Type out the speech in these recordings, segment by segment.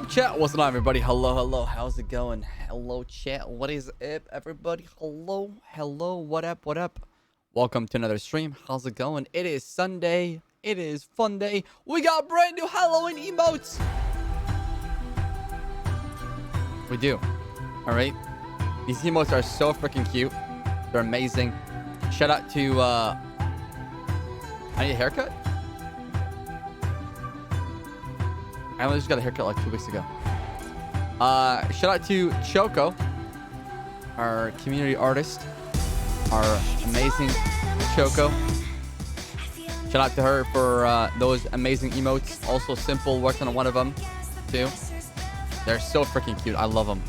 up, chat? What's going on, everybody? Hello. How's it going? Hello, chat. What is up, everybody? Hello. What up? Welcome to another stream. How's it going? It is Sunday. It is fun day. We got brand new Halloween emotes. We do. All right. These emotes are so freaking cute. They're amazing. Shout out to I need a haircut. I only just got a haircut like 2 weeks ago. Shout out to Choco, our community artist, our amazing Choco. Shout out to her for those amazing emotes. Also, Simple worked on one of them too. They're so freaking cute. I love them.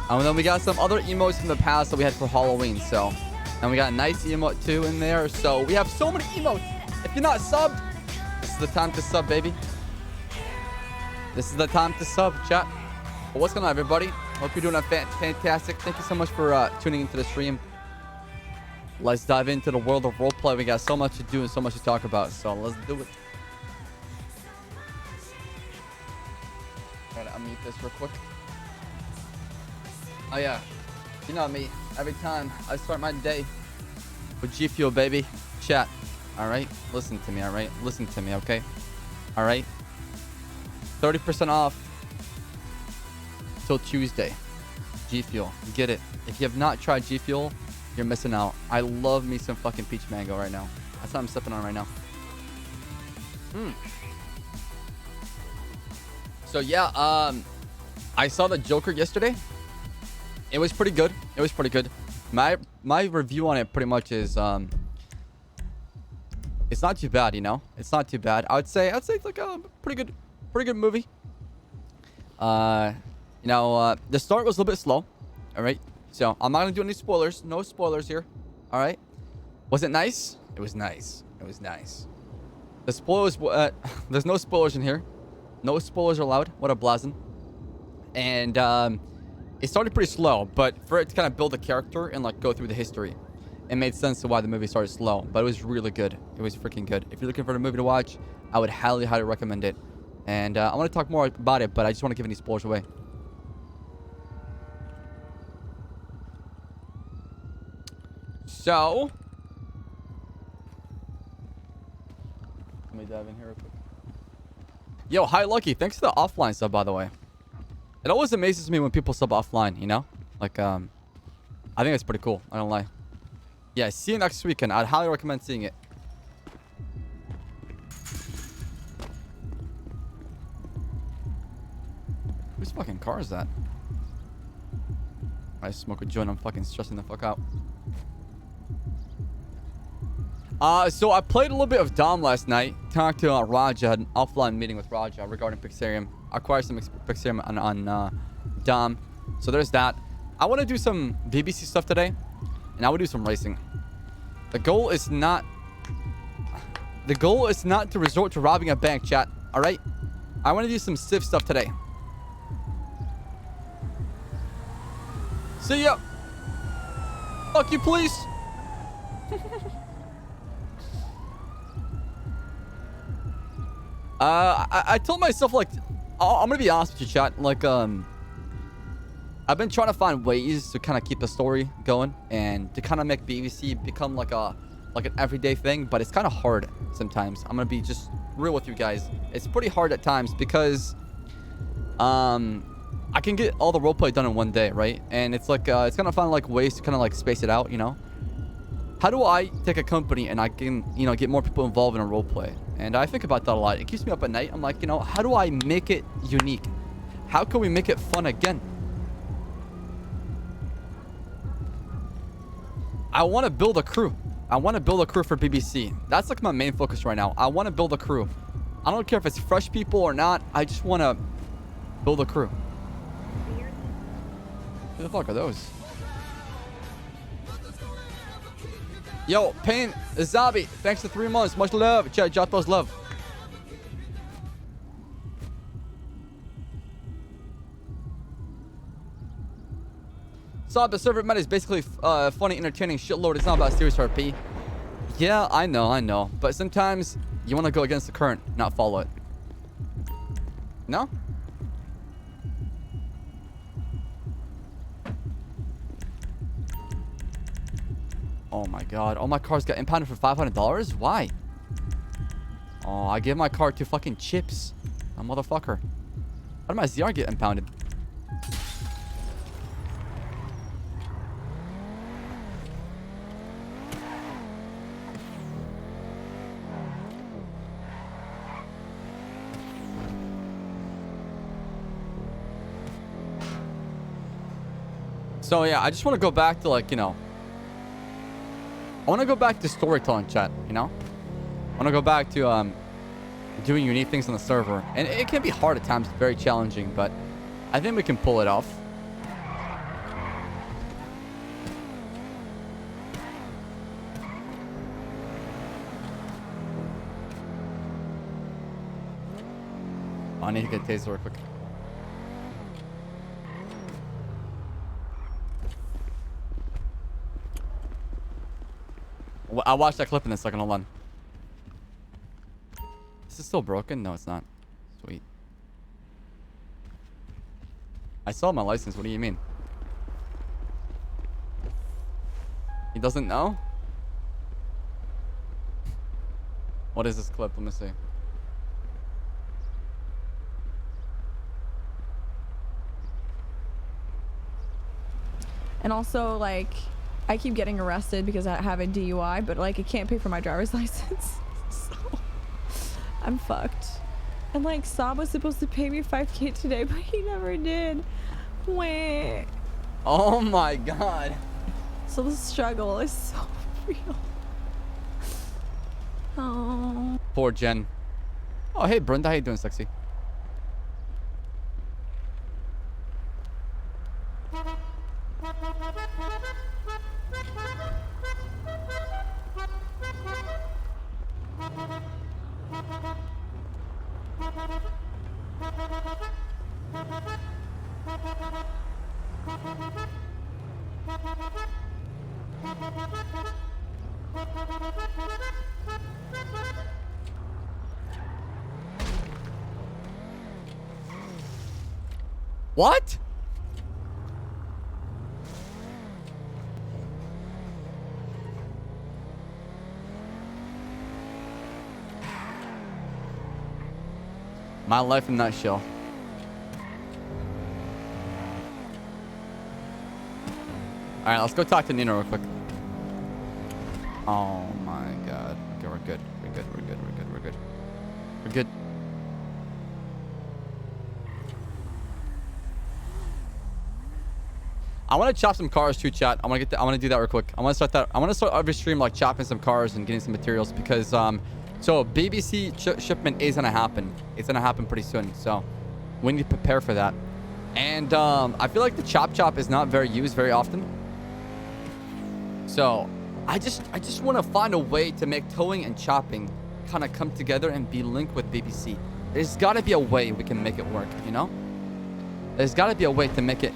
And then we got some other emotes from the past that we had for Halloween. So, and we got a nice emote too in there. So we have so many emotes. If you're not subbed, this is the time to sub, baby. This is the time to sub, chat. Well, what's going on, everybody? Hope you're doing a fantastic. Thank you so much for tuning into the stream. Let's dive into the world of roleplay. We got so much to do and so much to talk about. So let's do it. Gotta unmute this real quick. Oh yeah, you know me. Every time I start my day with G Fuel, baby. Chat. All right, listen to me. All right, listen to me. Okay. All right. 30% off till Tuesday. G Fuel, get it. If you have not tried G Fuel, you're missing out. I love me some fucking peach mango right now. That's what I'm sipping on right now. So yeah, I saw the Joker yesterday. It was pretty good. My review on it pretty much is it's not too bad, you know. It's not too bad. I'd say it's like a pretty good movie. The start was a little bit slow. All right. So I'm not gonna do any spoilers. No spoilers here. All right. Was it nice? It was nice. The spoilers. There's no spoilers in here. No spoilers allowed. What a blazin'. And it started pretty slow, but for it to kind of build a character and like go through the history, it made sense to why the movie started slow. But it was really good. It was freaking good. If you're looking for a movie to watch, I would highly recommend it. And I want to talk more about it, but I just want to give any spoilers away. So, let me dive in here real quick. Yo, hi Lucky. Thanks for the offline sub, by the way. It always amazes me when people sub offline, you know? Like, I think it's pretty cool. I don't lie. Yeah, see you next weekend. I'd highly recommend seeing it. Whose fucking car is that? I smoke a joint. I'm fucking stressing the fuck out. So I played a little bit of Dom last night. Talked to Raja. Had an offline meeting with Raja regarding Pixarium. Acquired some Pixarium on Dom. So there's that. I want to do some BBC stuff today, and I will do some racing. The goal is not to resort to robbing a bank, chat. All right. I want to do some Civ stuff today. See ya. Fuck you, please. I told myself, like, I'm gonna be honest with you, chat. Like, I've been trying to find ways to kind of keep the story going and to kind of make BBC become like an everyday thing, but it's kind of hard sometimes. I'm gonna be just real with you guys. It's pretty hard at times because I can get all the roleplay done in one day, right? And it's like it's kind of fun, like ways to kind of like space it out, you know. How do I take a company and I can, you know, get more people involved in a roleplay? And I think about that a lot. It keeps me up at night. I'm like, you know, how do I make it unique? How can we make it fun again? I want to build a crew. I want to build a crew for BBC. That's like my main focus right now. I want to build a crew. I don't care if it's fresh people or not. I just want to build a crew. Who the fuck are those? Yo, Pain Zabi, thanks for 3 months. Much love. Chat, drop those love. Saab, the server meta is basically funny, entertaining shitload. It's not about serious RP. Yeah, I know. But sometimes you want to go against the current, not follow it. No? Oh my god. Oh, my car's got impounded for $500? Why? Oh, I gave my car to fucking Chips. A motherfucker. How did my ZR get impounded? So yeah, I just want to go back to like, you know, I want to go back to storytelling, chat, you know? I want to go back to doing unique things on the server. And it can be hard at times, very challenging, but I think we can pull it off. Oh, I need to get a taser real quick. I'll watch that clip in a second. Hold on. Is this still broken? No, it's not. Sweet. I saw my license. What do you mean? He doesn't know? What is this clip? Let me see. And also, like, I keep getting arrested because I have a DUI, but like I can't pay for my driver's license. So I'm fucked. And like Saab was supposed to pay me $5K today, but he never did. Wait. Oh my god. So the struggle is so real. Oh. Poor Jen. Oh, hey Brenda, how you doing, sexy? What? My life in a nutshell. Alright, let's go talk to Nino real quick. Oh my god. Okay, we're good. We're good. We're good. We're good. We're good. We're good. I want to chop some cars too, chat. I want to do that real quick. I want to start that. I want to start every stream like chopping some cars and getting some materials because so BBC shipment is gonna happen. It's gonna happen pretty soon. So we need to prepare for that. And I feel like the chop is not very used very often. So I just want to find a way to make towing and chopping kind of come together and be linked with BBC. There's got to be a way we can make it work, you know? There's got to be a way to make it.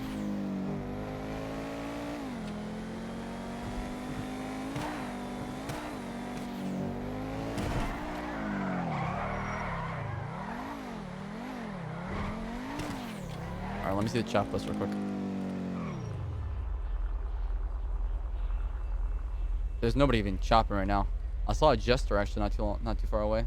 All right, let me see the chop list real quick. There's nobody even chopping right now. I saw a jester actually not too far away.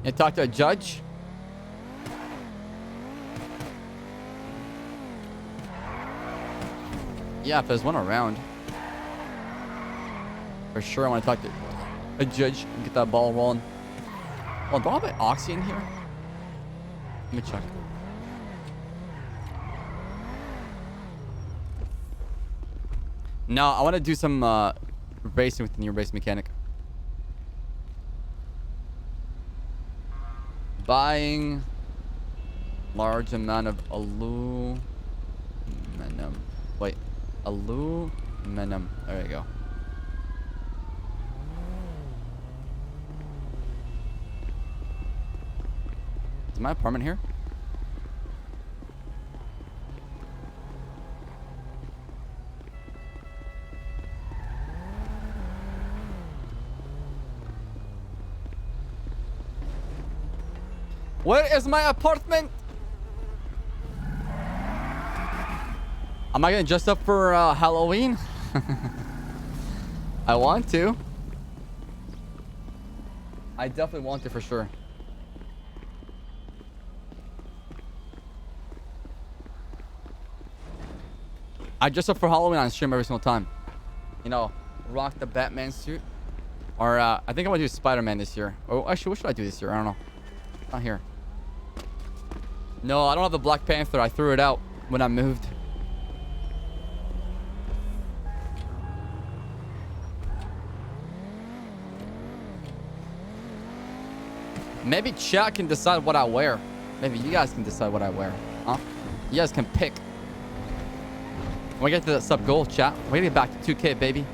You talk to a judge? Yeah, if there's one around. For sure I want to talk to a judge and get that ball rolling. Oh, do I have an oxy in here? Let me check. No, I want to do some racing with the new race mechanic. Buying large amount of aluminum. Wait, aluminum. There you go. Is my apartment here? Where is my apartment? Am I gonna dress up for Halloween? I want to. I definitely want to for sure. I dress up for Halloween on stream every single time. You know, rock the Batman suit. Or I think I'm gonna do Spider-Man this year. Oh, actually, what should I do this year? I don't know. Not here. No, I don't have the Black Panther. I threw it out when I moved. Maybe chat can decide what I wear. Maybe you guys can decide what I wear. Huh? You guys can pick. When we get to the sub goal, chat, we're gonna get back to 2K, baby.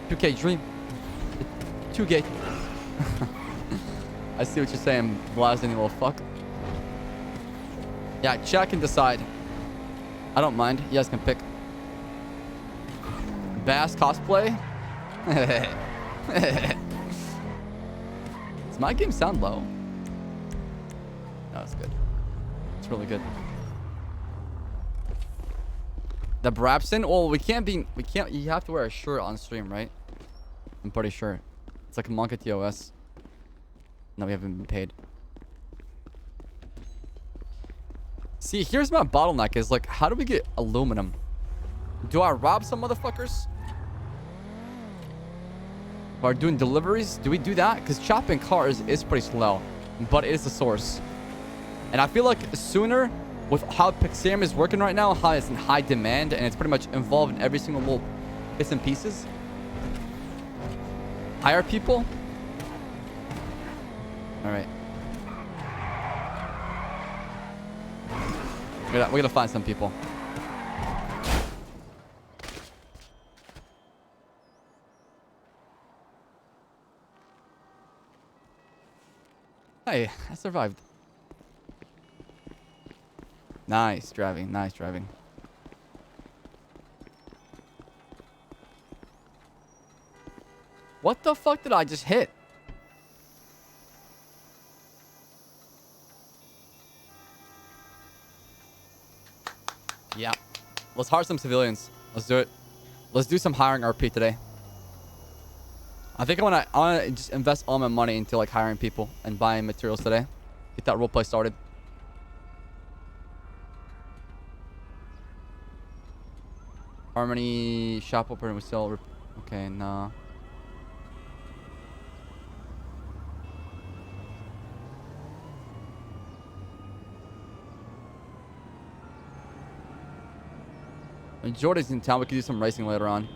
2K dream. 2K. I see what you're saying, Blaz, you little fuck. Yeah, chat can decide. I don't mind. You guys can pick. Bass cosplay? Does my game sound low? No, it's good. It's really good. The Brabson? Well, we can't, you have to wear a shirt on stream, right? I'm pretty sure. It's like a Monka TOS. No, we haven't been paid. See, here's my bottleneck is like, how do we get aluminum? Do I rob some motherfuckers? Or doing deliveries? Do we do that? Because chopping cars is pretty slow, but it is the source. And I feel like sooner, with how Pixam is working right now, how it's in high demand, and it's pretty much involved in every single little bits and pieces. Hire people? Alright. We're gonna find some people. Hey, I survived. Nice driving, nice driving. What the fuck did I just hit? Yeah. Let's hire some civilians. Let's do it. Let's do some hiring RP today. I think I wanna just invest all my money into like hiring people and buying materials today. Get that roleplay started. Harmony shop opener we sell. Okay, nah. When Jordan's in town, we could do some racing later on.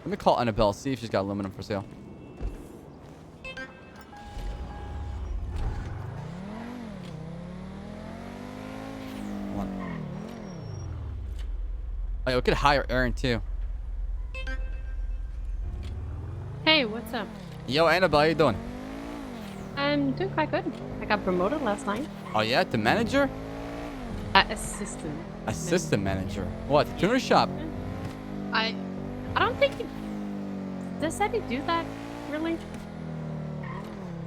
Let me call Annabelle, see if she's got aluminum for sale. Hold on. Oh, yeah, we could hire Aaron too. Hey, what's up? Yo, Annabelle, how you doing? I'm doing quite good. I got promoted last night. Oh yeah, the manager? Assistant. Assistant manager. What? The tuner shop? I don't think does that do that really?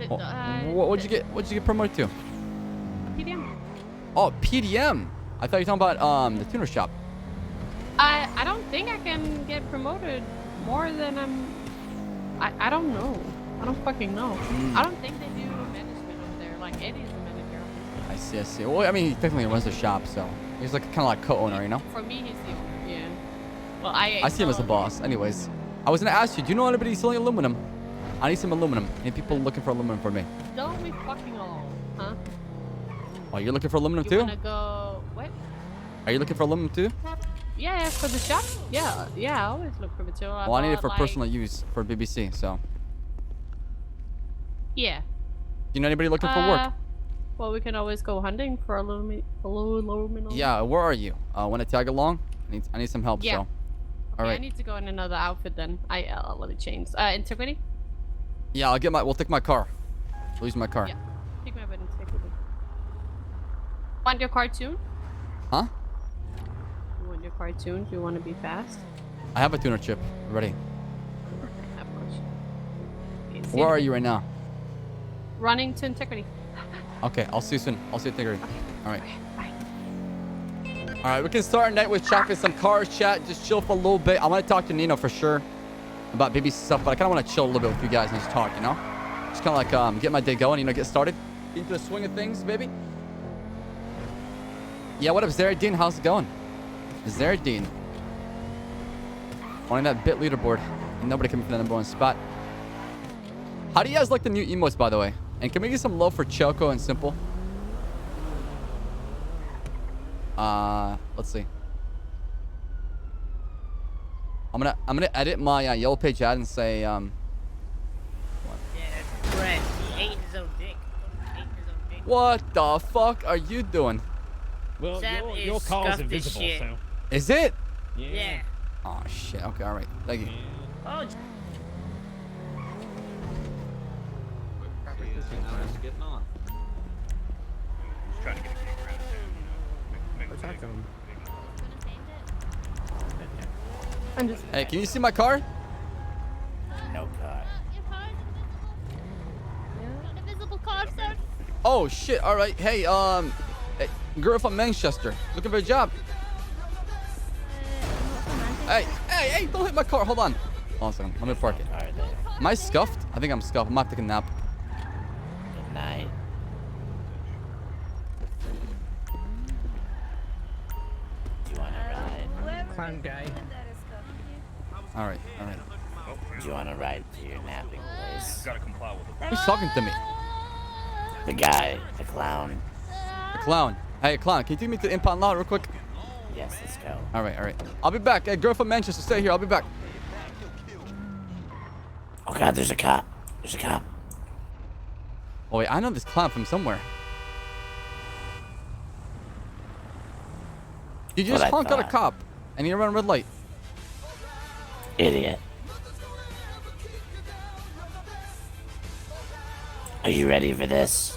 What'd you get promoted to? PDM. Oh, PDM. I thought you were talking about the tuner shop. I don't think I can get promoted more than I don't know. I don't fucking know. I don't think they do management over there. Like Eddie's the manager. I see, I see. Well, I mean, he technically runs the shop, so he's like kind of like co-owner, you know? For me, he's the owner. Yeah. Well, I see him as the boss. Anyways, I was gonna ask you, do you know anybody selling aluminum? I need some aluminum. I need people looking for aluminum for me. Don't we fucking all, huh? Oh, you're looking for aluminum You too? wanna go? What? Are you looking for aluminum too? Yeah, for the shop. Yeah, I always look for material. Well, I need it for like, personal use for BBC. So, yeah. do you know anybody looking for work? Well, we can always go hunting for aluminum. Yeah, where are you? Want to tag along? I need some help. Yeah. So, Okay, all right. I need to go in another outfit then. Let me change. Antiquity. Yeah, we'll take my car. We'll use my car. Yeah. Take my bed and take with me. Want your cartoon? Huh? You want your cartoon? Do you want to be fast? I have a tuner chip ready. Of course. Okay, see Where you are in a you bit. right now? Running to Antiquity. Okay, I'll see you soon. I'll see you later. Okay. All right. Okay, bye. All right, we can start our night with chopping some cars, chat. Just chill for a little bit. I want to talk to Nino for sure about baby stuff, but I kind of want to chill a little bit with you guys and just talk, you know? Just kind of like get my day going, you know, get started. Get into the swing of things, baby. Yeah, what up, Zaradine? How's it going? Zaradine. On that bit leaderboard. And nobody coming from the number 1 spot. How do you guys like the new emotes, by the way? And can we get some love for Choco and Simple? Let's see. I'm gonna edit my yellow page ad and say Yeah, that's correct. He ate his own dick. He ate his own dick. what the fuck are you doing? Well, Saab your is car's scuffed as invisible, shit. so Is it? Yeah. Oh shit. Okay, all right. Thank you. Oh, Getting on. just trying to get a kick around town, you know. Make it big. I'm just. Hey, can you see my car? no god. Invisible car, sir. Oh shit. All right. Hey, hey, girl from Manchester, looking for a job. Hey, don't hit my car. Hold on. Hold on a second. Let me park it. Are there? Am I scuffed? I think I'm scuffed. I'm about to take a nap. Good night. Do you want to ride? Clown guy. All right. All right. Do you want to ride to your napping place? Gotta comply with it. Who's talking to me? The guy, the clown. The clown. Hey, clown. Can you take me to the impound lot real quick? Yes, let's go. All right. All right. I'll be back. Hey, girl from Manchester, stay here. I'll be back. Oh god, there's a cop. There's a cop. Oh wait, I know this clown from somewhere. You just What I honked at a thought. cop, and he ran a red light. Idiot. Are you ready for this?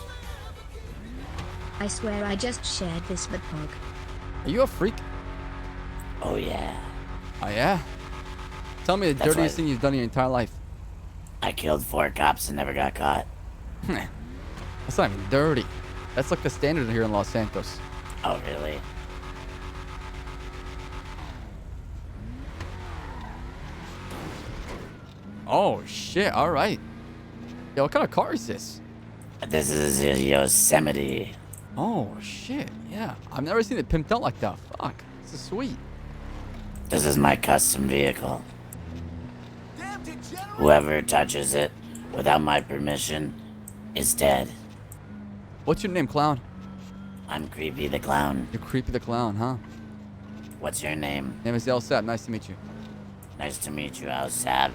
I swear I just shared this with Pog. Are you a freak? Oh yeah. Oh yeah. Tell me the That's dirtiest right. thing you've done in your entire life. I killed 4 cops and never got caught. That's not even dirty. That's like the standard here in Los Santos. Oh really? Oh shit! All right. Yo, what kind of car is this? This is a Yosemite. Oh shit! Yeah, I've never seen it pimped out like that. Fuck, this is sweet. This is my custom vehicle. Whoever touches it without my permission is dead. What's your name, clown? I'm Creepy the Clown. You're Creepy the Clown, huh? What's your name? Name is Ssaab. Nice to meet you. Nice to meet you, Saab.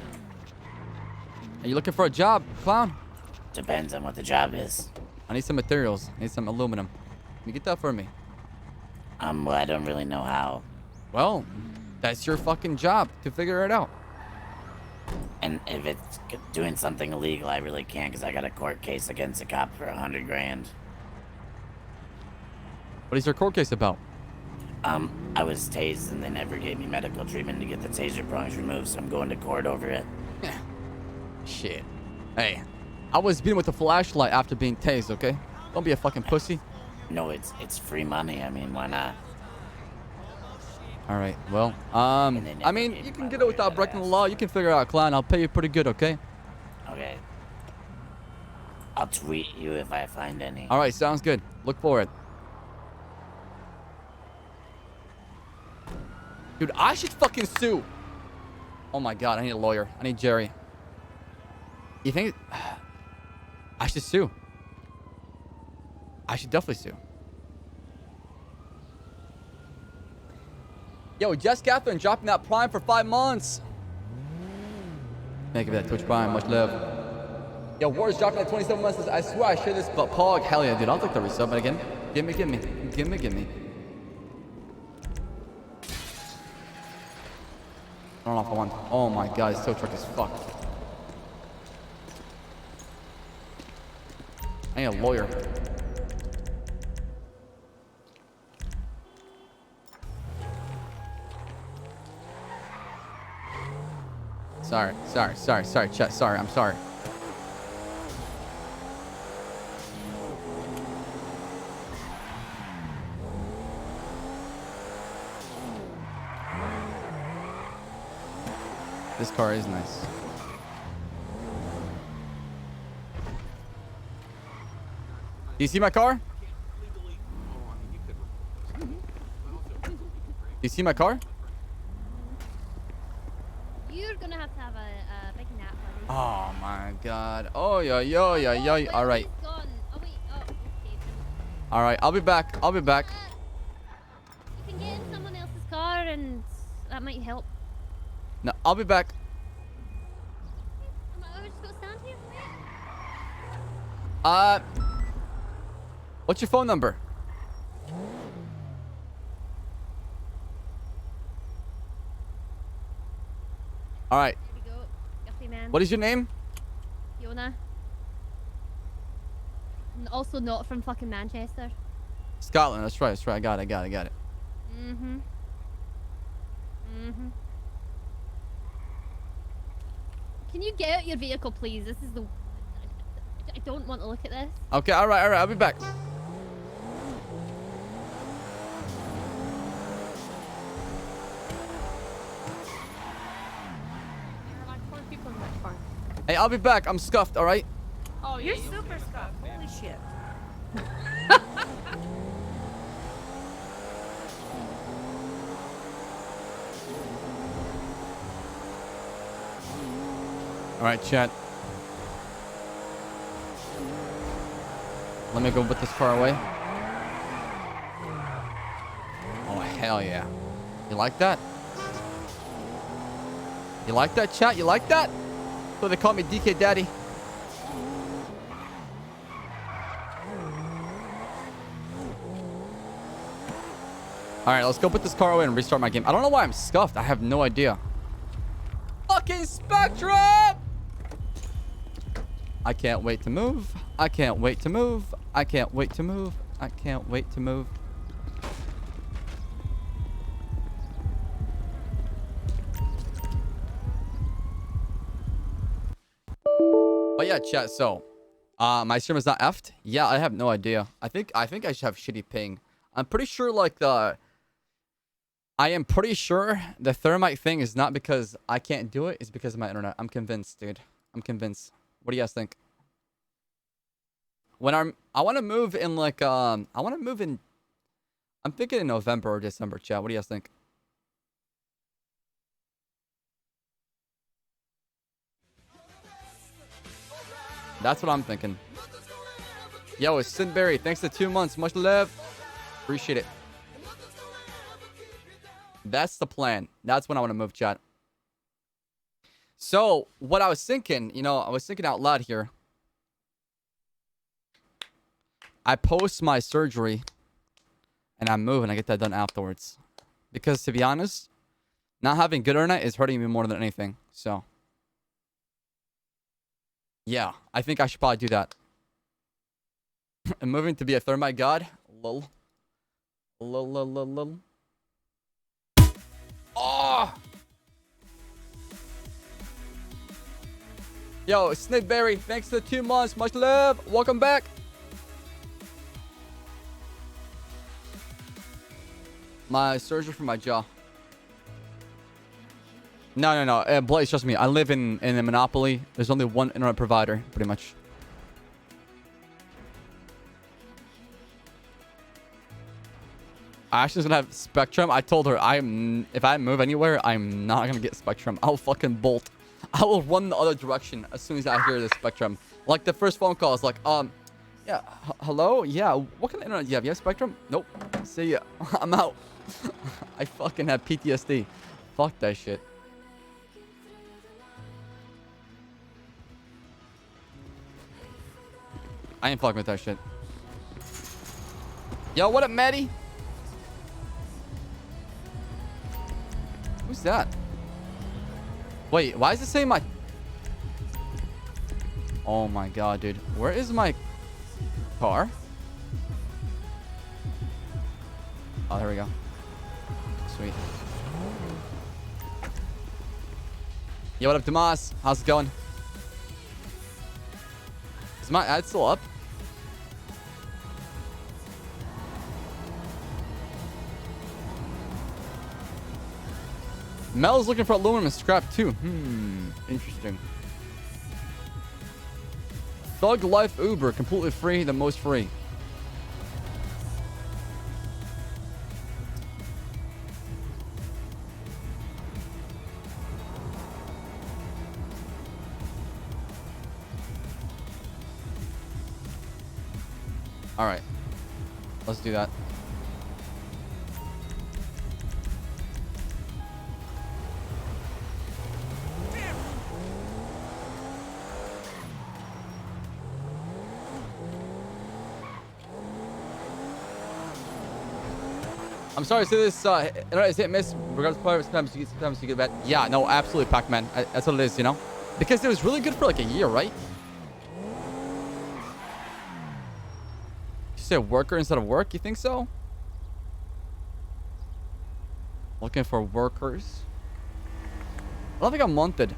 Are you looking for a job, clown? Depends on what the job is. I need some materials. I need some aluminum. Can you get that for me? Well, I don't really know how. Well, that's your fucking job to figure it out. And if it's doing something illegal, I really can't because I got a court case against a cop for 100 grand. What is your court case about? I was tased and they never gave me medical treatment to get the taser prongs removed, so I'm going to court over it. Shit. Hey, I was beaten with a flashlight after being tased, okay? Don't be a fucking pussy. No, it's free money. I mean, why not? All right. Well, they I never mean, gave you my can get it lawyer without that breaking the ass. law. You can figure it out, clown. I'll pay you pretty good, okay? Okay. I'll tweet you if I find any. All right. Sounds good. Look for it. Dude, I should fucking sue. Oh my god, I need a lawyer. I need Jerry. You think I should sue? I should definitely sue. Yo, Jess Catherine dropping that Prime for 5 months. Thank you for that Twitch Prime. Much love. Yo, War's dropping that 27 months. I swear I shared this, but Pog, hell yeah, dude. I'll take the resub again. Give me. I don't know if I want. Oh my god, this tow truck is fucked. I need a lawyer. Sorry, chat. Sorry, I'm sorry. This car is nice. Do you see my car? Do you see my car? You're gonna have to have a big nap, buddy. Oh my god. Oh yeah, yo, yeah, yeah. All right. He's gone. Oh wait. Oh, okay. All right. I'll be back. I'll be back. You can get in someone else's car, and that might help. No, I'll be back. We're just gonna stand here. What's your phone number? All right. There we go. Guppy man. What is your name? Fiona. And also not from fucking Manchester. Scotland. That's right. That's right. I got it. I got it. I got it. Mm-hmm. Mm-hmm. Can you get out your vehicle, please? This is the... I don't want to look at this. Okay. All right. All right. I'll be back. There are like 4 people in that car. Hey, I'll be back. I'm scuffed. All right. Oh, You're yeah, you- super scuffed. Holy shit. All right, chat. Let me go put this car away. Oh, hell yeah. You like that? You like that, chat? You like that? So they call me DK Daddy. All right, let's go put this car away and restart my game. I don't know why I'm scuffed. I have no idea. Fucking Spectrum! I can't wait to move. I can't wait to move. I can't wait to move. I can't wait to move. But yeah, chat, so my stream is not effed. Yeah, I have no idea. I think I should have shitty ping. I'm pretty sure I am pretty sure the thermite thing is not because I can't do it, it's because of my internet. I'm convinced, dude. I'm convinced. What do you guys think? When I want to move in I'm thinking in November or December, chat. What do you guys think? That's what I'm thinking. Yo, it's Sinberry. Thanks for 2 months. Much love. Appreciate it. That's the plan. That's when I want to move, chat. So, what I was thinking, I was thinking out loud here. I post my surgery and I move and I get that done afterwards. Because to be honest, not having good internet is hurting me more than anything. So, yeah, I think I should probably do that. I'm moving to be a thermite god. Lol. Lol, lol, lol, lol. Oh! Yo, Snidberry, thanks for the 2 months. Much love. Welcome back. My surgery for my jaw. No. Blaze, trust me. I live in a monopoly. There's only one internet provider, pretty much. Ashley's gonna have Spectrum. I told her if I move anywhere, I'm not gonna get Spectrum. I'll fucking bolt. I will run the other direction as soon as I hear the Spectrum. Like the first phone call is like, yeah, hello? Yeah, what kind of internet do you have? You have Spectrum? Nope. See ya. I'm out. I fucking have PTSD. Fuck that shit. I ain't fucking with that shit. Yo, what up, Maddie? Who's that? Wait, why is it saying my... Oh my god, dude. Where is my car? Oh, there we go. Sweet. Yo, what up, Damas? How's it going? Is my ad still up? Mel's looking for aluminum and scrap too. Interesting. Thug Life Uber, completely free, the most free. All right, let's do that. I'm sorry to say this. It's hit miss. Regardless of player, sometimes you get bad. Yeah, no, absolutely, Pac-Man. That's what it is, you know. Because it was really good for like a year, right? You said worker instead of work. You think so? Looking for workers. I don't think I'm monted.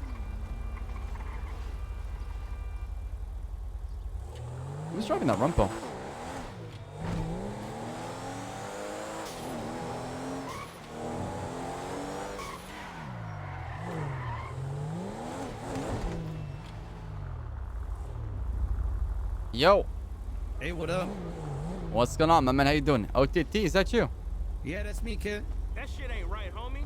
Who's driving that Rumpo? Yo. Hey, what up? What's going on, my man? How you doing? OTT, is that you? Yeah, that's me, kid. That shit ain't right, homie.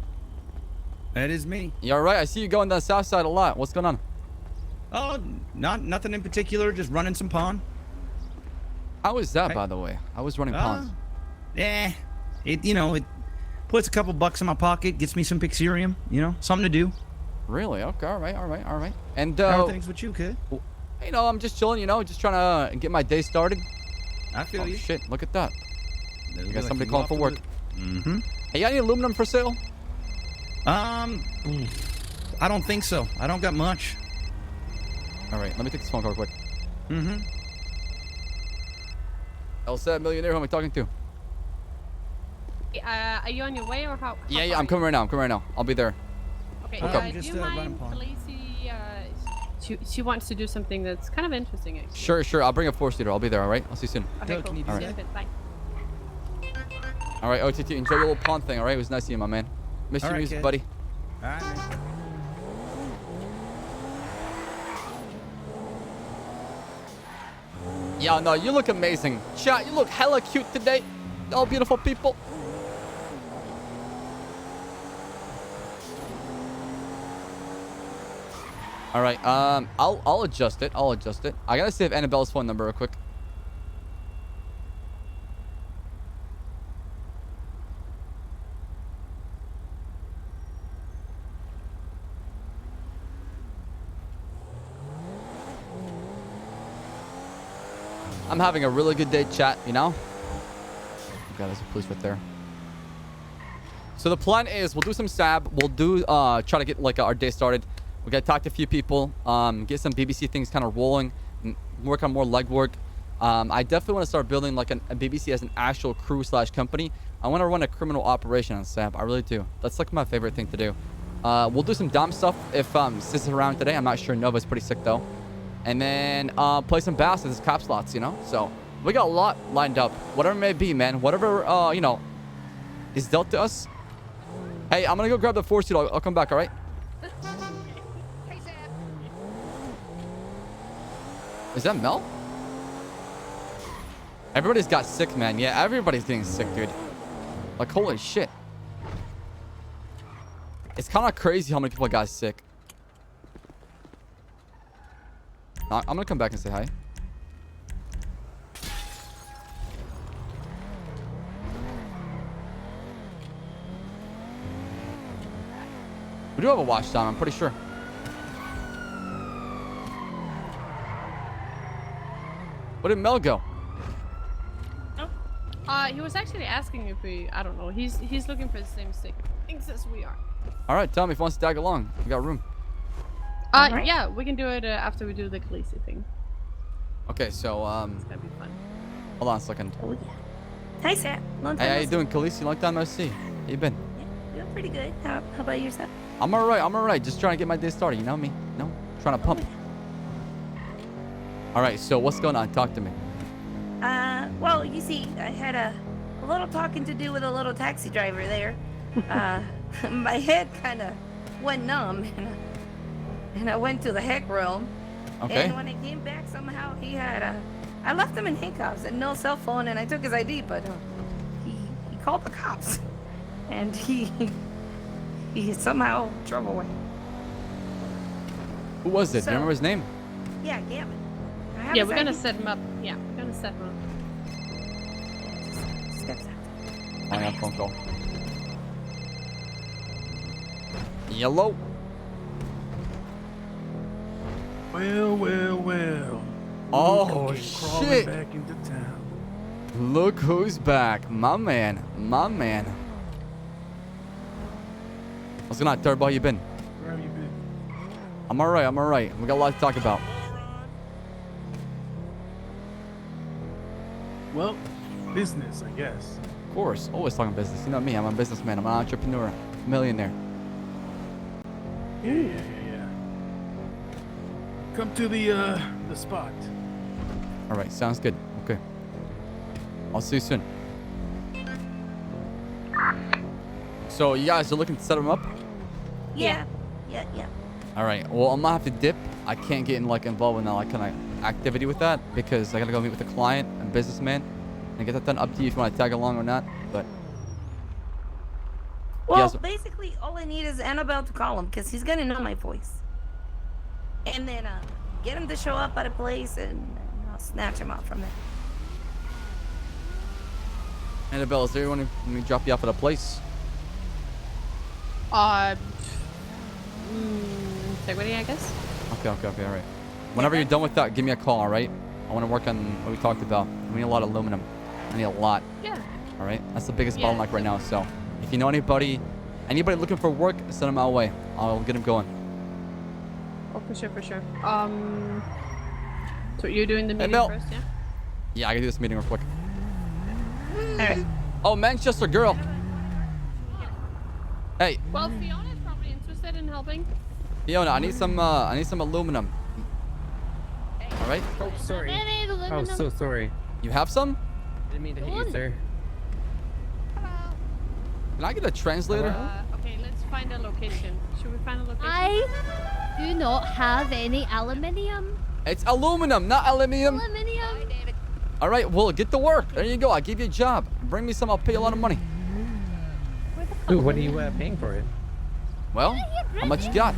That is me. You're right. I see you going down the south side a lot. What's going on? Oh, nothing in particular. Just running some pawn. How is that, by the way? I was running pawns. Yeah, it puts a couple bucks in my pocket, gets me some Pixarium. Something to do. Really? Okay. All right. And How are things with you, kid? I'm just chilling. Just trying to get my day started. I feel you. Shit! Look at that. Looks I got like somebody you calling off for the work. Mm-hmm. Hey, you got any aluminum for sale? I don't think so. I don't got much. All right. Let me take this phone call real quick. Mm-hmm. Ssaab millionaire. Who am I talking to? Are you on your way or how? Yeah. I'm coming right now. I'll be there. Okay. Okay. Do Just, you run mind, upon. Khaleesi? She wants to do something that's kind of interesting, actually. Sure. I'll bring a 4-seater. I'll be there. All right. I'll see you soon. Okay, Yo, cool. can you do See that? you in a bit. Bye. All right, OTT. Enjoy your little pawn thing. All right. It was nice seeing you, my man. Miss All your right, music, kid. buddy. All right, man. Yeah, no, you look amazing. Chat, you look hella cute today. All beautiful people. All right, I'll adjust it. I gotta save Annabelle's phone number real quick. I'm having a really good day, chat, God, there's a police right there. So the plan is we'll do some Saab. We'll do try to get like our day started. We gotta talk to a few people, get some BBC things kind of rolling, work on more legwork. I definitely want to start building like a BBC as an actual crew / company. I want to run a criminal operation on Saab. I really do. That's like my favorite thing to do. We'll do some dumb stuff if Sis is around today. I'm not sure. Nova's pretty sick though. And then play some bass as cop slots, So we got a lot lined up. Whatever it may be, man. Whatever is dealt to us. Hey, I'm gonna go grab the 4-seater. I'll come back. All right. Hey, Saab. Is that Mel? Everybody's got sick, man. Yeah, everybody's getting sick, dude. Like, holy shit. It's kind of crazy how many people got sick. I'm gonna come back and say hi. We do have a watch time, I'm pretty sure. Where did Mel go? He was actually asking if I don't know. He's looking for the same sick things as we are. All right, tell me if he wants to tag along. We got room. Alright. Yeah, we can do it after we do the Khaleesi thing. Okay, so It's gonna be fun. hold on a second. Oh yeah. Hi, Sam. Long time Hey, how no you see. doing, Khaleesi? Long time no see. How you been? Yeah, doing pretty good. How about yourself? I'm alright. Just trying to get my day started. You know me? Trying to pump. All right, so what's going on? Talk to me. Well, you see, I had a little talking to do with a little taxi driver there. my head kind of went numb, and I went to the heck realm. Okay. And when I came back, somehow he had I left him in handcuffs and no cell phone, and I took his ID, but he called the cops, and he somehow drove away. Who was it? Do you So- remember his name? Yeah, Gavin. I have Yeah, his we're gonna ID. set him up. Yeah, we're gonna set him up. Steps out. I got a phone call. Yellow. Well. Oh, Crawling shit. back into town. Look who's back. My man. My man. What's going on, Turbo? How you been? Where have you been? I'm alright. I'm alright. We got a lot to talk about. Well, business, I guess. Of course. Always talking business. You know me. I'm a businessman. I'm an entrepreneur. Millionaire. Yeah. Come to the spot. Alright. Sounds good. Okay. I'll see you soon. So you guys are looking to set them up? Yeah. All right. Well, I'm gonna have to dip. I can't get involved in that kind of activity with that because I gotta go meet with the client and businessman and get that done. Up to you if you want to tag along or not. But Well, Yes. basically, all I need is Annabelle to call him, because he's gonna know my voice. And then get him to show up at a place, and I'll snatch him out from there. Annabelle, is there anyone who can drop you off at a place? Integrity, I guess. Okay. All right. Whenever you're done with that, give me a call. All right. I want to work on what we talked about. We need a lot of aluminum. I need a lot. Yeah. All right. That's the biggest Yeah. bottleneck right now. So if you know anybody looking for work, send them our way. I'll get them going. Oh, for sure. So you're doing the meeting Mel. first, yeah? Yeah, I can do this meeting real quick. Alright. Oh, Manchester girl. Hey, Well, Fiona's probably interested in helping. Fiona, I need some aluminum. All right. Oh, sorry. Any Oh, aluminum? so sorry. You have some? Didn't mean to hit you, sir. Can I get a translator? Okay, let's find a location. Should we find a location? I do not have any aluminium. It's aluminum, not aluminium. Aluminium. All right, well, get to work. There you go. I give you a job. Bring me some. I'll pay you a lot of money. Where the fuck Ooh, what are am you paying for it? Well, how much you got?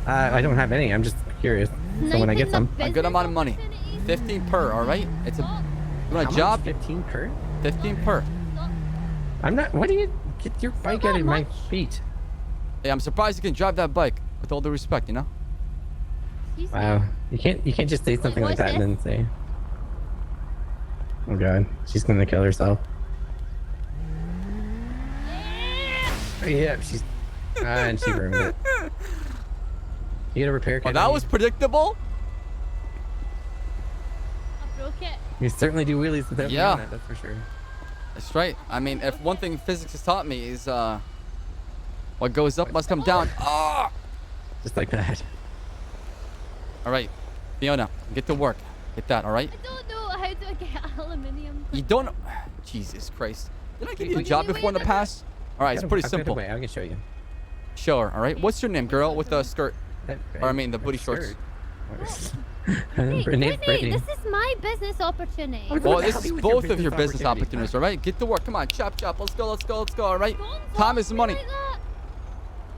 I don't have any. I'm just curious. So when I get some. A good amount of money. 15 per. All right. It's a. You want a job? 15 per? 15 per. I'm not. What do you get your bike that out of my much. feet? Hey, I'm surprised you can drive that bike. With all due respect, you know. Wow. You can't just say something like what's that and then say. Oh god, she's gonna kill herself. Oh, yeah, she's. And she ruined it. You get a repair kit? Oh, that was predictable. I broke it. You certainly do wheelies without me Yeah. on it, that's for sure. That's right. I mean, if one thing physics has taught me is what goes up must come down. Ah! Just like that. All right, Fiona, get to work. Get that. All right. I don't know how do I get aluminium. You don't. Jesus Christ. Did I give you a What do job you before in the mean? past? All right, it's pretty I've got a simple. way, I can show you. Show her. All right. What's your name, girl, with the skirt? Or I mean, the booty shorts. Her name's Brittany, Brittany. this is my business opportunity. Oh, Well, the this hell is you with your both of your business business opportunity? opportunities. All right. Get to work. Come on, chop. Let's go. All right. Don't Time talk is to me money. Like that.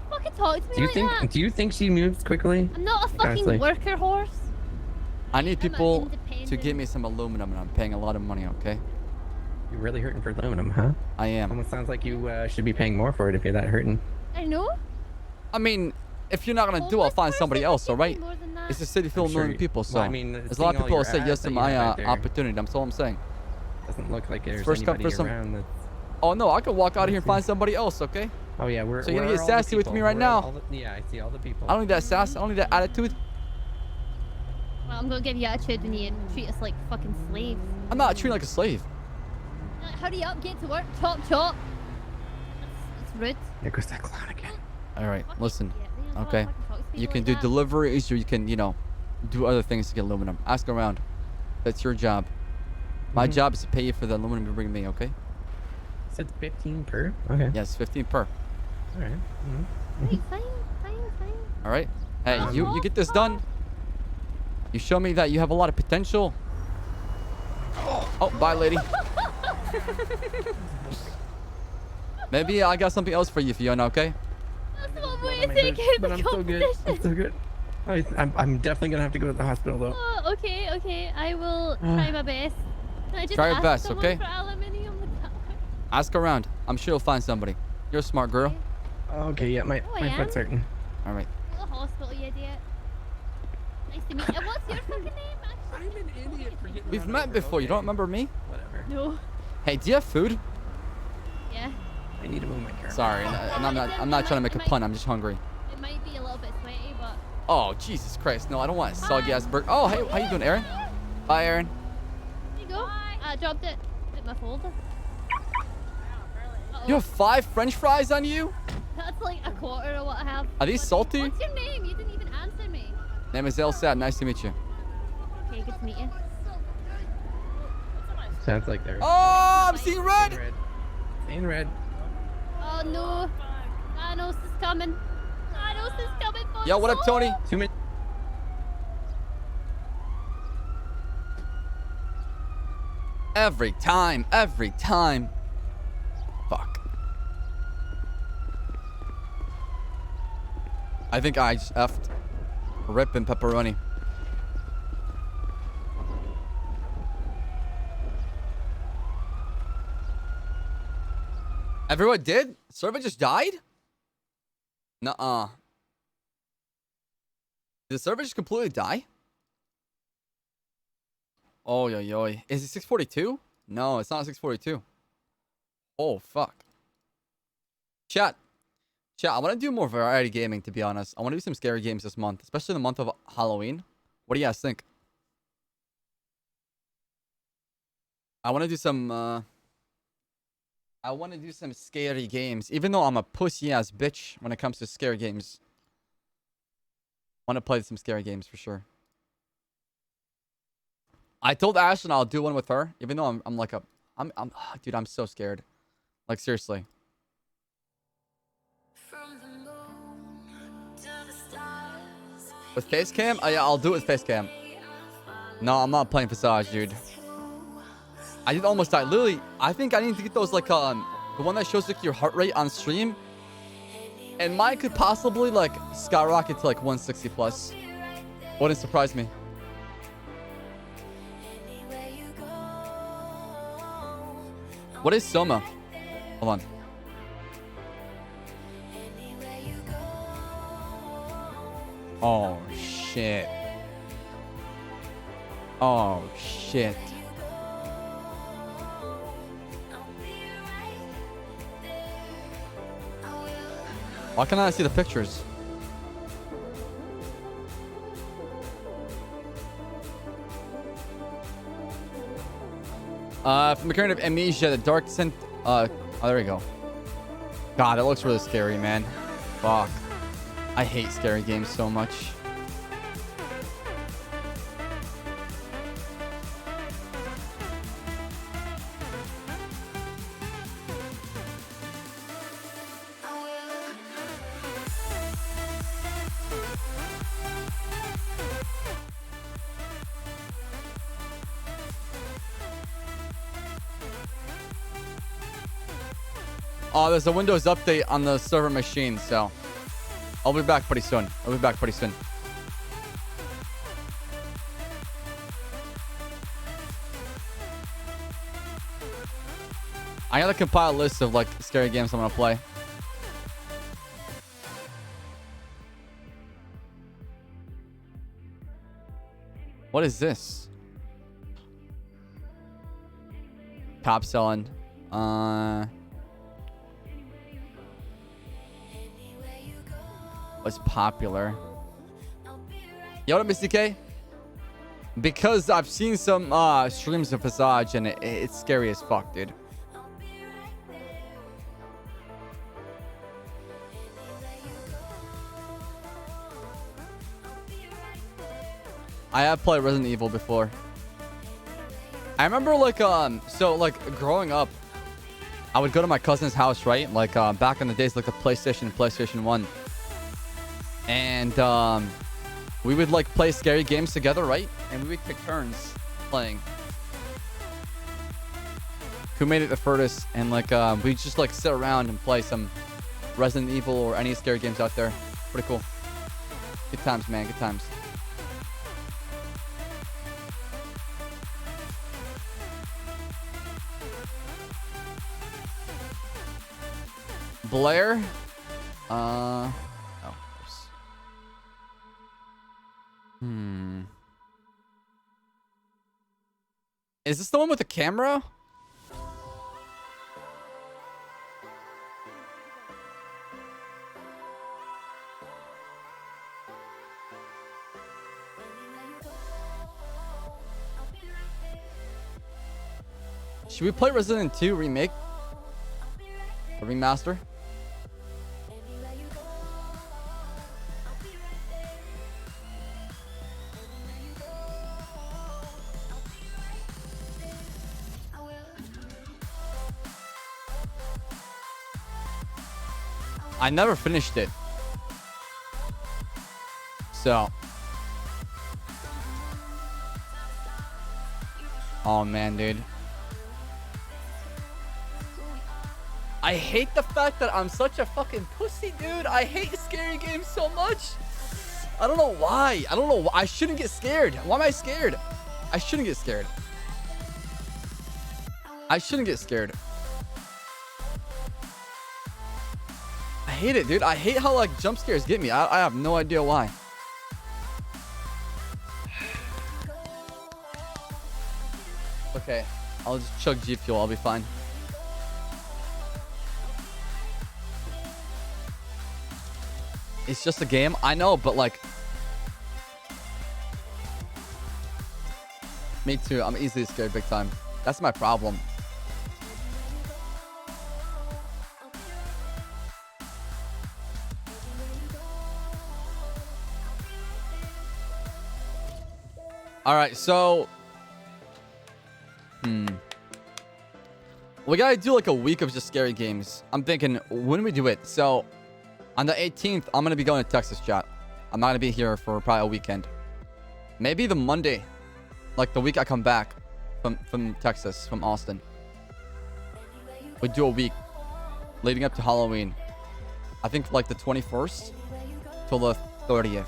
Fucking talk to me Do you like think? that. Do you think she moves quickly? I'm not a fucking Honestly. worker horse. I need I'm people to independent. give me some aluminum, and I'm paying a lot of money. Okay. You're really hurting for aluminum, huh? I am. Almost sounds like you should be paying more for it if you're that hurting. I know. I mean, if you're not gonna do, I'll find somebody else. All right. It's a city full of sure million you- people, so well, I mean, there's a seeing lot of all people your that say ads yes to that you my have out there. opportunity. That's all I'm saying. Doesn't look like there's First come, anybody first some- around that's... Oh no, I could walk out of here and find somebody else. Okay. Oh yeah, we're. So you're gonna we're get all the sassy with me people. right We're now? all the- yeah, I see all the people. I don't need that sass. I don't need that attitude. Well, I'm gonna give you attitude when you treat us like fucking slaves. I'm not treated like a slave. Hurry up, get to work, chop. That's rude. There goes that clown again. All right, listen. Yeah, Okay. You people can like do that. deliveries, or you can, do other things to get aluminum. Ask around. That's your job. My job is to pay you for the aluminum you bring me. Okay. Said 15 per. Okay. Yes, 15 per. All right. Wait, fine. All right. Hey, you get this done. You show me that you have a lot of potential. Oh, bye, lady. Maybe I got something else for you, Fiona. Okay. That's one way to take it. But I'm so good. I'm so good. I'm definitely gonna have to go to the hospital though. Oh, okay. I will try my best. Can I just Try your ask best, someone okay? for aluminium with that? Ask around. I'm sure you'll find somebody. You're a smart girl. Okay, yeah, my foot's hurting. All right. Go to the hospital, you idiot. Nice to meet you. What's your fucking name, actually? I'm an idiot for getting We've run met over, before. You okay? don't remember me? Whatever. No. Hey, do you have food? Yeah. I need to move my car. Sorry, and I'm not trying to make a pun. I'm just hungry. It might be a little bit sweaty, but... Oh, Jesus Christ. No, I don't want a soggy ass burger. Oh, hey, how you doing, Aaron? Bye, Aaron. There you go. I dropped it in my folder. You have 5 French fries on you? That's like a quarter of what I have. Are these salty? What's your name? You didn't even answer me. Name is Ssaab. Nice to meet you. Okay, good to meet you. Sounds like they're. Oh, I'm seeing red. In red. Oh no. Thanos is coming. Thanos is coming for Yo, what up, Tony? 2 minutes. Every time. Fuck. I think I just effed. Ripping pepperoni. Everyone did? Server just died? Nuh-uh. Did the server just completely die? Oh, yo, yo. Is it 642? No, it's not 642. Oh, fuck. Chat, I want to do more variety gaming, to be honest. I want to do some scary games this month, especially the month of Halloween. What do you guys think? I want to do some, scary games, even though I'm a pussy-ass bitch when it comes to scary games. I want to play some scary games for sure. I told Ashlyn I'll do one with her, even though dude, I'm so scared. Like, seriously. With face cam? Oh yeah, I'll do it with face cam. No, I'm not playing Visage, dude. I did almost die. Literally, I think I need to get those, like, the one that shows, like, your heart rate on stream. And mine could possibly, like, skyrocket to, like, 160 plus. Wouldn't surprise me. What is Soma? Hold on. Oh, shit. Oh, shit. Why can't I see the pictures? From the current of Amnesia, the Dark Descent. Oh, there we go. God, that looks really scary, man. Fuck. I hate scary games so much. Oh, there's a Windows update on the server machine, so I'll be back pretty soon. I gotta compile a list of, like, scary games I'm gonna play. What is this? Top selling. What's popular? Yo, what up, Mr. K? Because I've seen some streams of Visage and it's scary as fuck, dude. I have played Resident Evil before. I remember, like, so, like, growing up, I would go to my cousin's house, right? Like back in the days, like the PlayStation 1. And we would like play scary games together, right? And we would take turns playing. Who made it the furthest? And like we just like sit around and play some Resident Evil or any scary games out there. Pretty cool. Good times, man. Good times. Blair. Oh. Is this the one with the camera? Should we play Resident 2 remake? A remaster? I never finished it. So. Oh man, dude. I hate the fact that I'm such a fucking pussy, dude. I hate scary games so much. I don't know why. I don't know. I shouldn't get scared. Why am I scared? I shouldn't get scared. I shouldn't get scared. I hate it, dude. I hate how like jump scares get me. I have no idea why. Okay, I'll just chug G Fuel. I'll be fine. It's just a game. I know, but like... Me too. I'm easily scared big time. That's my problem. Alright, so... We gotta do like a week of just scary games. I'm thinking, when do we do it? So, on the 18th, I'm gonna be going to Texas, chat. I'm not gonna be here for probably a weekend. Maybe the Monday. Like the week I come back from Texas, from Austin. We do a week leading up to Halloween. I think like the 21st till the 30th.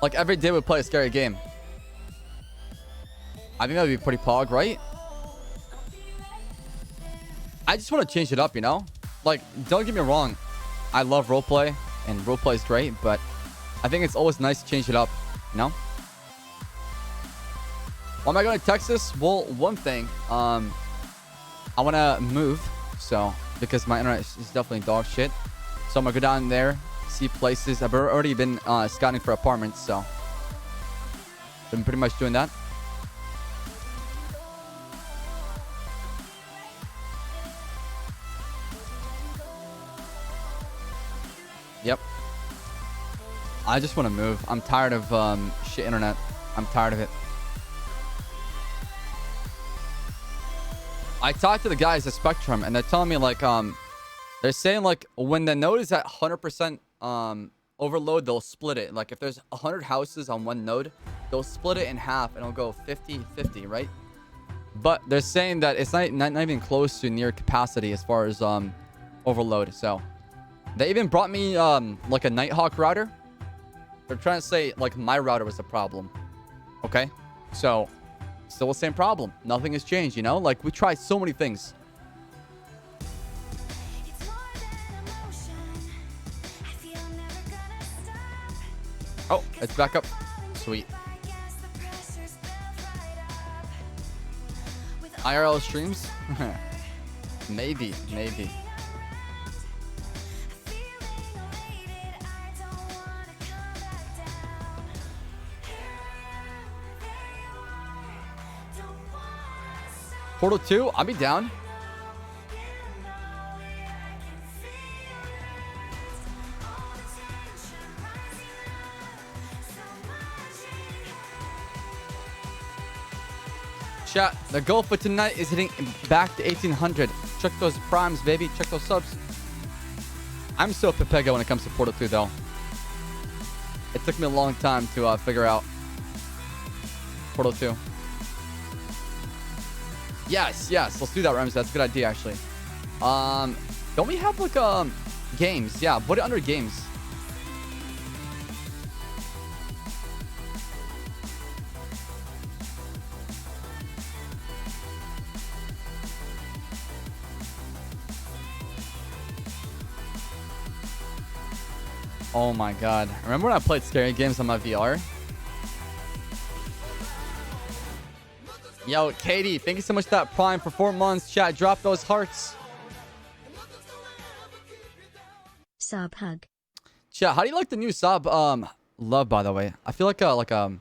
Like every day we play a scary game. I think that would be pretty pog, right? I just want to change it up, you know? Like, don't get me wrong. I love roleplay, and roleplay is great, but I think it's always nice to change it up, you know? Why am I going to Texas? Well, one thing, I want to move, so, because my internet is definitely dog shit. So I'm going to go down there, see places. I've already been scouting for apartments, so been pretty much doing that. Yep. I just want to move. I'm tired of shit internet. I'm tired of it. I talked to the guys at Spectrum, and they're telling me like they're saying like when the node is at 100% overload, they'll split it. Like if there's 100 houses on one node, they'll split it in half and it'll go 50-50, right? But they're saying that it's not even close to near capacity as far as overload. So they even brought me like a Nighthawk router. They're trying to say like my router was the problem. Okay, so still the same problem. Nothing has changed, you know? Like we tried so many things. Oh, it's back up. Sweet. IRL streams? Maybe. Portal 2? I'll be down. Chat, the goal for tonight is hitting back to 1800. Check those primes, baby. Check those subs. I'm so Pepega when it comes to Portal 2, though. It took me a long time to figure out Portal 2. Yes, let's do that, Rams. That's a good idea, actually. Don't we have like games? Yeah, put it under games. Oh my god. Remember when I played scary games on my VR? Yo, Katie, thank you so much for that Prime for 4 months. Chat, drop those hearts. Saab hug. Chat, how do you like the new Saab love, by the way? I feel like a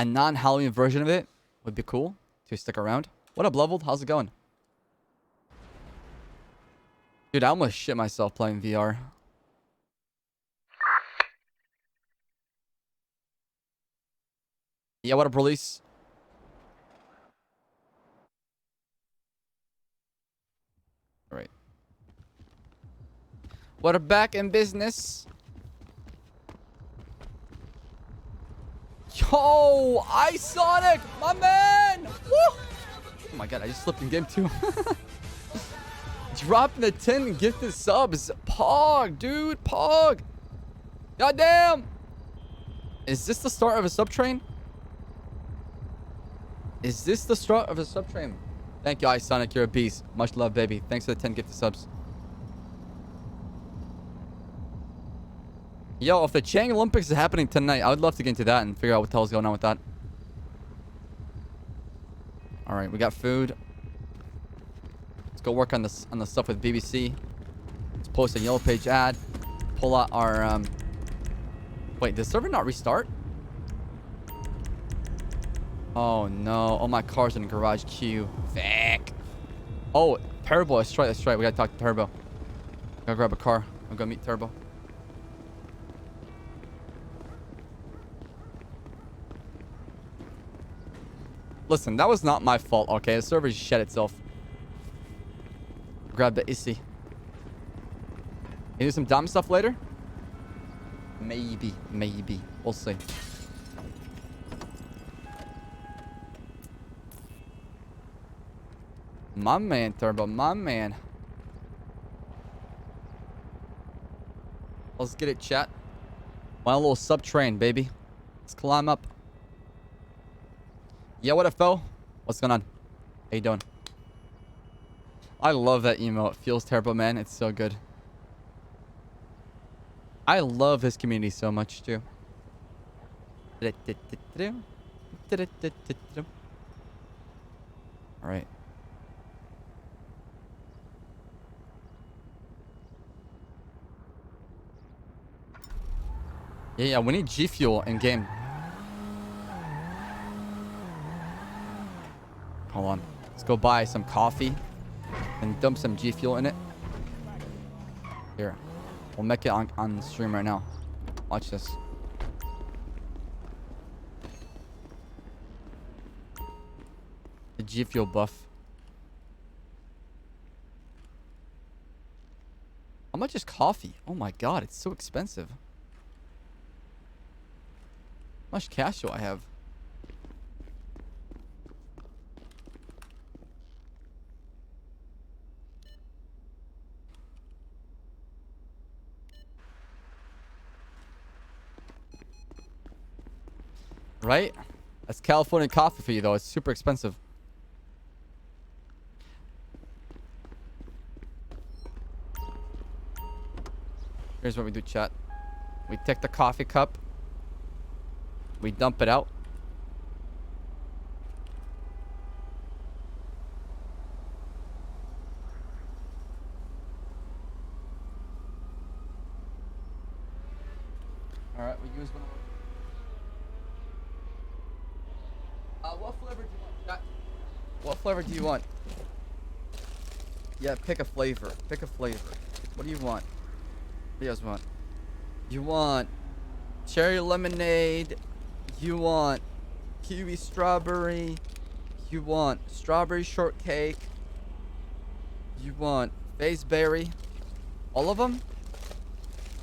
non-Halloween version of it would be cool to stick around. What up, Leveled? How's it going? Dude, I almost shit myself playing VR. Yeah, what up, release? All right. We're back in business. Yo, iSonic, my man! Woo! Oh my god, I just slipped in game 2. Dropping the 10 gifted subs. Pog, dude, Pog. Goddamn. Is this the start of a sub train? Is this the start of a sub train? Thank you, iSonic. You're a beast. Much love, baby. Thanks for the 10 gifted subs. Yo, if the Chang Olympics is happening tonight, I would love to get into that and figure out what the hell's going on with that. All right, we got food. Let's go work on the stuff with BBC. Let's post a yellow page ad. Pull out our Wait, did the server not restart? Oh no! Oh, my car's in the garage queue. Fuck. Oh, Turbo. That's right. That's right. We gotta talk to Turbo. Gotta grab a car. I'm gonna meet Turbo. Listen, that was not my fault, okay? The server just shed itself. Grab the Issy. You do some dumb stuff later? Maybe. Maybe. We'll see. My man, Turbo. My man. Let's get it, chat. My little sub-train, baby. Let's climb up. Yeah, what up, Fo? What's going on? How you doing? I love that emote. It feels terrible, man. It's so good. I love this community so much, too. Alright. Yeah, we need G Fuel in game. Hold on. Let's go buy some coffee and dump some G Fuel in it. Here. We'll make it on stream right now. Watch this. The G Fuel buff. How much is coffee? Oh my god, it's so expensive. How much cash do I have? Right? That's California coffee for you, though. It's super expensive. Here's what we do, chat. We take the coffee cup. We dump it out. Alright, we use one. What flavor do you want, chat? What flavor do you want? Yeah, pick a flavor. Pick a flavor. What do you want? What do you guys want? You want cherry lemonade. You want kiwi strawberry. You want strawberry shortcake. You want faceberry. All of them?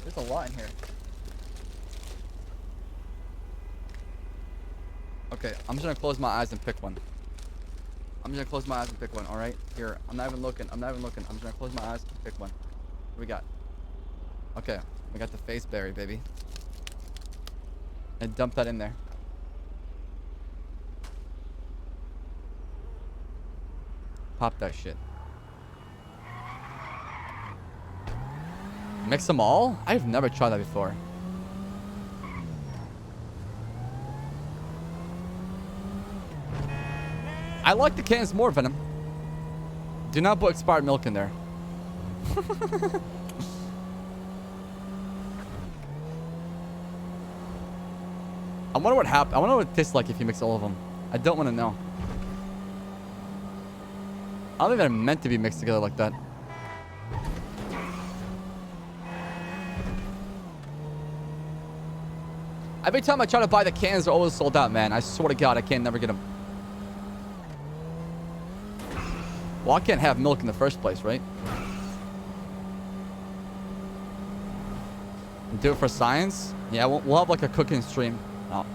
There's a lot in here. Okay, I'm just gonna close my eyes and pick one. I'm just gonna close my eyes and pick one, alright? Here, I'm not even looking. I'm just gonna close my eyes and pick one. What we got? Okay, we got the faceberry, baby. And dump that in there. Pop that shit. Mix them all? I've never tried that before. I like the cans more, Venom. Do not put expired milk in there. I wonder what happened. I wonder what it tastes like if you mix all of them. I don't want to know. I don't think they're meant to be mixed together like that. Every time I try to buy the cans, they're always sold out, man. I swear to God, I can't never get them. Well, I can't have milk in the first place, right? Do it for science? Yeah, we'll have like a cooking stream. Oh,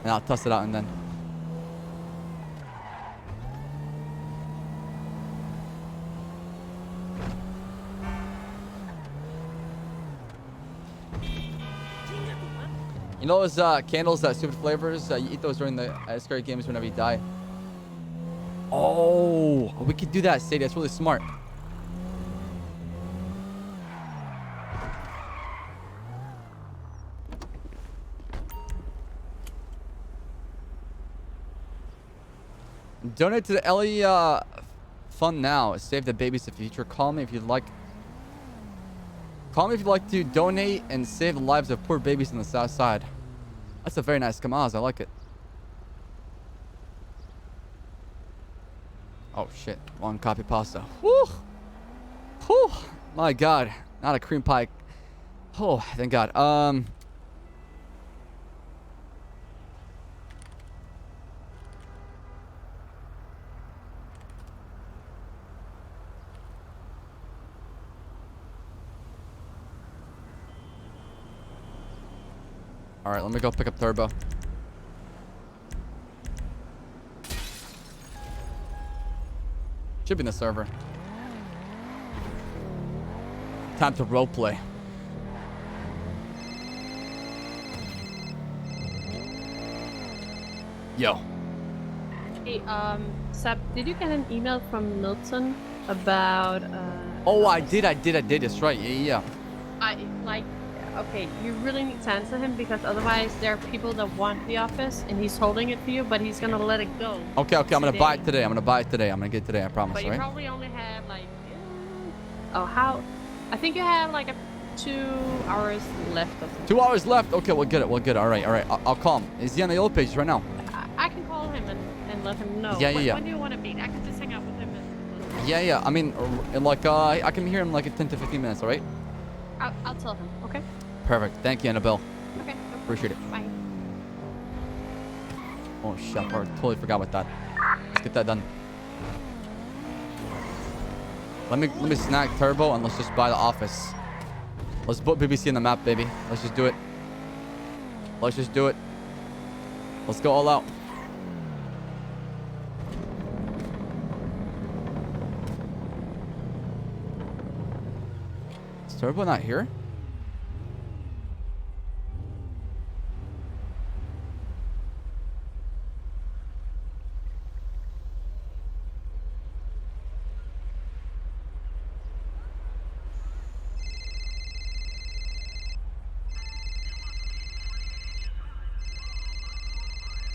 and I'll test it out and then. You know those candles, that stupid flavors? You eat those during the scary games whenever you die. Oh, we could do that, Sadie. That's really smart. Donate to the Ellie fund now. Save the babies to future. Call me if you'd like. Call me if you'd like to donate and save the lives of poor babies in the south side. That's a very nice Kamaz. I like it. Oh shit. One copy pasta. Whew. Whew. My God. Not a cream pie. Oh, thank God. All right, let me go pick up Turbo. Should be in the server. Time to roleplay. Yo. Hey, Sab, did you get an email from Milton about Oh, I did. That's right. Yeah. Okay, you really need to answer him because otherwise there are people that want the office and he's holding it for you, but he's gonna let it go. Okay, I'm gonna buy it today. I'm gonna get it today. I promise. But you right? probably only have I think you have like 2 hours left or something. 2 hours left. Okay, we'll get it. All right. I'll call him. Is he on the yellow page right now? I can call him and let him know. Yeah. When do you want to meet? I can just hang out with him. Yeah. I mean, I can hear him like in 10 to 15 minutes. All right. I'll tell him. Okay. Perfect. Thank you, Annabelle. Okay. Appreciate it. Bye. Oh shit! I totally forgot about that. Let's get that done. Let me snag Turbo and let's just buy the office. Let's put BBC in the map, baby. Let's just do it. Let's go all out. Is Turbo not here?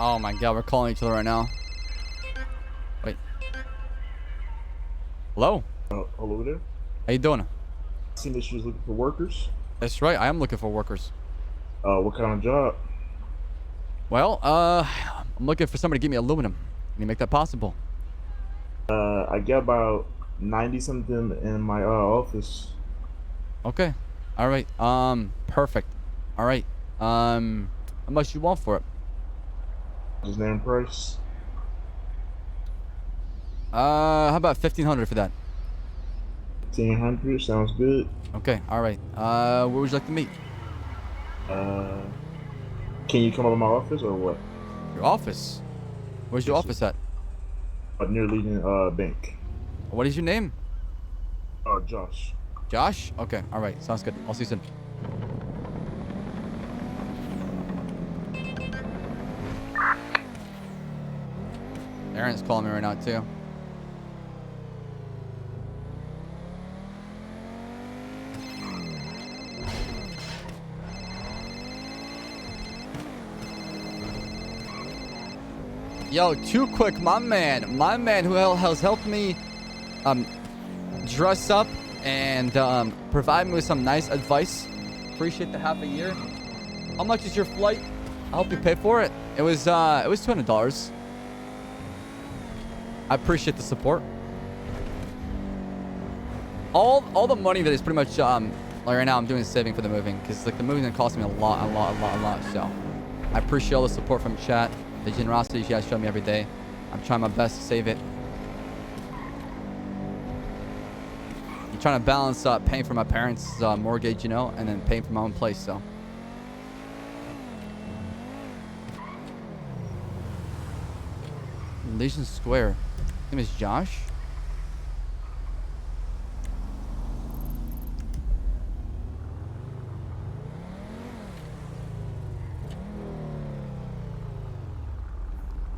Oh my God, we're calling each other right now. Wait. Hello? Hello there. How you doing? Seen that you was looking for workers. That's right, I am looking for workers. What kind of job? Well, I'm looking for somebody to give me aluminum. Can you make that possible? I got about 90 something in my office. Okay. All right. Perfect. All right. How much you want for it? Just name price. How about 1500 for that? 1500 sounds good. Okay, all right. Where would you like to meet? Can you come up to my office or what? Your office? Where's your Yes, office sir. at? Near leading bank. What is your name? Josh. Josh? Okay, all right. Sounds good. I'll see you soon. Aaron's calling me right now, too. Yo, too quick, my man who has helped me dress up and provide me with some nice advice. Appreciate the half a year. How much is your flight? I'll help you pay for it. It was $200. I appreciate the support. All the money that is pretty much like right now I'm doing is saving for the moving, because like the moving gonna cost me a lot. So I appreciate all the support from chat, the generosity you guys show me every day. I'm trying my best to save it. I'm trying to balance paying for my parents' mortgage, you know, and then paying for my own place. So Legion Square. His name is Josh.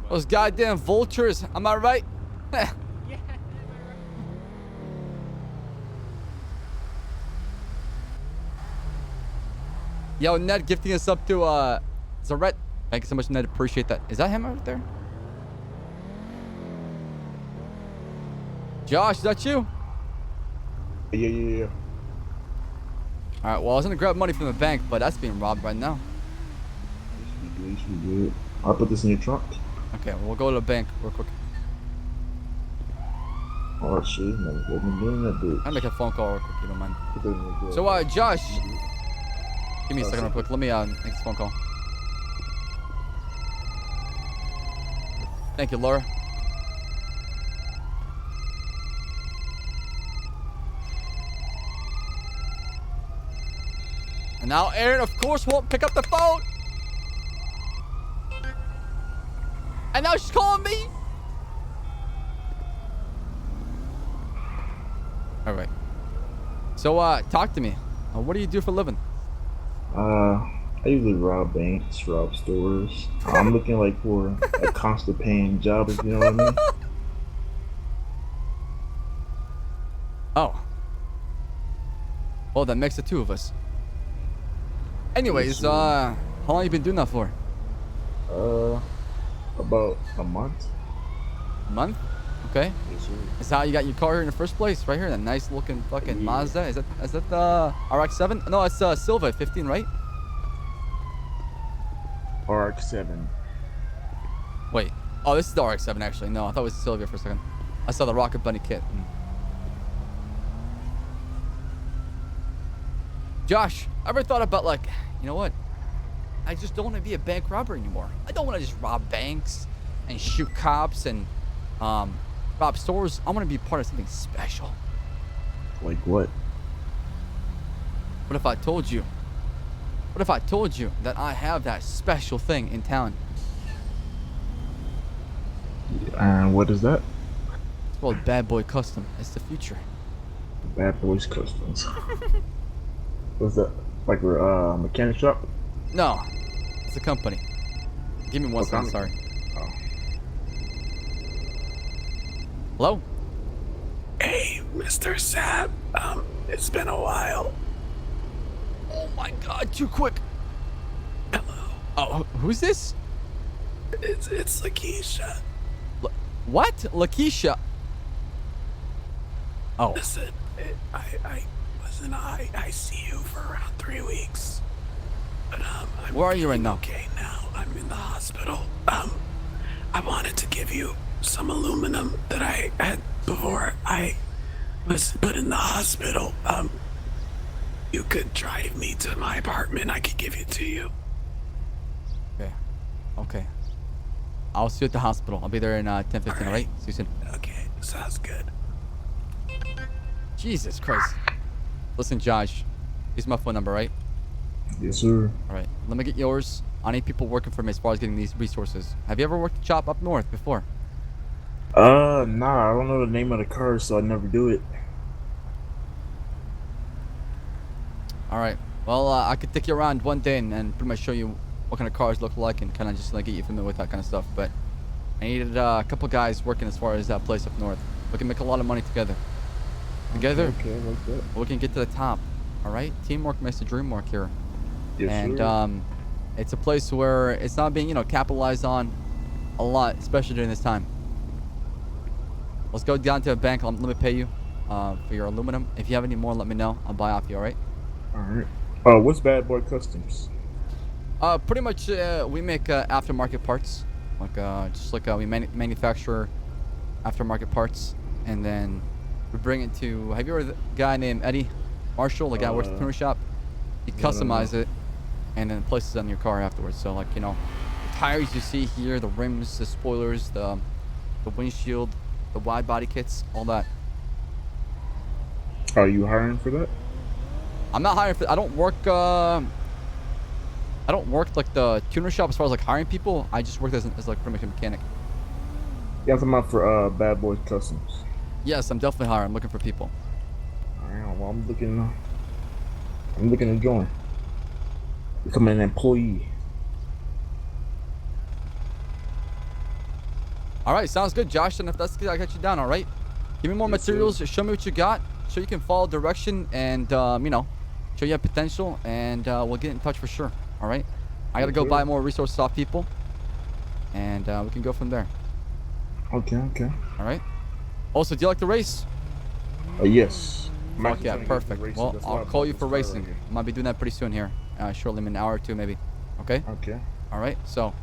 Those goddamn vultures, am I right? Yo, Ned gifting us up to Zaret. Thank you so much, Ned. Appreciate that. Is that him right there? Josh, is that you? Yeah. All right, well, I was gonna grab money from the bank, but that's being robbed right now. You should be good. I'll put this in your trunk. Okay, well, we'll go to the bank real quick. Oh shit, man, what been doing that bitch? I'll make a phone call real quick, you don't mind. Put that in your glove. So, Josh, give me a second real quick. Let me make this phone call. Thank you, Laura. And now Aaron, of course, won't pick up the phone. And now she's calling me. All right. So, talk to me. What do you do for a living? I usually rob banks, rob stores. I'm looking like for a constant paying job, if you know what I mean. Oh. Well, that makes the two of us. Anyways, how long you been doing that for? About a month. A month? Okay. Yes, sir. Is how you got your car here in the first place, right here. That nice looking fucking Mazda. Is that the RX-7? No, it's Silva 15, right? RX-7. Wait. Oh, this is the RX-7 actually. No, I thought it was Silvia for a second. I saw the Rocket Bunny kit. Josh, ever thought about like, you know what? I just don't want to be a bank robber anymore. I don't want to just rob banks and shoot cops and rob stores. I want to be part of something special. Like what? What if I told you? What if I told you that I have that special thing in town? And what is that? It's called Bad Boy Custom. It's the future. Bad Boys Customs. What's that? Like we're a mechanic shop? No, it's a company. Give me one second, sorry. Oh. Hello? Hey, Mr. Saab. It's been a while. Oh my god, too quick. Hello. Oh, who's this? It's Lakeisha. What? Lakeisha? Oh. Listen, I was in ICU for around 3 weeks. But I'm Where are you right now? Okay now. I'm in the hospital. I wanted to give you some aluminum that I had before I was put in the hospital. You could drive me to my apartment. I could give it to you. Okay. I'll see you at the hospital. I'll be there in 10:15, alright? See you soon. Okay. Sounds good. Jesus Christ. Listen, Josh. Here's my phone number, right? Yes, sir. All right. Let me get yours. I need people working for me as far as getting these resources. Have you ever worked a job up north before? Nah, I don't know the name of the car, so I never do it. All right. Well, I could take you around one day and pretty much show you what kind of cars look like and kind of just like get you familiar with that kind of stuff. But I needed a couple guys working as far as that place up north. We can make a lot of money together. Together, Okay, like that. we can get to the top. All right. Teamwork makes the dream work here. Yes, And sir. it's a place where it's not being, capitalized on a lot, especially during this time. Let's go down to a bank. Let me pay you for your aluminum. If you have any more, let me know. I'll buy off you, all right? All right. What's Bad Boy Customs? Pretty much we make aftermarket parts. We manufacture aftermarket parts. And then we bring it to, have you heard of a guy named Eddie Marshall, the guy who works at the tuner shop? You customize it and then place it on your car afterwards. So the tires you see here, the rims, the spoilers, the windshield, the wide body kits, all that. Are you hiring for that? I'm not hiring for. I don't work like the tuner shop as far as like hiring people. I just work as like pretty much a mechanic. Yeah, I'm talking about for Bad Boy Customs. Yes, I'm definitely hiring. I'm looking for people. All right. Well, I'm looking to join. Become an employee. All right, sounds good, Josh. And if that's good, I got you down. All right. Give me more materials. Show me what you got. So you can follow direction and show you have potential, and we'll get in touch for sure. All right. I gotta go buy more resources off people, and we can go from there. Okay. All right. Also, do you like to race? Yes. Fuck yeah, perfect. Well, I'll call you for racing. I might be doing that pretty soon here, shortly, in an hour or two maybe. Okay. Okay. All right. So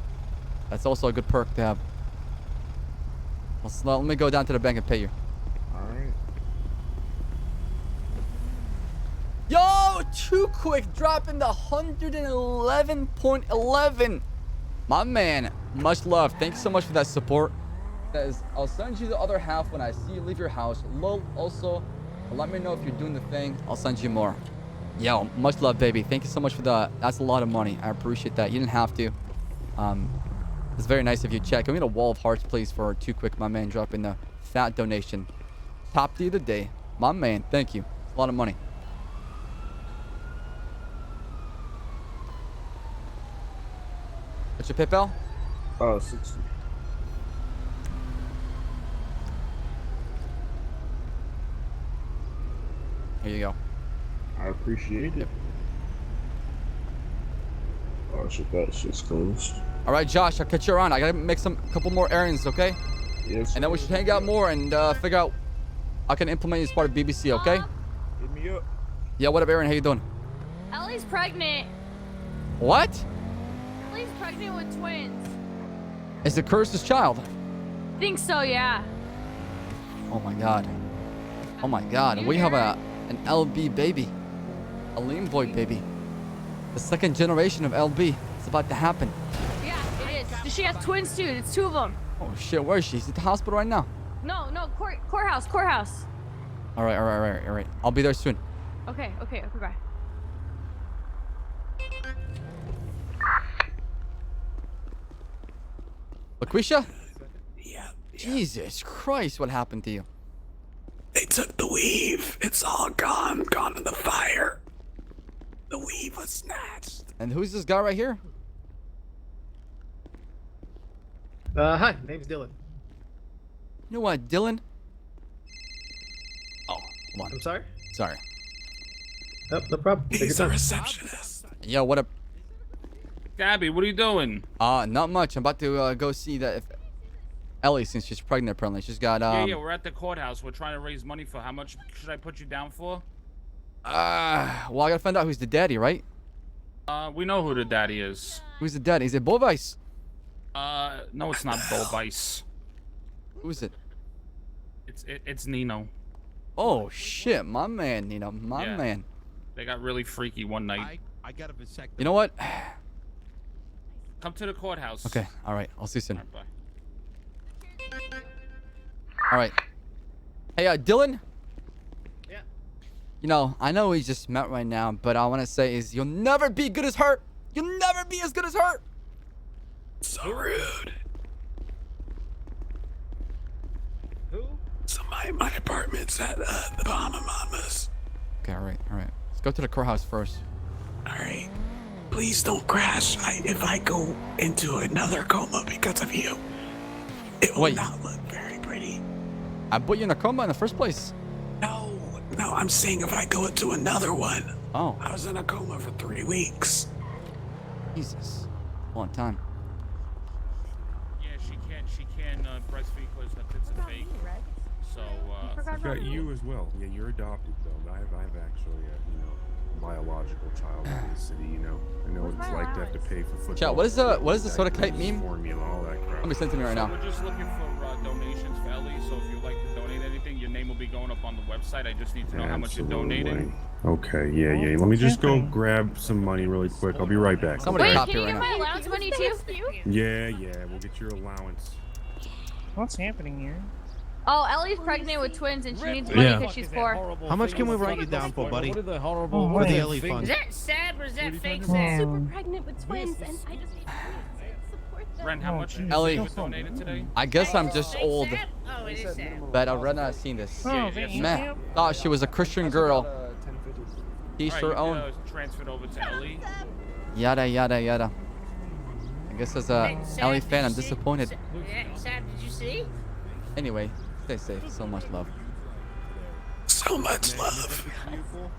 that's also a good perk to have. Let me go down to the bank and pay you. All right. Yo, too quick, dropping the 111.11. My man, much love. Thanks so much for that support. Says, I'll send you the other half when I see you leave your house. Lol, also, let me know if you're doing the thing. I'll send you more. Yo, much love, baby. Thank you so much for that. That's a lot of money. I appreciate that. You didn't have to. It's very nice of you, Check. Can we get a wall of hearts, please, for Too Quick, my man, dropping the fat donation. Top D of the day. My man, thank you. It's a lot of money. What's your PayPal? 60. Here you go. I appreciate it. Oh shit, that shit's closed. All right, Josh, I'll catch you around. I gotta make a couple more errands, okay? Yes. And then we should hang out more and figure out how I can implement you as part of BBC, okay? Hit me up. Yeah, what up, Aaron? How you doing? Ellie's pregnant. What? Ellie's pregnant with twins. Is it Curse's child? Think so, yeah. Oh my god. Oh my god. We have an LB baby. A lean boy baby. The second generation of LB. It's about to happen. Yeah, it is. She has twins too. It's two of them. Oh shit, where is she? She's at the hospital right now. No, courthouse. All right. I'll be there soon. Okay, bye. LaQuisha? Yeah. Jesus Christ, what happened to you? They took the weave. It's all gone in the fire. The weave was snatched. And who's this guy right here? Hi, name's Dylan. You know what, Dylan? Oh, come on. I'm sorry? Sorry. Oh, no problem. Take He's your a time. receptionist. Yo, what up? Gabby, what are you doing? Not much. I'm about to go see that if Ellie, since she's pregnant, apparently she's got Yeah, we're at the courthouse. We're trying to raise money for how much should I put you down for? well, I gotta find out who's the daddy, right? We know who the daddy is. Who's the daddy? Is it Bovice? No, it's not Bovice. Who's it? It's Nino. Oh shit, my man, Nino, my Yeah. man. They got really freaky one night. I got a vasectomy. You know what? Come to the courthouse. Okay, all right. I'll see you soon. All right, bye. All right. Hey, Dylan. Yeah. You know, I know we just met right now, but I want to say is you'll never be good as Hurt. You'll never be as good as Hurt. So rude. Who? So my apartment's at the Bahama Mamas. Okay, all right. Let's go to the courthouse first. All right. Please don't crash. If I go into another coma because of you, it will not look very pretty. I put you in a coma in the first place. No, I'm saying if I go into another one. Oh. I was in a coma for 3 weeks. Jesus. Long time. Yeah, she can breastfeed because it's a fake. So, I've got you as well. Yeah, you're adopted though. I've actually, biological child in the city. You know, I know what it's like to have to pay for football. Chat, what is the soda kite meme? Formula, all that crap. Let me send it to me right now. We're just looking for donations for Ellie. So if you'd like to donate anything, your name will be going up on the website. I just need to know how much you're donating. Okay, yeah. Let me just go grab some money really quick. I'll be right back. Somebody Wait, can you get my allowance money too? Yeah, we'll get your allowance. What's happening here? Oh, Ellie's pregnant with twins and she needs money because she's poor. How much can we write you down for, buddy? What are the horrible for the Ellie fund? Is that Saab or is that fake Saab? Super pregnant with twins and I just need to support them. Ren, how much Ellie, you donated today? I guess I'm just old, Oh, it is Saab. but I've not seen this. Yeah, Man, thought she was a Christian girl. Each her own. Transferred over to Ellie. Yada. I guess as a Ellie fan, I'm disappointed. Yeah, Saab, did you see? Anyway, stay safe. So much love. So much love.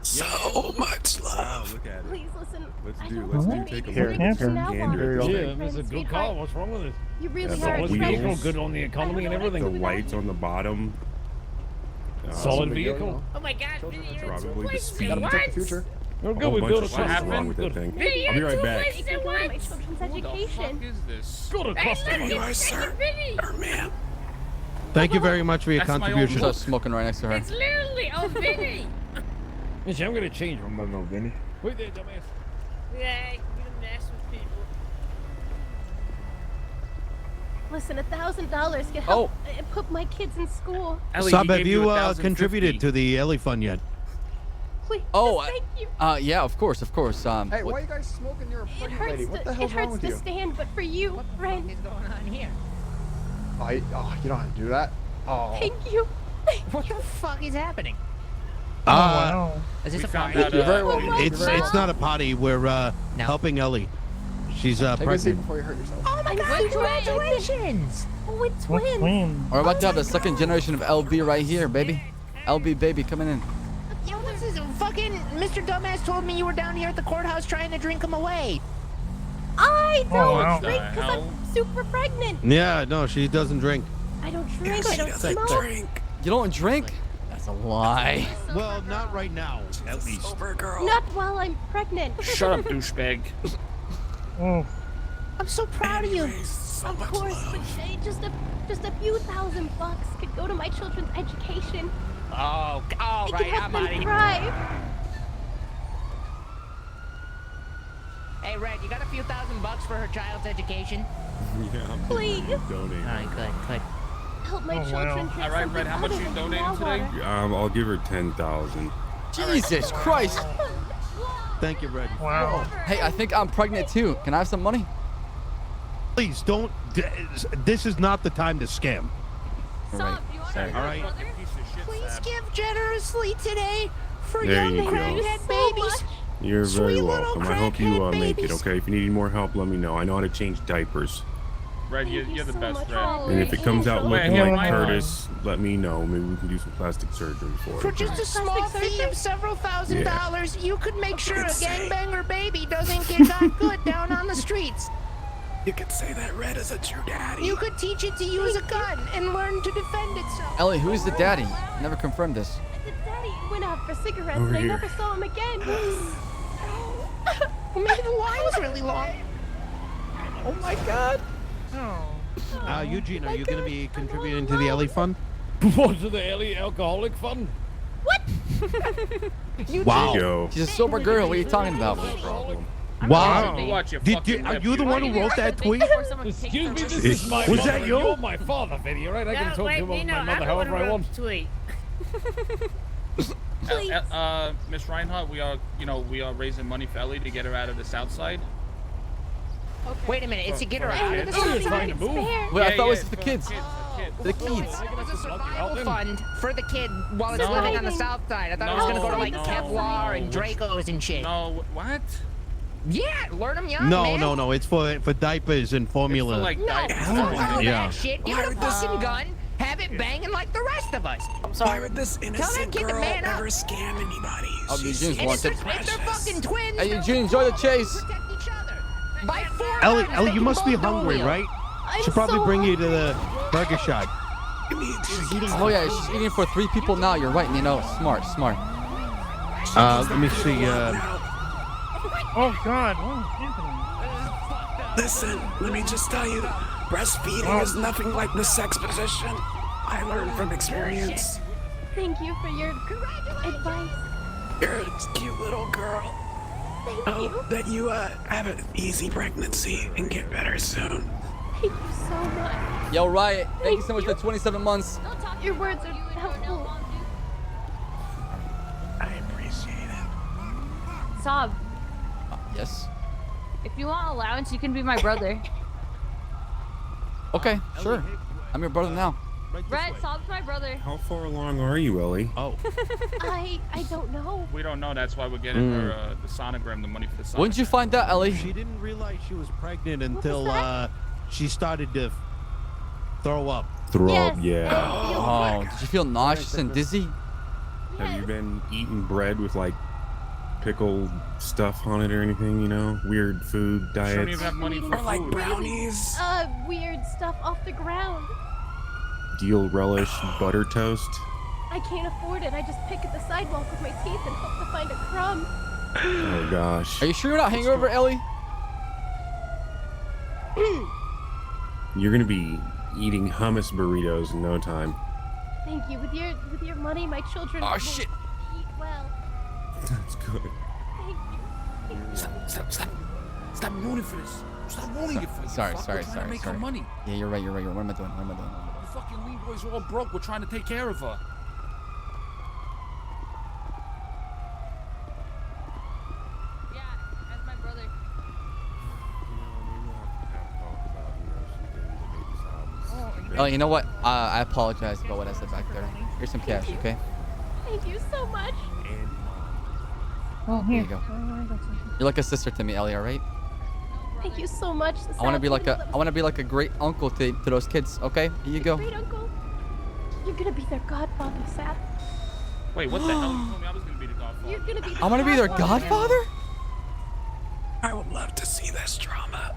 So much love. Look at it. Please listen. Let's take a look at some gander. Yeah, this is a good call. What's wrong with it? You really Yeah, are. but we pregnant. don't- Good on the economy and everything. The lights on the bottom. Solid vehicle. Oh my God, Vinny, you're in two Probably the places speed. at once. We're A good. whole We bunch built of a shit's trust wrong with that thing. Vinny, I'll be you're in right two back. places at My once. children's What the education. fuck is this? Go to Hey, customer. look, You are, it's sir. Vinny. Or ma'am. Thank you very much for your That's my own contribution. She's just smoking right next to her. It's literally, oh, Vinny. Mitch, I'm gonna change I them. don't know, Vinny. Wait there, dumbass. Yeah, you mess with people. Listen, $1,000 can help put my kids in school. Ellie, Ssaab, he have gave you 1,050. contributed to the Ellie fund yet? Please, Oh, thank you. Yeah, of course. Hey, why are you guys smoking your It pregnant lady? hurts, What the hell's it wrong hurts with to you? stand, but for you, What friend, is going on here? Oh, you don't have to do that. Oh. thank you. What the fuck is happening? Is this We a found party? out, You're very welcome. It's not a potty. We're helping Ellie. She's Take a seat pregnant. before you hurt yourself. Oh my God, congratulations! With twins. We're about to have the second generation of LB right here, baby. LB baby coming in. Yo, what's this? Fucking Mr. Dumbass told me you were down here at the courthouse trying to drink him away. I don't drink What the because hell? I'm super pregnant. Yeah, no, she doesn't drink. I don't drink, She I don't doesn't smoke. drink. You don't drink? That's a lie. Well, not right now, at least. Sober girl. Not while I'm pregnant. Shut up, douchebag. I'm so proud of you. So Of much course, love. but hey, just a few $1,000 could go to my children's education. Oh, all It right, could help I'm them out of here. thrive. Hey, Red, you got a few $1,000 for her child's education? Yeah, I'm Please. donating. All right, good. Help my children drink All right, something Red, how much other you than donating well today? water. I'll give her 10,000. Jesus Christ. Thank you, Red. Hey, I think I'm pregnant too. Can I have some money? Please don't. This is not the time to scam. Saab, do you want Sorry. to All right. Please give generously today for There young you go. crackhead So babies. much. You're Sweet very little welcome. I hope you crackhead make it, babies. okay? If you need any more help, let me know. I know how to change diapers. Red, Thank you you're the so best, much. Red. Oh, And if it comes out Angel. looking Wait, like my Curtis, let me know. Maybe we can do some plastic surgery for For it. just a small fee of several $1,000s, you could make sure a gangbanger baby doesn't get got good down on the streets. You could say that Red is a true daddy. You could teach it to use a gun and learn to defend itself. Ellie, who's the daddy? Never confirmed this. The daddy went out for cigarettes Over and I here. never saw him again. Maybe the line was really long. Oh my God. Eugene, are you going to be contributing to the Ellie fund? What, to the Ellie alcoholic fund? Wow. Yo. She's a sober girl. What are you talking about? Wow. Watch your Are fucking you the one who wrote that tweet? Excuse me, this is my Was mother. that you? You're my father, Vinny, all right? I can talk to my mother however I want. Tweet. Miss Reinhardt, we are raising money for Ellie to get her out of the south side. Okay. Wait a minute, it's to get her For out of the kids. south side. Wait, I thought it was the kids. The kids. It was a survival fund for the kid while it's living on the south side. I thought it was gonna go to like Kevlar and Dracos and shit. No, what? Yeah, learn them young, No, man. no, no. It's for diapers and formula. Like No, fuck all Yeah. that shit. Get a fucking gun, have it banging like the rest of us. Why would this Tell that innocent kid to girl man up. ever scam anybody? Oh, She's Eugene's wanted. If they're fucking twins, Hey, Eugene, enjoy the chase. by 4 Ellie, guns, Ellie, they you can must be both dual hungry, wield. right? Should probably bring you to the burger shop. Oh yeah, she's eating for 3 people now. You're right, Nino. Smart. Let me see. Oh God. Listen, let me just tell you, breastfeeding is nothing like the sex position. I learned from experience. Thank you for your advice. You're a cute little girl. Thank you. That you have an easy pregnancy and get better soon. Thank you so much. Yo, Riot, thank you so much for 27 months. Your words are helpful. I appreciate it. Saab, Yes. if you want allowance, you can be my brother. Okay, sure. I'm your brother now. Red, Saab's my brother. How far along are you, Ellie? Oh. I don't know. We don't know. That's why we're getting her the sonogram, the money for the sonogram. When did you find out, Ellie? She didn't realize she was pregnant until she started to throw up. Throw Yes. up, yeah. Oh, did you feel nauseous and dizzy? Have you been eating bread with like pickle stuff on it or anything? You know, weird food She don't diets. even have money for Or like food. brownies. Weird stuff off the ground. Deal relish butter toast. I can't afford it. I just pick at the sidewalk with my teeth and hope to find a crumb. Oh gosh. Are you sure you're not hangover, Ellie? You're gonna be eating hummus burritos in no time. Thank you. With your money, my children Oh, will shit. eat well. That's good. Thank you. Stop ruining for this. Stop ruining it for this. Sorry. We're trying to make her money. Yeah, you're right. What am I doing? The fucking lean boys are all broke. We're trying to take care of her. Yeah, that's my brother. Oh, you know what? I apologize about what I said back there. Here's some cash, okay? Thank you so much. Here you go. You're like a sister to me, Ellie. All right? Thank you so much. I want to be like a great uncle to those kids. Okay? Here you go. Great uncle. You're gonna be their godfather, Saab. Wait, what the hell? You told me I was gonna be the godfather. You're gonna be. I'm gonna be their godfather? I would love to see this drama.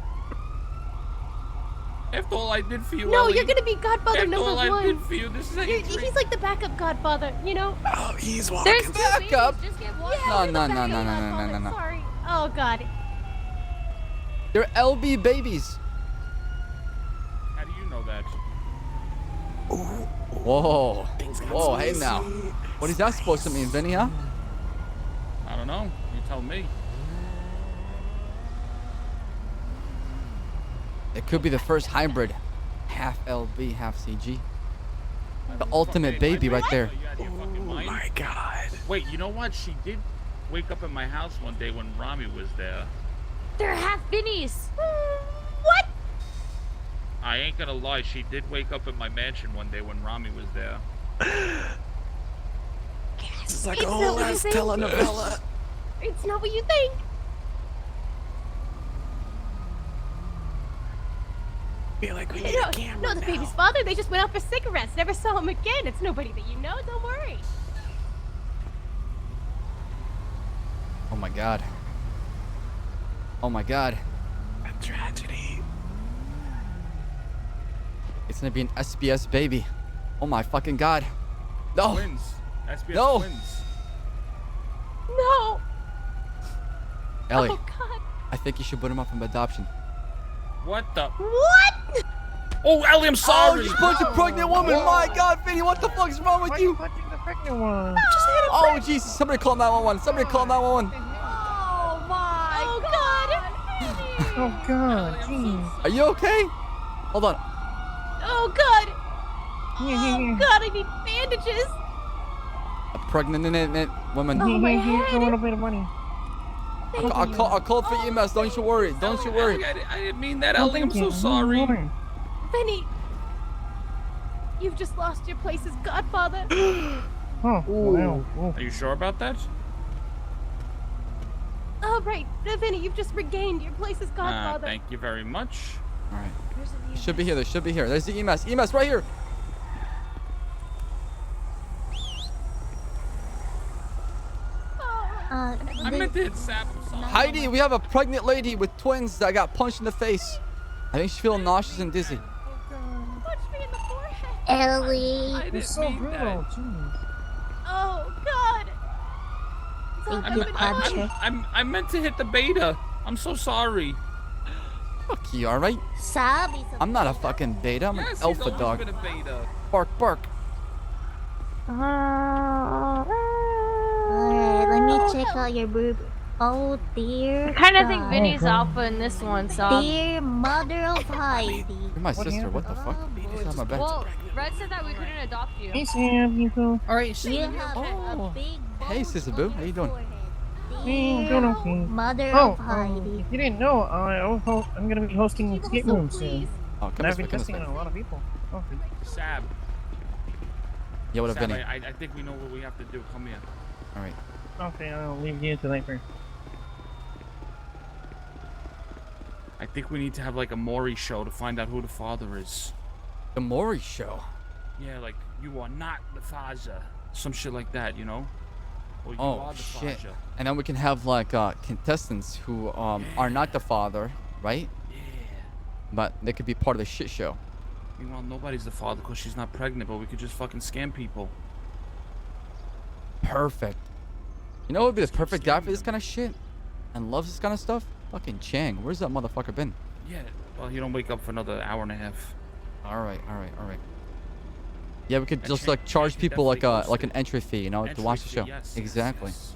After all I did for you, No, Ellie. you're gonna be godfather After number all I one. did for you, this is how you treat He's like the backup godfather, you know? Oh, he's walking. There's two Backup? babies, just get one. No, You're the no, no, backup no, no, no, godfather, no, no. Sorry. Oh, God. They're LB babies. How do you know that? Whoa. Whoa, hey now. What is that supposed to mean, Vinny, huh? I don't know. You tell me. It could be the first hybrid. Half LB, half CG. The ultimate baby right there. Oh my God. Wait, you know what? She did wake up at my house one day when Rami was there. They're half Vinnies. What? I ain't gonna lie, she did wake up at my mansion one day when Rami was there. It's like It's a not whole what you ass think. telenovela. It's not what you think. Feel like we need a camera No, the now. baby's father, they just went out for cigarettes. Never saw him again. It's nobody that you know. Don't worry. Oh my god. Oh my god. A tragedy. It's gonna be an SBS baby. Oh my fucking god. No. Twins. SBS No. twins. No. Ellie, Oh, God. I think you should put him up in adoption. What the? What? Oh, Ellie, I'm sorry. Oh, you punched a pregnant woman. My god, Vinny, what the fuck is wrong with you? The pregnant one. Oh, Jesus. Somebody call 911. Somebody call 911. Oh, my God. Oh God. Jeez. Are you okay? Hold on. Oh, God. Oh, God, I need bandages. pregnant woman. Here's a little bit of money. I'll call for EMS. Don't you worry. Don't you worry. I didn't mean that, Ellie. I'm so sorry. Benny, you've just lost your place as godfather. Oh, wow. Are you sure about that? Oh, right. Benny, you've just regained your place as godfather. Thank you very much. All right. Should be here. They should be here. There's the EMS. EMS right here. I meant to hit Saab. Heidi, we have a pregnant lady with twins that got punched in the face. I think she's feeling nauseous and dizzy. Punch me in the forehead. Ellie. I didn't so mean brutal. that. Oh, God. Thank you, Patrick. I meant to hit the beta. I'm so sorry. Fuck you, all right? Saab is I'm not a fucking beta. I'm an Yes, alpha he's always dog. been a beta. Bark, bark. Alright, let me check out your boob. Oh dear. I kind of think God. Vinny's alpha in this one, so. Dear mother of Heidi. You're my sister. What the fuck? What's on my back? Well, Red said that we couldn't adopt you. Hey, Sam, you go. Alright, You have a big Hey, Ssaab. How you doing? Hey, doing okay. Mother Oh, of Heidi. if you didn't know, I'm gonna be hosting escape rooms soon. Oh, come And I've this way, been come this testing way. on a lot of people. Oh, Saab. Yeah, what up, Saab, Vinny? I think we know what we have to do. Come here. All right. okay, I'll leave you to that first. I think we need to have like a Maury show to find out who the father is. The Maury show. Yeah, like you are not the father. Some shit like that, you know? Or you Oh are the shit. father. And then we can have like contestants who are not the father, right? Yeah. But they could be part of the shit show. Meanwhile, nobody's the father because she's not pregnant, but we could just fucking scam people. Perfect. You know what would be the perfect guy for this kind of shit? And loves this kind of stuff? Fucking Chang. Where's that motherfucker been? Yeah. Well, he don't wake up for another hour and a half. All right. Yeah, we could And just Chang- like charge Chang people like definitely like an hosted. entry fee, you know, to Entry watch the fee, show. yes, Exactly. yes.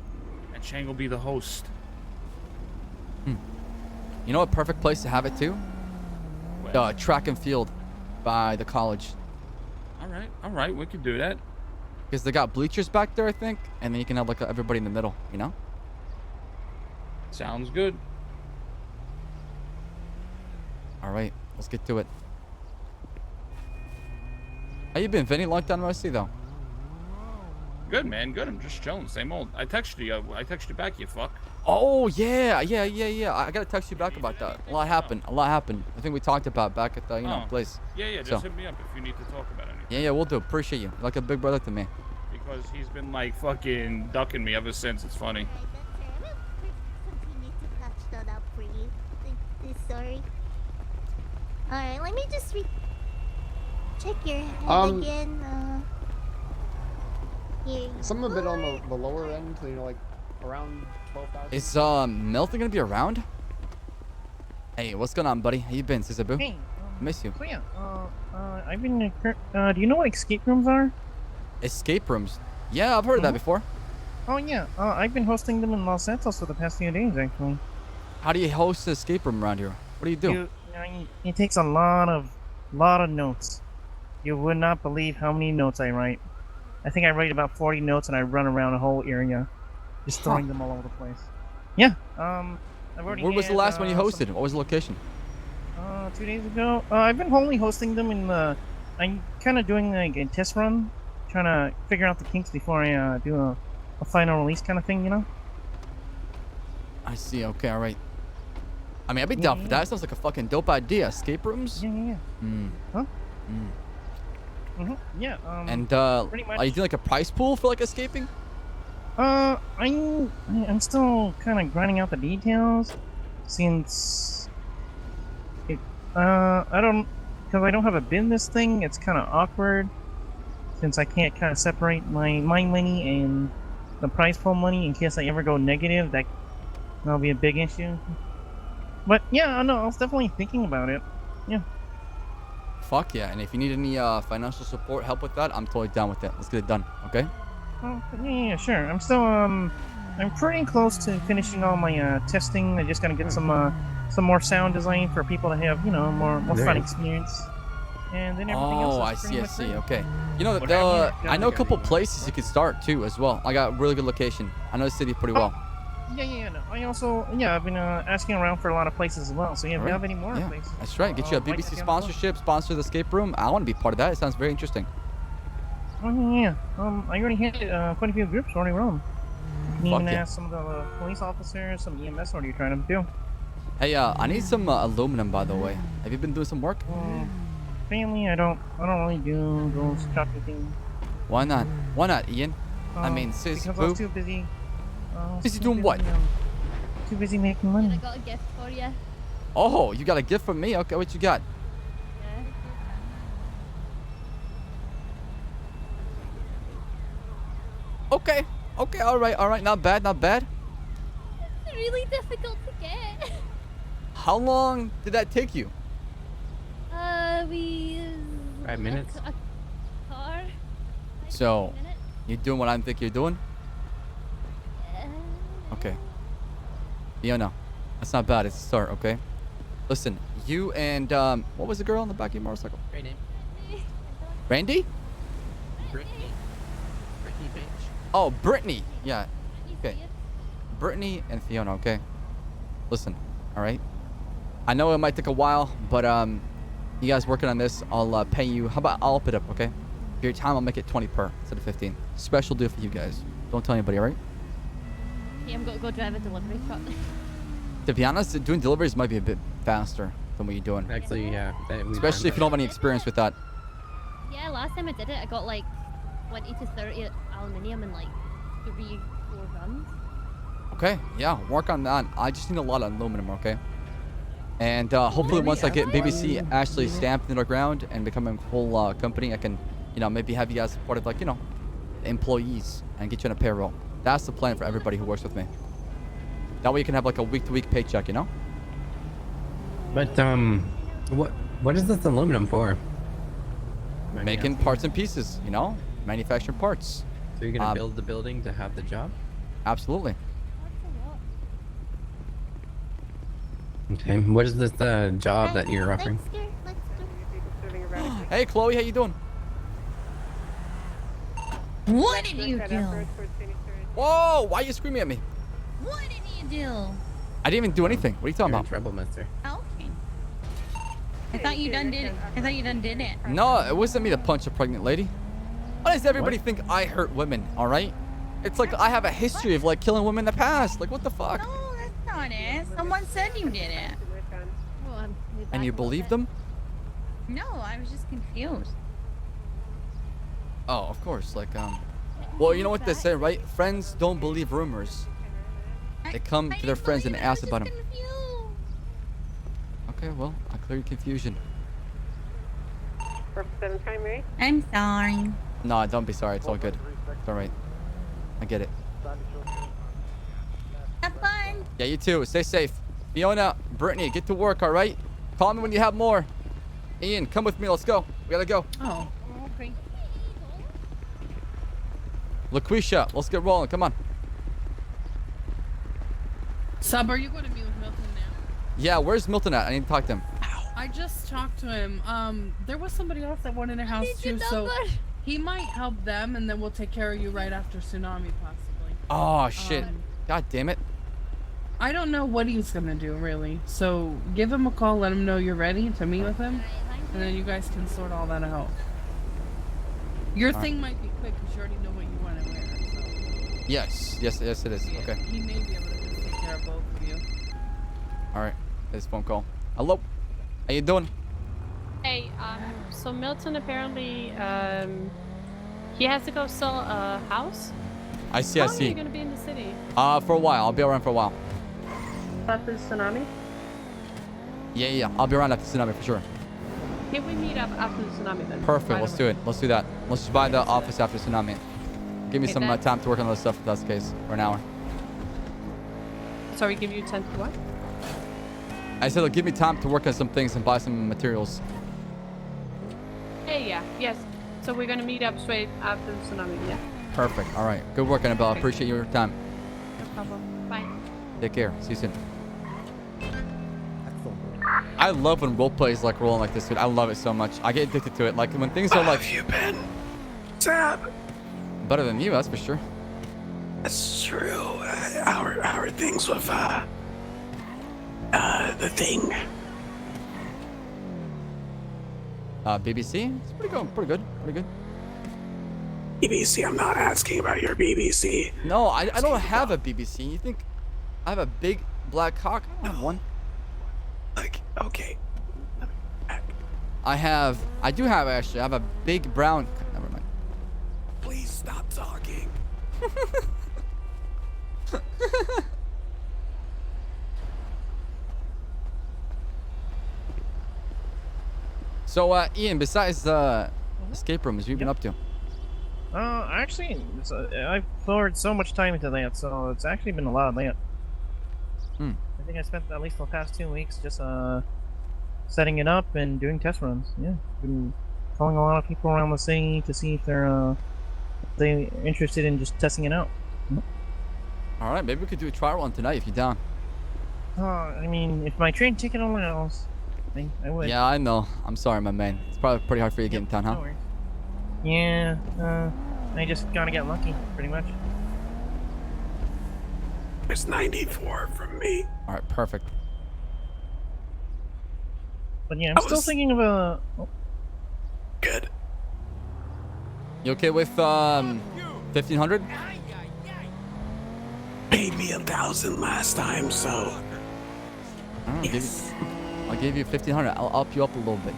And Chang will be the host. You know what perfect place to have it too? Where? The track and field by the college. All right, we can do that. Because they got bleachers back there, I think, and then you can have like everybody in the middle, you know? Sounds good. All right, let's get to it. How you been, Vinny? Long time no see, though. Good, man. Good. I'm just chilling. Same old. I texted you. I texted you back, you fuck. Oh yeah. I gotta text you back about that. A lot happened. I think we talked about back at the place. Yeah. Just So, hit me up if you need to talk about anything. yeah, we'll do. Appreciate you. You're like a big brother to me. Because he's been like fucking ducking me ever since. It's funny. Continue to patch that up for you. Sorry. Alright, let me just check your head again. Here. Something a bit on the lower end, you know, like around 12,000. Is Milton gonna be around? Hey, what's going on, buddy? How you been, Ssaab? Hey, Miss you. so yeah, I've been. Do you know what escape rooms are? Escape rooms. Yeah, I've heard of that before. Oh yeah, I've been hosting them in Los Santos for the past few days, actually. How do you host an escape room around here? What do you do? It takes a lot of notes. You would not believe how many notes I write. I think I write about 40 notes and I run around a whole area, just throwing them all over the place. Yeah. I've already. Where was the had, last one you hosted? What was the location? 2 days ago. I've been only hosting them in the. I'm kind of doing like a test run, trying to figure out the kinks before I do a final release kind of thing, you know. I see. Okay, all right. I mean, I'd be down for that. Sounds like a fucking dope idea. Escape rooms? Yeah. Huh? Yeah. And pretty much. are you doing like a prize pool for like escaping? I'm still kind of grinding out the details, since I don't have a business thing. It's kind of awkward, since I can't kind of separate my money and the prize pool money in case I ever go negative. That'll be a big issue. But yeah, no, I was definitely thinking about it. Yeah. Fuck yeah. And if you need any financial support, help with that, I'm totally down with it. Let's get it done, okay? Oh, yeah, sure. I'm still I'm pretty close to finishing all my testing. I just gotta get some more sound design for people to have, more fun experience. and then everything else Oh, is I pretty see. I much see. free. Okay. You know, What I mean, I know a couple places you could start too as well. I got a really good location. I know the city pretty well. Yeah. No. I also, I've been asking around for a lot of places as well. So yeah, if you Alright. have any more Yeah, places, that's right. Get you a like BBC to get on board. sponsorship, sponsor the escape room. I want to be part of that. It sounds very interesting. Oh yeah. I already had quite a few groups already run. You can Fuck even yeah. ask some of the police officers, some EMS already trying them too. Hey, I need some aluminum, by the way. Have you been doing some work? Family, I don't really do those chocolate things. Why not? Why not, Ian? I mean, sis, because I boo. was too busy. Busy doing what? Too busy making money. I got a gift for you. Oh, you got a gift from me? Okay, what you got? Okay, all right. Not bad. It's really difficult to get. How long did that take you? We 5 minutes. A car. So, you're doing what I think you're doing? Okay. Fiona, that's not bad. It's a start, okay? Listen, you and, what was the girl on the back of your motorcycle? Great name. Randy? Brittany. Brittany Page. Oh, Brittany. Yeah. Okay. Brittany and Fiona, okay? Listen, all right? I know it might take a while, but, you guys working on this, I'll pay you. How about I'll up it up, okay? For your time, I'll make it 20 per instead of 15. Special deal for you guys. Don't tell anybody, all right? Yeah, I'm gonna go drive a delivery truck. To be honest, doing deliveries might be a bit faster than what you're doing. Actually, yeah. Especially if you don't have any experience with that. Yeah, last time I did it, I got like 20 to 30 aluminium in like 3-4 runs. Okay, yeah, work on that. I just need a lot of aluminum, okay? And hopefully once I get BBC actually stamped in the ground and becoming a full company, I can, maybe have you guys part of like, employees and get you on a payroll. That's the plan for everybody who works with me. That way you can have like a week-to-week paycheck, But what is this aluminum for? Making parts and pieces, manufacturing parts. So you're gonna build the building to have the job? Absolutely. Okay. What is this job that you're offering? Hey, Chloe, how you doing? What did you do? Whoa! Why are you screaming at me? What did you do? I didn't even do anything. What are you talking about? Rebel Mister. Okay. I thought you done did it. I thought you done did it. No, it wasn't me to punch a pregnant lady. Why does everybody think I hurt women? All right? It's like I have a history of like killing women in the past. Like what the fuck? No, that's not it. Someone said you did it. And you believe them? No, I was just confused. Oh, of course. Like well, you know what they say, right? Friends don't believe rumors. They come to their friends and ask about them. Okay, well, I clear your confusion. I'm sorry. No, don't be sorry. It's all good. It's all right. I get it. Have fun. Yeah, you too. Stay safe. Fiona, Brittany, get to work, all right? Call me when you have more. Ian, come with me. Let's go. We gotta go. Oh. Okay. LaQuisha, let's get rolling. Come on. Sub, are you going to be with Milton now? Yeah, where's Milton at? I need to talk to him. I just talked to him. There was somebody else that wanted a house too, so he might help them, and then we'll take care of you right after tsunami, possibly. Oh, shit. God damn it. I don't know what he's gonna do, really. So give him a call, let him know you're ready to meet with him, and then you guys can sort all that out. Your thing might be quick because you already know what you want to wear. So. Yes, it is. Yeah, Okay. He may be able to just take care of both of you. All right. This phone call. Hello. How you doing? Hey, so Milton apparently, he has to go sell a house. I see. How long are you gonna be in the city? For a while. I'll be around for a while. After the tsunami? Yeah. I'll be around after tsunami for sure. Can we meet up after the tsunami then? Perfect. Let's do it. Let's do that. Let's just buy the office after tsunami. Give me Okay, some that's- time to work on other stuff if that's the case. For an hour. So we give you 10 to what? I said, give me time to work on some things and buy some materials. Hey, yeah, yes. So we're gonna meet up straight after the tsunami, yeah? Perfect. All right. Good work, Annabelle. Okay. Appreciate your time. No problem. Bye. Take care. See you soon. I love when roleplay is like rolling like this, dude. I love it so much. I get addicted to it. Like when things are like. How have you been, Saab? Better than you, that's for sure. That's true. How are things with the thing? BBC? It's pretty good. Pretty good. Pretty good. BBC. I'm not asking about your BBC. No, I don't have a BBC. You think I have a big black cock? I don't have one. Like, okay. I do have actually. I have a big brown. Never mind. Please stop talking. So, Ian, besides escape rooms, what have you been up to? Actually, I've poured so much time into that, so it's actually been a lot of that. Hmm. I think I spent at least the past 2 weeks just setting it up and doing test runs. Yeah, been calling a lot of people around the city to see if they're interested in just testing it out. All right, maybe we could do a trial run tonight if you're down. I mean, if my train ticket allows, I would. Yeah, I know. I'm sorry, my man. It's probably pretty hard for you to get in town, huh? No worries. Yeah, I just gotta get lucky, pretty much. It's 94 from me. All right, perfect. But yeah, I'm still thinking of a. Good. You okay with 1500? Paid me 1,000 last time, so. Yes. I'll give you 1500. I'll up you up a little bit.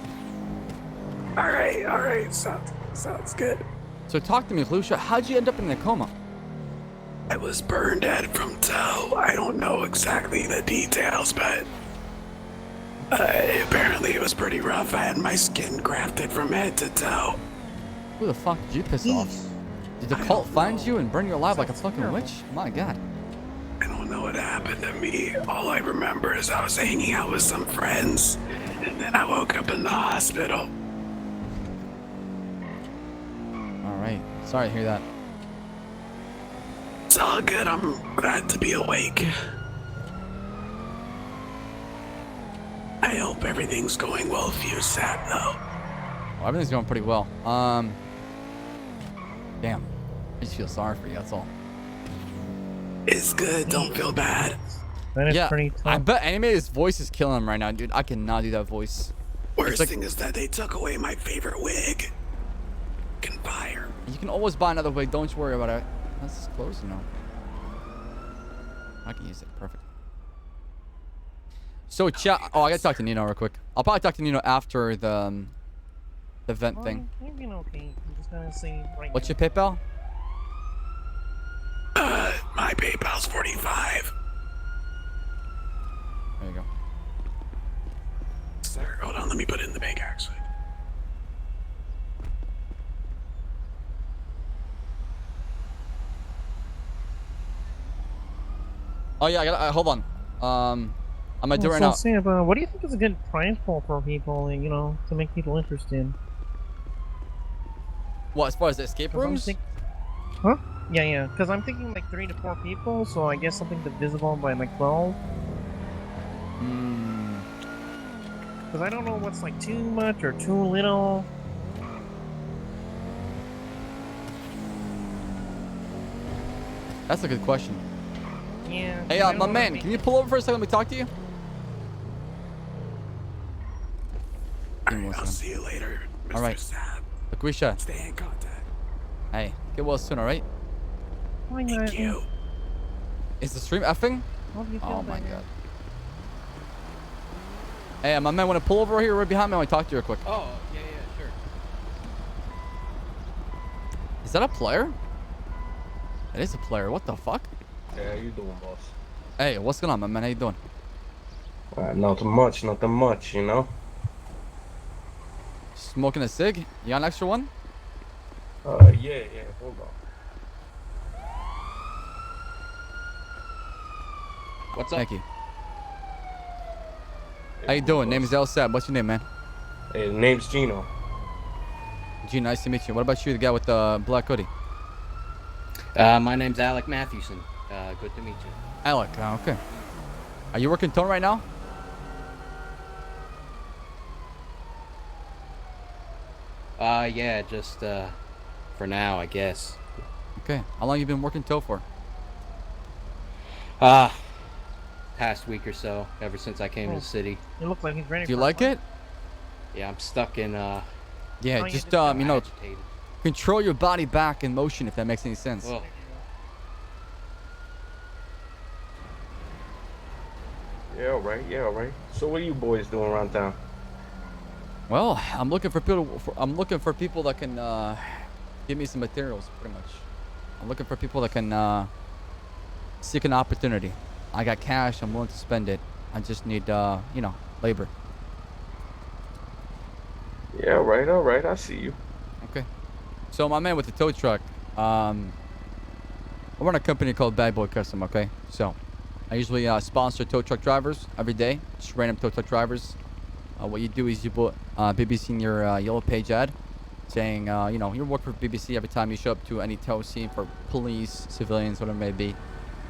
All right. Sounds good. So talk to me, Lucia. How'd you end up in a coma? I was burned dead from tow. I don't know exactly the details, but apparently it was pretty rough. I had my skin grafted from head to toe. Who the fuck did you piss off? Did the cult find you and burn you alive like a fucking witch? My god. I don't know what happened to me. All I remember is I was hanging out with some friends, and then I woke up in the hospital. Alright. Sorry to hear that. It's all good. I'm glad to be awake. I hope everything's going well for you, Saab, though. Well, everything's going pretty well. Damn. I just feel sorry for you, that's all. It's good. Don't feel bad. That is yeah, pretty tough. I bet Animated's voice is killing him right now, dude. I cannot do that voice. Worst thing is that they took away my favorite wig. Fire. You can always buy another wig. Don't you worry about it. That's close, you know. I can use it. Perfect. So, chat. Oh, I gotta talk to Nino real quick. I'll probably talk to Nino after the vent thing. You're doing okay. I'm just gonna see right What's your PayPal? My PayPal's 45. There you go. Sir, hold on. Let me put it in the bank, actually. Oh yeah, I gotta hold on. I'm gonna do it right now. Saab, what do you think is a good prize pool for people, to make people interested? What, as far as the escape rooms? Huh? Yeah, because I'm thinking like 3 to 4 people, so I guess something divisible by like 12. Because I don't know what's like too much or too little. That's a good question. Yeah. Hey, my man, can you pull over for a second? Let me talk to you. Alright, I'll see you later, Mr. All right. Saab. Laquisha. Stay in contact. Hey, get well soon, alright? Thank you. Is the stream effing? Oh my god. Hey, my man, want to pull over here right behind me? I want to talk to you real quick. Oh, yeah, sure. Is that a player? It is a player. What the fuck? Yeah, how you doing, boss? Hey, what's going on, my man? How you doing? Nothing much, you know? Smoking a cig? You got an extra one? Yeah, hold on. What's up? Thank you. How you doing? Name is Ssaab. What's your name, man? Hey, the name's Gino. Gino, nice to meet you. What about you, the guy with the black hoodie? My name's Alec Matthewson. Good to meet you. Alec, okay. Are you working tone right now? Yeah, just for now, I guess. Okay. How long you been working tow for? Past week or so, ever since I came to the city. You look like he's ready. Do you like it? Yeah, I'm stuck in. Yeah, just you know, control your body back in motion if that makes any sense. Well, Yeah, all right. Yeah, all right. So what are you boys doing around town? Well, I'm looking for people. I'm looking for people that can give me some materials, pretty much. I'm looking for people that can seek an opportunity. I got cash. I'm willing to spend it. I just need, you know, labor. Yeah, all right, all right. I see you. Okay. So my man with the tow truck, I run a company called Bad Boy Custom. Okay. So I usually sponsor tow truck drivers every day. Just random tow truck drivers. What you do is you put BBC in your yellow page ad saying, you know, you work for BBC every time you show up to any tow scene for police, civilians, whatever it may be.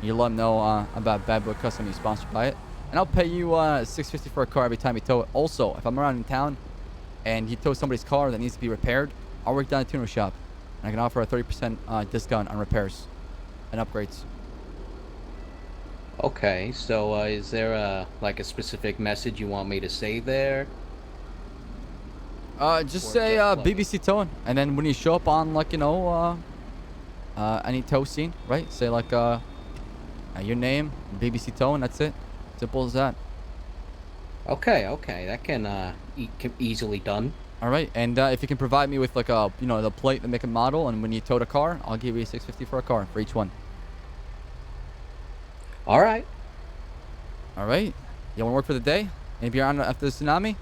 You let them know about Bad Boy Custom, you're sponsored by it. And I'll pay you $6.50 for a car every time you tow it. Also, if I'm around in town and you tow somebody's car that needs to be repaired, I'll work down at the tuner shop. And I can offer a 30% discount on repairs and upgrades. okay. So is there like a specific message you want me to say there? Just say BBC towing, and then when you show up on, like, you know, any tow scene, right? Say like your name, BBC towing. That's it. Simple as that. Okay, that can easily done. All right, and if you can provide me with like a, you know, the plate, the make and model, and when you tow the car, I'll give you $6.50 for a car for each one. All right. All right. You want to work for the day? Maybe around after the tsunami?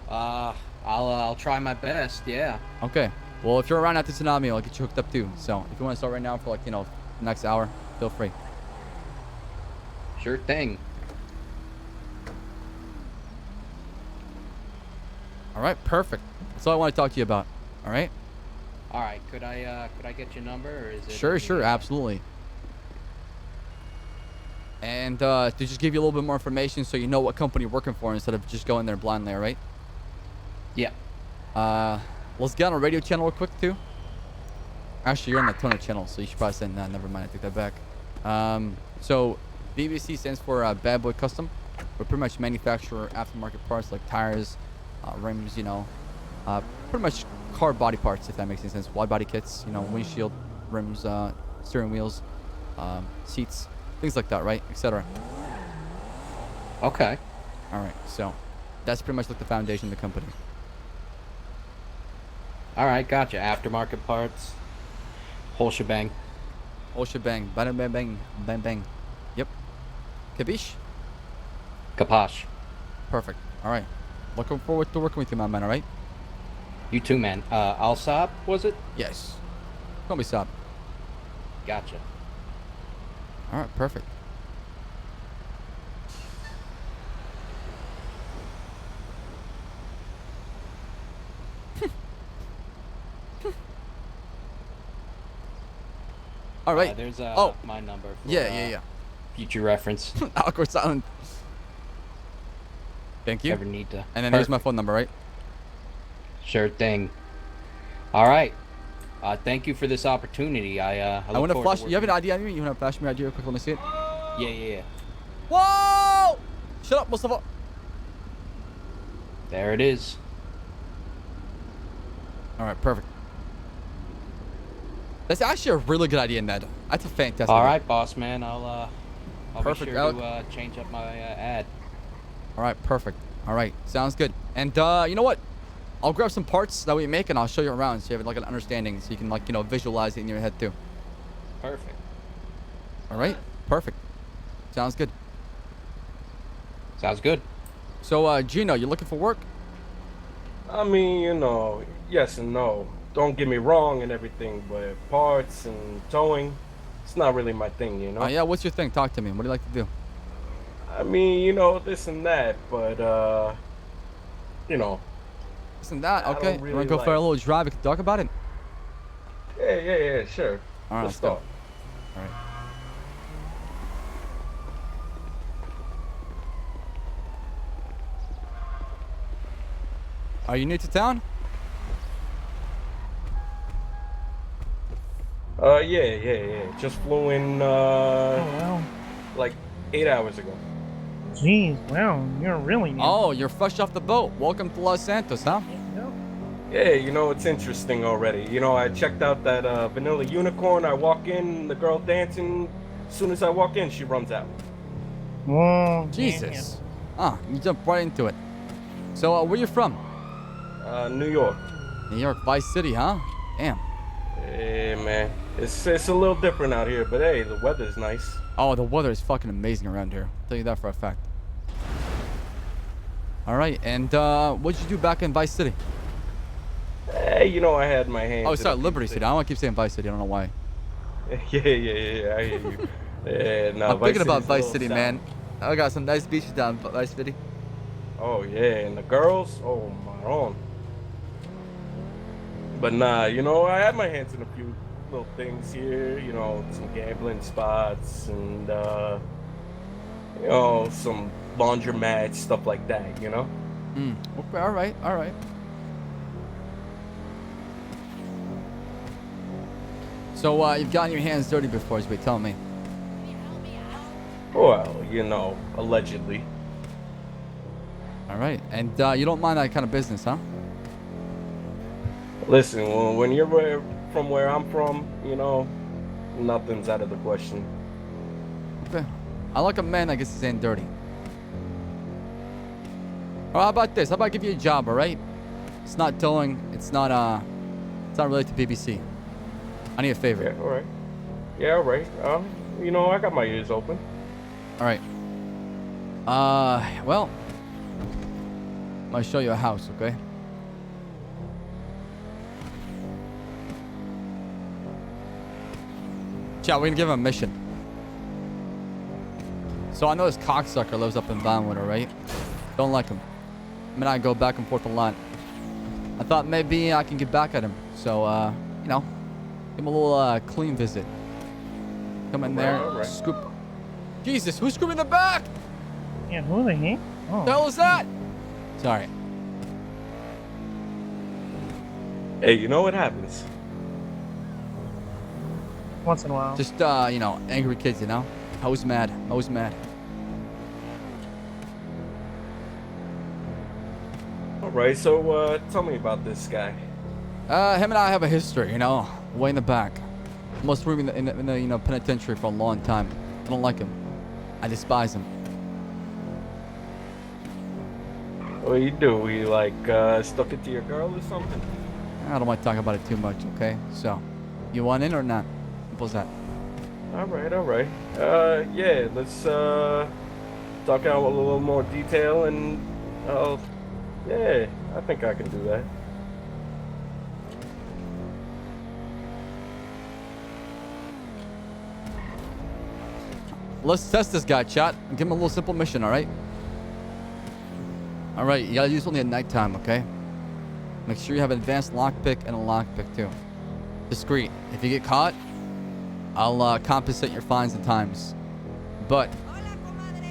I'll try my best. Yeah. Okay. Well, if you're around after tsunami, I'll get you hooked up too. So if you want to start right now for, like, you know, the next hour, feel free. Sure thing. All right. Perfect. That's all I want to talk to you about. All right. All right. Could I get your number, or is it? Sure, absolutely. And to just give you a little bit more information so you know what company you're working for instead of just going there blindly, all right? Yeah. Let's get on a radio channel real quick too. Actually, you're on the toner channel, so you should probably say, nah, never mind, I take that back. So BBC stands for Bad Boy Custom. We pretty much manufacture aftermarket parts like tires, rims, you know, pretty much car body parts, if that makes any sense. Wide body kits, you know, windshield, rims, steering wheels, seats, things like that, right? Etc. Okay. All right. So that's pretty much like the foundation of the company. All right, gotcha. Aftermarket parts, whole shebang. Whole shebang. Bang, bang, bang, bang, bang. Yep. Kabish? Kaposh. Perfect. All right. Looking forward to working with you, my man, all right? You too, man. Ssaab, was it? Yes. Call me Saab. Gotcha. All right, perfect. All right. There's my number. For, yeah. Future reference. Awkward silent. Thank you. Ever need to. And then there's my phone number, right? Sure thing. All right. Thank you for this opportunity. I want to flash. You have an ID on me? You want to flash me ID real quick? Let me see it. Yeah. Whoa! Shut up, Mustafa. There it is. All right, perfect. That's actually a really good idea, Ned. That's a fantastic. All right, boss man. I'll perfect. be sure to change up my ad. All right, perfect. All right, sounds good. And you know what? I'll grab some parts that we make and I'll show you around so you have like an understanding, so you can, like, you know, visualize it in your head too. Perfect. All right, perfect. Sounds good. Sounds good. So, Gino, you looking for work? I mean, you know, yes and no. Don't get me wrong and everything, but parts and towing, it's not really my thing, you know? Yeah, what's your thing? Talk to me. What do you like to do? I mean, you know, this and that, but, you know. This and that? Okay. Really You want to go for a little drive? We can talk about it? Yeah, sure. All right, let's go. All right. Are you new to town? Yeah. Just flew in, wow. like 8 hours ago. Jeez, wow, you're really new. Oh, you're fresh off the boat. Welcome to Los Santos, huh? Yeah, you know, it's interesting already. You know, I checked out that vanilla unicorn. I walk in, the girl dancing. As soon as I walk in, she runs out. Whoa, Jesus. Ah, you jumped right into it. So, where you from? New York. New York, Vice City, huh? Damn. Hey, man. It's a little different out here, but hey, the weather's nice. Oh, the weather is fucking amazing around here. I'll tell you that for a fact. All right, and what'd you do back in Vice City? Hey, you know, I had my hands. Oh, sorry, Liberty City. I don't want to keep saying Vice City. I don't know why. Yeah. I hear you. Yeah, no, I'm thinking about Vice City's a City, little man. I got some nice beaches down in Vice City. Oh yeah, and the girls, oh my own. But nah, you know, I had my hands in a few little things here, you know, some gambling spots and you know, some laundromats, stuff like that, you know? Okay, all right. So you've gotten your hands dirty before, is what you tell me. Well, you know, allegedly. All right, and you don't mind that kind of business, huh? Listen, when you're from where I'm from, you know, nothing's out of the question. Okay. I like a man that gets his hand dirty. Well, how about this? How about I give you a job, all right? It's not towing. It's not related to BBC. I need a favor. Yeah, all right. Yeah, all right. You know, I got my ears open. All right. Well, I'm gonna show you a house, okay? Chat, we're gonna give him a mission. So I know this cocksucker lives up in Valhyre, right? Don't like him. I mean, I go back and forth a lot. I thought maybe I can get back at him. So, you know, give him a little clean visit. Come in there, all right. scoop. Jesus, who's scooping the back? Yeah, who the heck? Oh. The hell is that? Sorry. Hey, you know what happens? Once in a while. Just, you know, angry kids, you know? Always mad. Always mad. All right, so tell me about this guy. Him and I have a history, you know, way in the back. Almost threw me in the you know, penitentiary for a long time. I don't like him. I despise him. What do? You like stuck it to your girl or something? I don't want to talk about it too much, okay? So, you want in or not? Simple as that. All right. Yeah, let's talk out a little more detail and yeah, I think I can do that. Let's test this guy, chat. Give him a little simple mission, all right? All right, you gotta use only at nighttime, okay? Make sure you have an advanced lockpick and a lockpick too. Discreet. If you get caught, I'll compensate your fines and times. But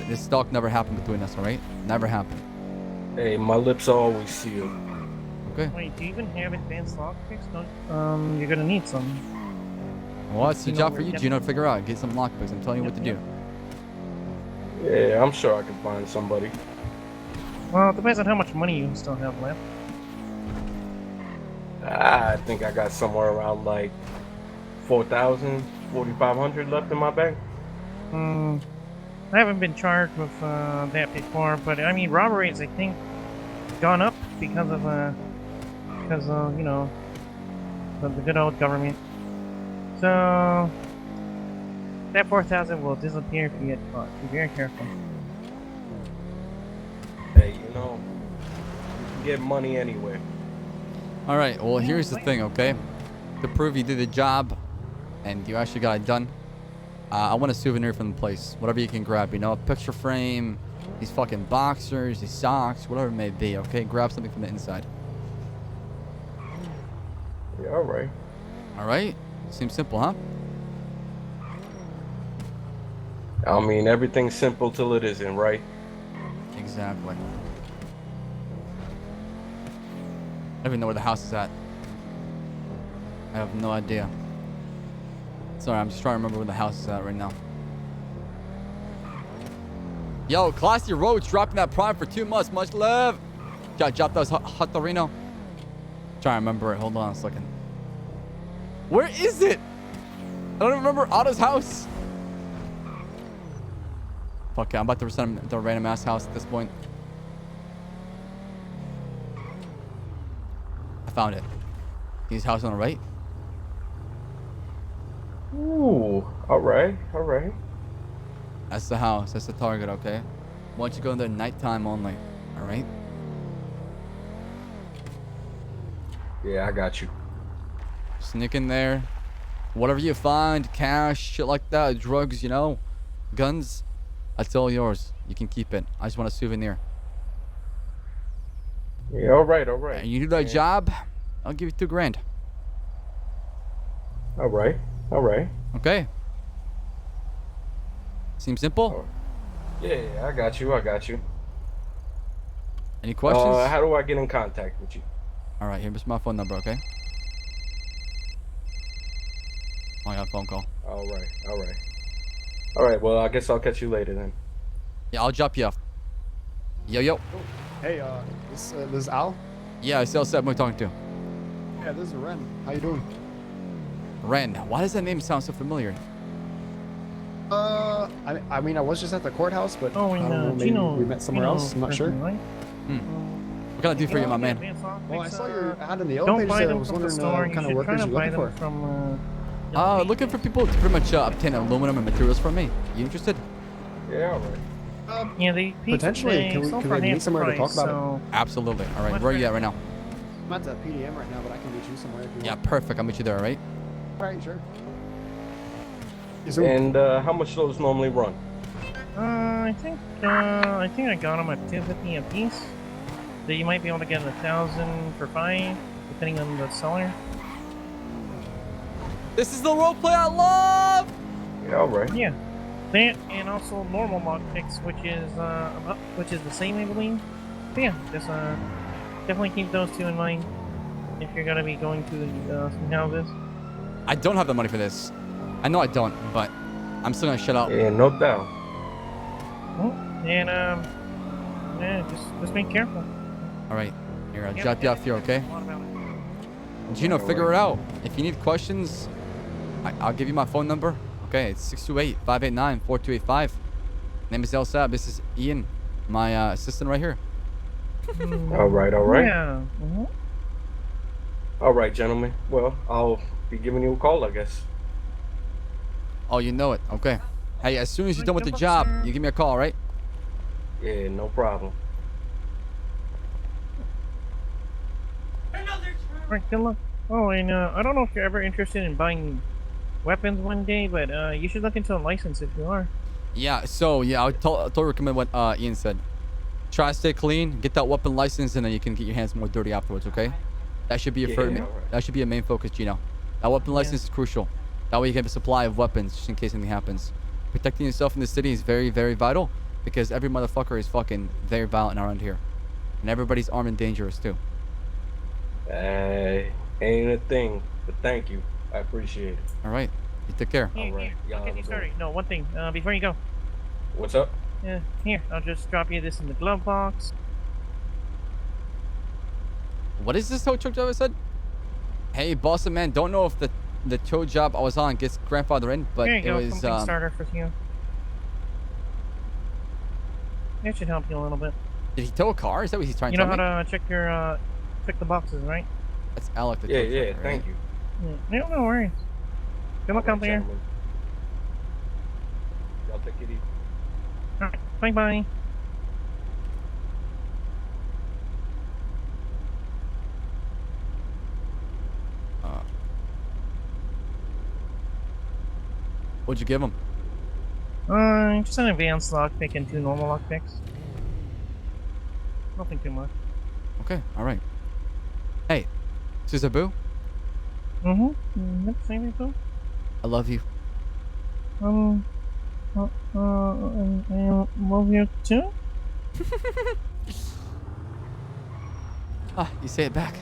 this stalk never happened between us, all right? Never happened. Hey, my lips are always sealed. Okay. Wait, do you even have advanced lockpicks? Don't you're gonna need some. Well, it's the You job know, for you, yep. Gino, to figure out. Get some lockpicks. I'm telling you what to do. Yeah, I'm sure I can find somebody. Well, it depends on how much money you still have left. I think I got somewhere around like 4,000, 4,500 left in my bank. I haven't been charged with that before, but I mean, robberies, I think, gone up because of you know, the good old government. So that 4,000 will disappear if you get caught. Be very careful. Hey, you know, you can get money anywhere. All right. Well, here's the thing, okay? To prove you did the job and you actually got it done, I want a souvenir from the place. Whatever you can grab, you know, a picture frame, these fucking boxers, these socks, whatever it may be, okay? Grab something from the inside. Yeah, all right. All right? Seems simple, huh? I mean, everything's simple till it isn't, right? Exactly. I don't even know where the house is at. I have no idea. Sorry, I'm just trying to remember where the house is at right now. Yo, Classy Roads dropping that prime for 2 months. Much love. Drop those hot Torino. Trying to remember it. Hold on a second. Where is it? I don't remember Otto's house. Fuck it, I'm about to send him the random ass house at this point. I found it. His house on the right. Ooh, all right. That's the house. That's the target, okay? Why don't you go in there nighttime only, all right? Yeah, I got you. Sneak in there. Whatever you find, cash, shit like that, drugs, you know, guns, that's all yours. You can keep it. I just want a souvenir. Yeah, all right. And you do that job, I'll give you $2 grand. All right. Okay. Seems simple? Yeah, I got you. Any questions? How do I get in contact with you? All right, here's my phone number, okay? Oh, I got a phone call. All right. Well, I guess I'll catch you later then. Yeah, I'll drop you off. Yo. Hey, this is Al? Yeah, it's Ssaab we're talking to. Yeah, this is Ren. How you doing? Ren. Why does that name sound so familiar? I mean, I was just at the courthouse, but Oh, I don't know, maybe we met somewhere else. I'm not sure. Right? What can I do for you, my man? Well, I saw your ad in the Don't open buy page, so I them was from the wondering store. what You kind of should workers try you're to buy looking them for. from. Looking for people to pretty much obtain aluminum and materials from me. You interested? Yeah, all right. Yeah, they Potentially. Can we meet somewhere to talk about it? Absolutely. All right, where are you at right now? I'm at the PDM right now, but I can meet you somewhere if you Yeah, want. perfect. I'll meet you there, all right? All right, sure. And how much those normally run? I think I got them at $250 a piece. So you might be able to get 1,000 for 5, depending on the seller. This is the roleplay I love. Yeah, all right. Yeah, that and also normal lockpicks, which is the same, I believe. But yeah, just definitely keep those two in mind if you're gonna be going to some houses. I don't have the money for this. I know I don't, but I'm still gonna shut up. Yeah, no doubt. And yeah, just be careful. All right, here I'll drop you off here, okay? Gino, figure it out. If you need questions, I'll give you my phone number. Okay, it's 628-589-4285. Name is Ssaab. This is Ian, my assistant right here. All right. Yeah. All right, gentlemen. Well, I'll be giving you a call, I guess. Oh, you know it. Okay. Hey, as soon as you're done with the job, you give me a call, all right? Yeah, no problem. Alright, good luck. Oh, and I don't know if you're ever interested in buying weapons one day, but you should look into a license if you are. Yeah, so, yeah, I would totally recommend what Ian said. Try to stay clean, get that weapon license, and then you can get your hands more dirty afterwards, okay? That should be that should be a main focus, Gino. That weapon license is crucial. That way you can have a supply of weapons just in case anything happens. Protecting yourself in the city is very, very vital because every motherfucker is fucking very violent around here. And everybody's armed and dangerous, too. Ain't a thing, but thank you. I appreciate it. All right. You take care. All right. I'll get you started. No, one thing, before you go. What's up? Here, I'll just drop you this in the glove box. What is this tow truck driver said? Hey, boss man, don't know if the tow job I was on gets grandfather in, but There you it go, was something starter for you. It should help you a little bit. Did he tow a car? Is that what he's trying You to know tell how me? to check the boxes, right? That's Alec the Yeah, tow trucker, thank right? you. No worries. Good luck out there. Y'all take it easy. Alright, bye-bye. What'd you give him? Just an advanced lockpick and 2 normal lockpicks. Nothing too much. Okay, all right. Hey, Ssaab, Same info. I love you. I love you too. You say it back.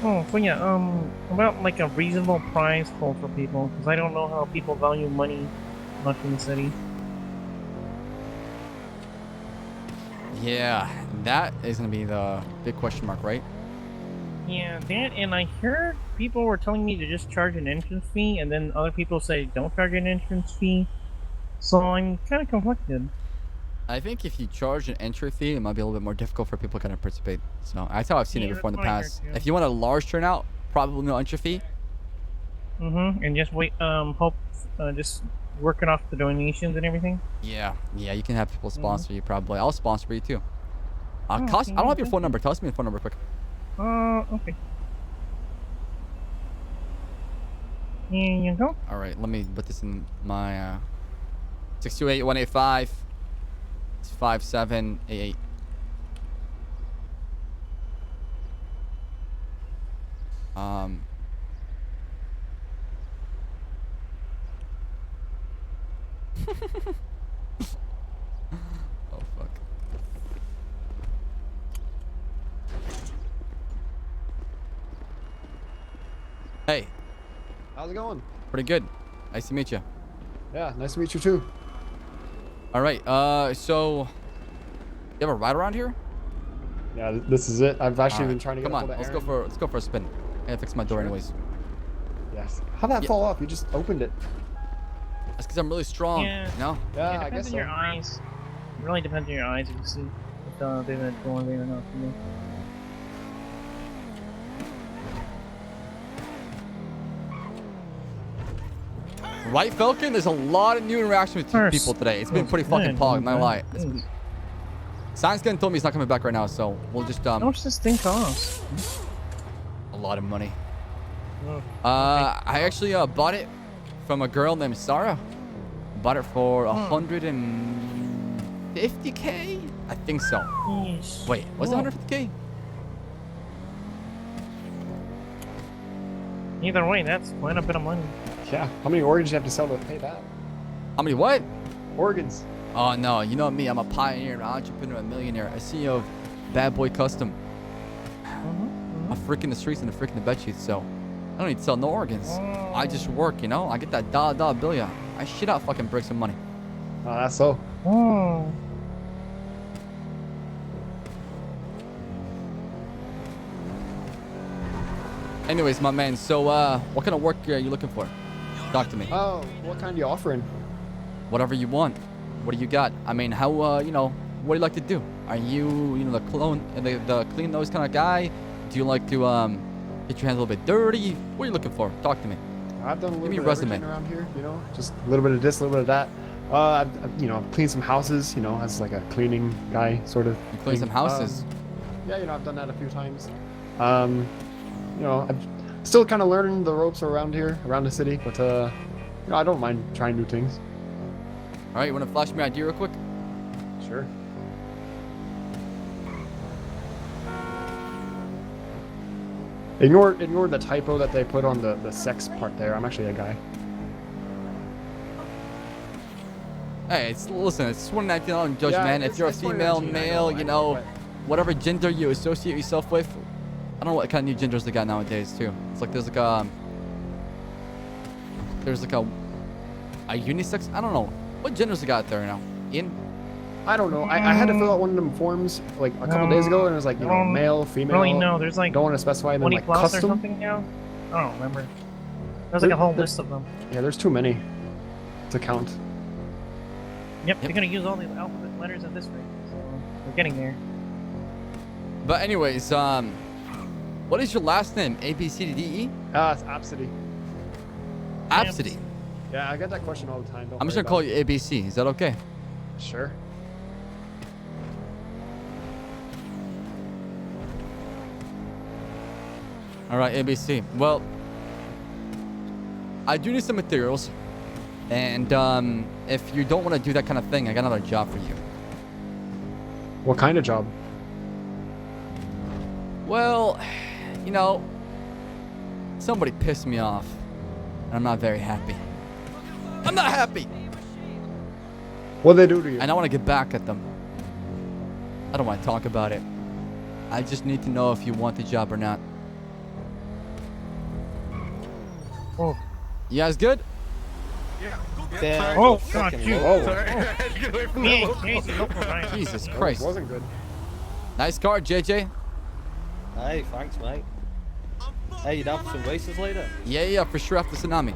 Oh, so yeah, about like a reasonable price for people, because I don't know how people value money much in the city. Yeah, that is gonna be the big question mark, right? Yeah, that, and I heard people were telling me to just charge an entrance fee, and then other people say don't charge an entrance fee. So I'm kind of conflicted. I think if you charge an entry fee, it might be a little bit more difficult for people to kind of participate. So that's how I've seen it Yeah, before in the that's what I heard past. too. If you want a large turnout, probably no entry fee. And just wait, hope, just working off the donations and everything. Yeah, you can have people sponsor you probably. I'll sponsor you too. I don't have your thank phone number. Tell us me your phone number quick. Okay. Here you go. All right, let me put this in my 628-185 5788. Oh fuck. Hey. How's it going? Pretty good. Nice to meet you. Yeah, nice to meet you too. All right. So you have a ride around here? Yeah, this is it. I've actually All right, been trying to get come on. a hold of Let's go for a spin. I gotta fix my door anyways. Yes. How'd that fall off? You just opened it. That's because I'm really strong. Yeah. You know? Yeah, It I depends guess on so. your eyes. It really depends on your eyes if you see if they've been going there or not. You know? Right, Falcon? There's a lot of new interaction with people today. It's been pretty fucking pog, not lie. Science Gun told me he's not coming back right now, so we'll just How much does this thing cost? a lot of money. Oh, I actually bought it from a girl named Sarah. Bought it for 150K? I think so. Yeesh. Wait, was it Whoa. 150K? Either way, that's quite a bit of money. Yeah. How many organs do you have to sell to pay that? How many what? Organs. Oh no, you know me, I'm a pioneer, an entrepreneur, a millionaire, a CEO of Bad Boy Custom. I'm freaking the streets and the freaking the bed sheets, so I don't need to sell no organs. I just work, you know? I get that dollar bill, yeah. I shit out fucking bricks of money. Oh, that's so. Oh. Anyways, my man, so what kind of work are you looking for? Talk to me. Oh, what kind are you offering? Whatever you want. What do you got? I mean, how you know, what do you like to do? Are you the clean nose kind of guy? Do you like to get your hands a little bit dirty? What are you looking for? Talk to me. I've done a little Give me bit a of resume. everything around here, you know, just a little bit of this, a little bit of that. I've cleaned some houses, you know, as like a cleaning guy sort of. You clean some houses? Yeah, you know, I've done that a few times. You know, I'm still kind of learning the ropes around here, around the city, but you know, I don't mind trying new things. All right, you want to flash me ID real quick? Sure. Ignore the typo that they put on the sex part there. I'm actually a guy. Hey, listen, it's 2019 on judge, Yeah, man. If it's- you're a it's female, 2019, I male, know, you know, but- whatever gender you associate yourself with, I don't know what kind of new genders they got nowadays too. It's like there's like a unisex. I don't know what genders they got out there now. I don't know. I had to fill out one of them forms like a couple days ago, and it was like, you know, male, female. Really, no, there's like don't want to specify, and then 20 like plus or custom. something now. I don't remember. There's like a whole list of them. Yeah, there's too many to count. Yep, they're gonna use all the alphabet letters at this rate, so we're getting there. But anyways, what is your last name? A B C D D E? It's Absidy. Absidy. Yeah, I get that question all the time. Don't I'm just worry gonna call about you ABC. Is that okay? it. Sure. All right, ABC. Well, I do need some materials, and if you don't want to do that kind of thing, I got another job for you. What kind of job? Well, you know, somebody pissed me off, and I'm not very happy. I'm not happy. What they do to you? And I want to get back at them. I don't want to talk about it. I just need to know if you want the job or not. Oh. You guys good? Yeah. Oh, God, you. Whoa. Jesus That Christ. wasn't good. Nice car, JJ. Hey, thanks, mate. Hey, you down for some races later? Yeah, for sure after tsunami.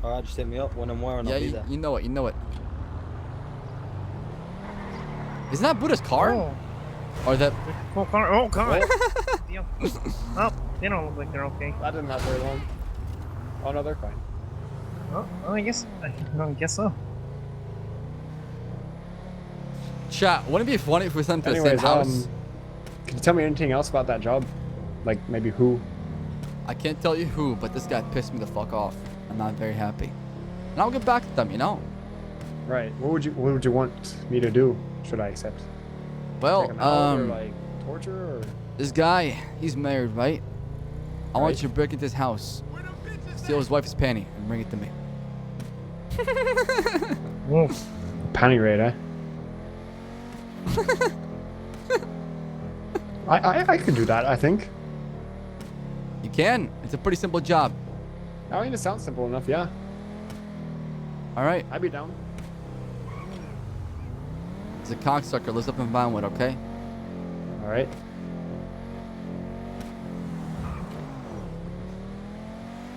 Alright, just hit me up when I'm wearing, Yeah, I'll be there. you know it, Isn't that Buddha's car? Oh. Or that... Oh, car. Oh, God. Oh, they don't look like they're okay. That didn't have very long. Oh, no, they're fine. Oh, I guess so. Chat, wouldn't it be funny if we sent to the same Anyways, house? can you tell me anything else about that job? Like, maybe who? I can't tell you who, but this guy pissed me the fuck off. I'm not very happy. And I'll get back to them, you know? Right. What would you want me to do? Should I accept? Well, Take him out, or, like, torture, or? This guy, he's married, right? I want you to break into his house, steal his wife's panty, and bring it to me. Panty raid, eh? I could do that, I think. You can. It's a pretty simple job. I mean, it sounds simple enough, yeah. All right. I'd be down. He's a cocksucker. Lives up in Vinewood, okay? All right.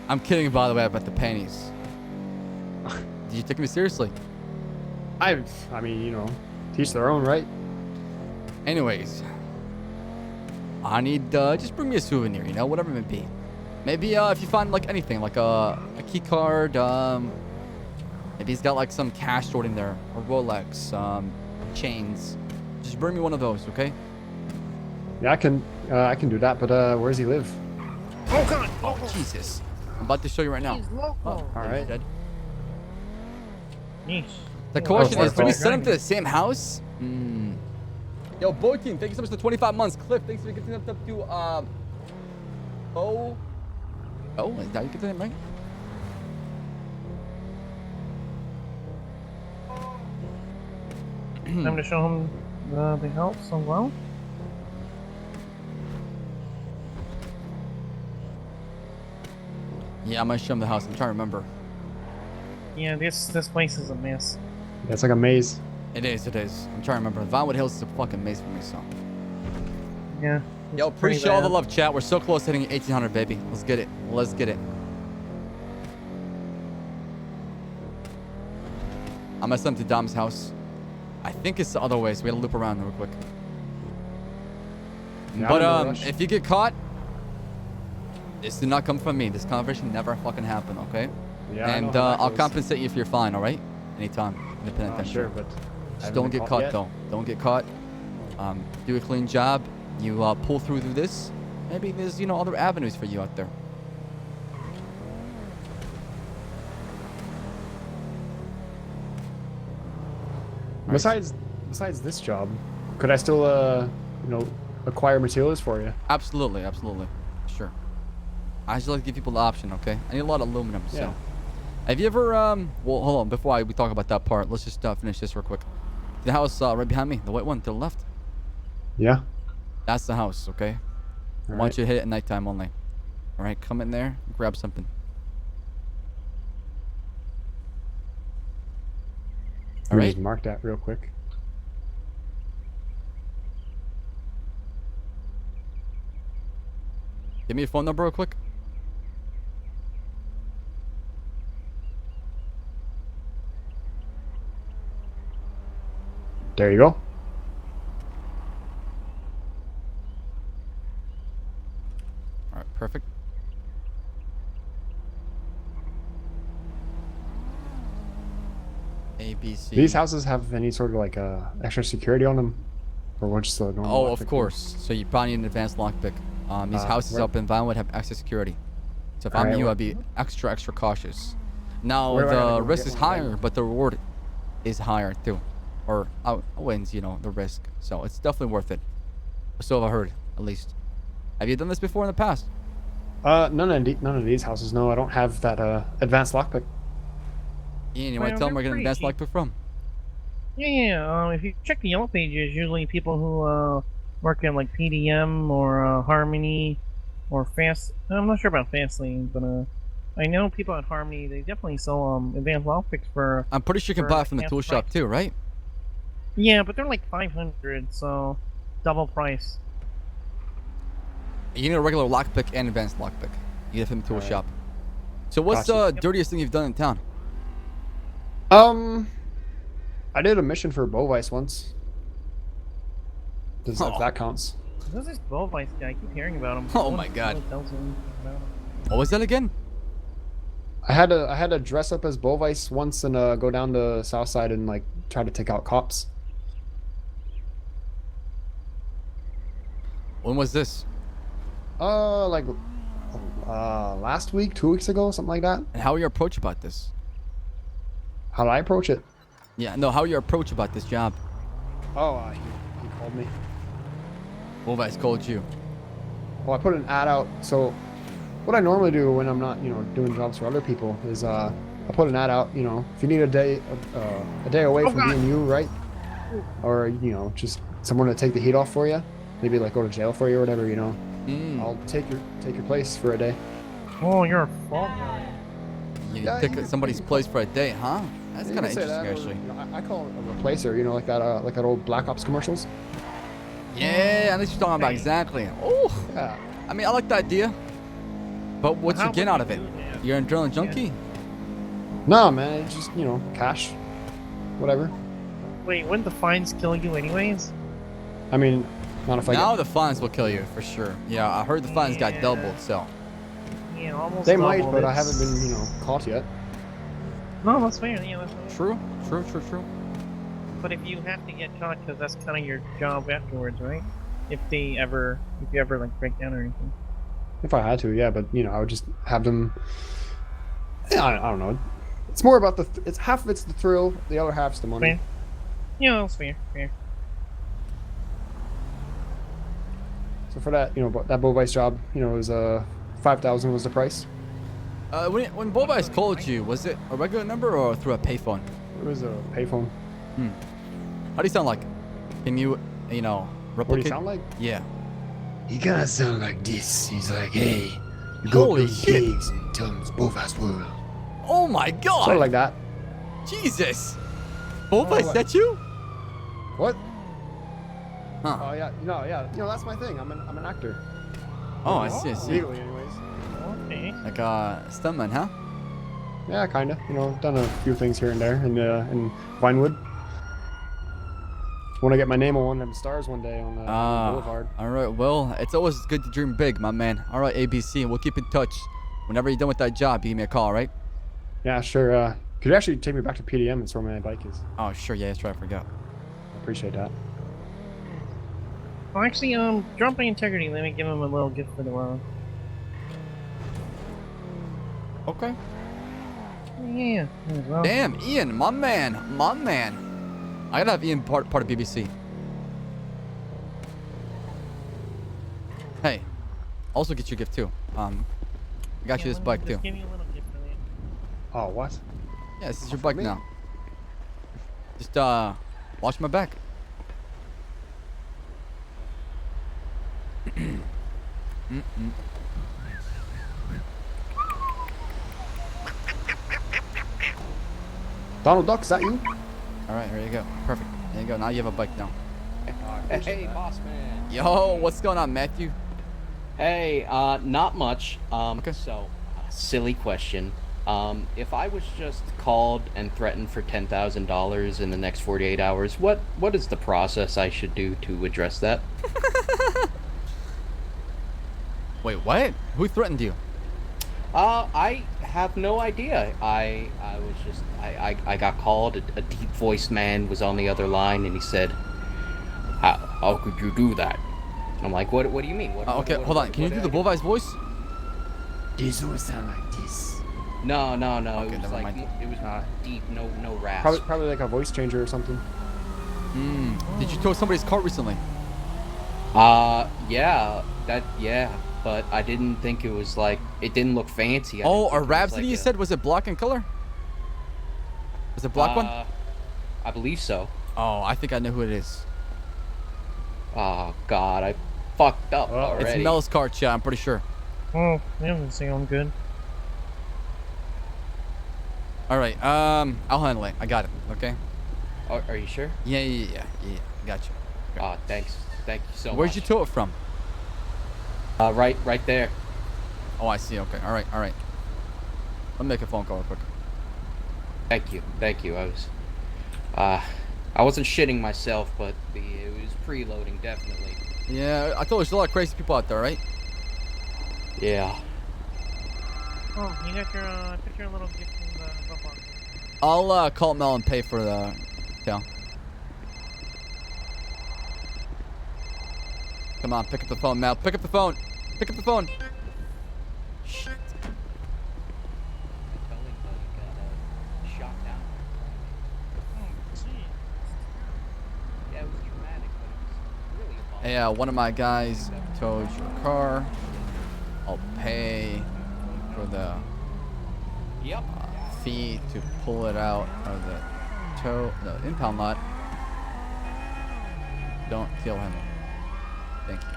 I'm kidding, by the way, about the panties. Did you take me seriously? I mean, you know, teach their own, right? Anyways, I need just bring me a souvenir, you know, whatever it may be. Maybe if you find like anything, like a key card, maybe he's got like some cash stored in there, or Rolex, chains. Just bring me one of those, okay? Yeah, I can do that, but where does he live? Oh, God! Oh, Jesus. I'm about to show you right now. He's local. Oh, all right. Dead. Yeesh. The question is, do we send him to the same house? Yo, Boy Team, thank you so much for the 25 months. Cliff, thanks for getting up to, oh, is that you get the name right? Time to show him the house so well. Yeah, I'm gonna show him the house. I'm trying to remember. Yeah, this place is a mess. Yeah, it's like a maze. It is. I'm trying to remember. Vinewood Hills is a fucking maze for me, so. Yeah. Yo, appreciate all the love, chat. We're so close to hitting 1,800, baby. Let's get it. Let's get it. I'm gonna send him to Dom's house. I think it's the other way, so we gotta loop around real quick. Yeah, But if you get caught, this did not come from me. This conversation never fucking happened, okay? Yeah, and I'll compensate you if you're fine, all right? Anytime. Independent attention. Sure, but just don't get caught, though. Don't get caught. Do a clean job. You pull through this. Maybe there's, other avenues for you out there. Besides this job, could I still, acquire materials for you? Absolutely. Sure. I just like to give people the option, okay? I need a lot of aluminum, Yeah. so. Have you ever, well, hold on. Before we talk about that part, let's just finish this real quick. The house right behind me, the white one to the left. Yeah. That's the house, okay? I want you to hit it at nighttime only. All right, come in there, grab something. All right. Just mark that real quick. Give me your phone number real quick. There you go. All right, perfect. A, B, C. These houses have any sort of like extra security on them, or what? Just the normal? Oh, of course. So you probably need an advanced lockpick. These houses up in Vinewood have extra security. So if I'm you, I'd be extra cautious. Now the risk is higher, but the reward is higher too, or outweighs the risk. So it's definitely worth it. So I've heard, at least. Have you done this before in the past? None of these houses. No, I don't have that advanced lockpick. Ian, you want to tell them where I get an advanced lockpick from? Yeah. If you check the yellow pages, usually people who working like PDM or Harmony or Fast. I'm not sure about Fastlane, but I know people at Harmony. They definitely sell advanced lockpicks for. I'm pretty sure you can buy it from the tool shop too, right? Yeah, but they're like 500, so double price. You need a regular lockpick and advanced lockpick. You get it from the tool shop. So what's the dirtiest thing you've done in town? I did a mission for Bovice once. If that counts. Who's this Bovice guy? I keep hearing about him. Oh my god. What was that again? I had to dress up as Bovice once and go down to South Side and like try to take out cops. When was this? Like last week, 2 weeks ago, something like that. And how were your approach about this? How did I approach it? Yeah, no, how your approach about this job? Oh, he called me. Bovice called you. Well, I put an ad out. So what I normally do when I'm not, doing jobs for other people is I put an ad out. If you need a day away from being you, right? Or just someone to take the heat off for you, maybe like go to jail for you or whatever. I'll take your place for a day. Oh, you're a fall guy. You take somebody's place for a day, huh? That's kind of interesting, actually. I call it a replacer. like that old Black Ops commercials. Yeah, I know what you're talking about exactly. Oh, yeah. I mean, I like the idea, but what's you get out of it? You're an adrenaline junkie? No, man, it's just cash, whatever. Wait, wouldn't the fines kill you anyways? I mean, not if I now the fines will kill you for sure. Yeah, I heard the fines got doubled, so. Yeah, almost. They might, but I haven't been caught yet. No, that's fair. Yeah, that's fair. True. But if you have to get caught, because that's kind of your job afterwards, right? If you ever like break down or anything. If I had to, yeah, but I would just have them. Yeah, I don't know. It's more about it's half of it's the thrill, the other half's the money. Fair. Yeah, that's fair. So for that, that Bovice job, it was $5,000 was the price. When Bovice called you, was it a regular number or through a payphone? It was a payphone. How do you sound like? Can you, replicate? What do you sound like? Yeah. He kind of sound like this. He's like, hey, you go Holy play shit. games and tell him it's Bovice World. Oh my god. Sort of like that. Jesus. Bovice, that you? What? Huh. Oh yeah, that's my thing. I'm an actor. Oh, I see. Legally, anyways. Okay. Like a stuntman, huh? Yeah, kinda. Done a few things here and there in Vinewood. Want to get my name on one of them stars one day on the Boulevard. All right. Well, it's always good to dream big, my man. All right, ABC, we'll keep in touch. Whenever you're done with that job, you give me a call, all right? Yeah, sure. Could you actually take me back to PDM and where my bike is? Oh, sure. Yeah, that's right. I forgot. I appreciate that. Well, actually, drop my integrity. Let me give him a little gift for the world. Okay. Yeah. Well. Damn, Ian, my man. I gotta have Ian part of BBC. Hey, also get you a gift too. I got you this bike too. Give me a little gift for me. Oh, what? Yeah, this is your bike now. Just watch my back. Donald Duck, is that you? All right, here you go. Perfect. There you go. Now you have a bike now. Hey, boss man. Yo, what's going on, Matthew? Hey, not much. Okay. So, silly question. If I was just called and threatened for $10,000 in the next 48 hours, what is the process I should do to address that? Wait, what? Who threatened you? I have no idea. I was just I got called. A deep voiced man was on the other line, and he said, "How could you do that?" I'm like, "What do you mean?" Okay, hold on. Can you do the Bovice voice? This always sound like this. No. Okay, it was like it was deep, no rasp. Probably like a voice changer or something. Did you tow somebody's car recently? Yeah, but I didn't think it was like, it didn't look fancy. Oh, a Rhapsody you said? Was it black in color? Was it black one? I believe so. Oh, I think I know who it is. Oh God, I fucked up already. It's Mel's car, chat. I'm pretty sure. Oh, yeah, I'm saying good. All right. I'll handle it. I got it. Okay. Are you sure? Yeah. Got you. Ah, thanks. Thank you so Where'd much. you tow it from? Right there. Oh, I see. Okay. All right. Let me make a phone call real quick. Thank you. I wasn't shitting myself, but it was preloading, definitely. Yeah, I told you there's a lot of crazy people out there, right? Yeah. Oh, you got your little gift from the Dropbox. I'll call Mel and pay for the tail. Come on, pick up the phone, Mel. Pick up the phone. Pick up the phone. Shit. Shot down. Yeah, it was dramatic, but it was really Hey, one of my guys towed your car. I'll pay for the fee to pull it out of the impound lot. Don't kill him. Thank you.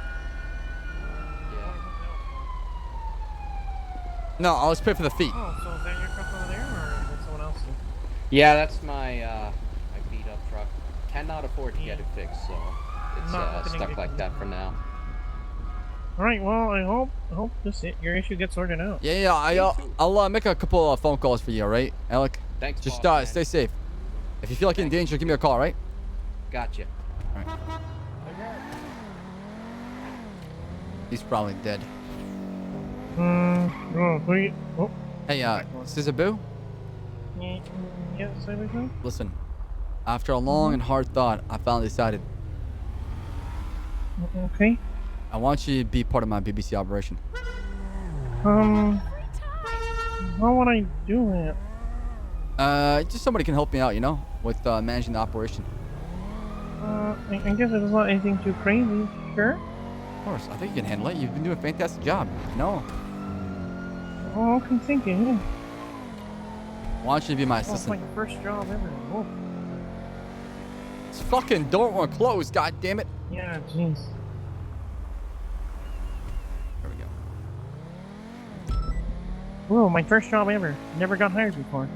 No, I'll just pay for the fee. Oh, so is that your truck over there, or is that someone else's? Yeah, that's my beat up truck. Cannot afford to get it fixed, so it's stuck like that for now. All right. Well, I hope your issue gets sorted out. Yeah. I'll make a couple of phone calls for you, all right, Alec? Thanks, Just boss, man. stay safe. If you feel like you're in danger, give me a call, all right? Gotcha. All right. He's probably dead. Oh. Hey, Ssaab? Yes, everything. Listen, after a long and hard thought, I finally decided. Okay. I want you to be part of my BBC operation. How would I do it? Just somebody can help me out, with managing the operation. I guess it's not anything too crazy. Sure. Of course, I think you can handle it. You've been doing a fantastic job. Oh, okay, thank you. Yeah. Why don't you be my It's assistant? my first job ever. Oh. This fucking door won't close, god damn it. Yeah, jeez. There we go. Whoa, my first job ever. Never got hired before.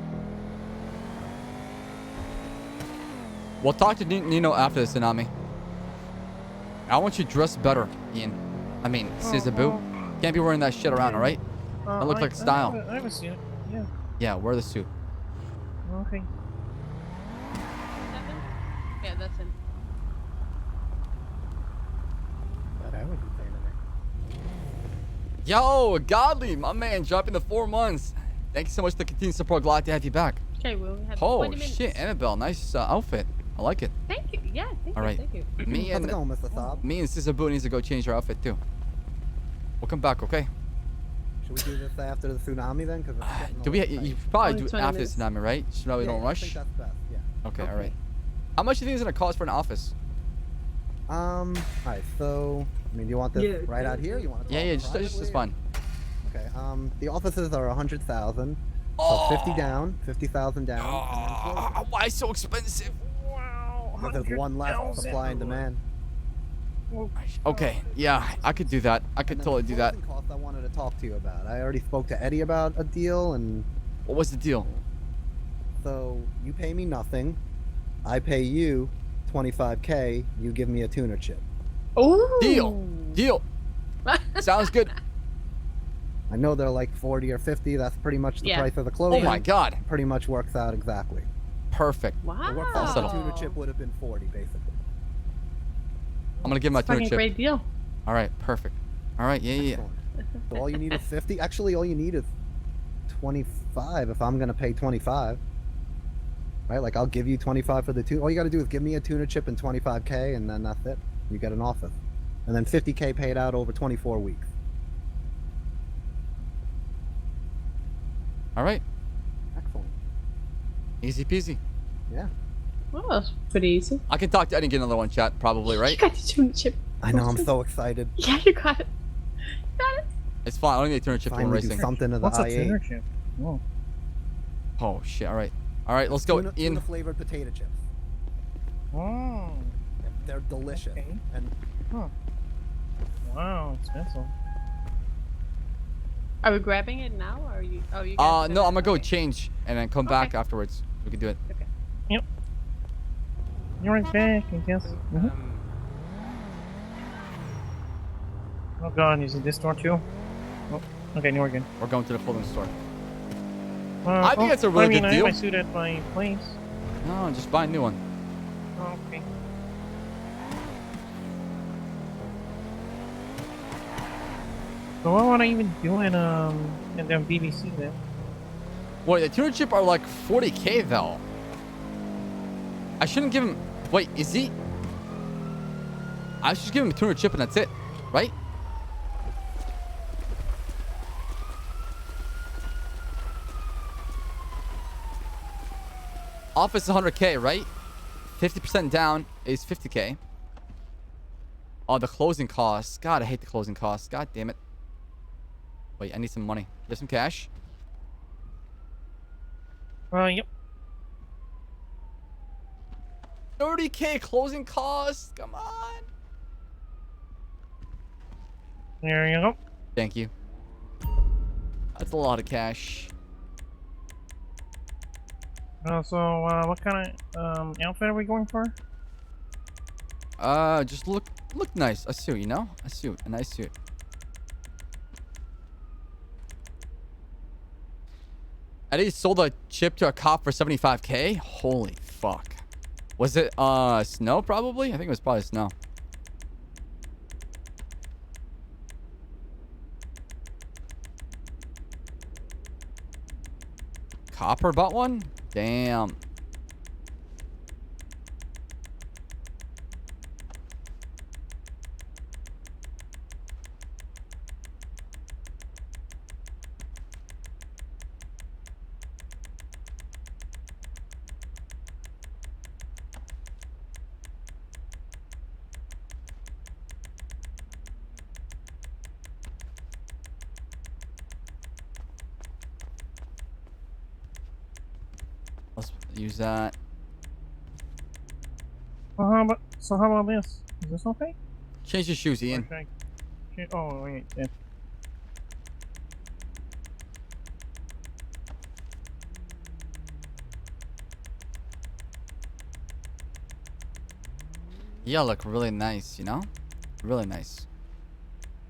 We'll talk to Nino after the tsunami. I want you dressed better, Ian. I mean, Ssaab. Can't be wearing that shit around, alright? That looks like style. I have a suit. Yeah. Yeah, wear the suit. Okay. Yeah, that's him. Yo, Godly, my man, dropping the 4 months. Thank you so much for the continued support. Glad to have you back. Okay, we have Oh 20 minutes. shit, Annabelle, nice outfit. I like it. Thank you. Yeah, thank All right. you. Thank you. Me How's and it going, Mr. Saab? Me and Ssaab needs to go change our outfit too. We'll come back, okay? Should we do this after the tsunami then? Because Do we? You probably Only do 20 after the minutes. tsunami, right? So we don't I rush. think that's best. Yeah. Okay, all right. How much do you think it's gonna cost for an office? All right. So, I mean, do you want this right out here? You want it? Yeah, just fine. Okay. The offices are 100,000. So 50 down, 50,000 down. Why so expensive? Because there's one left, supply and demand. Okay, yeah, I could do that. I could totally do that. Cost I wanted to talk to you about. I already spoke to Eddie about a deal, and what was the deal? So you pay me nothing, I pay you 25K. You give me a tuner chip. Oh, deal. Sounds good. I know they're like 40 or 50. That's pretty much the price of the clothing. Oh my god. Pretty much works out exactly. Perfect. Wow. The work I'll for settle. the tuner chip would have been 40 basically. I'm gonna give my tuner Fucking chip. great deal. All right, perfect. All right, yeah. So all you need is 50. Actually, all you need is 25 if I'm gonna pay 25. Right? Like I'll give you 25 for the tune. All you gotta do is give me a tuner chip and 25K, and then that's it. You get an office. And then 50K paid out over 24 weeks. All right. Excellent. Easy peasy. Yeah. Well, that's pretty easy. I can talk to Eddie and get another one, chat, probably, right? You got the tuner chip. I know. I'm so excited. Yeah, you got it. It's fine. I don't need a tuner chip for Finally do racing. something to the What's a I8. tuner chip? Whoa. Oh shit! All right, let's go. Tuna flavored potato chips. Oh. they're delicious. And Huh. Wow, expensive. Are we grabbing it now, or are you? Oh, you. Guys No, I'm gonna go change and then come back afterwards. We can do it. Yep. You're right back, I guess. Oh god, is it this store too? Oh, okay, no, we're good. We're going to the clothing store. I think it's a really I mean, good I have deal. my suit at my place. No, just buy a new one. Oh, okay. So what would I even do in the BBC then? Wait, the tuner chip are like 40k though. I shouldn't give him. Wait, is he? I should give him a tuner chip and that's it, right? Office 100k, right? 50% down is 50k. Oh, the closing costs. God, I hate the closing costs. God damn it. Wait, I need some money. There's some cash. Yep. 30k closing costs. Come on. There you go. Thank you. That's a lot of cash. So what kind of outfit are we going for? Just look nice. A suit, you know? A suit. A nice suit. Eddie sold a chip to a cop for 75k? Holy fuck. Was it snow probably? I think it was probably snow. Copper bought one? Damn. Let's use that. So how about this? Is this okay? Change your shoes, Ian. Oh wait, yeah. Yeah, look really nice, you know? Really nice.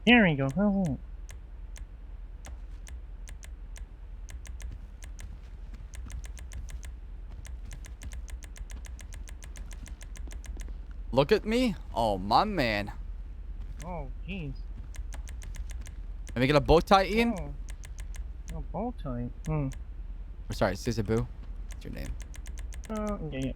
Here we go. How's that? Look at me. Oh, my man. Oh, jeez. Let me get a bow tie, Ian. Oh, bow tie. Oh, sorry, Ssaab. What's your name? Yeah.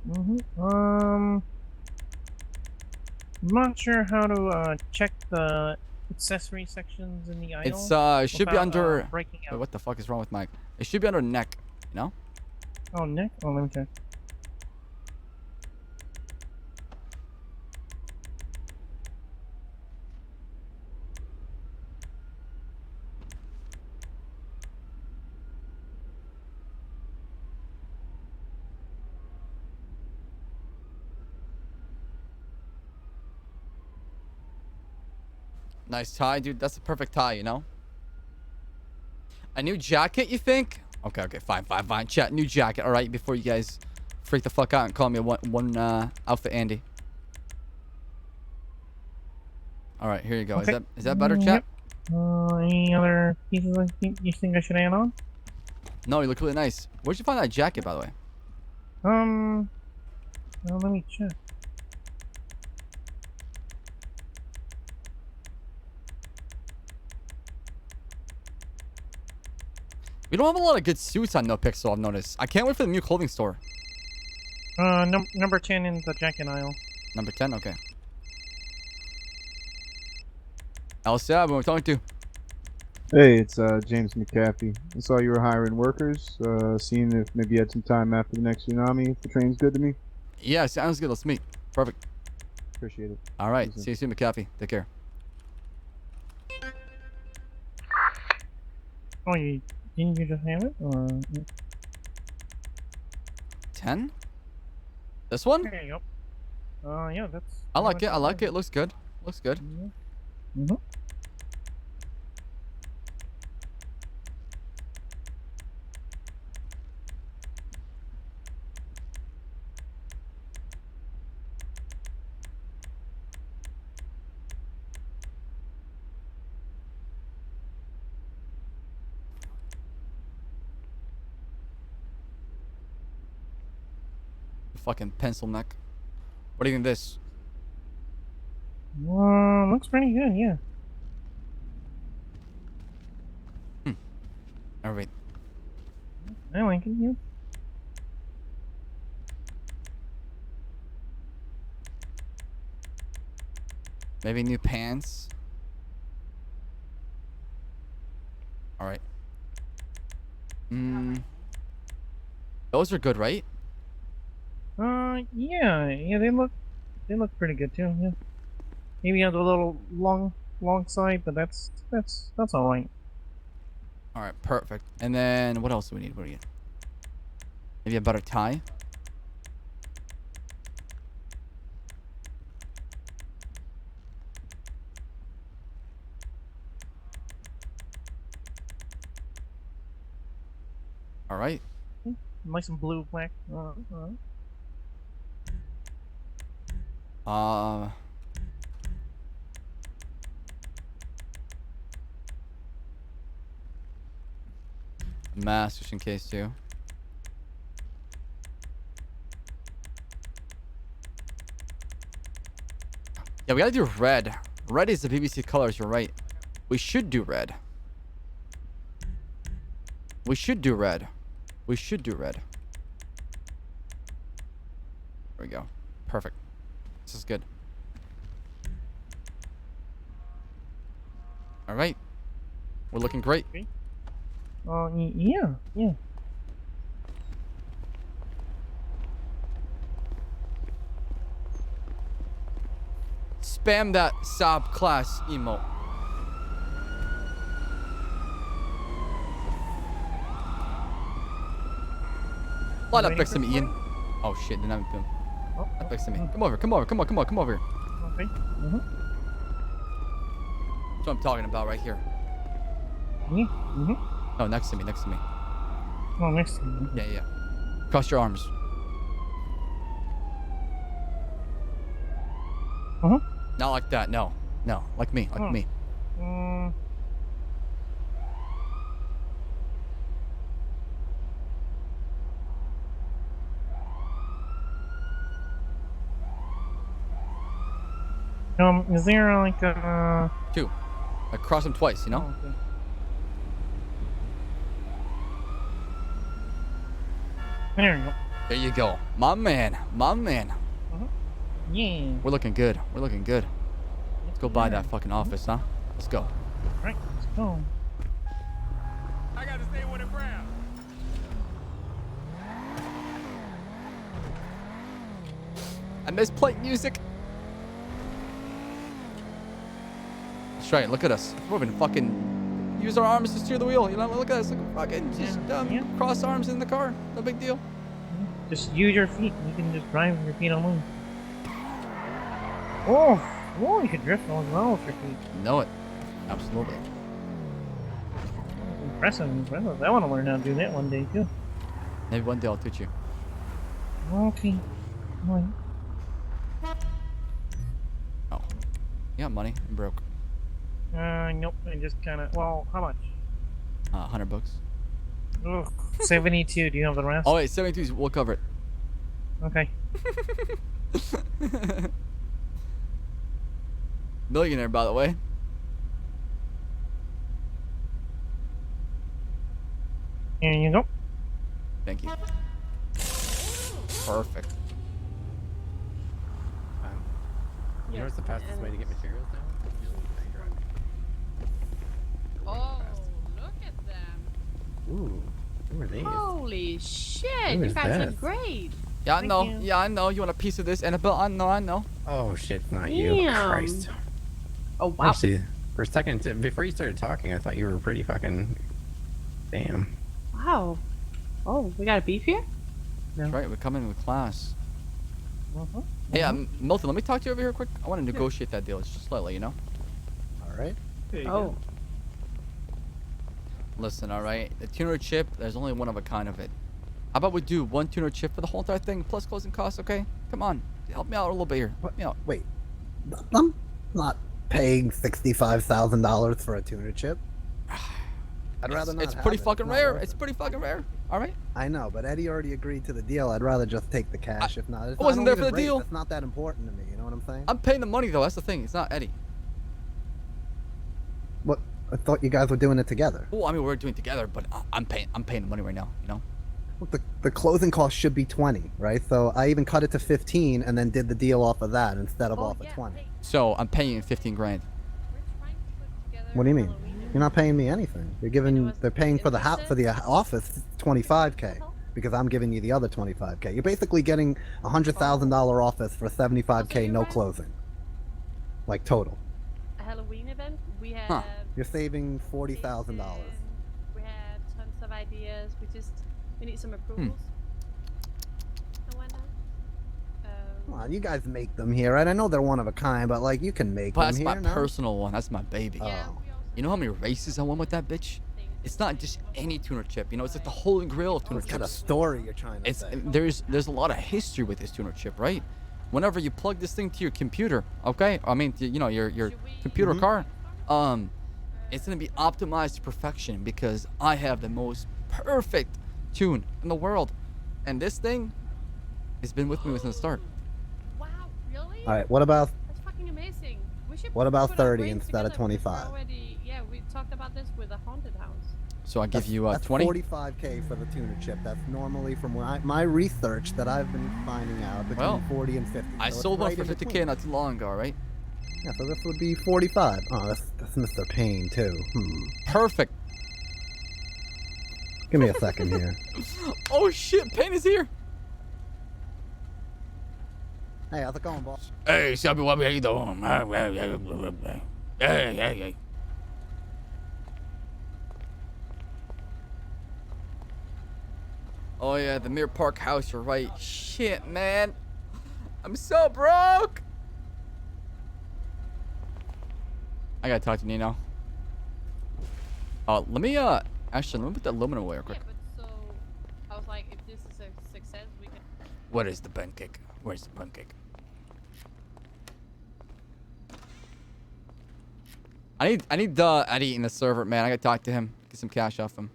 I'm not sure how to check the accessory sections in the aisle. It's it should be without, under. breaking Wait, out. what the fuck is wrong with Mike? It should be under neck. You know? Oh, neck. Oh, let me check. Nice tie, dude. That's the perfect tie, you know? A new jacket, you think? Okay, fine. Chat, new jacket, all right? Before you guys freak the fuck out and call me one outfit Andy. All right, here you go. Okay. Is that better, chat? Yep. Any other pieces you think I should add on? No, you look really nice. Where'd you find that jacket, by the way? Well, let me check. We don't have a lot of good suits on NoPixel, I've noticed. I can't wait for the new clothing store. Number 10 in the jacket aisle. Number 10? Okay. Ssaab, who am I talking to? Hey, it's James McAfee. I saw you were hiring workers. Seeing if maybe you had some time after the next tsunami. If the train's good to me. Yeah, sounds good. Let's meet. Perfect. Appreciate it. All right. See you soon, McAfee. Take care. Oh, didn't you just have it? Or 10? This one? There you go. Yeah, that's. I like it. I like it. Looks good. Looks good. Mm-hmm. Fucking pencil neck. What do you think of this? Looks pretty good, yeah. All right. I like it, yeah. Maybe new pants. All right. Those are good, right? Yeah, they look pretty good too, yeah. Maybe on the little long side, but that's all right. All right, perfect. And then what else do we need? What do we need? Maybe a better tie. All right. Nice and blue, black. Mask just in case too. Yeah, we gotta do red. Red is the BBC colors, you're right. We should do red. We should do red. We should do red. There we go. Perfect. This is good. All right. We're looking great. Yeah. Spam that Saab class emote. Line up next to me, Ian. Oh shit, then I'm him. Up next to me. Come over, come over, come on, come on, come over here. Okay. That's what I'm talking about right here. No, next to me, next to me. Oh, next to me. Yeah. Cross your arms. Not like that, no. No, like me, like me. Is there like two? Like cross them twice, you know? Oh, okay. There you go. There you go. My man, my man. Yeah. We're looking good. We're looking good. Let's go buy that fucking office, huh? Let's go. Right, let's go. I gotta stay with it, Brown. I miss playing music. That's right. Look at us. We're moving. Fucking use our arms to steer the wheel. You know, look at us. Look, fucking just cross arms in the car. No big deal. Just use your feet. You can just drive with your feet alone. Oh, you can drift as well with your feet. Know it. Absolutely. Impressive. I want to learn how to do that one day too. Maybe one day I'll teach you. Okay. Right. Oh. You got money? I'm broke. Nope. I just kind of. Well, how much? $100. Ugh, 72. Do you have the rest? Oh wait, 72. We'll cover it. Okay. Millionaire, by the way. Here you go. Thank you. Perfect. You know what's the fastest way to get materials now? Oh, look at them. Ooh, who are these? Holy shit, Who you is guys that? look great. Yeah, I Thank know. you. Yeah, I know. You want a piece of this, Annabelle? I know. Oh shit, it's not you. Damn. Christ. Oh, wow. Actually, for a second, before you started talking, I thought you were pretty fucking... Damn. Wow. Oh, we got a beef here? That's right. We're coming with class. Hey, Milton, let me talk to you over here quick. I want to negotiate that deal just slightly, you know? All right. Oh. Listen, all right? The tuner chip, there's only one of a kind of it. How about we do one tuner chip for the whole entire thing plus closing costs, okay? Come on. Help me out a little bit here. Help me out. Wait. I'm not paying $65,000 for a tuner chip. I'd rather not. It's have pretty it. fucking It's not rare. worth It's it. pretty fucking rare. All right? I know, but Eddie already agreed to the deal. I'd rather just take the cash. If not, I wasn't there for the deal. It's not that important to me. You know what I'm saying? I'm paying the money, though. That's the thing. It's not Eddie. What? I thought you guys were doing it together. Well, I mean, we're doing it together, but I'm paying the money right now, you know? Look, the closing cost should be 20, right? So I even cut it to 15 and then did the deal off of that instead of off of 20. So I'm paying you 15 grand. What do you mean? You're not paying me anything. They're paying for the house, for the office 25K because I'm giving you the other 25K. You're basically getting a $100,000 office for 75K, no closing, like total. A Halloween event. We have. You're saving $40,000. We have tons of ideas. We need some approvals. And whatnot. Come on, you guys make them here, right? I know they're one of a kind, but like you can make But them that's here. my no? personal one. That's my baby. Oh. You know how many races I won with that bitch? It's not just any tuner chip. You know, it's like the holy grail of tuner It's chips. got a story you're trying to It's say. there's a lot of history with this tuner chip, right? Whenever you plug this thing to your computer, okay? I mean, you know, your computer car, it's gonna be optimized to perfection because I have the most perfect tune in the world, and this thing has been with me since the start. Wow, really? All right, what about That's fucking amazing. We should. what about put our 30 brains instead of together because 25? Yeah, we talked about this with a haunted house. So I give you that's 20. 45K for the tuner chip. That's normally from my research that I've been finding out between Well, 40 and 50. I So it's sold one right for in 50K between. not too long ago, right? Yeah, so this would be 45. Oh, that's Mr. Payne too. Perfect. Give me a second here. Oh shit, Payne is here. Hey, how's it going, boss? Hey, Saab, how you doing? Hey. Oh yeah, the Mirror Park house, you're right. Shit, man. I'm so broke. I gotta talk to Nino. Let me, actually, let me put that aluminum away real quick. So I was like, if this is a success, we can. What is the pancake? Where's the pancake? I need Eddie in the server, man. I gotta talk to him. Get some cash off him.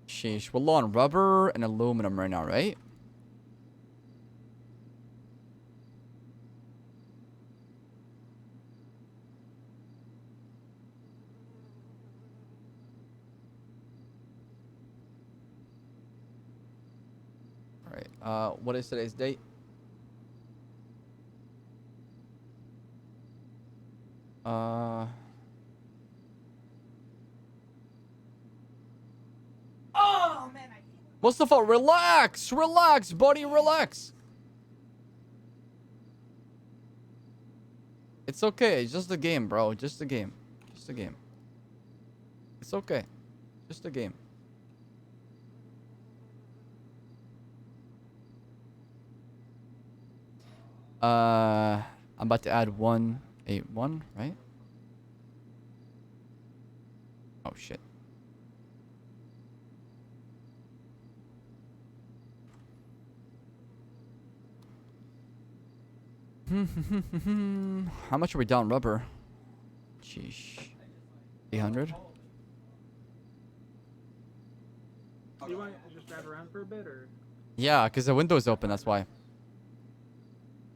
Sheesh. We're low on rubber and aluminum right now, right? All right. What is today's date? Oh man, Mustafa, relax, buddy, relax. It's okay. It's just a game, bro. Just a game. Just a game. It's okay. Just a game. I'm about to add 181, right? Oh shit. How much are we down rubber? Sheesh. 800? You want to just drive around for a bit, or? Yeah, because the window's open, that's why.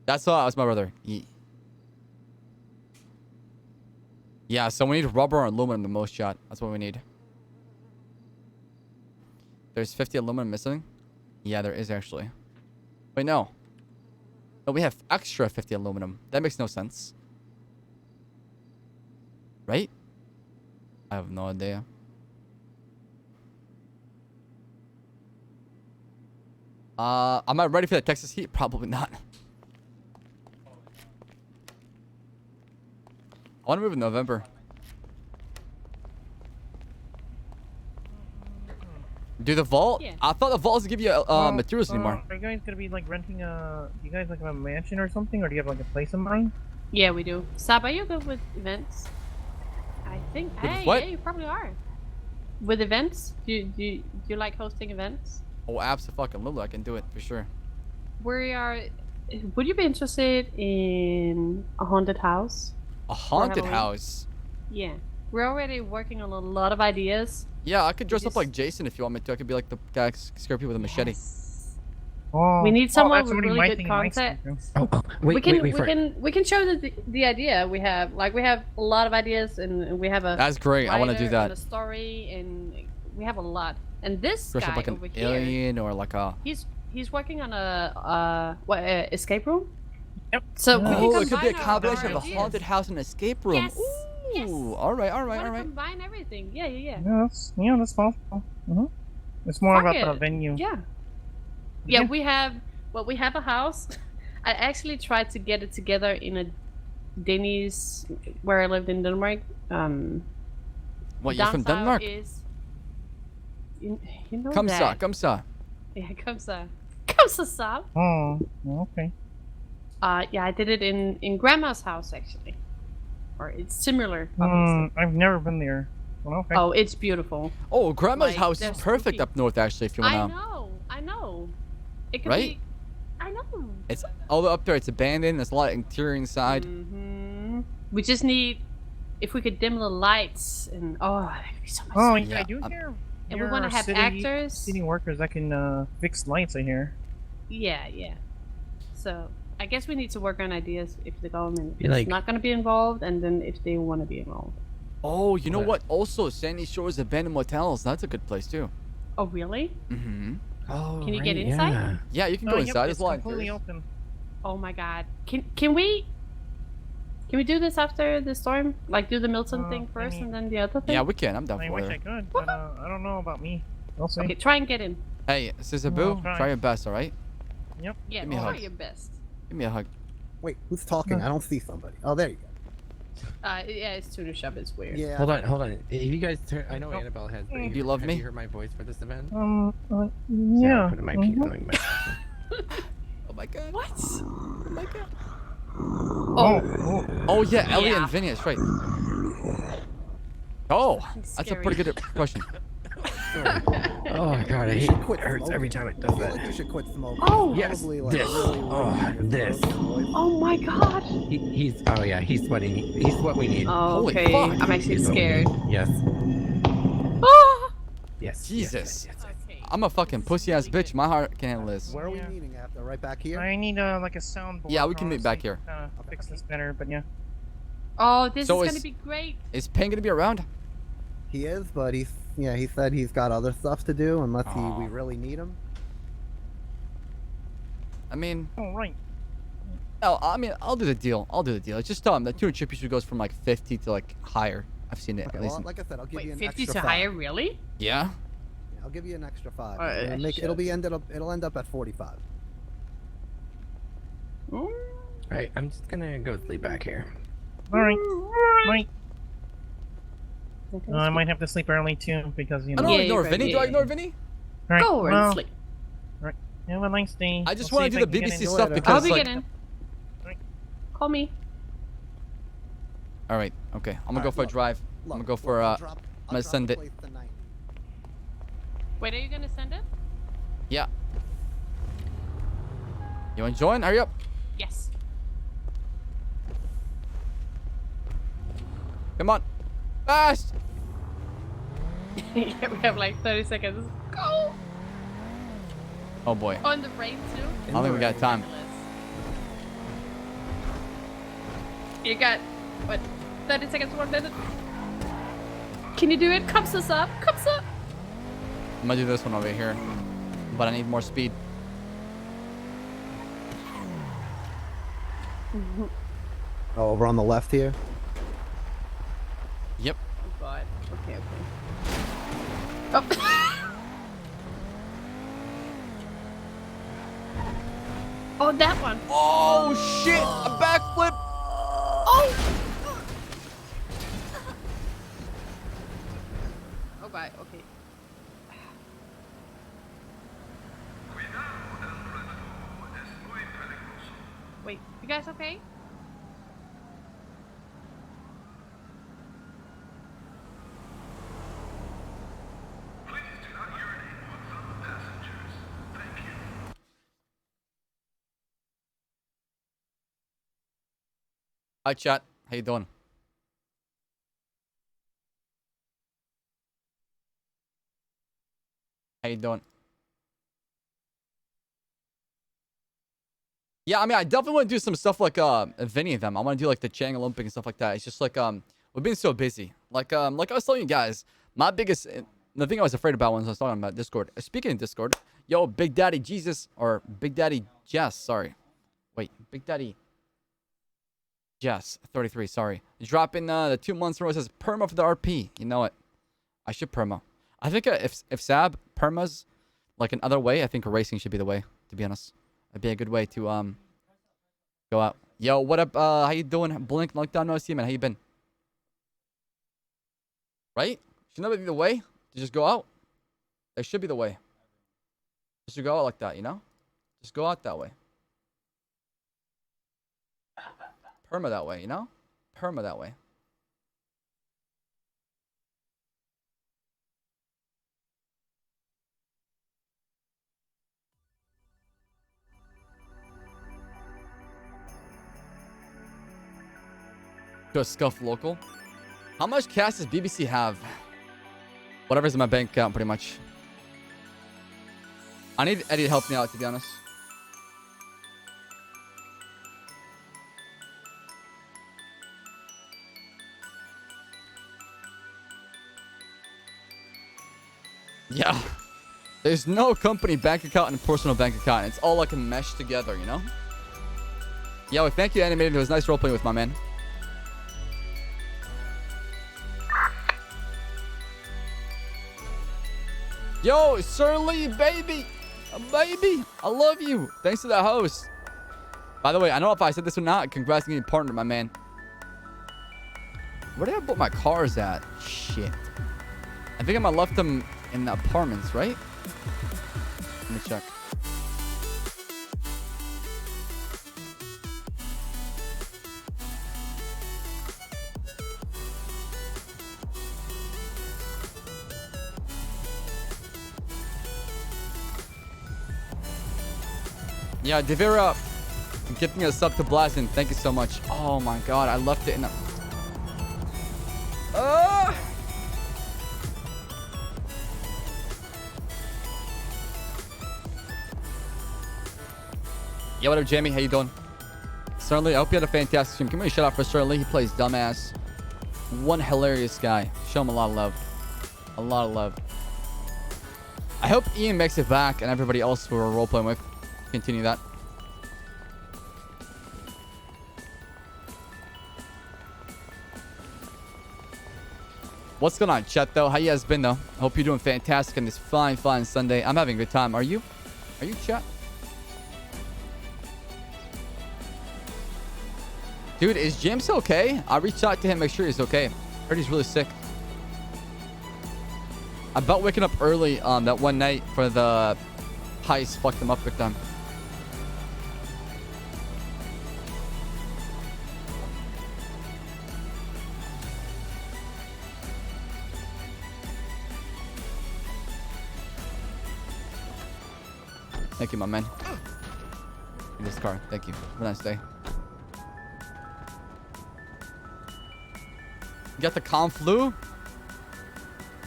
That's all. That was my brother. Yeah, so we need rubber or aluminum the most shot. That's what we need. There's 50 aluminum missing? Yeah, there is actually. Wait, no. No, we have extra 50 aluminum. That makes no sense. Right? I have no idea. Am I ready for the Texas heat? Probably not. I want to move in November. Do the vault? Yeah. I thought the vault doesn't give you materials anymore. Are you guys gonna be like renting a? Do you guys like have a mansion or something, or do you have like a place in mind? Yeah, we do. Saab, are you good with events? I think. With Hey, what? yeah, you probably are. With events? Do you like hosting events? Oh, absolutely, I can do it for sure. We are. Would you be interested in a haunted house? A haunted Halloween? house? Yeah. We're already working on a lot of ideas. Yeah, I could dress up like Jason if you want me to. I could be like the guy scare people with a machete. Oh, We need someone that's with already really my good thing in my concept. studio. we can show the idea we have. Like we have a lot of ideas and we have a. That's great. I wanna do writer that. and a story and we have a lot. And this Dress guy up like an over here, alien or like a. he's working on a escape room. Yep. So we can Oh, it could be a combine our combination of a ideas. haunted house and escape room. Yes. Ooh, all right. We wanna combine everything. Yeah. Yeah, that's possible. It's more Fuck about the it. venue. Yeah, we have a house. I actually tried to get it together in a Denny's where I lived in Denmark. What, you're from Denmark? Is, you know Come that. sa. Yeah, come sa, Saab. Oh, okay. Yeah, I did it in Grandma's house actually, or it's similar. Obviously. I've never been there. Well, okay. Oh, it's beautiful. Oh, Grandma's Like, house is they're perfect up north, actually, if you want I know. It could Right? be. I know. It's all the way up there. It's abandoned. There's a lot of interior inside. We just need, if we could dim the lights and that'd be so much. Oh, fun. yeah, I do hear. And we want to have actors. City workers that can fix lights. I hear. Yeah. So I guess we need to work on ideas if the government Be is like- not going to be involved, and then if they want to be involved. Oh, you know what? Also, Sandy Shores abandoned motels. That's a good place too. Oh really? Mm-hmm. Oh, Can you get inside? Yeah, you can go inside. There's a lot. completely open. Oh my God! Can we do this after the storm? Like do the Milton thing first, and then the other thing? Yeah, we can. I'm down I for wish it. I could, but I don't know about me. We'll see. Okay, try and get in. Hey, Well, Ssaab, try. try your best, all right? Yep. Yeah, Give me a try hug. your best. Give me a hug. Wait, who's talking? I don't see somebody. Oh, there you go. Yeah, it's tuna shop. It's weird. Yeah. Hold on. If you guys turn, I know Annabelle has. But Do you love have me? You heard my voice for this event? Yeah. Put it in my mic. Oh my God. What? Oh my God. Oh. Oh yeah, Ellie Yeah. and Vinny. That's right. Oh, that's a Scary. pretty good question. Oh God, I hate it. It hurts every time it does I feel that. like you should quit smoking. Oh. Yes, Probably, like, this. really Oh, this. Oh my God! He's. Oh yeah, he's sweating. He's what we need. Oh, Holy okay. fuck. I'm actually He's what we scared. need. Yes. Oh! Yes. Jesus. Yes. I'm a fucking pussy ass bitch. My heart can't handle this. Where are we meeting after? Right back here? I need like a soundboard. Yeah, we can meet back here. Fix this better, but yeah. Oh, this So is is- gonna be great. Is Payne gonna be around? He is, but he said he's got other stuff to do unless Aw. we really need him. I mean, Oh right. I'll do the deal. It's just tell him that tuna chip usually goes from like 50 to like higher. I've seen it Okay, at least. well, like I said, I'll give you Wait, an 50 extra to 5. higher, really? Yeah. I'll give you an extra 5. Alright, It'll shit. it'll end up at 45. Alright, I'm just gonna go sleep back here. All right. Right. I might have to sleep early too because you I know. don't Yeah, ignore you're Vinny. right, Do I yeah. ignore Vinny? All right. Go over and well, sleep. Right. Have a nice day. I just We'll want see to if do I the can get BBC into stuff it. because I'll be like. getting. Right. Call me. All right. Okay. I'm gonna go Alright, for a look, drive. I'm gonna go for I'll I'm drop gonna the send it. place to 90. Wait, are you gonna send it? Yeah. You want to join? Hurry up. Yes. Come on. Fast. We have like 30 seconds. Go! Oh boy. On the rain too? I don't think we got time. You got, what, 30 seconds, 1 minute? Can you do it? Come Ssaab. Come Ssaab. I'm gonna do this one over here, but I need more speed. Oh, over on the left here. Yep. Oh god. Okay. Oh. Oh, that one. Oh shit! A backflip. Oh. Oh god. Okay. Wait, you guys okay? Hi, chat. How you doing? How you doing? Yeah, I mean, I definitely want to do some stuff like Vinny of them. I want to do like the Chang Olympic and stuff like that. It's just like we've been so busy. Like I was telling you guys, my biggest the thing I was afraid about when I was talking about Discord. Speaking of Discord, yo, Big Daddy Jesus or Big Daddy Jess, sorry. Wait, Big Daddy Jess 33, sorry. Dropping the 2 months in a row says perma for the RP. You know it. I should perma. I think if Saab permas like another way, I think racing should be the way, to be honest. That'd be a good way to go out. Yo, what up? How you doing? Blink, lockdown, no see, man. How you been? Right? Shouldn't that be the way to just go out? That should be the way. Just to go out like that, you know? Just go out that way. Perma that way, you know? Perma that way. To a scuff local. How much cash does BBC have? Whatever's in my bank account, pretty much. I need Eddie to help me out, to be honest. Yeah. There's no company bank account and personal bank account. It's all like a mesh together, you know? Yeah, well, thank you, Animated. It was nice roleplaying with my man. Yo, Surly, baby. Baby, I love you. Thanks to the host. By the way, I don't know if I said this or not. Congrats on getting partnered, my man. Where did I put my cars at? Shit. I think I might have left them in the apartments, right? Let me check. Yeah, Devira, gifting a sub to Blazin. Thank you so much. Oh my god, I left it in the... Yo, what up, Jamie? How you doing? Certainly, I hope you had a fantastic stream. Give me a shout out for Certainly. He plays dumbass. One hilarious guy. Show him a lot of love. A lot of love. I hope Ian makes it back and everybody else who we're role-playing with. Continue that. What's going on, chat, though? How you guys been, though? I hope you're doing fantastic on this fine Sunday. I'm having a good time. Are you? Are you, chat? Dude, is James okay? I reached out to him, make sure he's okay. Heard he's really sick. I about waking up early that one night for the heist. Fucked him up big time. Thank you, my man. In this car. Thank you. Have a nice day. You got the conflu?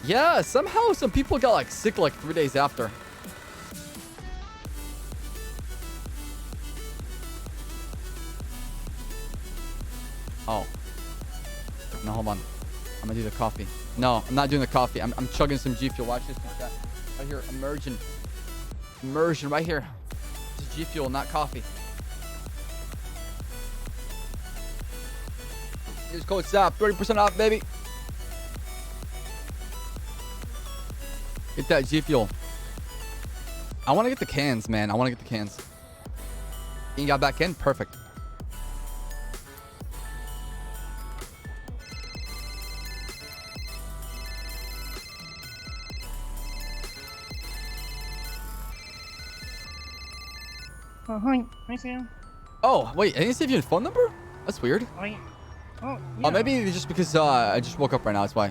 Yeah, somehow some people got like sick like 3 days after. Oh. No, hold on. I'm gonna do the coffee. No, I'm not doing the coffee. I'm chugging some G Fuel. Watch this. Right here, immersion. Immersion right here. This is G Fuel, not coffee. Use code Ssaab, 30% off, baby. Get that G Fuel. I want to get the cans, man. I want to get the cans. You got back in? Perfect. Oh, hi. Hi, Sam. Oh, wait, I didn't save your phone number? That's weird. Oh, yeah. Oh, maybe just because I just woke up right now. That's why.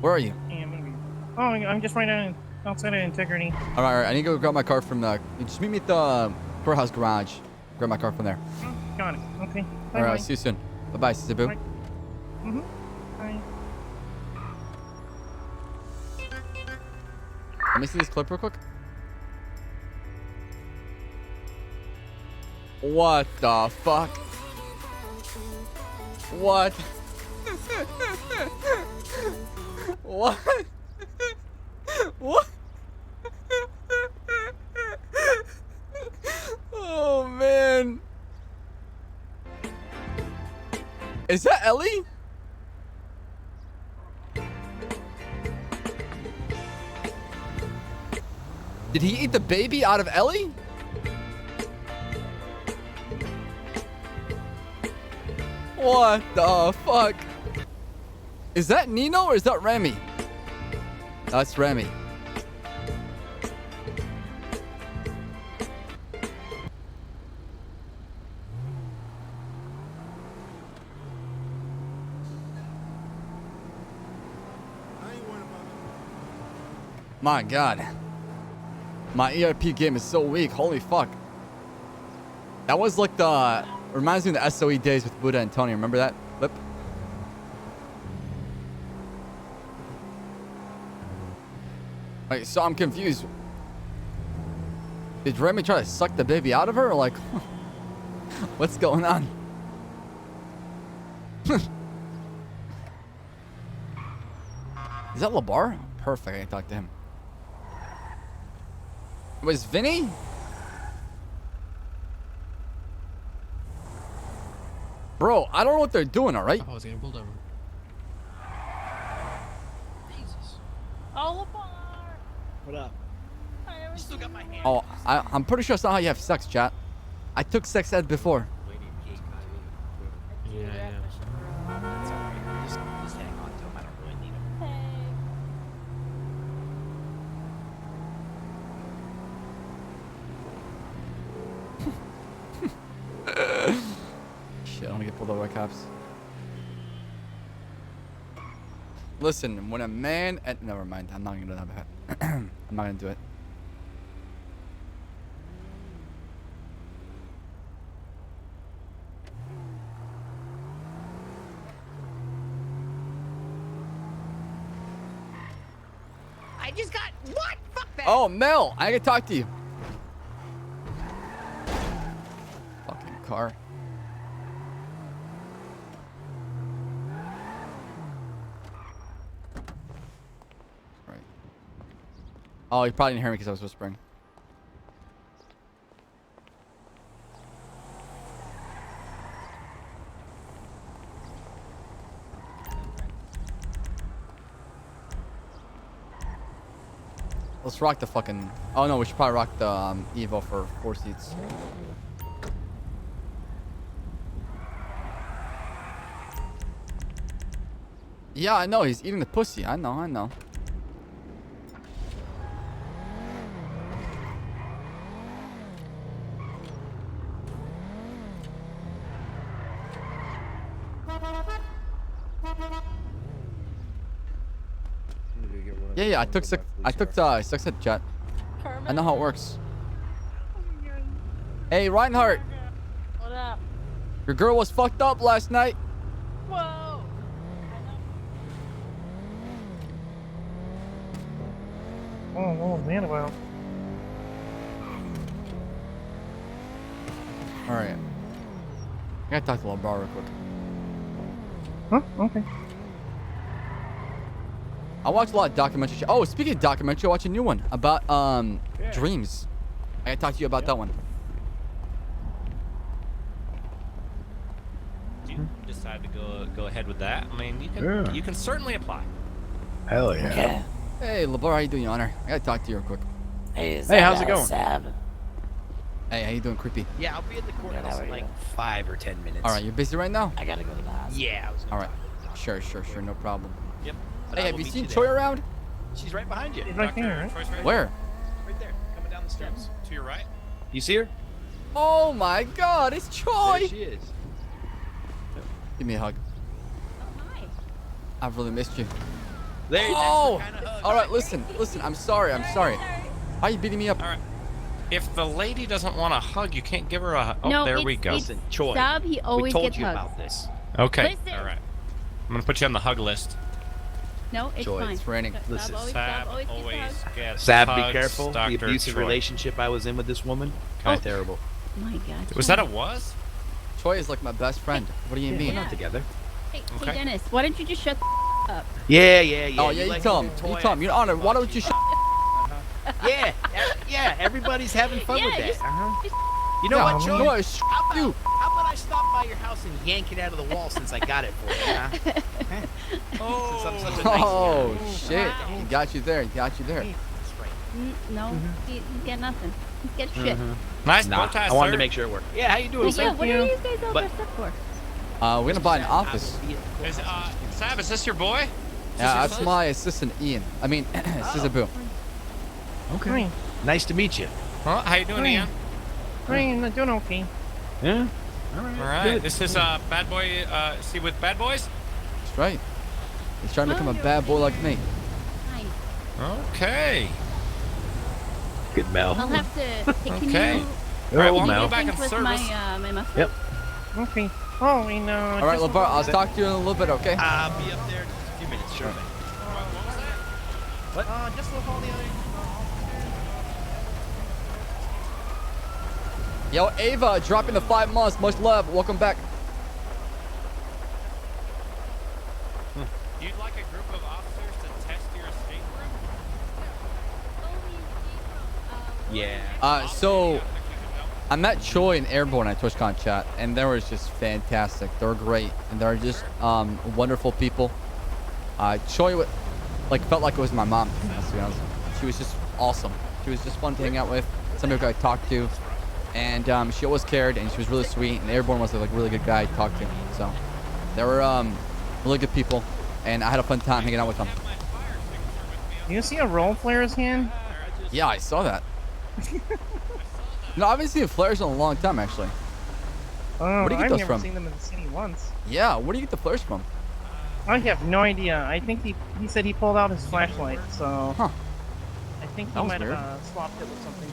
Where are you? Yeah, maybe. Oh, I'm just right outside of Integrity. All right. I need to go grab my car from the. Just meet me at the courthouse garage. Grab my car from there. Got it. Okay. All right. See you soon. Bye, Ssaab. Mm-hmm. Bye. Let me see this clip real quick. What the fuck? What? What? What? Oh man. Is that Ellie? Did he eat the baby out of Ellie? What the fuck? Is that Nino or is that Remy? That's Remy. My God. My ERP game is so weak. Holy fuck. That was like the... Reminds me of the SOE days with Buddha and Tony. Remember that clip? Wait, so I'm confused. Did Remy try to suck the baby out of her? Or like, what's going on? Is that Labar? Perfect. I can talk to him. Was Vinny? Bro, I don't know what they're doing, alright? I was getting pulled over. Jesus. Oh, Labar! What up? You still got my hand. Oh, I'm pretty sure that's not how you have sex, chat. I took sex ed before. Yeah. That's alright. Just hang on to him. I don't really need him. Shit, I don't get pulled over by cops. Listen, when a man... never mind. I'm not going to do that. I'm not going to do it. I just got what? Fuck that. Oh, Mel, I can talk to you. Fucking car. Right. Oh, you probably didn't hear me because I was whispering. Let's rock the fucking... Oh no, we should probably rock the Evo for 4 seats. Yeah, I know. He's eating the pussy. I know. Yeah, I took sex ed, chat. I know how it works. Hey, Reinhardt. What up? Your girl was fucked up last night. Whoa! Oh, what was that about? Alright. I gotta talk to LeBron real quick. Huh? Okay. I watch a lot of documentary. Oh, speaking of documentary, I watched a new one about dreams. I gotta talk to you about that one. You decide to go ahead with that? I mean, Yeah. you can certainly apply. Hell yeah. Okay. Hey, LeBar, how you doing, Your Honor? I gotta talk to you real quick. Hey, how's it going? Saab. Hey, how you doing, creepy? Yeah, I'll be at the courthouse in like 5 or 10 minutes. All right, you're busy right now? I gotta go to the hospital. Yeah, I was. All right. Sure, no problem. Yep. But Hey, I have will you meet seen there. Choi around? She's right behind you. She's right there, right? Choi's right Where? Right there, coming down the steps. To your right? You see her? Oh my God, it's Choi. There she is. Give me a hug. Hi. I've really missed you. There, Oh! that's the kind of hug. All right, listen. I'm sorry. Why are you beating me up? All right. If the lady doesn't want a hug, you can't give her a. Oh, No, there it's- we go. it's Listen, Choi. Saab, he always we told gets you hugs. about this. Okay. Listen. All right. I'm gonna put you on the hug list. No, it's Choi, fine. It's raining. Listen, Saab always gets Saab, hugs, be careful. Dr. The abusive Choi. relationship I was in with this woman. Okay. Terrible. Oh my God. Was that a was? Choi is like my best friend. What do you mean? We're not together. Hey, Okay. Dennis, why don't you just shut the up? Yeah. Oh yeah, you tell him. You tell him. Your Honor, why don't you shut? Yeah. Everybody's having fun with that. You know Yeah, what, Choi? no, How about I stop by your house and yank it out of the wall since I got it for you? Huh? Since I'm such a nice Oh guy. shit! Wow. He got you there. No, he's got nothing. He's got shit. Nice Nah, protest, I wanted to sir. make sure it worked. Yeah, how you doing, Well, sir? yeah, what are you guys all But- dressed up for? We're gonna buy an office. Is, Saab, is this your boy? Yeah, that's my assistant Ian. I mean, Ssaab. Okay. Nice to meet you. Huh? How you doing, Hi. Ian? I'm doing okay. Yeah. All right. This is Bad Boy. See with Bad Boys. That's right. He's trying to become a bad boy like me. Okay. Good Mel. I'll have to take Okay. you. All right. Well, I'm Mel. going back in with service. my mustard. Yep. Okay. Oh, and All right, LeVar, I'll talk to you in a little bit, okay? I'll be up there in just a few minutes, sure thing. What? Just with all the other. Yo, Ava, dropping the 5 months. Much love. Welcome back. You'd like a group of officers to test your escape room? Yeah. So I met Choi and Airborne at TwitchCon chat, and they were just fantastic. They were great, and they're just wonderful people. Choi, felt like it was my mom. To be honest, she was just awesome. She was just fun to hang out with. Somebody I could talk to, and she always cared, and she was really sweet. And Airborne was a really good guy to talk to. So they were really good people, and I had a fun time hanging out with them. You see a roll flare's hand? Yeah, I saw that. No, I haven't seen flares in a long time, actually. Oh, Where do you get I've those never from? seen them in the city once. Yeah, where do you get the flares from? I have no idea. I think he said he pulled out his flashlight, so Huh. I think he That was might weird. have swapped it with something.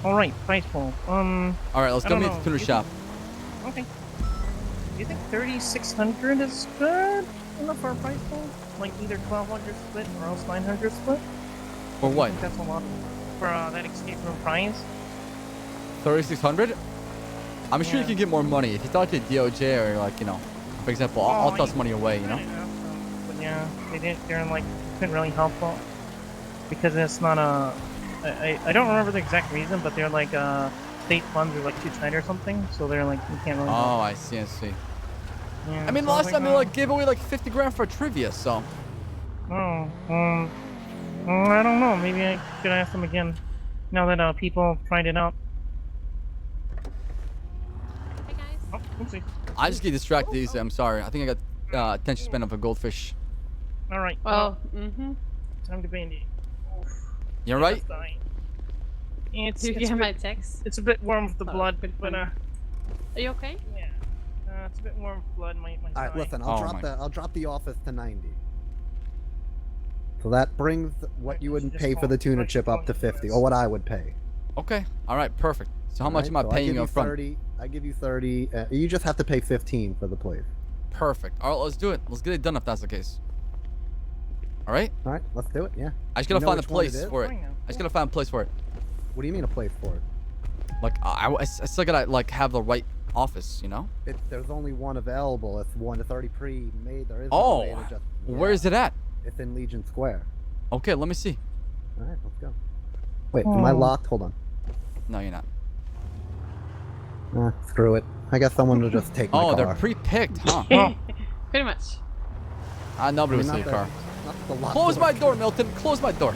All right, price pool. All right, let's I go don't meet know. at the tuner You shop. Okay. Do you think 3,600 is good enough for a price pool? Like either 1,200 split or else 900 split? For what? I think that's a lot for that escape room prize. 3,600? I'm sure you Yeah. can get more money if you talk to DOJ or for example, I'll Oh, toss money away. You know. But yeah, they didn't. They're like couldn't really help out because it's not a. I don't remember the exact reason, but they're like state funds are like too tight or something, so they're like you can't really. Oh, help. I see. Yeah, I mean, so last like, time they gave away like 50 grand for trivia, so. Oh, I don't know. Maybe I should ask them again. Now that people tried it out. Oh, oopsie. I just get distracted easily. I'm sorry. I think I got attention span of a goldfish. All right. Oh, Time to bandy. You right? It's Did you it's get a my bit- text? It's a bit warm with the blood, but Are you okay? yeah, it's a bit warm with blood. My All right, thigh. listen. Oh I'll drop the office to 90. So that brings what you would pay for the tuna chip up to 50, or what I would pay. Okay. All right. Perfect. So how much am I So paying give you up front? 30. I give you 30. You just have to pay 15 for the place. Perfect. All right, let's do it. Let's get it done if that's the case. All right. All right, let's do it. Yeah. I just gotta You know find a which one it place is? for it. I just gotta find a place for it. What do you mean a place for it? Like I still gotta have the right office, you know? There's only one available. It's 1 to 30 pre-made. There is no Oh, way to just. where is it at? It's in Legion Square. Okay, let me see. All right, let's go. Wait, am I locked? Hold on. No, you're not. Screw it. I guess someone will just take my car. Oh, they're pre-picked, huh? Pretty much. Nobody would I steal mean, your car. not the lock Close door. my door, Milton. Close my door.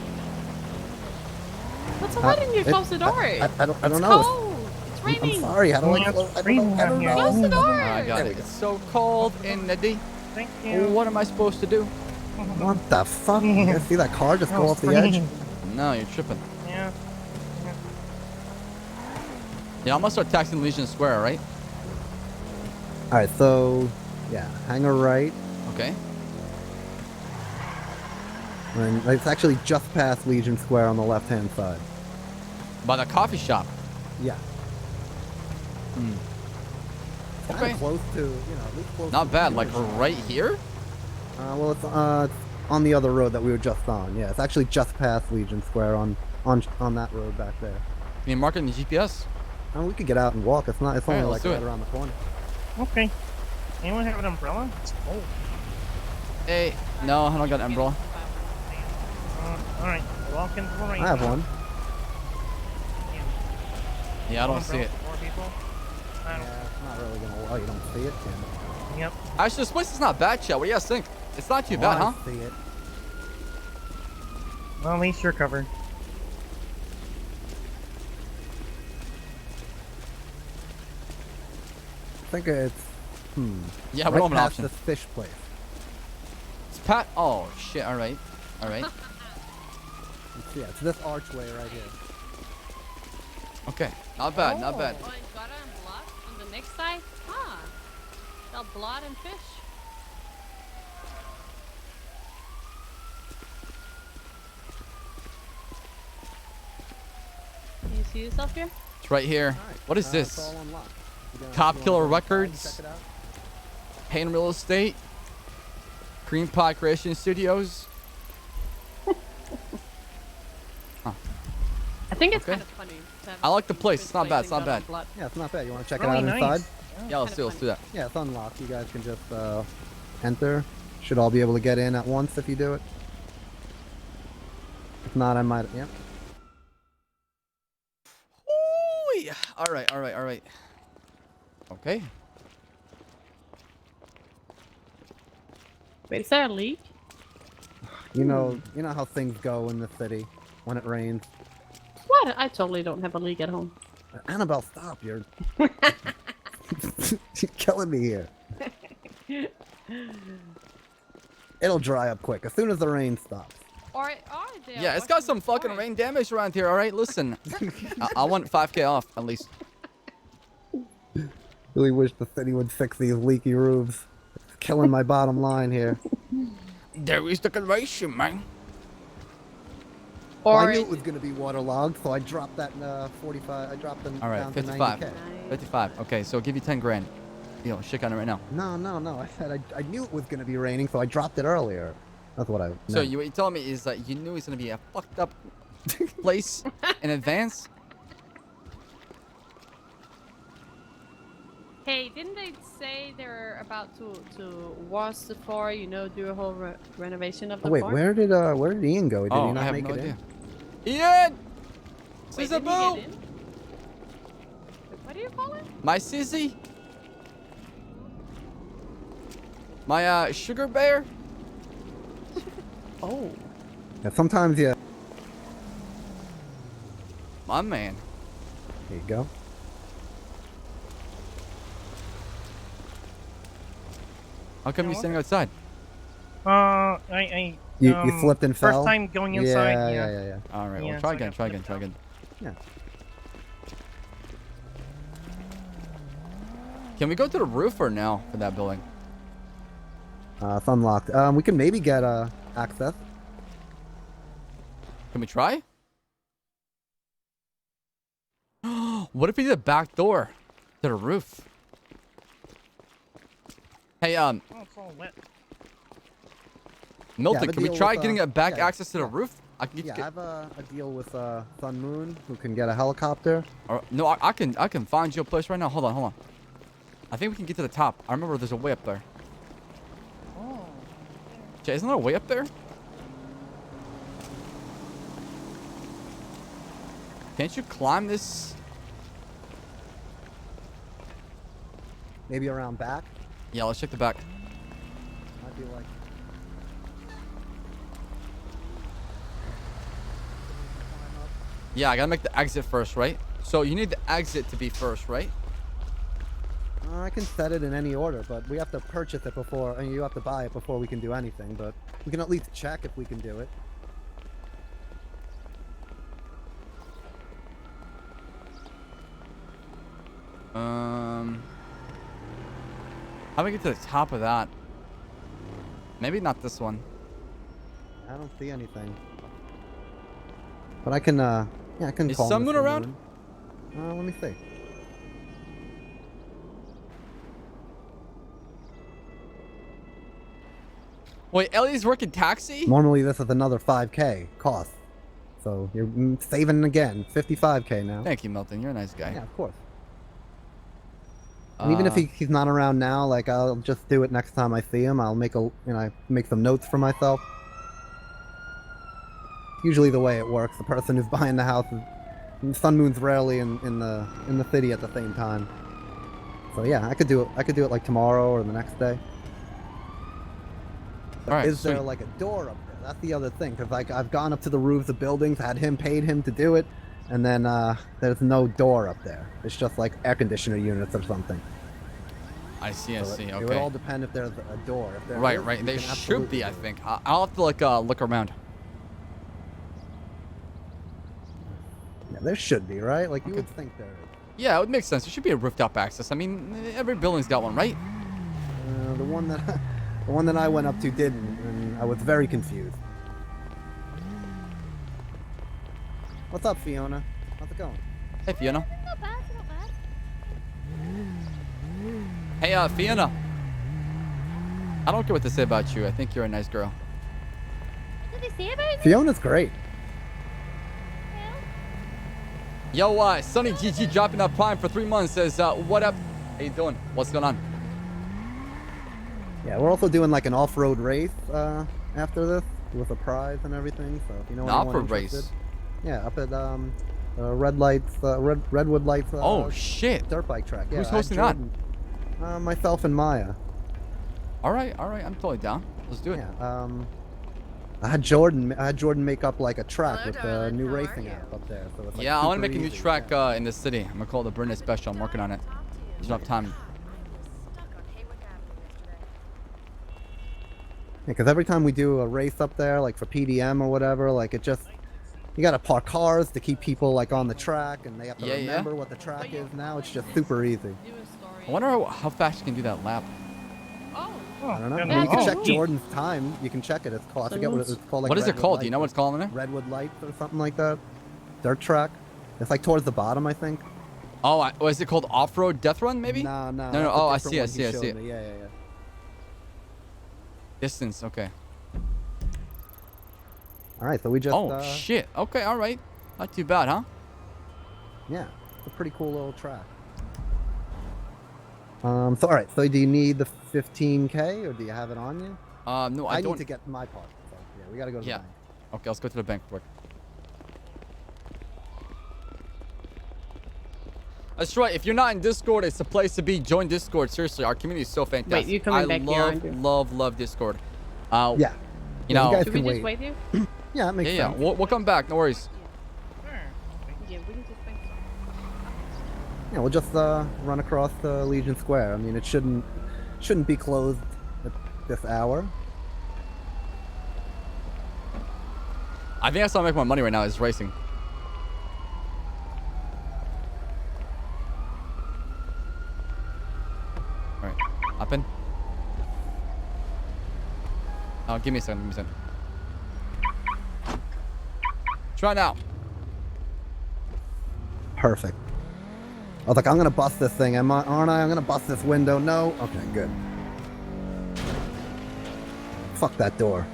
What's why didn't you close the door? I don't It's know. cold. It's raining. I'm sorry. How do I close? I don't know. I don't know. Close the door. I got it. It's so cold in the day. Thank you. What am I supposed to do? What the fuck? You guys see that car just go off the edge? No, you're tripping. Yeah. Yeah, I'm gonna start taxing Legion Square, right? Alright, so, yeah, hang a right. Okay. And it's actually just past Legion Square on the left-hand side. By the coffee shop. Yeah. Hmm. Kind Okay. of close to, you know, at least close Not to bad. the Like original. right here. Well, it's on the other road that we were just on. Yeah, it's actually just past Legion Square on that road back there. Can you mark it in the GPS? And we could get out and walk. It's not. It's only Alright, like let's do right it. around the corner. Okay. Anyone have an umbrella? It's cold. Hey, no, I don't got an umbrella. Alright, walk into the rain. I have one. Yeah, I don't see it. Four people. Yeah, it's not really gonna. Oh, you don't see it, Tim. Yep. Actually, this place is not bad, Chet. What do you guys think? It's not too Oh, bad, I huh? see it. Well, at least you're covered. I think it's. Yeah, we right don't have an past option. this fish place. It's Pat. Oh shit! All right, all right. Yeah, it's this archway right here. Okay, not bad, not bad. Oh, and gutter and blood on the next side? Ah. Sell blood and fish. Can you see yourself here? It's right here. What is It's this? all unlocked. Top Killer Check Records, it out. Pain Real Estate, Cream Pie Creation Studios. I think it's Okay. kind of funny. to have I like the two place. fish It's not bad. It's placing not gutter bad. blood. Yeah, it's not bad. You want to check Really it out nice. inside? Yeah, let's do that. Yeah, it's unlocked. You guys can just enter. Should all be able to get in at once if you do it. If not, I might. Yep. Ooh, all right, all right, all right. Okay. Wait, is there a leak? You know how things go in the city when it rains. What? I totally don't have a leak at home. Annabelle, stop! You're you're killing me here. It'll dry up quick as soon as the rain stops. Or are there? Yeah, it's got some fucking rain damage around here. All right, listen. I want 5K off at least. Really wish the city would fix these leaky roofs. It's killing my bottom line here. There is the conversion, man. Well, Or I knew it was going to be waterlogged, so I dropped that 45. I dropped them All right, down to 55. 90K. 55. Okay, so I'll give you 10 grand. You know, shit on it right now. No. I said I knew it was going to be raining, so I dropped it earlier. That's what I. So meant. what you telling me is that you knew it's gonna be a fucked up place in advance? hey, didn't they say they're about to wash the floor? You know, do a whole renovation of the Oh, wait, floor? where did Ian go? Did Oh, he I not have make no it idea. in? Ian! Wait, Ssaab! didn't he get in? What do you call it? My sissy? My sugar bear? Oh. Yeah, sometimes, yeah. My man. There you go. How come you're standing outside? You flipped and fell? First time going inside, Yeah. Alright, well, Yeah, try so I again, got try flipped again, try again. Yeah. Can we go to the roof or no for that building? It's unlocked. We can maybe get access. Can we try? What if we did a back door to the roof? Hey, Oh, it's all wet. Milton, Yeah, can we deal try with, getting a back yeah, access to the roof? I can Yeah, get, I have a deal with Sun Moon, who can get a helicopter. no, I can find you a place right now. Hold on. I think we can get to the top. I remember there's a way up there. Oh. Jay, isn't there a way up there? Can't you climb this? Maybe around back. Yeah, let's check the back. Might be like. Yeah, I gotta make the exit first, right? So you need the exit to be first, right? I can set it in any order, but we have to purchase it before, and you have to buy it before we can do anything. But We can at least check if we can do it. How do we get to the top of that? Maybe not this one. I don't see anything. But I can, yeah, I can Is call someone Mr. around? Moon. Let me see. Wait, Ellie's working taxi? Normally this is another 5K cost. So you're saving again, 55K now. Thank you, Milton. You're a nice guy. Yeah, of course. And even if he's not around now, like I'll just do it next time I see him. I'll make make some notes for myself. Usually the way it works, the person who's buying the house is, Sun Moon's rarely in the city at the same time. So yeah, I could do it. I could do it like tomorrow or the next day. But All right, is there like a door up there? That's the other thing, because like I've gone up to the roofs of buildings, paid him to do it, and then there's no door up there. It's just like air conditioner units or something. I see. So Okay. It would all depend if there's a door. If there is, Right. you They can should be. absolutely I do it. think. I'll have to like look around. Yeah, there should be, right? Like you would think there is. Yeah, it would make sense. There should be a rooftop access. I mean, every building's got one, right? The one that I went up to didn't, and I was very confused. What's up, Fiona? How's it going? Hey, Fiona. Not bad, not bad. Hey, Fiona. I don't care what they say about you. I think you're a nice girl. What did they say about me? Fiona's great. Yo, Sonny GG dropping up Prime for 3 months says, what up? How you doing? What's going on? Yeah, we're also doing like an off-road race after this with a prize and everything. So if you know An anyone off-road interested, race? yeah, up at Redwood Lights. Oh shit! Dirt bike track. Yeah, Who's I had hosting that? Jordan, myself and Maya. All right. I'm totally down. Let's do it. Yeah. I had Jordan make up like a track with the new racing app up there. So it's, like, Yeah, I want to super make a new easy. track in this city. I'm gonna call it the Brunette Special. I'm working on it. There's enough time. Because every time we do a race up there, like for PDM or whatever, like it just, you gotta park cars to keep people like on the track, and they have to Yeah, remember what the track is now. It's just super easy. I wonder how fast you can do that lap. I don't know. I mean, you can check Jordan's time. You can check it. It's called. I forget what it's called. Like What is it Redwood called? Do you Lights know what it's called in there? Redwood Lights or something like that. Dirt track. It's like towards the bottom, I think. Oh, was it called Off-Road Death Run? Maybe? No. No. that's a Oh, I different see. I one see. he I see showed it. me. Yeah. Distance. Okay. All right, so we just. Oh shit. Okay. All right. Not too bad, huh? Yeah, it's a pretty cool little track. So all right. So do you need the 15K or do you have it on you? No, I don't. need to get my part. So yeah, we gotta go to the bank. Okay, let's go to the bank quick. That's right. If you're not in Discord, it's the place to be. Join Discord. Seriously, our community is so fantastic. Wait, you coming back here, aren't you? love Discord. Yeah. You know. guys Should can we just wait. wait here? Yeah, it makes Yeah. sense. We'll come back. No worries. Yeah, we can just wait. Yeah, we'll just run across Legion Square. I mean, it shouldn't be closed at this hour. I think that's how I make my money right now is racing. All right, hop in. Oh, give me a second. Try now. Perfect. I was like, I'm gonna bust this thing, aren't I? I'm gonna bust this window. No? Okay, good. Fuck that door.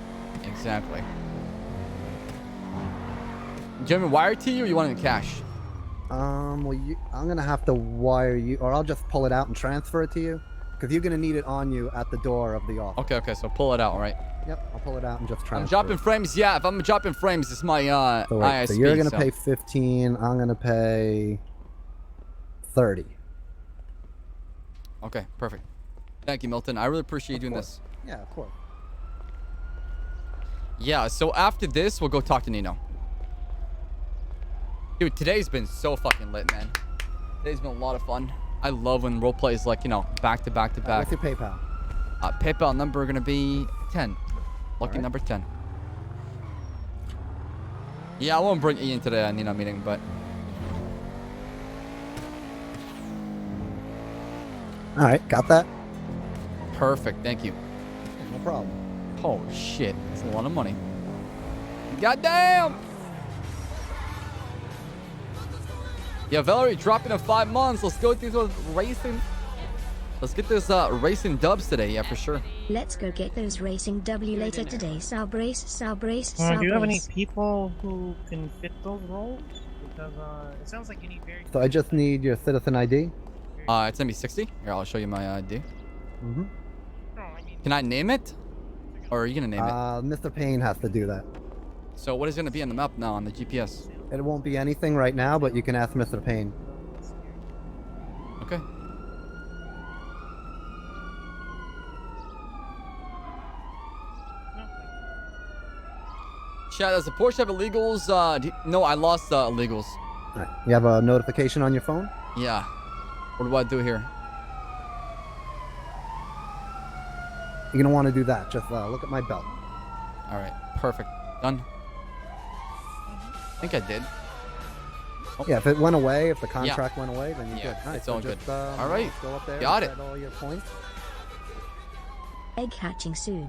Exactly. Do you want me to wire to you or you want it in cash? Well, I'm gonna have to wire you, or I'll just pull it out and transfer it to you, because you're gonna need it on you at the door of the office. Okay, so pull it out, all right? Yep, I'll pull it out and just transfer. I'm dropping it. frames, yeah. If I'm dropping frames, it's my So, wait, ISP. so you're gonna pay 15. I'm gonna pay 30. Okay, perfect. Thank you, Milton. I really appreciate you doing this. Yeah, of course. Yeah, so after this, we'll go talk to Nino. Dude, today's been so fucking lit, man. Today's been a lot of fun. I love when roleplay is like, you know, back to back to back. What's your PayPal? PayPal number gonna be 10. Lucky number 10. Yeah, I won't bring Ian to the Nino meeting, but... Alright, got that? Perfect, thank you. No problem. Oh, shit. That's a lot of money. Goddamn! Yeah, Valhyre dropping in 5 months. Let's go through those racing. Let's get those racing dubs today, yeah, for sure. Let's go get those racing W later today. Saab race, Saab race, Do Saab you have any race. people who can fit those roles? Because it sounds like you need very. So I just need your citizen ID. It's MB60. Here, I'll show you my ID. Can I name it? Or are you gonna name it? Mr. Payne has to do that. So what is gonna be on the map now on the GPS? It won't be anything right now, but you can ask Mr. Payne. Okay. Chat, does the Porsche have illegals? No, I lost illegals. Alright. You have a notification on your phone? Yeah. What do I do here? You're gonna want to do that. Just look at my belt. All right, perfect. Done. I think I did. Oh. Yeah, if it went away, if the contract went away, then you're good. Yeah, Alright, it's so all just, good. All right, go up there got and it. set all your points. Egg hatching soon.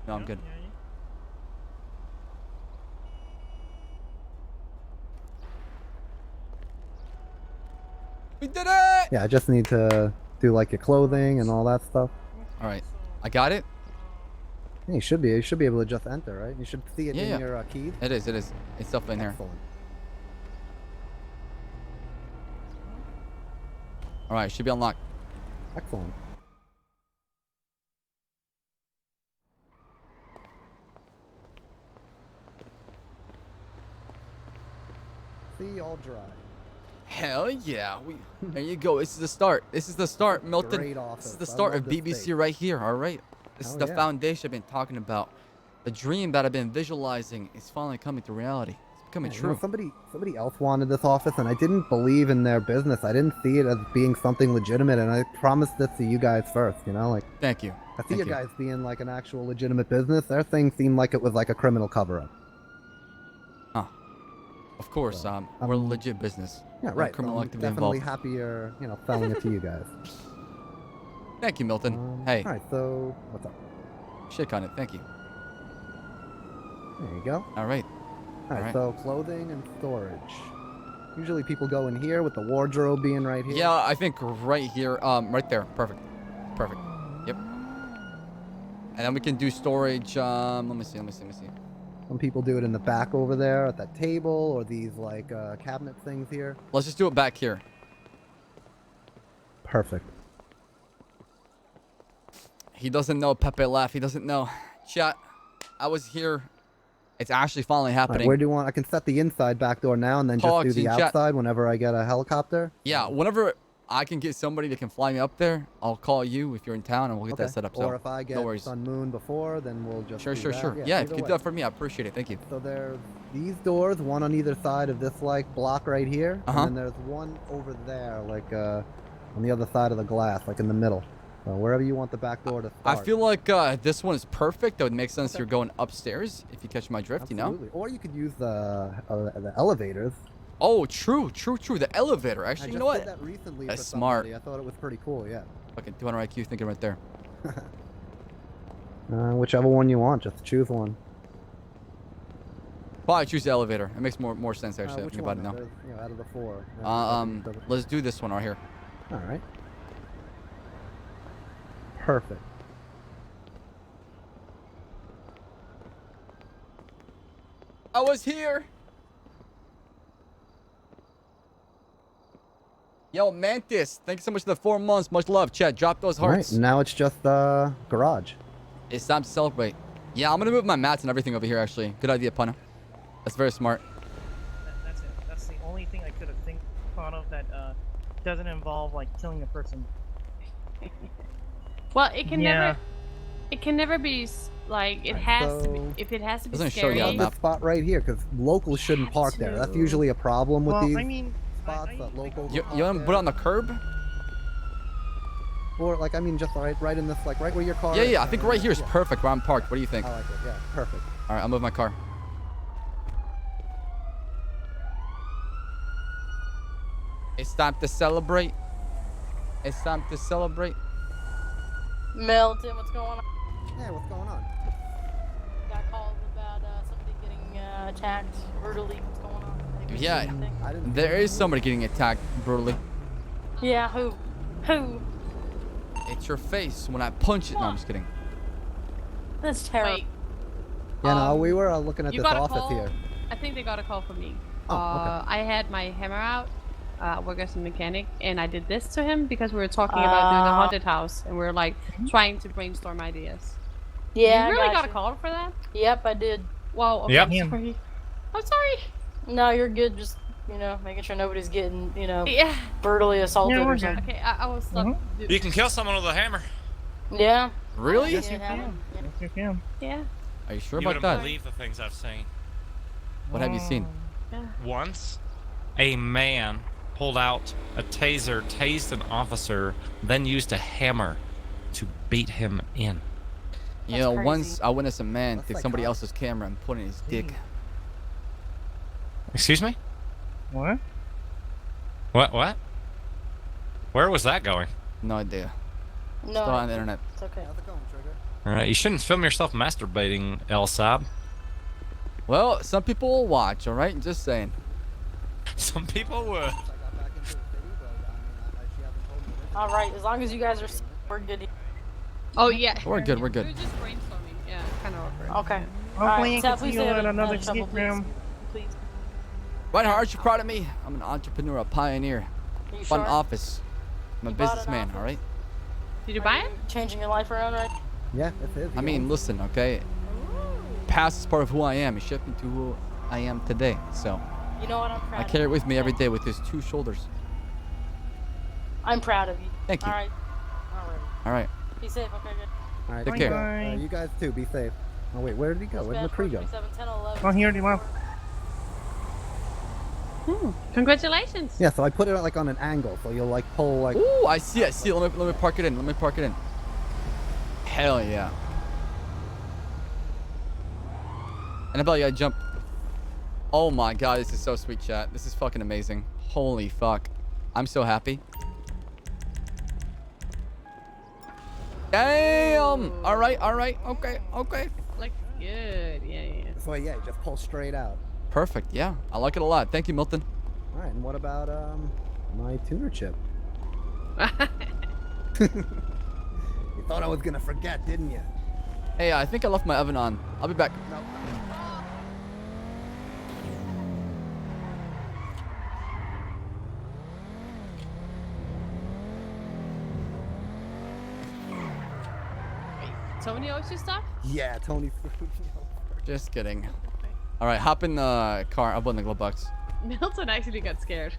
No, I'm good. We did it! Yeah, I just need to do like your clothing and all that stuff. All right, I got it. Yeah, you should be able to just enter, right? You should see it Yeah, in yeah. your keys. It is. It's definitely in here. Excellent. All right, should be unlocked. Excellent. See, all dry. Hell yeah! There you go. This is the start. This is the start, Milton. Great office. This is the I start love of this BBC space. right here. All right. This is Hell the yeah. foundation I've been talking about. The dream that I've been visualizing is finally coming to reality. It's becoming Yeah, you know, true. somebody else wanted this office, and I didn't believe in their business. I didn't see it as being something legitimate, and I promised this to you guys first. You know, like. Thank you. I see Thank you you. guys being like an actual legitimate business. Their thing seemed like it was like a criminal cover-up. Of course, we're a legit business. Yeah, No right. criminal I'm activity definitely involved. happier, selling it to you guys. Thank you, Milton. Hey. All right, so what's up? Shake on it. Thank you. There you go. All right. All right, so clothing and storage. Usually people go in here with the wardrobe being right here. Yeah, I think right here. Right there. Perfect. Perfect. Yep. And then we can do storage. Let me see. Some people do it in the back over there at that table, or these like cabinet things here. Let's just do it back here. Perfect. He doesn't know. Pepe laugh. He doesn't know. Chat. I was here. It's actually finally All right, happening. where do you want? I can set the inside back door now, and then just do the Chat. outside whenever I get a helicopter. Yeah, whenever I can get somebody that can fly me up there, I'll call you if you're in town, and we'll get that set up. So Or if I get no worries. Sun Moon before, then we'll just Sure. do that. Yeah, if either you can way. do that for me, I appreciate it. Thank you. So there's these doors, one on either side of this like block right here, Uh-huh. and then there's one over there, like on the other side of the glass, like in the middle. So wherever you want the back door to I start. feel like this one is perfect. That would make sense. You're going upstairs, if you catch my drift. Absolutely. Or you could use the elevators. Oh, true. The elevator. I Actually, just you know what? did that recently That's for smart. somebody. I thought it was pretty cool. Yeah. Fucking 200 IQ thinking right there. Whichever one you want, just choose one. Probably choose the elevator. It makes more sense actually. Which Think one? about it now. There's, out of the four. Let's do this one right here. All right. Perfect. I was here. Yo, Mantis, thank you so much for the 4 months. Much love, chat. Drop those All right. hearts. Now it's just garage. It's time to celebrate. Yeah, I'm gonna move my mats and everything over here. Actually, good idea, Punna. That's very smart. That's it. That's the only thing I could have thought of that doesn't involve like killing a person. Well, it can Yeah. never. It can never be like it has to be. If it has to be scary. This spot right here, because locals shouldn't park there. That's usually a problem with Well, these I mean, spots that locals. You want to put it on the curb? Or like I mean, just right in this like right where your car. Yeah, is? yeah. I think right here is perfect where I'm parked. What do you think? I like it. Yeah, perfect. All right, I'll move my car. It's time to celebrate. It's time to celebrate. Milton, what's going on? Yeah, what's going on? Got calls about somebody getting attacked brutally. What's going on? Anybody see Yeah, anything? there is somebody getting attacked brutally. Yeah, who? Who? It's your face when I punch it. No, I'm just kidding. That's terrible. Wait, Yeah, no, we were looking at you this got a office call? here. I think they got a call from me. Oh, okay. I had my hammer out. Work as a mechanic, and I did this to him because we were talking about doing a haunted house, and we were like trying to brainstorm ideas. Yeah, you really I got a gotcha. call for that? Yep, I did. Wow. Okay. Yep. I'm sorry. I'm sorry. No, you're good. Just making sure nobody's getting Yeah. brutally assaulted Yeah, we're or good. something. Okay, I will stop. You can kill someone with a hammer. Yeah. Really? Yes, you can. Yes, you can. Yeah. Are you sure You about wouldn't that? believe the things I've seen. What have you seen? Once, a man pulled out a taser, tased an officer, then used a hammer to beat him in. You know, once I witnessed a man take somebody else's camera and put it in his dick. Excuse me? What? What? Where was that going? No idea. No. Still on the internet. It's okay. How's it going, Trigger? Alright, you shouldn't film yourself masturbating, Ssaab. Well, some people will watch, all right? Just saying. Some people would. All right, as long as you guys are, we're good. Oh yeah. We're good. We're good. We were just brainstorming. Yeah, kind of awkward. Okay. Hopefully you Sab, can please see you stay at another of trouble, escape please. room. Please. Right, aren't you proud of me? I'm an entrepreneur, a pioneer. You Fun sure? office. I'm a You bought an businessman, office? all right? Did you buy it? Changing your life around, right? Yeah, that's it. I mean, listen, okay? Past is part of who I am. It shaped me to who I am today. So You know what? I'm proud I of carry it you. with me every day with his 2 shoulders. I'm proud of you. Thank you. All right. All right. Be safe. Okay, good. All right, Take you care. guys- you guys too. Be safe. Oh wait, where did he go? Where did McCree go? 10, 11. Oh, he already left. Congratulations. Yeah, so I put it like on an angle, so you'll like pull like. Ooh, I see. I see. Let me park it in. Let me park it in. Hell yeah. Annabelle, you gotta jump. Oh my god, this is so sweet, chat. This is fucking amazing. Holy fuck. I'm so happy. Damn! Alright, okay. Looks good. Yeah. So yeah, you just pull straight out. Perfect, yeah. I like it a lot. Thank you, Milton. All right, and what about my tuner chip? You thought I was gonna forget, didn't you? Hey, I think I left my oven on. I'll be back. Tony owes you stuff? Yeah, Tony. Just kidding. Alright, hop in the car. I'll put in the glove box. Milton actually got scared.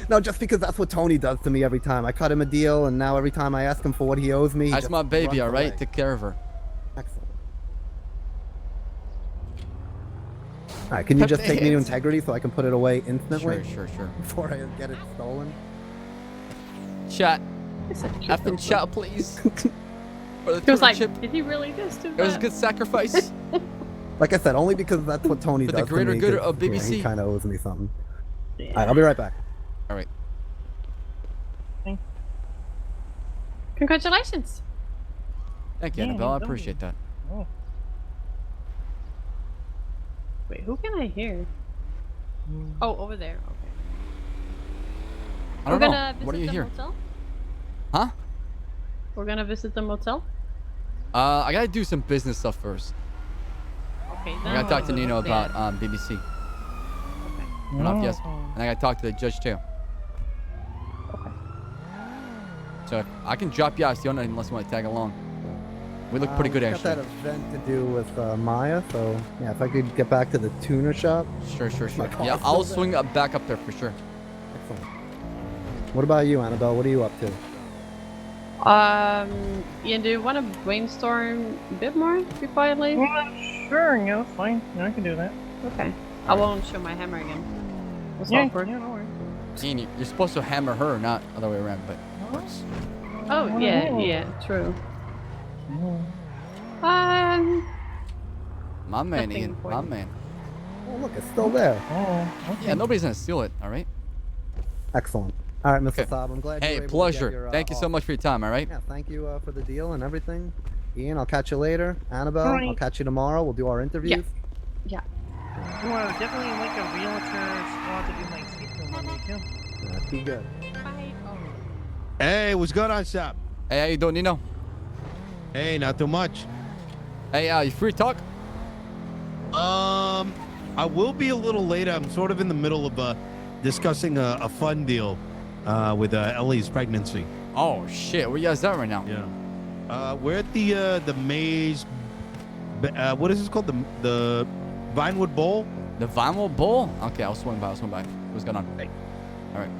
No, just because that's what Tony does to me every time. I cut him a deal, and now every time I ask him for what he owes me, he That's just my baby, runs alright? away. Take care of her. Excellent. All right, can you just take me to Thanks. integrity so I can put it away instantly? Sure. Before I get it stolen. Chat. Effing chat, please. For the He was tuner like, chip. did he really just do It was a that? good sacrifice. Like I said, only because that's what Tony For does the greater to me. good 'cause, of yeah, BBC. he kind of owes me something. All right, I'll be right back. Alright. Congratulations. Thank you, Yeah, Annabelle. I no. appreciate that. Oh. Wait, who can I hear? Oh, over there. Okay. I don't We're know. gonna visit What do you the hear? motel? Huh? We're gonna visit the motel? I gotta do some business stuff first. Okay, I gotta talk to Nino about BBC. Yes. And I gotta talk to the judge too. So if I can drop you off, Siona, unless you want to tag along. We look pretty good, Got actually. that event to do with Maya, so yeah, if I could get back to the tuner shop. Sure. My car's Yeah, still I'll there. swing back up there for sure. Excellent. What about you, Annabelle? What are you up to? Ian, do you want to brainstorm a bit more before I leave? Sure, yeah, that's fine. Yeah, I can do that. Okay. I won't show my hammer again. That's Yeah, awkward. yeah, no worries. Ian, you're supposed to hammer her, not other way around, but. Oh yeah, yeah, true. My man, Nothing Ian. My important. man. Oh, look, it's still there. Yeah, nobody's gonna steal it. All right. Excellent. All right, Mr. Okay. Saab, I'm glad Hey, you were able pleasure. to get your, Thank you so offer. much for your time. All right. Yeah, thank you for the deal and everything. Ian, I'll catch you later. Annabelle, All right. I'll catch you tomorrow. We'll do our interviews. Yeah. Well, definitely like a realtor squad to do my escape room one day too. That'd be good. Bye. Oh. Hey, what's going on, Saab? Hey, how you doing, Nino? Hey, not too much. Hey, you free to talk? I will be a little later. I'm sort of in the middle of discussing a fun deal with Ellie's pregnancy. Oh shit, where you guys at right now? Yeah. We're at the Maze. What is this called? The Vinewood Bowl. The Vinewood Bowl? Okay, I'll swing by. What's going on? Hey. All right.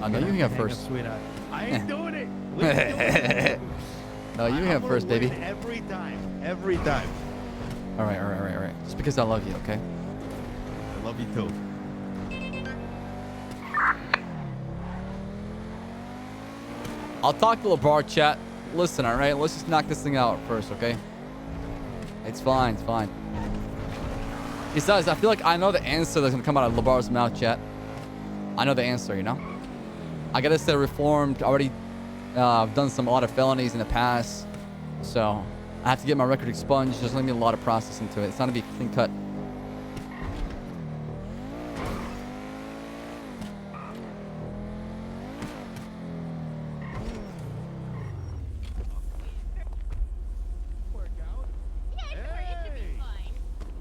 No, you here first. Sweetheart. I ain't doing it. No, you here first, baby. Every time. Every time. All right. Just because I love you, okay? I love you too. I'll talk to LeBar chat. Listen, all right? Let's just knock this thing out first, okay? It's fine. Besides, I feel like I know the answer that's gonna come out of LeBar's mouth, chat. I know the answer, you know? I gotta stay reformed. Already I've done a lot of felonies in the past. So I have to get my record expunged. There's gonna be a lot of process into it. It's not gonna be clean cut.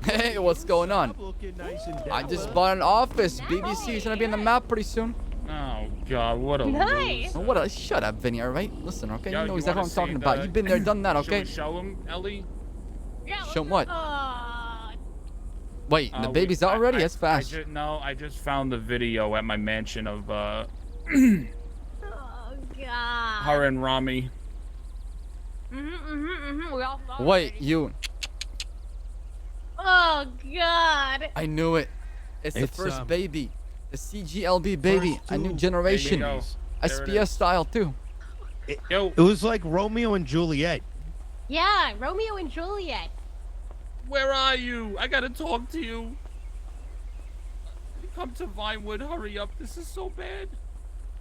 Hey, what's going on? I just bought an office. BBC is gonna be on the map pretty soon. Oh God, what a Nice. Oh, what a shut up, Vinny. All right, listen, okay? Yo, You know you exactly wanna what I'm talking see about. the- You've been there, done that, Should okay? we show him, Ellie? Show 'em what? Wait, the we- baby's out already? That's fast. I just found the video at my mansion of Oh God. her and Rami. We all saw it. Wait, you. Oh God. I knew it. It's the first baby. The CGLB baby. First A new two generation. babies. There it SPS is. style, too. Yo, It was like Romeo and Juliet. Yeah, Romeo and Juliet. where are you? I gotta talk to you. Come to Vinewood, hurry up. This is so bad.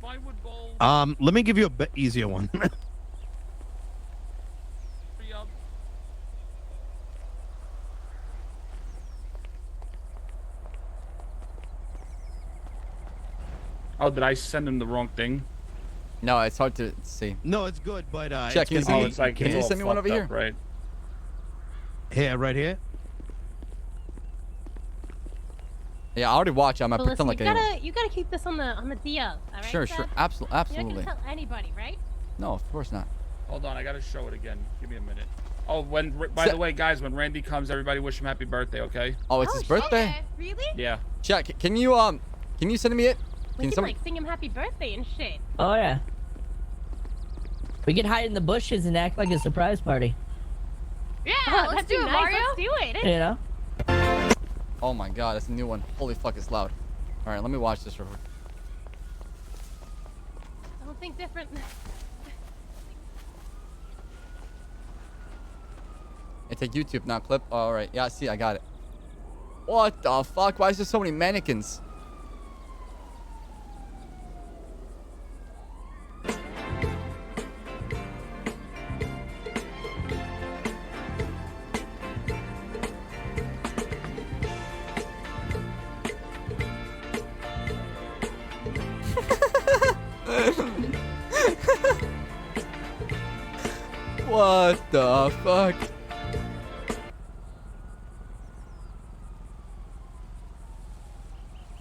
Vinewood Bowl. Let me give you a bit easier one. Hurry up. Oh, did I send him the wrong thing? No, it's hard to see. No, it's good, but Check, can you send me, it's like can it's you all send me one over fucked here? up, right? Here, right here. Yeah, I already watched. I'm gonna But listen, pretend like you gotta keep this on the DL, all right? Sure, Seb? absolutely, You're absolutely. not gonna tell anybody, right? No, of course not. Hold on, I gotta show it again. Give me a minute. Oh, by the way, guys, when Randy comes, everybody wish him happy birthday, okay? Oh, it's his birthday. Okay, really? Yeah. Check. Can you send me it? We Can can somebody? like sing him happy birthday and shit. Oh yeah. We can hide in the bushes and act like a surprise party. Yeah, let's that'd do be it, nice. Mario. Let's do it. You know? Oh my God, that's a new one. Holy fuck, it's loud. All right, let me watch this real quick. Don't think different. It's a YouTube, not clip. All right, yeah, see, I got it. What the fuck? Why is there so many mannequins? What the fuck?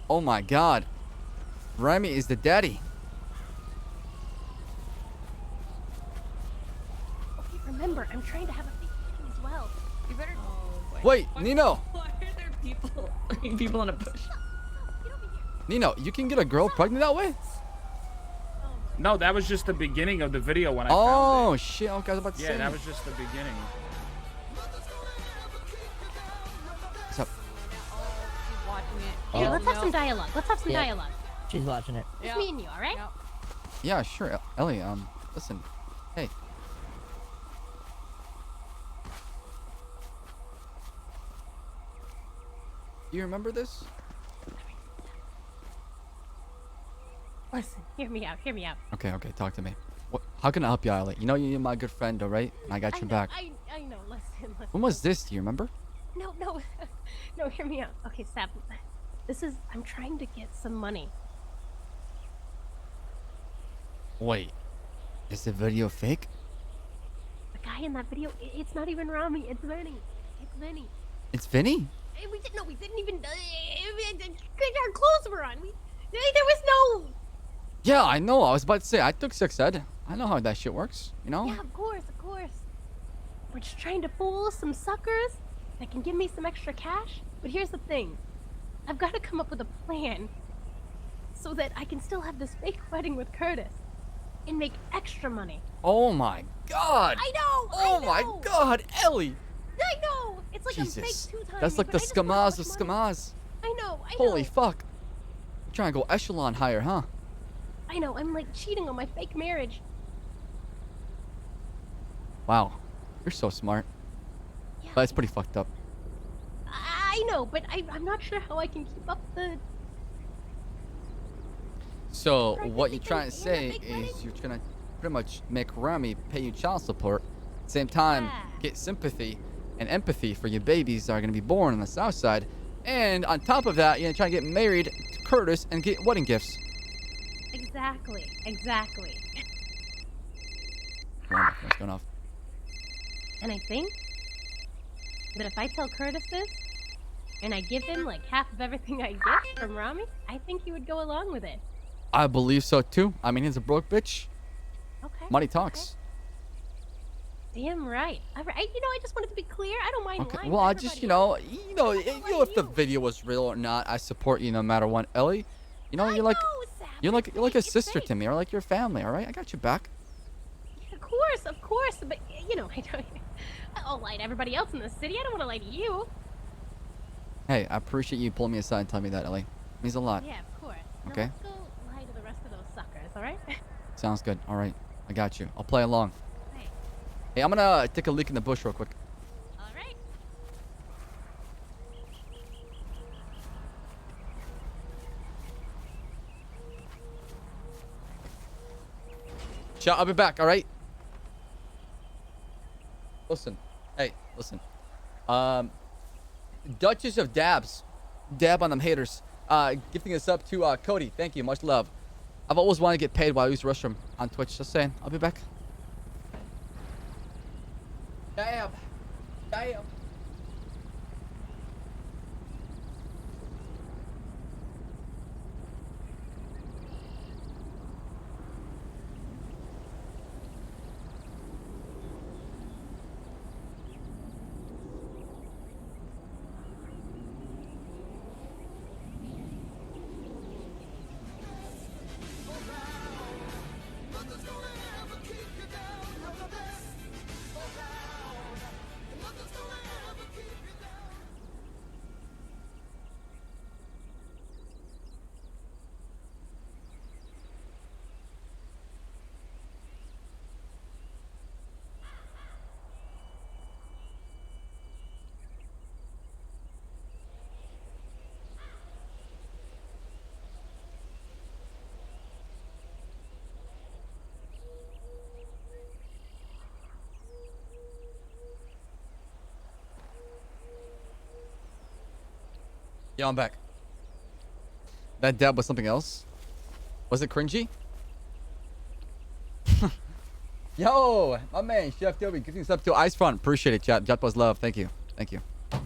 Oh my God. Remy is the daddy. Okay, remember, I'm trying to have a big wedding as well. You better. Wait, Nino. Why are there people in a bush? Nino, you can get a girl pregnant that way? No, that was just the beginning of the video when I found Oh shit! Okay, I was about it. to Yeah, say. that was just the beginning. What's up? Here, let's have some dialogue. Let's have some Yeah. dialogue. She's watching it. Just me and you, all right? Yeah, sure. Ellie, listen. Hey. Do you remember this? Listen, hear me out. Hear me out. Okay, talk to me. How can I help you, Ellie? You know you're my good friend, all right? And I got your back. I know. Listen. When was this? Do you remember? No, no, hear me out. Okay, Saab. I'm trying to get some money. Wait. Is the video fake? The guy in that video, it's not even Rami. It's Vinny. It's Vinny? We didn't even. Our clothes were on. There was no. Yeah, I know. I was about to say, I took sex ed. I know how that shit works, you know? Yeah, of course. We're just trying to fool some suckers that can give me some extra cash. But here's the thing. I've got to come up with a plan so that I can still have this fake wedding with Curtis and make extra money. Oh my god! I know! Oh my god, Ellie! I know! It's like Jesus. I'm fake 2 times. That's like the scammaz of scammaz. I know. Holy fuck. You're trying to go echelon higher, huh? I know. I'm like cheating on my fake marriage. Wow. You're so smart. Yeah. But it's pretty fucked up. I know, but I'm not sure how I can keep up the. So what you're trying to say is you're trying to pretty much make Rami pay you child support, at the same time get sympathy and empathy for your babies that are going to be born on the south side, and on top of that you're going to try to get married to Curtis and get wedding gifts. Exactly. What's going off? And I think that if I tell Curtis this and I give him like half of everything I get from Rami, I think he would go along with it. I believe so too. I mean, he's a broke bitch. Okay. Money talks. Damn right. I just wanted to be clear. I don't mind lying. Well, I just, you know if the video was real or not, I support you no matter what, Ellie. You know, you're like a sister to me, or like your family. All right, I got your back. Of course, but I don't. I'll lie to everybody else in the city. I don't want to lie to you. Hey, I appreciate you pulling me aside and telling me that, Ellie. It means a lot. Yeah, of course. Okay. Now let's go lie to the rest of those suckers. All right. Sounds good. All right, I got you. I'll play along. Hey, I'm gonna take a leak in the bush real quick. All right. I'll be back. All right. Listen. Hey, listen. Duchess of Dabs. Dab on them haters. Gifting us up to Cody. Thank you. Much love. I've always wanted to get paid while I use the restroom on Twitch. Just saying. I'll be back. Damn. Yeah, I'm back. That dab was something else? Was it cringy? Yo, my man, Chef Toby, giving us up to Ice Front. Appreciate it, chat. Jet was love. Thank you.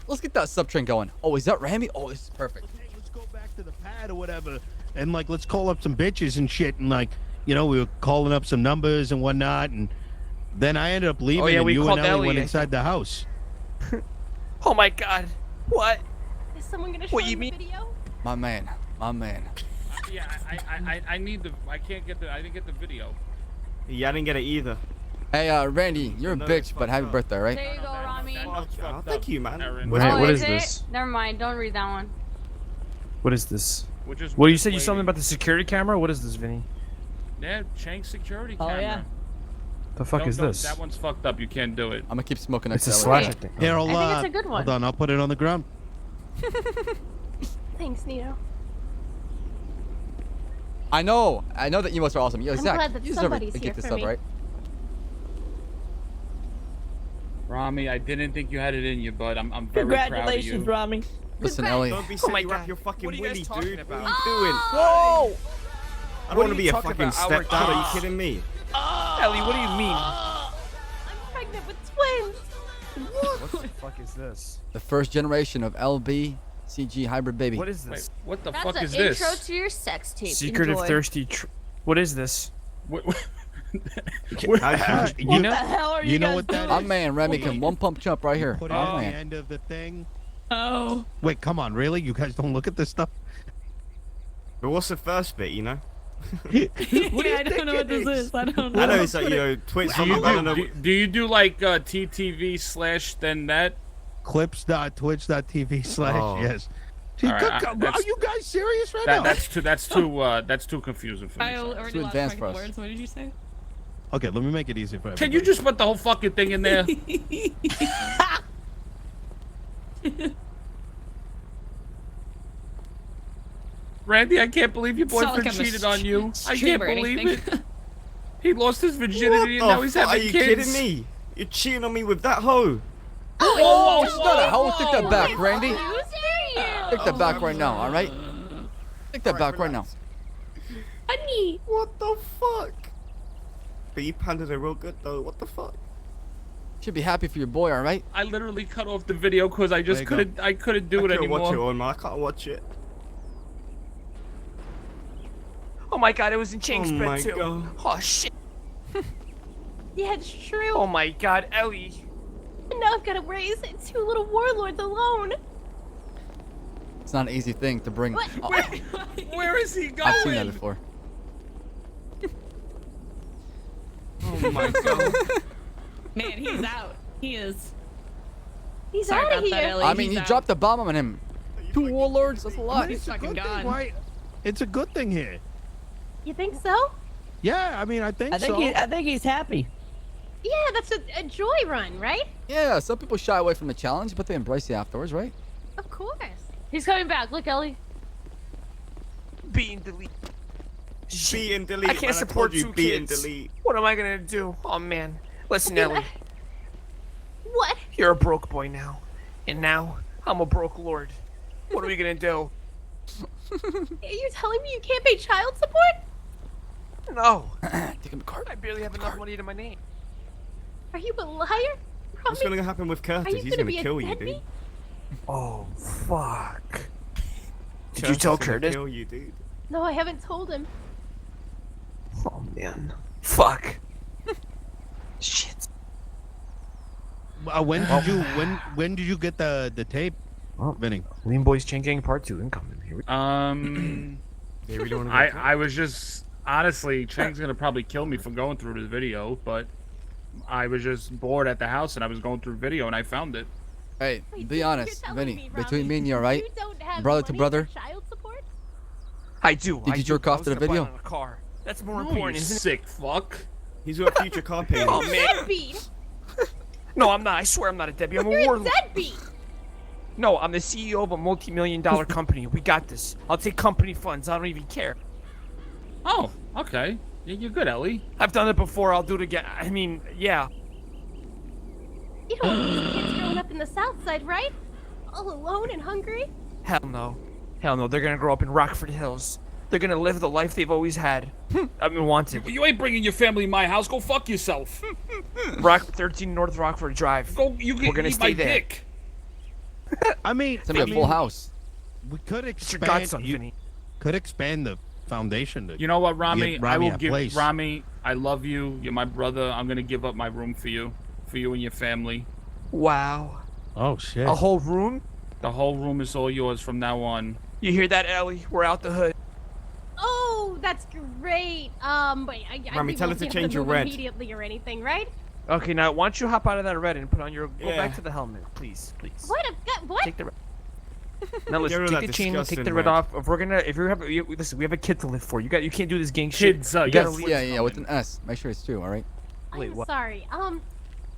Let's get that sub train going. Oh, is that Rami? Oh, this is perfect. Hey, let's go back to the pad or whatever, and like let's call up some bitches and shit, and like we were calling up some numbers and whatnot, and then I ended up leaving, and you and Ellie went inside the house. Oh my god. What? Is someone gonna show me the video? My man. Yeah, I need the. I didn't get the video. Yeah, I didn't get it either. Hey, Randy, you're a bitch, but happy birthday, right? There you go, Rami. Oh, thank you, man. What is this? Never mind. Don't read that one. What is this? Which is Well, you said you something about the security camera. What is this, Vinny? Yeah, Chang's security Oh, camera. yeah. The fuck is this? That one's fucked up. You can't do it. I'm gonna keep smoking It's next a to Ellie. slasher thing. Here, I'll, I think it's a good one. Hold on, I'll put it on the ground. Thanks, Nito. I know that emotes are awesome. Yo, I'm Zach, glad that you deserve somebody's to here get this for up, me. right? Rami, I didn't think you had it in you, but I'm very proud of you. Congratulations, Rami. Listen, Ellie. Don't be Oh setting my up God. your fucking What are you guys willy, talking dude. about? What are you doing? Whoa! I don't What want are to be you a talking fucking about? Our stepdad. Are you kids? kidding me? Ellie, what do you mean? I'm pregnant with twins. What the fuck is this? The first generation of LB CG hybrid baby. What is this? What the That's fuck an is this? intro to your sex tape. Secretive Enjoy. thirsty. What is this? What You What the hell are you know guys what that doing? My man Remy can one pump jump right here. Put it My at the man. end of the thing. Oh. Wait, come on, really? You guys don't look at this stuff? But what's the first bit, you know? Wait, I don't know what this is. I don't know. I know it's like, you know, Twitch. Do you I don't know. do you do like TTV/then that? Clips.twitch.tv/ Oh. yes. All right, Are you guys serious right now? That's too confusing for me. I sorry. already Too lost advanced track for of us. words. What did you say? Okay, let me make it easy for everybody. Can you just put the whole fucking thing in there? Randy, I can't believe your It's not boyfriend like I'm a cheated on you. I streamer can't or believe anything. it. He lost his virginity and What now the he's fuck? Are having you kids. kidding me? You're cheating on me with that hoe. Oh, it's not a hoe. Take that back, Randy. You serious? Take that back right now, all right? Take that back right now. Honey. What the fuck? But you pandered it real good though. What the fuck? Should be happy for your boy, all right? I literally cut off the video because I just There you couldn't. I couldn't do I it can't anymore. watch it on, man. I can't watch it. Oh my God! It was in Chang's Oh bed my too. God. Oh shit! Yeah, it's true. Oh my God, Ellie! And now I've got to raise two little warlords alone. It's not an easy thing to bring. What? Oh, Where is he going? I've seen that before. Oh my God. Man, he's out. He is. He's Sorry out of about that, here. Ellie. I mean, He's you out. dropped the bomb on him. 2 warlords, that's a lot. He's It's a fucking good gone. thing, right? It's a good thing here. You think so? Yeah, I mean, I think so. I think he's happy. Yeah, that's a joy run, right? Yeah, some people shy away from the challenge, but they embrace it afterwards, right? Of course. He's coming back. Look, Ellie. Beat and delete. Beat and delete. I can't man. support told you, two beat and kids. delete. What am I gonna do? Oh man. Listen, Ellie. What? You're a broke boy now, and now I'm a broke lord. What are we gonna do? You're telling me you can't pay child support? No. Take him a card. I barely have enough money to my name. Are you a liar? What's gonna happen with Curtis? you He's gonna gonna be a kill you, deadbeat? dude. Oh fuck. Did you Curtis tell is gonna Curtis? Kill you, dude. No, I haven't told him. Oh man. Fuck. Shit. When did you get the tape, Vinny? Lean Boys Chain Gang Part 2 incoming. Here we I was just honestly, Chang's gonna probably kill me for going through this video, but I was just bored at the house and I was going through video and I found it. Hey, be honest, Vinny. me, Between Robbie, me and you, all right? You don't have Brother to money brother. for child support? I do. Did you jerk off to the video? A car. That's more Oh, important, you isn't it? sick fuck. He's got future car payments. Oh man. Deadbeat. No, I'm not. I swear I'm not a Debbie. I'm a You're a warlord. deadbeat. No, I'm the CEO of a multi-million-dollar company. We got this. I'll take company funds. I don't even care. Oh, okay. You're good, Ellie. I've done it before. I'll do it again. I mean, yeah. You don't want these kids growing up in the South Side, right? All alone and hungry? Hell no. Hell no. They're gonna grow up in Rockford Hills. They're gonna live the life they've always had. I've been wanted. You ain't bringing your family in my house. Go fuck yourself. Rock 13 North Rockford Drive. Go. You We're gonna eat stay my there. dick. I mean, It's gonna be a full house. We could It's your expand. godson, Vinny. Could expand the foundation. To You know what, Rami? get I will a give place. Rami. I love you. You're my brother. I'm gonna give up my room for you and your family. Wow. Oh shit. A whole room? The whole room is all yours from now on. You hear that, Ellie? We're out the hood. Oh, that's great. But I Rami, we tell won't her to be able change your move red. immediately or anything, right? Okay, now why don't you hop out of that red and put on your... Go Yeah. back to the helmet, please, please. What? What? Take the red. Now let's Get rid of take that the chain, take disgusting the red red. off. If we're gonna, listen, we have a kid to live for. You can't do this gang shit. Kids, You gotta Yes, leave. yeah, with an S. Make sure it's 2, all right? Wait, I'm what? sorry.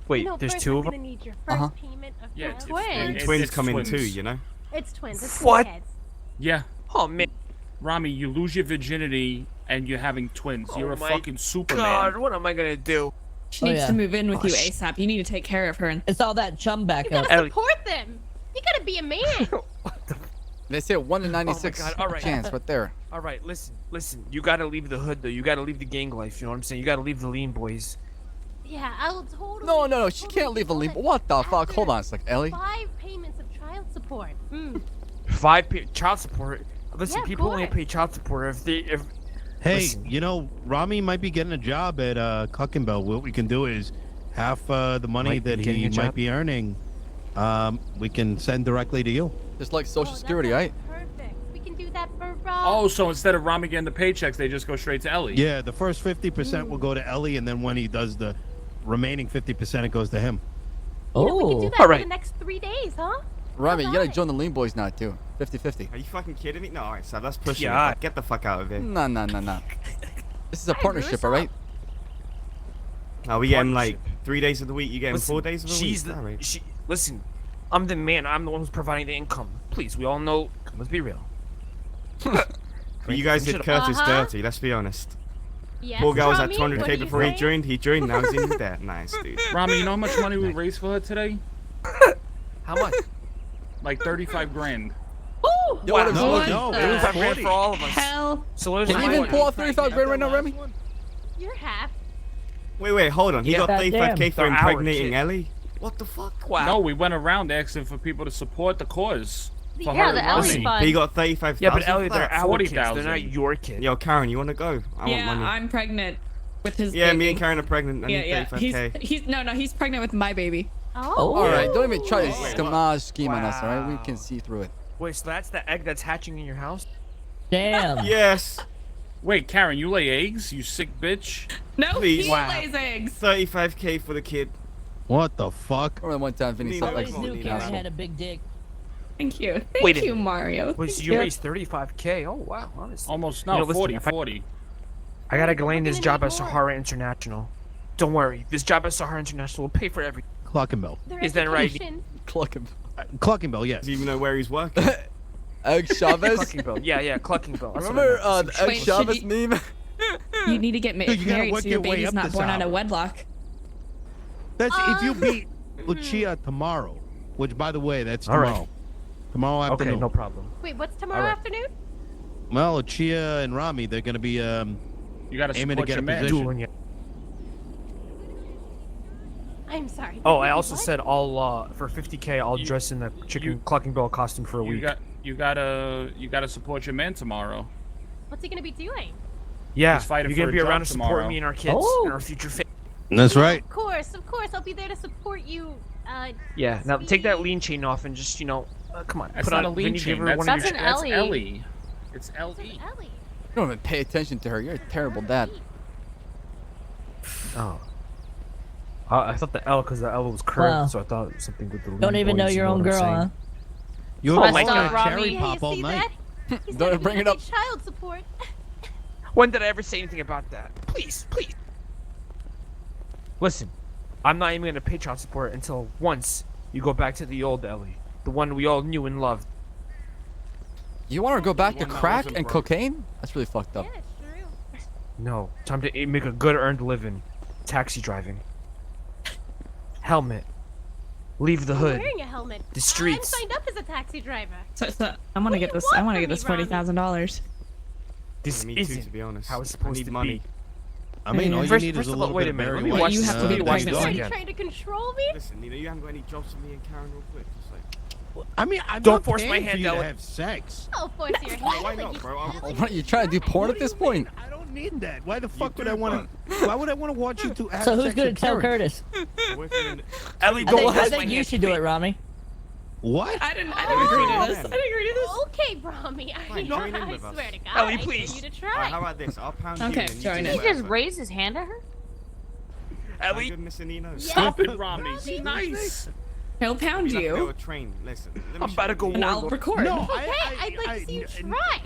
Wait, no, there's first 2 I'm of them. gonna need your first payment of Yeah, child twins. support. Twins come in too, you know. It's twins. It's What? twin kids. Yeah. Oh man, Rami, you lose your virginity and you're having twins. You're a my fucking Superman. God, what am I gonna do? She Oh, needs yeah. to move in with Oh, you shit. ASAP. You need to take care of her. It's all that chum You backup. gotta support them. You gotta be a man. They say 1 in 96 God, all right. chance right there. All right, listen. You gotta leave the hood though. You gotta leave the gang life. You know what I'm saying? You gotta leave the lean boys. Yeah, I'll totally. No, she can't leave a leave. What the fuck? Hold on a sec, Ellie. 5 payments of child support. 5 child support. Listen, Yeah, of people only course. pay child support if. Hey, Listen. you know, Rami might be getting a job at Cluckenbell. What we can do is half the money Might be that getting he a job? might be earning, we can send directly to you. Just like Social Oh, Security, that right? sounds Perfect. We can do that for Oh, so instead of Rami getting the paychecks, they just go straight to Ellie. Yeah, the first 50% will go to Ellie, and then when he does the remaining 50%, it goes to him. We can do that All for right. the next 3 days, huh? Rami, you gotta join the Lean Boys now, too. 50-50. Are you fucking kidding me? No, alright, so that's pushing Yeah. it. Get the fuck out of here. No. This is a partnership, all right? No, we get him like 3 days of the week. You get him Listen, 4 days of the she's week. the. Alright. Listen, I'm the man. I'm the one who's providing the income. Please, we all know. Let's be real. But you guys did Curtis Uh-huh. dirty. Let's be honest. Yes, Poor girl was at Rami, what 200k do you before he say? joined. He joined. Now he's in debt. Nice, dude. Rami, you know how much money we raised for her today? How much? Like 35 grand. Ooh! Yo, what No, what- no, the it was 35 grand 40. for all of us. Hell. So what Can you even pull off 35 grand right now, Remy? You're half. Wait, hold on. He Yeah, got goddamn. 35k for For our impregnating kid. Ellie. What the fuck? Wow. No, we went around asking for people to support the cause. For Yeah, her the and Ellie Rami. fund. He got 35,000. Yeah, but Ellie, for they're that? our kids. They're 40,000. not your kids. Yo, Karen, you wanna go? I want Yeah, money. I'm pregnant with his Yeah, baby. me and Karen are pregnant. I Yeah, need yeah. 35k. He's pregnant with my baby. Oh. All right, don't even try to Wait, scheme on us, all right? We can see through it. Wait, so that's the egg that's hatching in your house? Damn. Yes. Wait, Karen, you lay eggs? You sick bitch? No, Please. he Wow. lays eggs. 35k for the kid. What the fuck? Remember one time Vinny Need said that like Always money, knew need Karen that. had a big dick. Thank you. Wait Thank a you, Mario. Wait, so you raised 35k? Oh, wow. Honestly. Almost, You no, know, listen, 40, if I- 40. I gotta land this gonna job need at more. Sahara International. Don't worry. This job at Sahara International will pay for everything. Cluckenbell. Their Is that right? education. Clucking. Cluckenbell, yes. Does he even know where he's working? Egg Chavez. Clucking Bell. Yeah, Clucking Bell. That's what I Remember meant. the Egg Wait, should Chavez you- meme? You need to get Dude, you gotta married work so your your way baby's up not this born out hour. of wedlock. That's if you beat Lucia tomorrow, which, by the way, that's All right. tomorrow. Tomorrow Okay, afternoon. no problem. Wait, what's tomorrow All right. afternoon? Well, Lucia and Rami, they're going to be You gotta aiming to support get your a man. position. Dueling it. I'm sorry. Oh, I also What? said I'll for 50k I'll dress in the chicken Clucking Bell costume for a week. You gotta support your man tomorrow. What's he gonna be doing? Yeah, He's fighting you're for gonna a be job around to support tomorrow. me and our kids Oh. and our future family. That's right. Of course. I'll be there to support you. Yeah, now take that lean chain off and just, come on. That's put not on a lean Vinny, chain. give her That's, one of your that's Ellie. Ellie. It's Ellie. You don't even pay attention to her. You're a terrible dad. Oh. I thought the L because the L was curved, Wow. so I thought it was something with the lean Don't even know boys, your you own what I'm girl, saying? huh? You're Oh oh my my God, cherry Robbie, pop hey, all see night. that? He's Don't gonna bring be it up. Child support. When did I ever say anything about that? Please. Listen, I'm not even gonna pay child support until once you go back to the old Ellie, the one we all knew and loved. You want her to go back to one that crack wasn't and broke. cocaine? That's really fucked up. Yeah, true. No, time to make a good earned living. Taxi driving. Helmet. Leave the I'm hood. wearing a helmet. The streets. I'm signed up as a taxi driver. So I want to get this. I want to get this $40,000. This Me too, isn't to be honest. how it's I supposed need to money. be. I mean, all you First need is of a all, little wait bit a of minute, Barry let me White. watch You have to be there pregnant you go. one. Are you trying to control me? Listen, Nina, you haven't got any jobs for me and Karen real quick. Just like, I mean, I'm Don't not force my paying hand, for you to Ellen. have sex. Oh, force your why hand. not, bro? I'll What, are you trying to do porn at this point? I don't need that. Why the fuck would do, I want to? Why would I want to watch you two have So who's sex gonna with tell Karen? Curtis? Ellie, I go think, I ahead. think you should do it, Rami. What? I didn't agree to this. I didn't agree to this. Okay, Brahmi. Fine, join in I with us. swear to God. Ellie, I dare please. you to Alright, try. how about this? I'll pound you Okay, and you join do it. He whatever. just raised his hand at her? Ellie, Good, Mr. Nino. Stop it, Rami. Be nice. He'll pound Be like a you. little train. Listen, let me I'm about to go And I'll warlord. record. No, Okay, I'd like to see you try.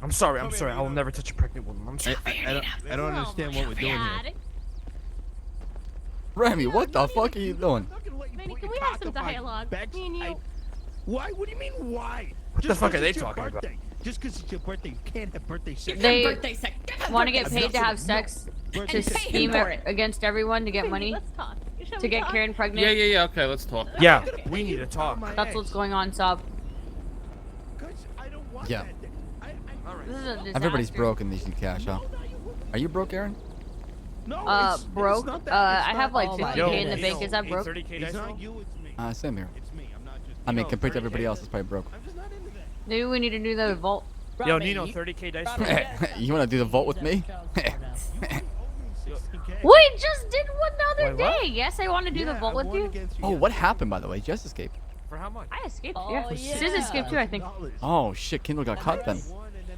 I'm sorry. I will never touch a pregnant woman. I'm sorry. I don't understand what we're doing here. Remy, what the fuck are you doing? Manny, can we have some dialogue? Me and you. Why? What do you mean why? What the fuck are they talking about? Just because it's your birthday, you can't have birthday sex. They birthday sex. want to get paid to have sex, to pay him scheme for it. against everyone to get money, Let's talk. Shall to we get talk? Karen pregnant. Yeah. Okay, let's talk. Yeah, we need to talk. That's what's going on, Saab. Yeah. This is a disaster. Everybody's broke in these cash, huh? Are you broke, Aaron? Broke. I have like 50K in the bank. Is that broke? Same here. I mean, compared to everybody else, it's probably broke. Maybe we need to do the vault. Yo, Nino, 30K dice. You want to do the vault with me? We just did one the other day. Yes, I want to do the vault with you. Oh, what happened, by the way? Just escaped. For how much? I escaped. Yeah. Sis escaped too, I think. Oh, shit. Kindle got caught then.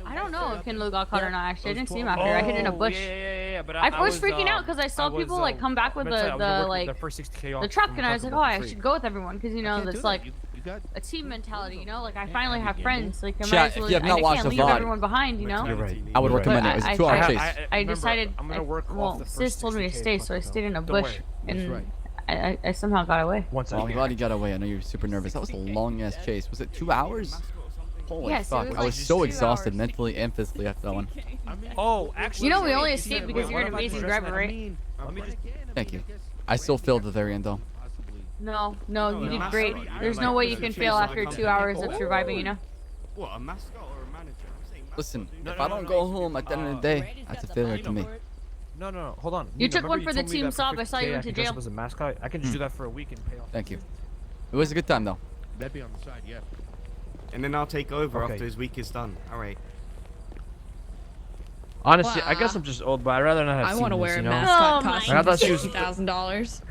I don't know if Kindle got caught or not. Actually, I didn't see him after. I hid in a bush. Yeah. But I was freaking out because I saw people like come back with the first 60K the truck, and I was like, oh, I should go with everyone because you know that's like a team mentality. You know, like I finally have friends. Like I might as well. I can't leave everyone behind. You know. You're right. I would recommend it. It's a 2-hour chase. I decided. I'm gonna work off the Sis first told me to 60K, stay, so I stayed in a don't bush, worry. and I somehow got away. Once Well, I'm glad you got away. I know you were super nervous. That was a long-ass chase. Was it 2 hours? Holy Yes, it fuck. was I was like so 2 exhausted hours. mentally and physically after that one. Oh, actually. You know we only escaped because you're an amazing driver, right? Thank you. I still failed at the very end, though. No, you did great. There's no way you can fail after 2 hours of surviving, you know? What, a mascot or a manager? I'm saying Listen, if I don't go home at the end of the day, that's a failure to me. No, hold on. You Nino, took one remember for the told me team that for Saab. I saw 50K you I went to could dress jail. up as a mascot? I can just do that for a week and pay off. Thank you. It was a good time, though. That'd be on the side, yeah. And then I'll take over Okay. after his week is done. Alright. Honestly, I guess I'm just old, but I'd rather not have I seen want to this, wear a you know? mascot Oh my costume I thought for she was- $50,000.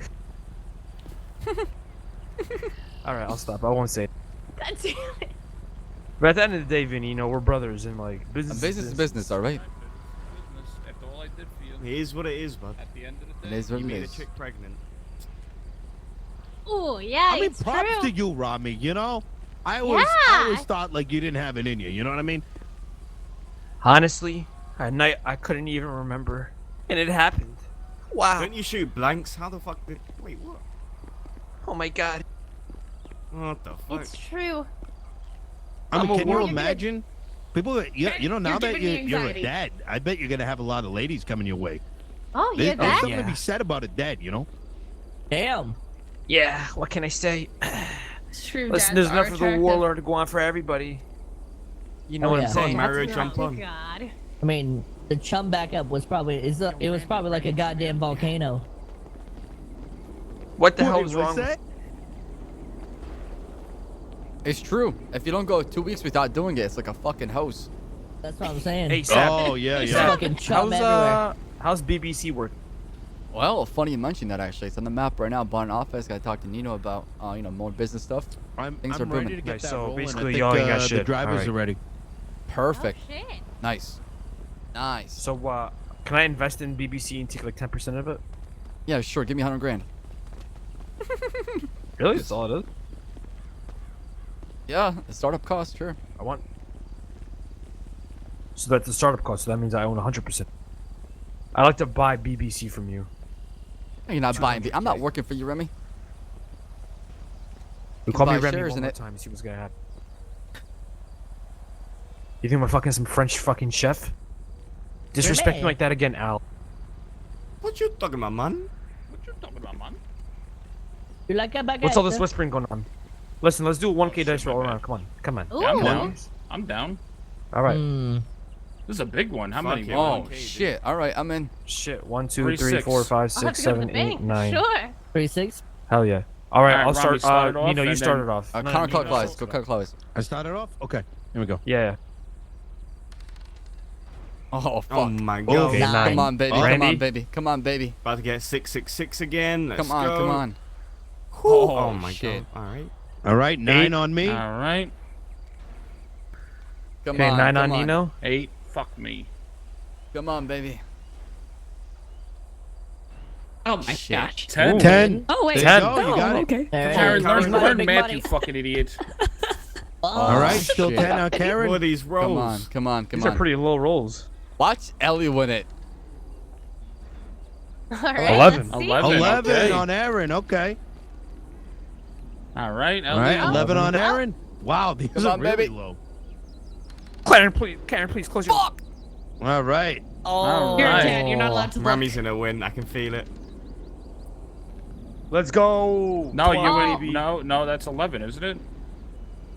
Alright, I'll stop. I won't say it. God damn it. But at the end of the day, Vinny, you know, we're brothers and like business. Business is business, alright? After all I did for you. It is what it is, bud. At the end of the It day. is what You it made a is. chick pregnant. Oh yeah, I mean, it's props true. to you, Rami. You know, I always thought like you didn't have it in you. You know what I mean? Honestly, at night I couldn't even remember, and it happened. Wow. Don't you shoot blanks? How the fuck did... Wait, what? Oh my god. What the fuck? It's true. I mean, can you warrior. imagine? People, that, you know, now that giving me you're a anxiety. dad, I bet you're gonna have a lot of ladies coming your way. Oh, There's hear that? something to be said about a dad, you know. Damn. Yeah, what can I say? It's true. Listen, dads there's are enough of the attractive. warlord to go on for everybody. You know Oh, what yeah. I'm saying? Mario, Oh jump on. God. I mean, the chum backup was probably it was probably like a goddamn volcano. What the hell Wait, is what's wrong? that? It's true. If you don't go 2 weeks without doing it, it's like a fucking house. That's what I'm saying. Hey, Ssaab. Oh yeah, It's yeah. fucking chum How's everywhere. how's BBC work? Well, funny you mentioned that, actually. It's on the map right now. Bought an office. Got to talk to Nino about, more business stuff. Things are ready booming. to get Nice, that so rolling. basically I think, y'all ain't got the shit. drivers Alright. are ready. Perfect. Oh, shit. Nice. Nice. So, can I invest in BBC and take like 10% of it? Yeah, sure. Give me 100 grand. Really? That's all it is? Yeah, the startup cost, sure. I want. So that's the startup cost. So that means I own 100%. I like to buy BBC from you. You're not buying. I'm not working for you, Remy. You call me buy Remy shares one in more it. time and see what's gonna happen. You think I'm fucking some French fucking chef? Disrespect me man. like that again, Al. What you talking about, man? What you talking about, man? You like a baguette? What's all this whispering going on? Listen, let's do a 1K dice roll around. Come on, come on. Yeah, I'm Ooh. down. I'm down. All right. Hmm. This is a big one. How Fuck many? yeah, Oh, 1K, dude. shit. All right, I'm in. Shit. 1, 2, 3, 36. 4, 5, I'll have 6, to go to the 7, 8, bank. 9. Sure. 36. Hell yeah. All right, Alright, I'll Rami, start. start it off, Nino, you and started then- off. Counterclockwise. Go counterclockwise. I started off. Okay, here we go. Yeah. Oh, fuck. Oh my god. Okay, Nine. 9. Come on, baby. Oh. Come Randy? on, baby. Come on, baby. About to get 666 again. Let's Come on, go. come on. Oh, my shit. god. Alright. All right, 9 on me. All right. Come Okay, on. 9 come on Nino. 8. Fuck me. Come on, baby. Oh, Oh my Shit. gosh. 10. 10. Oh wait. There you go, Oh, you got it. okay. Karen, learn Big math, money. you fucking idiot. All right, still shit. 10 on Karen. What are these rolls? Come on. These are pretty low rolls. Watch Ellie win it. All right, 11. let's see. 11 okay. on Aaron. Okay. All right, All right, 11 on Oh. Aaron. Wow, these Come are on, really baby. low. Karen, please close your. Fuck! All right. All You're right. dead. You're not allowed to look. Rami's gonna win. I can feel it. Let's go. No, you Oh. win. No, that's 11, isn't it?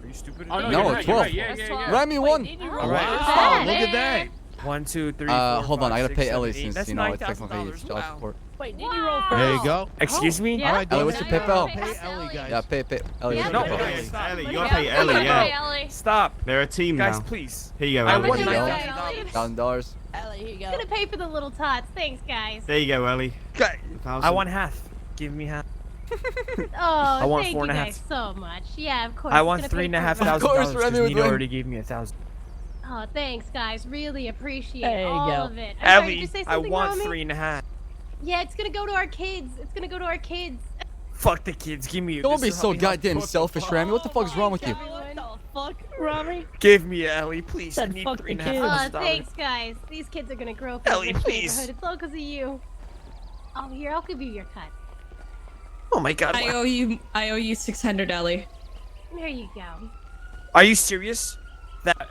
Are you stupid? Oh, no, No, you're right, 12. you're right. Yeah. Remy won. All right. Wow, look at that. 1, 2, 3, 4, Hold on, I gotta 5, pay 6, Ellie 7, 8. since That's you know it's technically $9,000. child Wow. support. Wait, did you roll first? There you go. Excuse me? Yeah. All right, Ellie, don't what's your forget PayPal? to pay Ellie, guys. Yeah, pay Ellie. Yeah, No, pay Ellie, you Yeah, gotta pay Ellie, pay yeah. Ellie. Stop. They're a team Guys, now. please. Here you go, I Ellie. won Here you go. $9,000. $1,000. Ellie, here you go. I'm gonna pay for the little tots. Thanks, guys. There you go, Ellie. I want half. Give me half. Oh, want thank 4 you and a guys so much. Yeah, of course. I it's want gonna pay $3,500 for Of course, because Remy would Nina win. already gave me 1,000. Oh, thanks, guys. Really appreciate There you all go. of it. I'm sorry, did you Ellie, say I something, want Rami? 3.5. Yeah, it's gonna go to our kids. It's gonna go to our kids. Fuck the kids. Give me. Don't this be will so help me help goddamn selfish, Ramy. What the fuck's wrong with you? What the fuck, Rami? Give me Ellie, please. I Said need fuck the kids. $3,500. Thanks, guys. These kids are gonna grow up in Ellie, this please. neighborhood. It's all because of you. Oh, here, I'll give you your cut. Oh my god. I owe you 600, Ellie. There you go. Are you serious?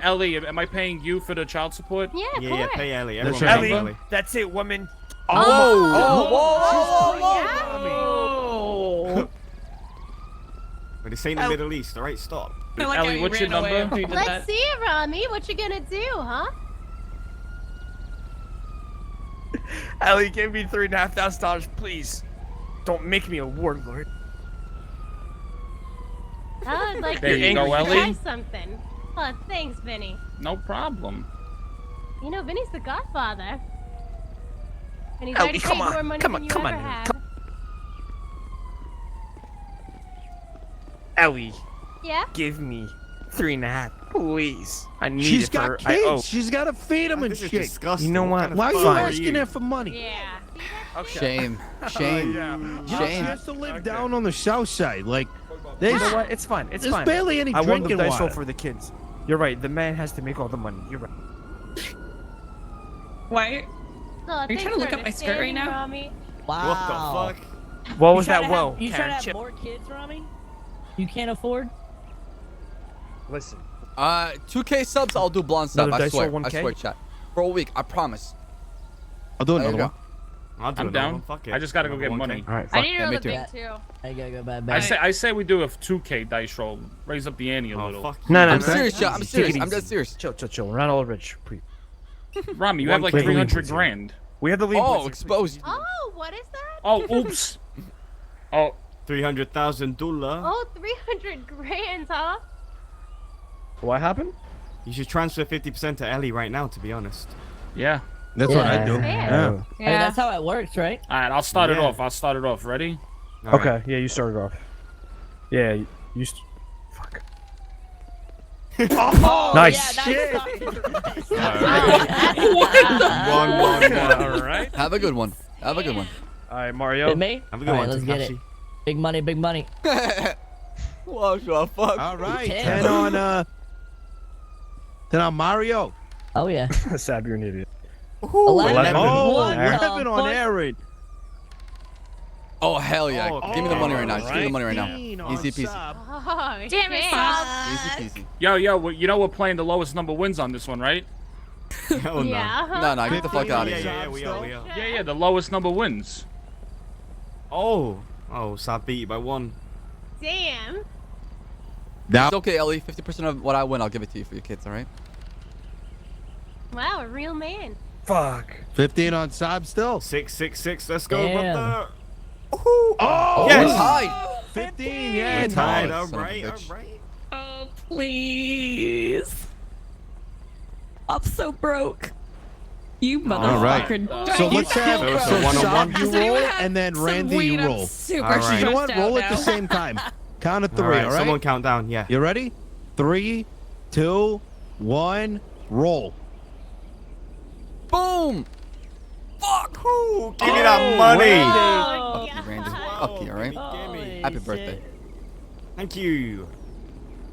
Ellie, am I paying you for the child support? Yeah, of Yeah, course. pay Ellie. That's Everyone right. pay Ellie, Ellie. that's it, woman. Oh, But this ain't the Middle East, alright? Stop. I feel like Ellie, I what's your ran away number? after you did Let's that. see it, Rami. What you gonna do, huh? Ellie, give me $3,500, please. Don't make me a warlord. I'd like There to you go, try Ellie. something. Oh, thanks, Vinny. No problem. You know, Vinny's the godfather. And he's Ellie, already come paid on. more money Come than on, you come ever on, have. come- Ellie, Yeah? give me 3.5, please. I need She's it for her. got I owe. kids. She's got to feed them and This is shit. disgusting. You know what? kind of Why are you fuck asking her for money? Yeah. Okay. Shame. Shame. She Shame. has to live down on the south side. Like, there's, You know what? It's fine. It's there's fine. barely any I won the drinking dice roll water. for the kids. You're right. The man has to make all the money. You're right. Why? Oh, you trying to look up my skirt right now? Rami. Wow. What the fuck? What was You trying that? to have- Whoa, You trying Karen, to have chip. more kids, Rami? You can't afford? Listen. 2K subs, I'll do blonde sub. Another I dice swear. roll, I 1K? swear, chat. For a week, I promise. I'll do There you another go. one. I'll do I'm another down. one, fuck it. I just gotta go get Another money. 1K. All right. I Fuck. need me another too. thing, too. I gotta go bad, I bad. say we do a 2K dice roll. Raise up the ante a Oh, little. fuck. No, I'm no, serious, chat. I'm Take serious. it I'm dead easy. serious. Chill. We're not all rich. Rami, you have like 300 grand. We have the lead. Oh, exposed. Oh, what is that? Oh, oops. Oh, $300,000. Oh, 300 grand, huh? What happened? You should transfer 50% to Ellie right now, to be honest. yeah. That's what I do. Fair. Yeah. I mean, that's how it works, right? All right, I'll start it Yeah. off. I'll start it off. Ready? All right. Okay. Yeah, you started off. Yeah, you. Fuck. Oh, Nice. Yeah, Shit. that's One. All right. Have a good one. Have a good one. All right, Mario. me? Have a good All one, right, let's get it. Takashi. Big money, big money. What the fuck? All right. 10. 10 on Mario. Oh, yeah. Saab, you're an idiot. 11. Oh, What the 11 on fuck? Aaron. Oh, hell yeah. Oh, Give me the money right now. all Just give me the money right now. 15 on Easy peasy. Saab. Oh, Damn it, shit. Saab. Easy peasy. Yo, you know we're playing the lowest number wins on this one, right? Hell no. Yeah. No, get the fuck out of Yeah, here. yeah, we are. Yeah, the lowest number wins. Oh, Saab beat you by 1. Damn. Now, It's okay, Ellie. 50% of what I win, I'll give it to you for your kids, alright? Wow, a real man. Fuck. 15 on Saab still. 666. Let's go, Damn. brother. Oh, Yes. We're tied. 15. Yeah, We're tied. Son All of a right. bitch. All right. Oh, please. I'm so broke. You All right. motherfucker. So You let's have killed so me. one-on-one? Saab, you Does anyone roll, have and then some Randy, weed? you I'm roll. super All right. You know what? stressed Roll out at the now. same time. Count at All 3, right. all right? Someone count down. Yeah. You ready? 3, 2, 1, roll. Boom! Fuck. Give me that money. Oh, Fuck you, alright? Happy birthday. Thank you.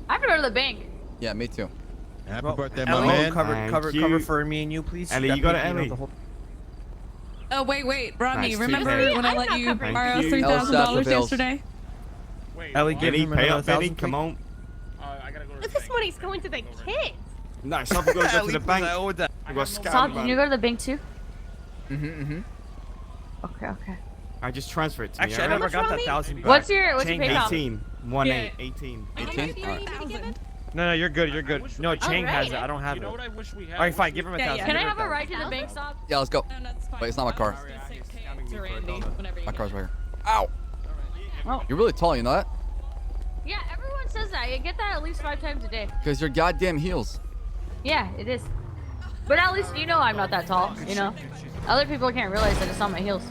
I have to go to the bank. Yeah, me too. Happy birthday, my Ellie, man. cover for me and you, please. Ellie, That you got it, big, Ellie. the whole- Oh wait, Rodney. Nice, Remember Ellie, when I I'm let not you covering. borrow Thank you. $3,000 bills. yesterday? Ellie, give Ellie, him pay another up, Ellie. 1,000. Come on. I gotta go to the This bank. money's going to the kids. No, stop and go to the bank. I owe that. I got Saab, scammed, can you man. go to the bank too? Okay. I just transfer it to me. Actually, I alright? never got that 1,000 back. What's your Chang, PayPal? 18. 18. 18? Alright. No, you're good. You're good. No, Chang has it. Alright. I don't have You it. know what I wish we had? All right, fine. Give him a Yeah, 1,000. Can I Give have him a ride to the bank, Saab? Yeah, let's go. No, that's fine. Wait, it's not my car. To Randy, whenever you My get car's it. right here. Ow! Oh. You're really tall, you know that? Yeah, everyone says that. I get that at least 5 times a day. Because your goddamn heels. Yeah, it is. But at least you know I'm not that tall, you know? Other people can't realize that it's on my heels.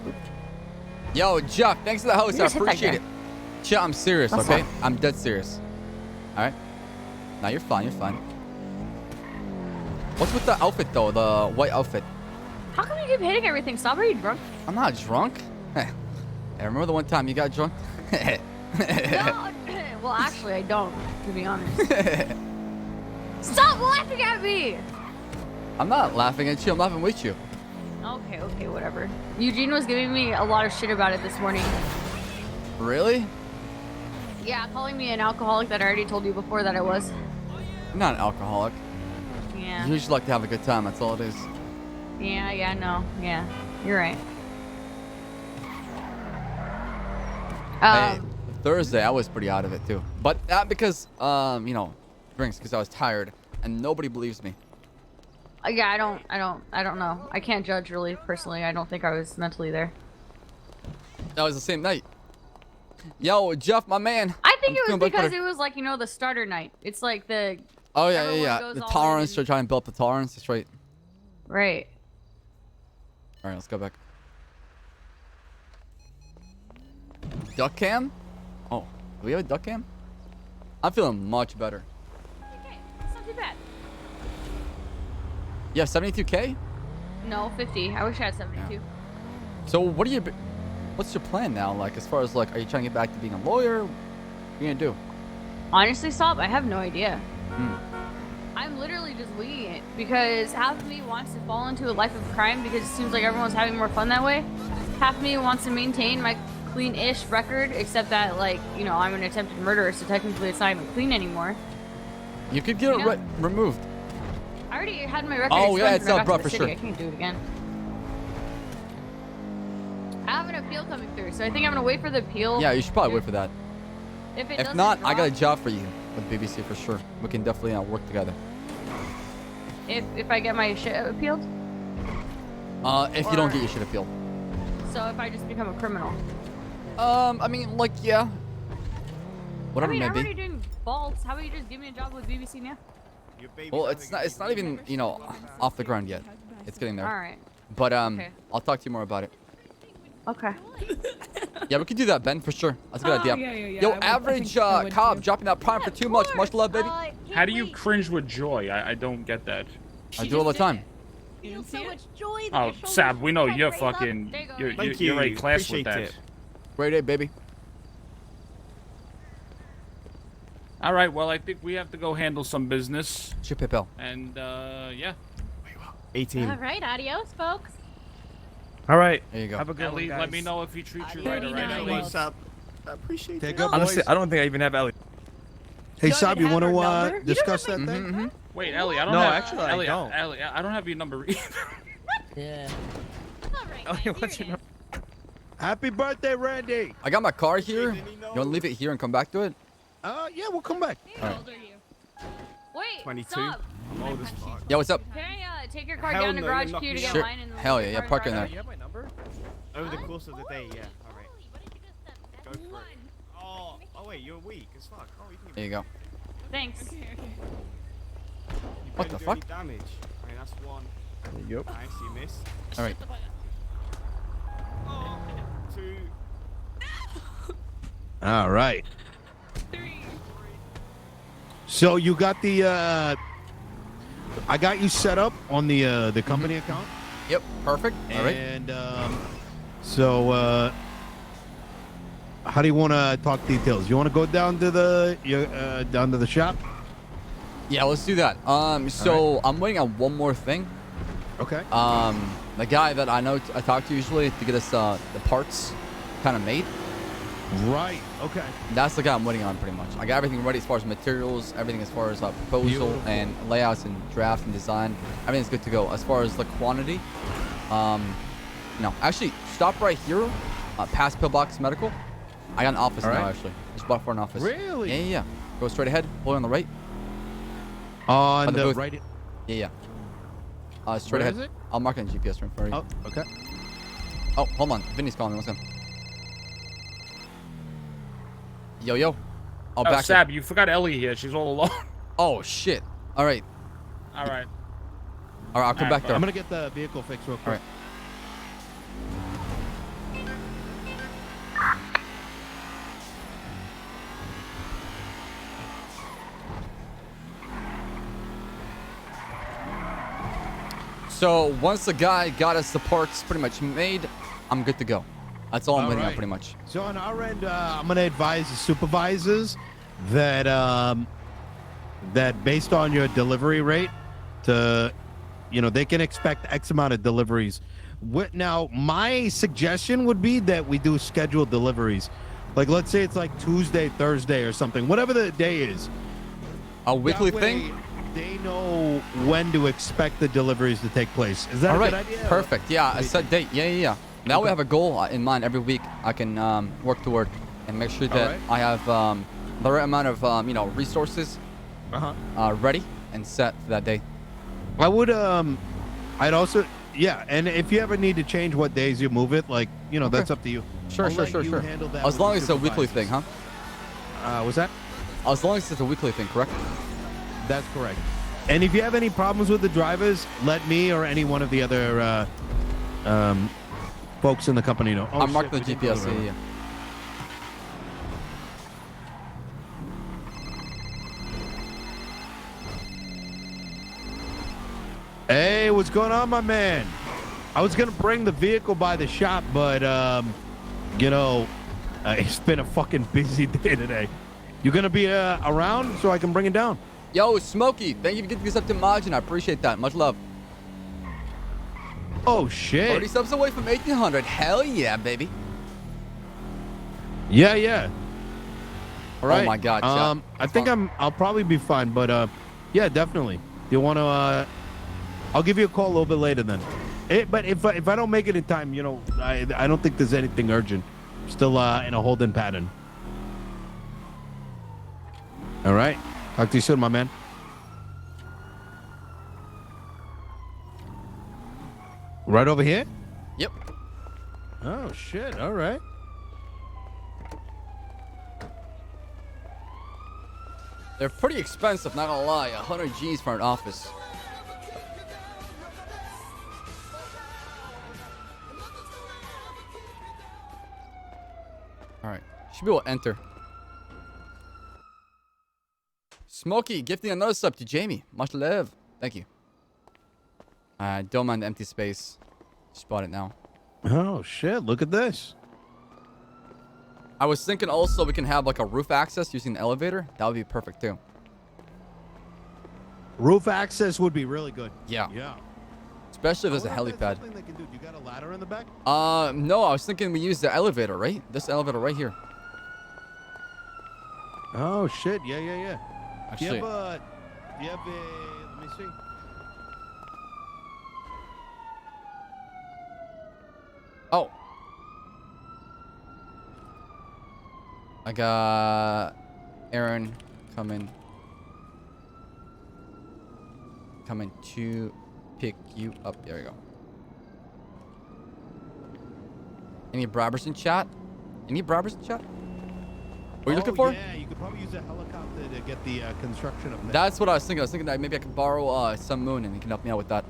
Yo, Jeff, thanks for the host. You I just hit that appreciate guy. it. Chill, I'm serious, What's okay? up? I'm dead serious. Alright? Now you're fine, you're fine. What's with the outfit, though? The white outfit? How come you keep hitting everything, Saab? Are you drunk? I'm not drunk. Hey, remember the one time you got drunk? No. Well, actually, I don't, to be honest. Stop laughing at me! I'm not laughing at you. I'm laughing with you. Okay, whatever. Eugene was giving me a lot of shit about it this morning. Really? Yeah, calling me an alcoholic that I already told you before that I was. I'm not an alcoholic. Yeah. You just like to have a good time. That's all it is. Yeah, no. Yeah, you're right. Hey, Thursday, I was pretty out of it, too. But not because, you know, drinks, because I was tired. And nobody believes me. Yeah, I don't know. I can't judge really, personally. I don't think I was mentally there. That was the same night. Yo, Jeff, my man. I think I'm it was feeling much because better. it was like, you know, the starter night. It's like the... Oh, yeah, everyone yeah. goes The all tolerance, in. to try and build up the tolerance. That's right. Right. All right, let's go back. Duck cam? Oh, do we have a duck cam? I'm feeling much better. Okay, it's not too bad. You have 72K? No, 50. I wish I had 72. So what are you... What's your plan now? Like, as far as, like, are you trying to get back to being a lawyer? What are you gonna do? Honestly, Saab, I have no idea. Hmm. I'm literally just winging it because half of me wants to fall into a life of crime because it seems like everyone's having more fun that way. Half of me wants to maintain my clean-ish record, except that, like, you know, I'm an attempted murderer, so technically it's not even clean anymore. You could get You know? it removed. I already had my record Oh, yeah, expunged it's when I up, got to bro, the for city. sure. I can't do it again. I have an appeal coming through, so I think I'm gonna wait for the appeal. Yeah, you should probably wait for that. If it If doesn't not, I got a drop- job for you with BBC for sure. We can definitely work together. If I get my shit appealed, If you don't get your shit appealed. so if I just become a criminal. I mean, like, yeah. Whatever I mean, it I'm may already be. doing vaults. How about you just give me a job with BBC now? Well, it's not even, you know, off the ground yet. It's getting there. All right. But Okay. I'll talk to you more about it. Okay. Yeah, we could do that, Ben, for sure. That's a good Oh, idea. yeah, Yo, I would- I average think I would Cobb too. dropping that prime for 2 months. Much love, baby. How do you cringe with joy? I don't get that. I do all the time. Feel so much joy that Oh, your shoulders Sab, we know try to you're raise up. fucking... There you go. You're A class with that. Great day, baby. All right, well, I think we have to go handle some business. Ship PayPal. And, yeah. 18. All right, adios, folks. All right. There you go. Have a good Ellie, one, let me guys. know if he treats you right, all right, 39. Ellie? Saab. I appreciate it. Honestly, I don't think I even have Ellie. Hey, You don't Saab, even you have want her to number? You don't discuss have that my thing? number? Wait, Ellie, I don't No, have... actually, I Ellie, don't. Ellie, I don't have your number either. Yeah. All right, Ellie, guys, what's here your it number? Happy birthday, Randy. I got my car here. You want to leave it here and come back to it? Yeah, we'll come back. is. How old are you? Wait. 22. Stop. I'm old as fuck. Yeah, what's up? Can I take your car Hell down to no, Garage you're not Q to me get up. Sure. mine? And Hell yeah, yeah, park in there. You have my number? Over the course of the day, yeah. All right. What did you just Go for it. Oh, wait, you're weak as fuck. Oh, you can There you go. Thanks. You What barely the do fuck? any damage. I mean, that's one. Yep. Nice, you missed. All right. Oh, 2. All right. So you got the I got you set up on the company account. Yep, perfect. All right. And so how do you want to talk details? You want to go down to the shop? Yeah, let's do that. So I'm waiting on one more thing. Okay. The guy that I know I talk to usually to get us the parts kind of made. Right. Okay. That's the guy I'm waiting on pretty much. I got everything ready as far as materials, everything as far as proposal Beautiful. and layouts and draft and design. Everything's good to go. As far as the quantity, no. Actually, stop right here, past Pillbox Medical. I got an office now actually. Just bought for an office. Really? Yeah. Go straight ahead. Pull on the right. On the booth. right. Yeah. Straight Where ahead. is it? I'll mark it on GPS right for you. Oh, okay. Oh, hold on. Vinny's calling me. Listen. Yo. I'll back Ssaab, you forgot Ellie here. She's all alone. Oh, shit. All right. All right. I'll come back there. I'm going to get the vehicle fixed real quick. All right. So once the guy got us the parts pretty much made, I'm good to go. That's all I'm waiting on pretty much. So on our end, I'm going to advise the supervisors that that based on your delivery rate, they can expect X amount of deliveries. Now, my suggestion would be that we do scheduled deliveries. Like, let's say it's like Tuesday, Thursday, or something, whatever the day is. A weekly thing? They know when to expect the deliveries to take place. Is that all a right? good idea? Perfect. Yeah, a set date. Yeah. Now we have a goal in mind every week. I can work toward and make sure that I have the right amount of resources ready and set for that day. I would I'd also and if you ever need to change what days you move it, like that's up to you. Sure. Handle that As with long the as it's a weekly thing, huh? What's that? As long as it's a weekly thing, correct? That's correct. And if you have any problems with the drivers, let me or any one of the other folks in the company know. I'm marking the GPS. Yeah. Hey, what's going on, my man? I was gonna bring the vehicle by the shop, but it's been a fucking busy day today. You gonna be around so I can bring it down? Yo, Smokey, thank you for getting this up to Majin. I appreciate that. Much love. Oh shit! 30 subs away from 1800. Hell yeah, baby. Yeah. All right. Oh my God, chat. I think I'll probably be fine, but yeah, definitely. You want to? I'll give you a call a little bit later then. But if I don't make it in time, I don't think there's anything urgent. I'm still in a holding pattern. All right. Talk to you soon, my man. Right over here? Yep. Oh, shit. All right. They're pretty expensive, not gonna lie. 100 G's for an office. All right. Should be able to enter. Smokey, gifting another sub to Jamie. Much love. Thank you. Don't mind the empty space. Spot it now. Oh, shit. Look at this. I was thinking also we can have like a roof access using the elevator. That would be perfect too. Roof access would be really good. Yeah. Yeah. Especially if there's a helipad. Something they can do. You got a ladder in the back? No. I was thinking we use the elevator, right? This elevator right here. Oh, shit. Yeah. Actually, You have a, let me see. oh. I got Aaron coming to pick you up. There we go. Any Brabbers in chat? Any Brabbers in chat? What are you looking for? Yeah, you could probably use a helicopter to get the construction of that. That's what I was thinking. I was thinking that maybe I could borrow some moon and you can help me out with that.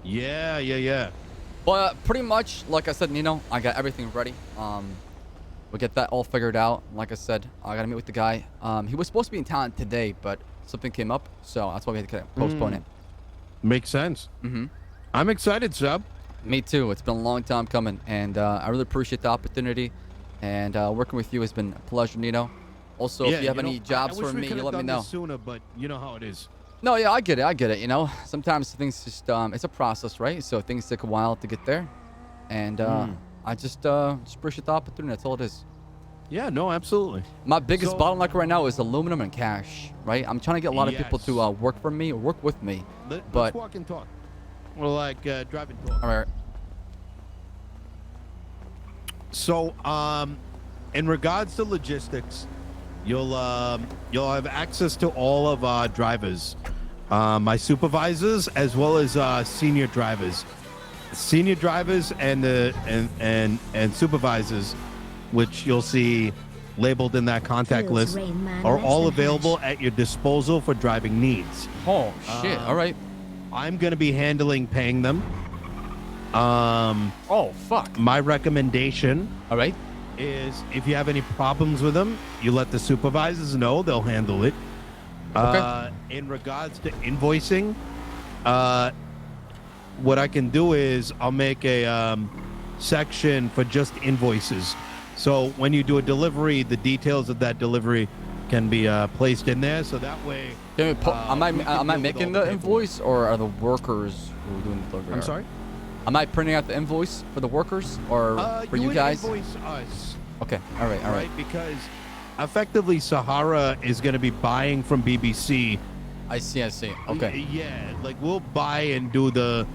Yeah. But pretty much, like I said, Nino, I got everything ready. We'll get that all figured out. Like I said, I gotta meet with the guy. He was supposed to be in town today, but something came up, so that's why we had to postpone it. Makes sense. Mm-hmm. I'm excited, Sub. Me too. It's been a long time coming, and I really appreciate the opportunity. And working with you has been a pleasure, Nino. Also, if you have any jobs for me, you let me know. Sooner, but you know how it is. No, yeah, I get it. You know, sometimes things just it's a process, right? So things take a while to get there, and I just appreciate the opportunity. That's all it is. Yeah, no, absolutely. My biggest bottleneck right now is aluminum and cash, right? I'm trying to get a lot of people to work for me or work with me. Let's walk and talk. Well, like drive and talk. All right. So, in regards to logistics, you'll have access to all of our drivers, my supervisors as well as senior drivers. Senior drivers and supervisors, which you'll see labeled in that contact list, are all available at your disposal for driving needs. Oh shit! All right. I'm gonna be handling paying them. Oh fuck. My recommendation. All right. Is if you have any problems with them, you let the supervisors know. They'll handle it. Okay. In regards to invoicing, what I can do is I'll make a section for just invoices. So when you do a delivery, the details of that delivery can be placed in there. So that way, am I making the invoice, or are the workers who are doing the delivery? I'm sorry? Am I printing out the invoice for the workers, or for you guys? Invoice us. Okay. All right. Because effectively, Sahara is going to be buying from BBC. I see. Okay. Yeah, like we'll buy and do the.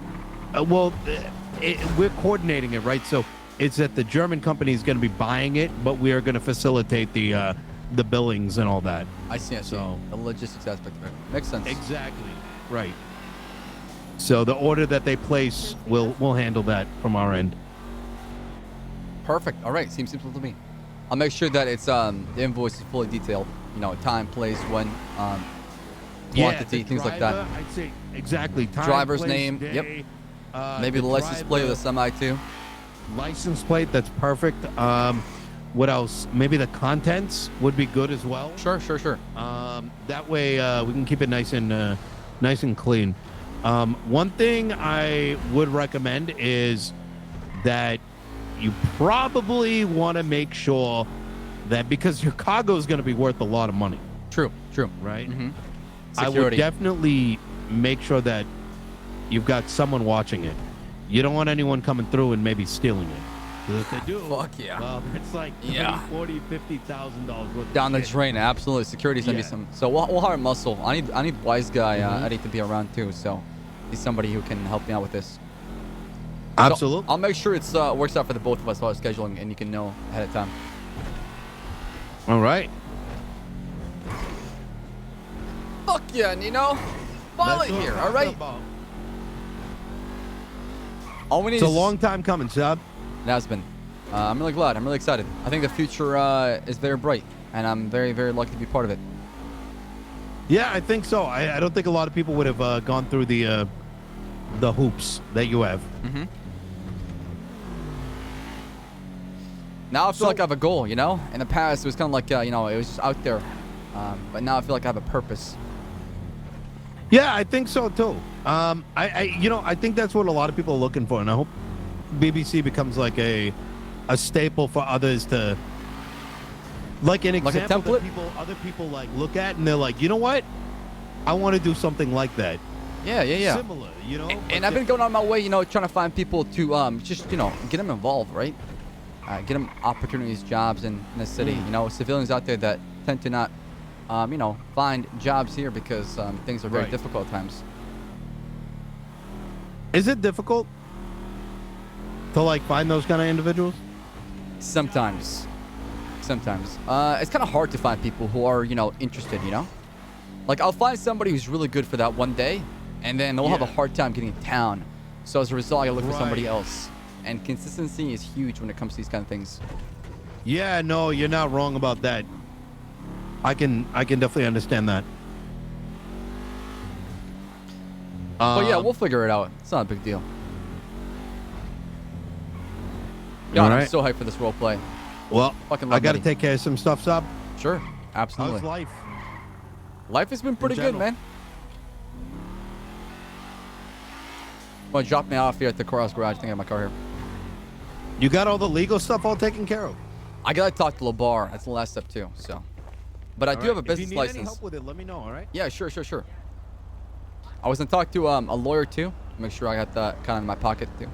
We're coordinating it, right? So it's that the German company is going to be buying it, but we are going to facilitate the billings and all that. I see. So the logistics aspect of it makes sense. Exactly. Right. So the order that they place, we'll handle that from our end. Perfect. All right. Seems simple to me. I'll make sure that it's the invoice is fully detailed. You know, time, place, when, quantity, things like that. I'd say exactly. Time, driver's place, name. day, Yep. Maybe the license plate of the semi too. License plate. That's perfect. What else? Maybe the contents would be good as well. Sure. That way we can keep it nice and clean. One thing I would recommend is that you probably want to make sure that, because your cargo is going to be worth a lot of money. True. Right? Mm-hmm. I would definitely make sure that you've got someone watching it. You don't want anyone coming through and maybe stealing it. Because if they do, fuck yeah. Well, it's like $40,000, $50,000 worth down the of shit. drain. Absolutely. Security's gonna be some. So we'll hire muscle. I need wise guy Eddie to be around too. So he's somebody who can help me out with this. Absolutely. So I'll make sure it's works out for the both of us while scheduling, and you can know ahead of time. All right. Fuck yeah, Nino. Finally here. All right. All we need It's a is long time coming, Saab. It has been. I'm really glad. I'm really excited. I think the future is very bright, and I'm very, very lucky to be part of it. Yeah, I think so. I don't think a lot of people would have gone through the hoops that you have. Mm-hmm. Now I feel like I have a goal, you know? In the past, it was kind of like, it was just out there. But now I feel like I have a purpose. Yeah, I think so too. I think that's what a lot of people are looking for, and I hope BBC becomes like a staple for others to, like an example that other people like look at and they're like, you know what? I want to do something like that. Yeah. Similar, you know. And I've been going on my way, trying to find people to just, get them involved, right? Get them opportunities, jobs in the city. Civilians out there that tend to not, find jobs here because things are very difficult at times. Is it difficult to like find those kind of individuals? Sometimes. It's kind of hard to find people who are, interested, Like, I'll find somebody who's really good for that one day, and then they'll have a hard time getting in town. So as a result, I gotta look for somebody else. And consistency is huge when it comes to these kind of things. Yeah, no, you're not wrong about that. I can definitely understand that. But yeah, we'll figure it out. It's not a big deal. God, I'm so hyped for this role play. Well, Fucking I got to Eddie. take care of some stuff, Saab. Sure, absolutely. How's life? Life has been pretty good, general? man. Want to drop me off here at the Courthouse Garage? I think I have my car here. You got all the legal stuff all taken care of? I gotta talk to Labar. That's the last step too. So, but I do have a business If you need license. any help with it, let me know. All right. Yeah, sure. I was gonna talk to a lawyer too. Make sure I got that kind of in my pocket too.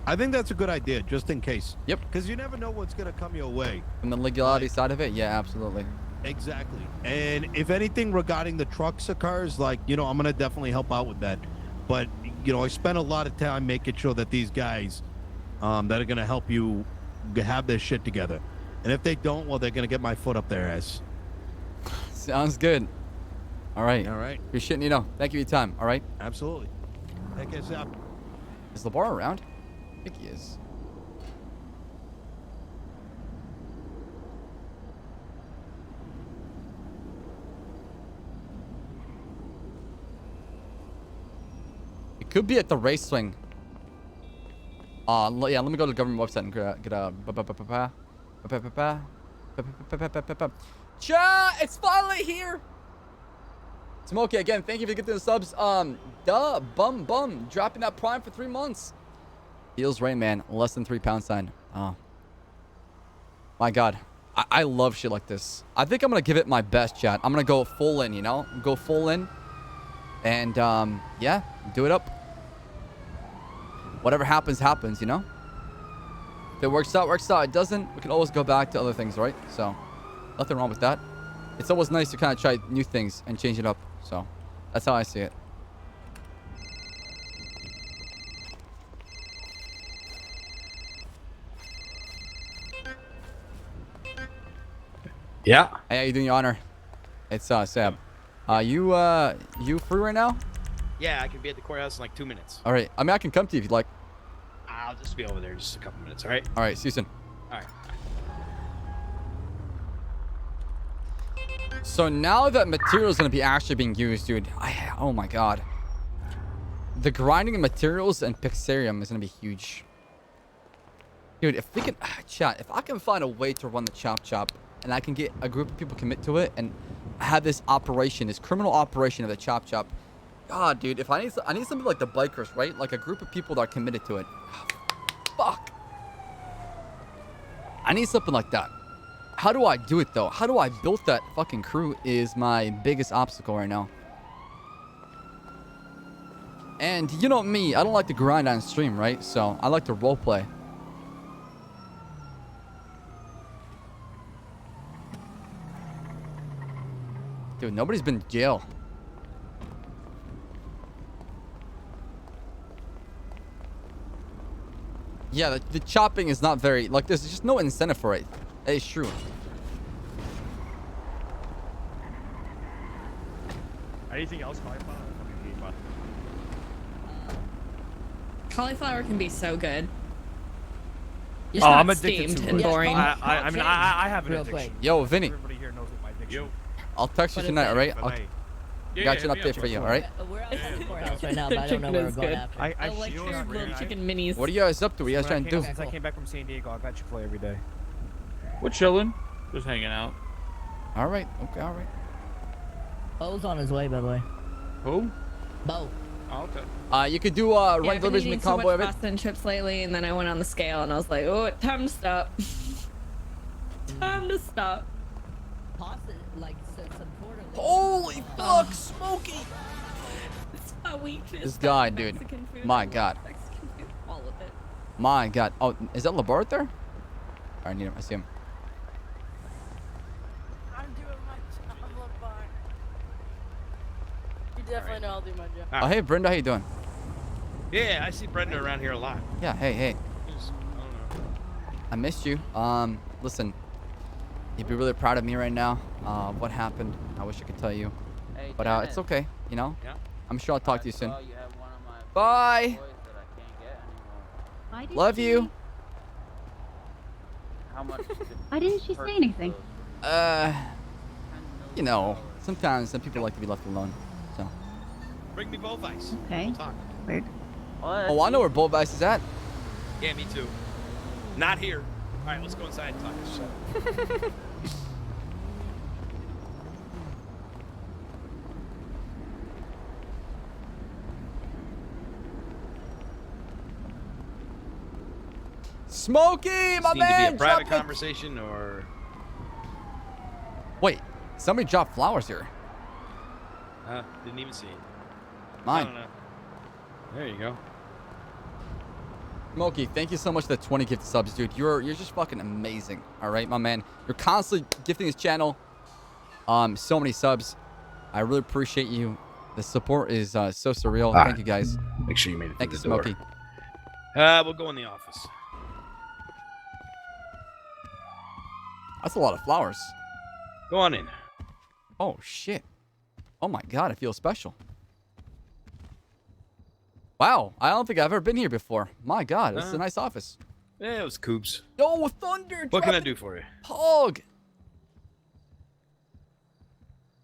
I think that's a good idea, just in case. Yep. Because you never know what's gonna come your way. From the legality side of it, yeah, absolutely. Exactly. And if anything regarding the trucks occurs, like, I'm gonna definitely help out with that. But I spent a lot of time making sure that these guys that are gonna help you have their shit together. And if they don't, well, they're gonna get my foot up their ass. Sounds good. All right. All right. Appreciate Thank you for your time. All right. Absolutely. Take care, Saab. Is Labar around? I think he is. It could be at the race swing. Yeah, let me go to the government website and get a. Cha! It's finally here. Smokey, again, thank you for getting the subs. Bum, dropping that prime for 3 months. Feels Rain Man, less than 3 pound sign. Oh, my God, I love shit like this. I think I'm gonna give it my best, chat. I'm gonna go full in, go full in, and yeah, do it up. Whatever happens, happens, If it works out, works out. It doesn't, we can always go back to other things, right? So, nothing wrong with that. It's always nice to kind of try new things and change it up. So, that's how I see it. Yeah. Hey, how you doing, Your Honor? It's Saab. You free right now? Yeah, I can be at the courthouse in like 2 minutes. All right. I mean, I can come to you if you'd like. I'll just be over there in just a couple minutes, all right? All right. See you soon. All right. So now that material is going to be actually being used, dude. Oh my God. The grinding of materials and Pixarium is going to be huge. Dude, if we can, chat, if I can find a way to run the chop chop and I can get a group of people commit to it and have this operation, this criminal operation of the chop chop. God, dude, if I need something like the bikers, right? Like a group of people that are committed to it. Fuck. I need something like that. How do I do it though? How do I build that fucking crew is my biggest obstacle right now. And you know me, I don't like to grind on stream, right? So I like to roleplay. Dude, nobody's been to jail. Yeah, the chopping is not very, like, there's just no incentive for it. That is true. Anything else, cauliflower? Cauliflower can be so good. Oh, I'm addicted steamed to and it. boring. I mean, I have an Real addiction. quick. Yo, Vinny. Everybody here knows what my addiction is. I'll text you tonight, alright? Got you an update for you, alright? We're outside the courthouse right now, but I don't know where we're going after. I like your little chicken minis. What are you guys up to? What are you guys trying to do? Since I came back from San Diego, I got Chick-fil-A every day. We're chilling. Just hanging out. Alright, okay, alright. Bo's on his way, by the way. Who? Bo. Oh, okay. You could do Yeah, run I've been deliveries eating with so combo much of it. pasta and chips lately, and then I went on the scale and I was like, oh, time to stop. Time to stop. Pasta, like, some sort of... Holy fuck, Smokey! It's my weakness. This guy, dude. Mexican food. My God. Mexican food. All of it. My God. Oh, is that Labar there? I need him. I see him. I'm doing my job, Lamar. You definitely know I'll do my job. Oh, hey, Brenda, how you doing? Yeah, I see Brenda around here a lot. Yeah, hey. Just, I don't know. I missed you. Listen, you'd be really proud of me right now. What happened? I wish I could tell you. Hey, But Janet. it's okay, you know? Yeah. I'm sure I'll talk to you soon. You have one of my Bye. toys that I can't get anymore. Why did Love she- you. How much? Why didn't she say anything? You know, sometimes some people like to be left alone. So. Bring me both ice. Okay. We'll talk. Weird. Oh, I know where Bull Vice is at. Yeah, me too. Not here. All right, let's go inside and talk this shit. Smokey, my Seemed to be man. a private dropping- conversation, or Wait, somebody dropped flowers here. didn't even see it. Mine. I don't know. There you go. Smokey, thank you so much for the 20 gifted subs, dude. You're just fucking amazing. All right, my man. You're constantly gifting this channel so many subs. I really appreciate you. The support is so surreal. Thank you, guys. Make sure you made it. Thank you, through the Smokey. door. We'll go in the office. That's a lot of flowers. Go on in. Oh, shit. Oh, my God. I feel special. Wow. I don't think I've ever been here before. My God. This is a nice office. Yeah, it was Coops. Yo, Thunder. What can I do for you? Hog.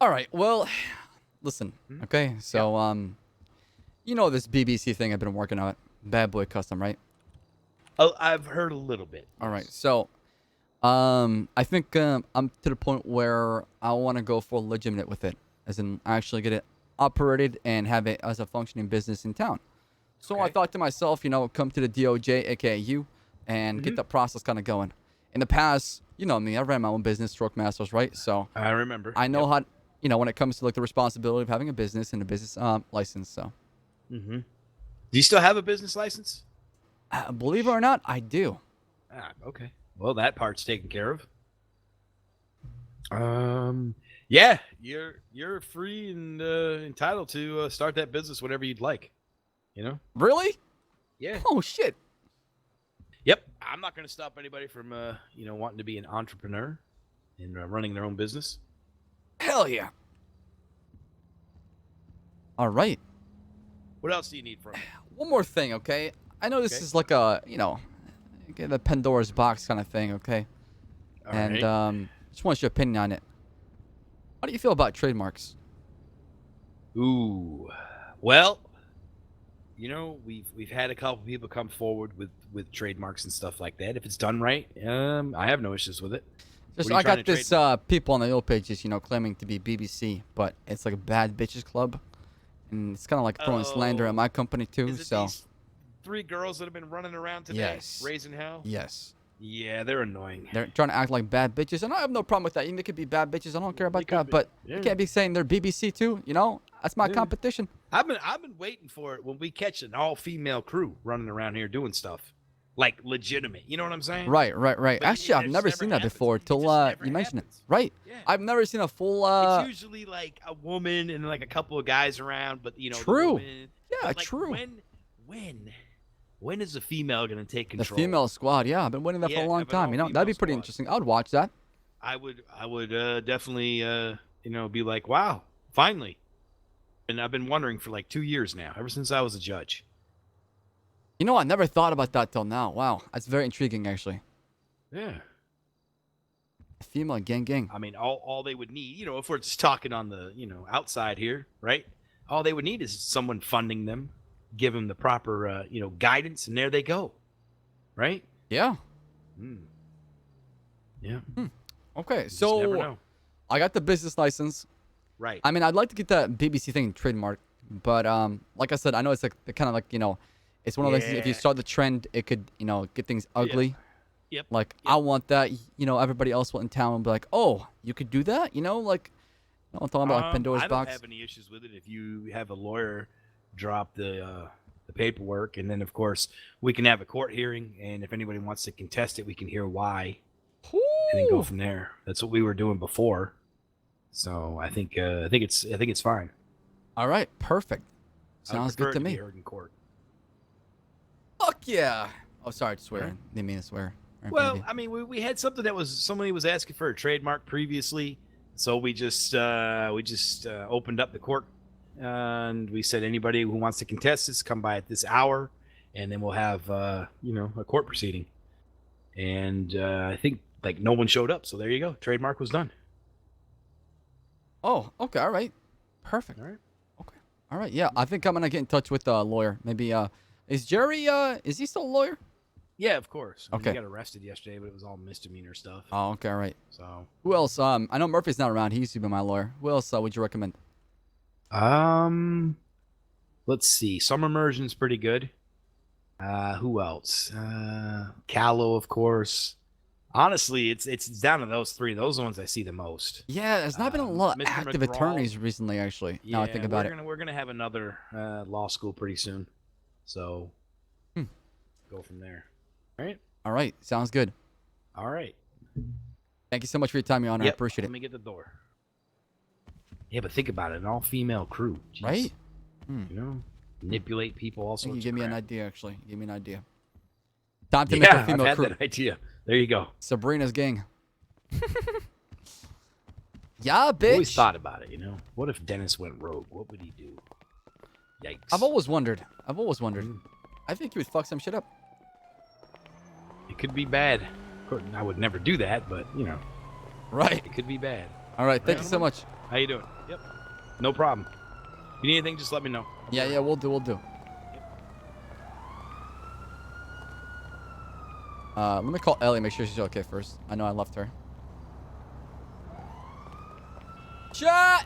All right. Well, listen. Okay. So, you know this BBC thing I've been working on. Bad Boy Custom, right? Oh, I've heard a little bit. All right. So, I think I'm to the point where I want to go for legitimate with it, as in actually get it operated and have it as a functioning business in town. So I thought to myself, you know, come to the DOJ, aka you, and get the process kind of going. In the past, you know me, I ran my own business, Stroke Masters, right? So I remember. I know how, you know, when it comes to like the responsibility of having a business and a business license. So, Do you still have a business license? Believe it or not, I do. Okay. Well, that part's taken care of. Yeah, you're free and entitled to start that business whenever you'd like. You know? Really? Yeah. Oh shit. Yep. I'm not going to stop anybody from wanting to be an entrepreneur and running their own business. Hell yeah. All right. What else do you need from me? One more thing, okay? I know this is like a, you know, the Pandora's box kind of thing, okay? All and right. just want your opinion on it. How do you feel about trademarks? Ooh. Well, you know, we've had a couple people come forward with trademarks and stuff like that. If it's done right, I have no issues with it. Just, What are you I trying got to this people on the old pages, you know, claiming to be BBC, but it's like a bad bitches club, and it's kind of like throwing slander at my company too. Is it So these 3 girls that have been running around today, Yes. raising hell? yes, Yeah, they're annoying. they're trying to act like bad bitches, and I have no problem with that. Even they could be bad bitches. I don't care about that. But you can't be saying they're BBC too. You know, that's my competition. I've been waiting for it when we catch an all-female crew running around here doing stuff like legitimate. You know what I'm saying? Right. But Actually, I've it never just seen never that before till you mentioned it. Right. Right. I've never seen a full. It's usually like a woman and like a couple of guys around, but you know. True. The woman, Yeah, but, like, true. When is the female going to take The control? female squad. Yeah, I've been waiting that for a long time. You know, that'd be pretty interesting. I would watch that. I would definitely be like, wow, finally. And I've been wondering for like 2 years now, ever since I was a judge. You know, I never thought about that till now. Wow, that's very intriguing, actually. Yeah. Female gang. I mean, all they would need, you know, if we're just talking on the, outside here, right? All they would need is someone funding them, give them the proper, guidance, and there they go. Right? Yeah. Yeah. Okay, just never so know. I got the business license. Right. I mean, I'd like to get that BBC thing trademarked, but like I said, I know it's like kind of like, you know, it's one of those things, if you start the trend, it could, you know, get things ugly. Yep. Like I want that, you know, everybody else in town will be like, oh, you could do that, you know, like, you know, I'm talking about like Pandora's I don't box. have any issues with it if you have a lawyer drop the paperwork, and then of course we can have a court hearing, and if anybody wants to contest it, we can hear why, and then go from there. That's what we were doing before, so I think it's fine. All right, perfect. I Sounds prefer good to it be me. heard in court. Fuck yeah. Oh, sorry to swear. Didn't mean to swear. Or Well, maybe. I mean, we had something that somebody was asking for a trademark previously, so we just opened up the court, and we said anybody who wants to contest this, come by at this hour, and then we'll have a court proceeding. And I think like no one showed up, so there you go. Trademark was done. Oh, okay, all right. Perfect. All right. Okay. All right, yeah, I think I'm gonna get in touch with a lawyer. Maybe is Jerry is he still a lawyer? Yeah, of course. Okay. He got arrested yesterday, but it was all misdemeanor stuff. Oh, okay, all right. So Who else? I know Murphy's not around. He used to be my lawyer. Who else would you recommend? let's see. Summer Immersion's pretty good. Who else? Callow, of course. Honestly, it's down to those three. Those are the ones I see the most. Yeah, there's not been a lot of Mr. active McGraw. attorneys recently, actually. Now I think about it. We're gonna have another law school pretty soon, so go from there. All right. All right, sounds good. All right. Thank you so much for your time, Your Honor. I appreciate it. Let me get the door. Yeah, but think about it, an all-female crew. Jeez. Right? You know, manipulate people. All I think sorts. you gave of me an crap. idea, actually. You gave me an idea. Time to make a female I've had crew. that idea. There you go. Sabrina's gang. Yeah, bitch. Always thought about it. You know, what if Dennis went rogue? What would he do? Yikes. I've always wondered. I think he would fuck some shit up. It could be bad. I would never do that, but you know. Right. It could be bad. All right. Thank you so much. How you doing? Yep. No problem. If you need anything, just let me know. Yeah, we'll do. Let me call Ellie, make sure she's okay first. I know I left her. Shot!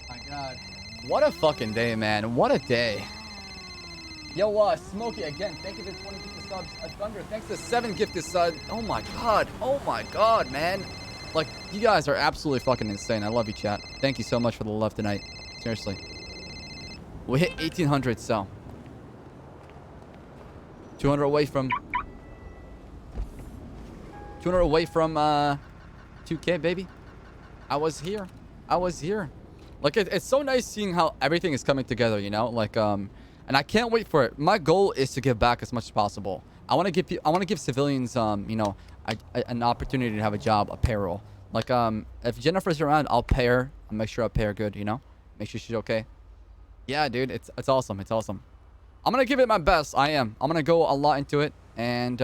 My God. What a fucking day, man. What a day. Yo, Smokey, again, thank you for 20 gifted subs. Thunder, thanks to 7 gifted subs. Oh my God, man. Like, you guys are absolutely fucking insane. I love you, chat. Thank you so much for the love tonight. Seriously. We hit 1,800, so 200 away from 2K, baby. I was here. Like, it's so nice seeing how everything is coming together, you know? Like, and I can't wait for it. My goal is to give back as much as possible. I want to give civilians, you know, an opportunity to have a job, a payroll. Like, if Jennifer's around, I'll pay her. I'll make sure I pay her good, you know? Make sure she's okay. Yeah, dude, it's awesome. It's awesome. I'm gonna give it my best. I am. I'm gonna go a lot into it. And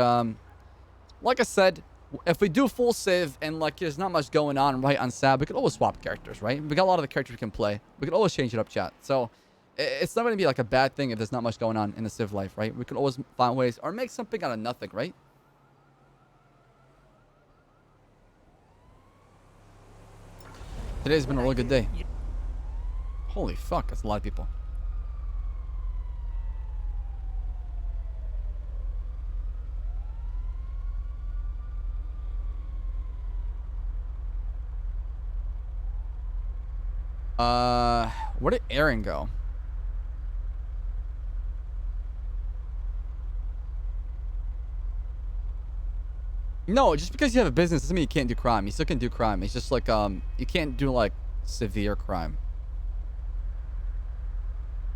like I said, if we do full save and like there's not much going on right on Saab, we could always swap characters, right? We got a lot of the characters we can play. We could always change it up, chat. So it's not gonna be like a bad thing if there's not much going on in the civ life, right? We could always find ways or make something out of nothing, right? Today's been a really good day. Holy fuck, that's a lot of people. Where did Aaron go? No, just because you have a business doesn't mean you can't do crime. You still can do crime. It's just like, you can't do like severe crime.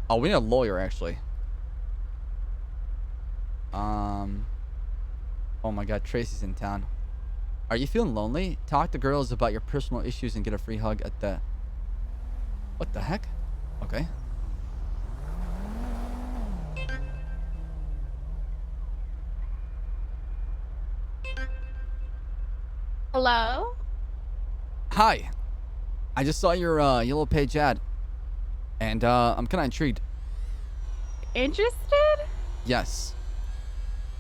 Oh, we need a lawyer actually. Oh my God, Tracy's in town. Are you feeling lonely? Talk to girls about your personal issues and get a free hug at the... What the heck? Okay. Hello? Hi. I just saw your yellow page ad. And I'm kind of intrigued. Interested? Yes.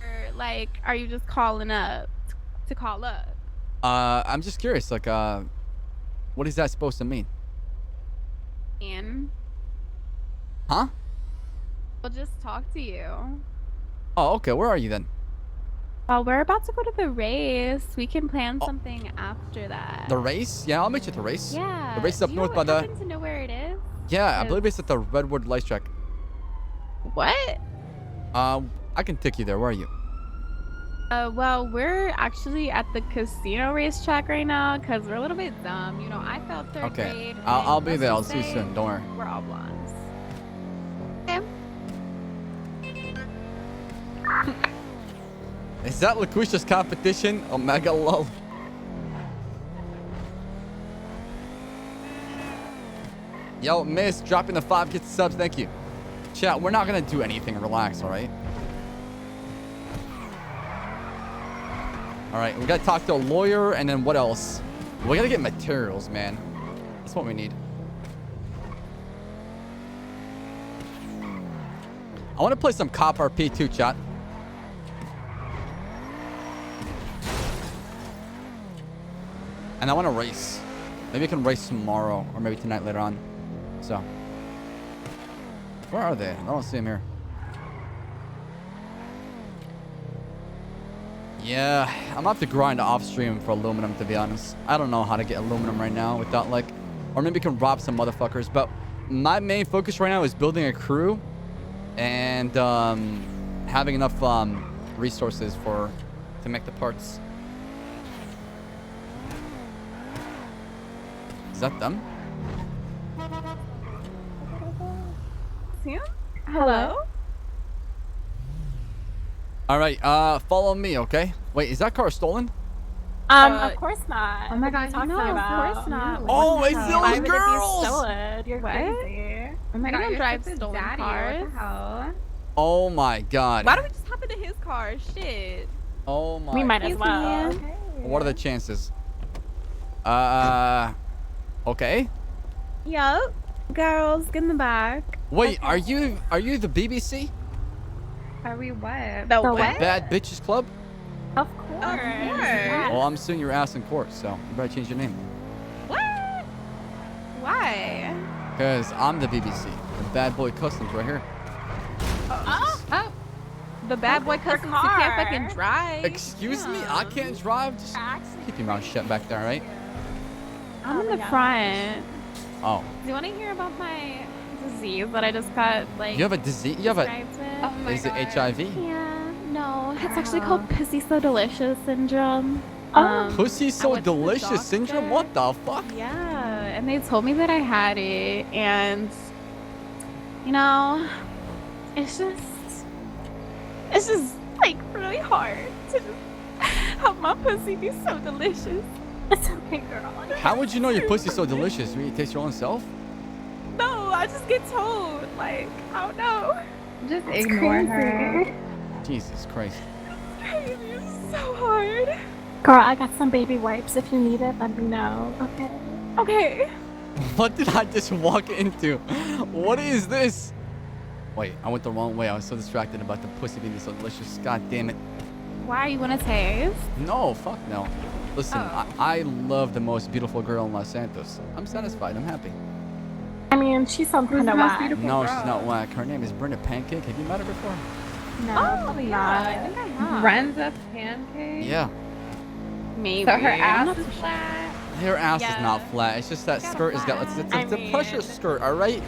Or like, are you just calling up to call up? I'm just curious, like, what is that supposed to mean? And Huh? we'll just talk to you. Oh, okay. Where are you then? Well, we're about to go to the race. We can plan something after that. The race? Yeah, I'll meet you at the race. Yeah. The race is up Do north you by the... happen to know where it is? Yeah, I believe it's at the Redwood Light Track. What? I can take you there. Where are you? Well, we're actually at the casino racetrack right now because we're a little bit dumb. You know, I felt third Okay. grade. I'll and be let's there. I'll just see you say soon. Don't worry. We're all blondes. Okay. Is that LaQuisha's competition? Omega lol. Yo, Miss, dropping the 5 gifted subs. Thank you. Chat, we're not going to do anything. Relax, all right? All right, we got to talk to a lawyer, and then what else? We got to get materials, man. That's what we need. I want to play some Cop RP too, chat. And I want to race. Maybe I can race tomorrow or maybe tonight later on. So, where are they? I don't see them here. Yeah, I'm gonna have to grind off stream for aluminum, to be honest. I don't know how to get aluminum right now without like, or maybe we can rob some motherfuckers. But my main focus right now is building a crew and having enough resources to make the parts. Is that them? Sam? Hello? All right, follow me, okay? Wait, is that car stolen? Of course not. Oh my What are god, you talking no, about? of course not. Oh, What it's the those hell? Why would it be girls! stolen? You're What? crazy. Oh my We god, don't you're drive such a stolen daddy. cars. What the hell? Oh my god. Why don't we just hop into his car? Shit. Oh my. We might as Excuse well. me. What are the chances? Okay. Yup. Girls, get in the back. Wait, are you the BBC? Are we what? The The what? Bad Bitches Club? Of course. Well, I'm suing your ass in court, so you better change your name. What? Why? Because I'm the BBC. The Bad Boy Customs right here. Oh. The bad boy customs who can't fucking drive. Excuse me? I can't drive? Just keep your mouth shut back there, all right? I'm in the front. Oh. Do you want to hear about my disease that I just got? Like, You have a disease? You have a... described it? Oh my Is it God. HIV? Yeah. No, it's actually called Pussy So Delicious syndrome. Pussy I So went to the Delicious syndrome? doctor. What the fuck? Yeah, and they told me that I had it, and you know, it's just like really hard to just have my pussy be so delicious. It's okay, girl. How would you know your pussy's so delicious? You taste your own self? No, I just get told. Like, I don't know. Just It's ignore crazy. her. Jesus Christ. It's so hard. Girl, I got some baby wipes. If you need it, let me know. Okay. Okay. What did I just walk into? What is this? Wait, I went the wrong way. I was so distracted about the pussy being so delicious. God damn it. Why, you want to taste? No, fuck no. Listen, Oh. I love the most beautiful girl in Los Santos. I'm satisfied. I'm happy. I mean, she sounds kind of whack. No, she's not whack. Her name is Brenda Pancake. Have you met her before? No, probably not. I think I have. Brenda Pancake? Yeah. Maybe. So her ass is flat? Her ass is Yeah. not flat. It's just that skirt has got. It's a pressure skirt, all right?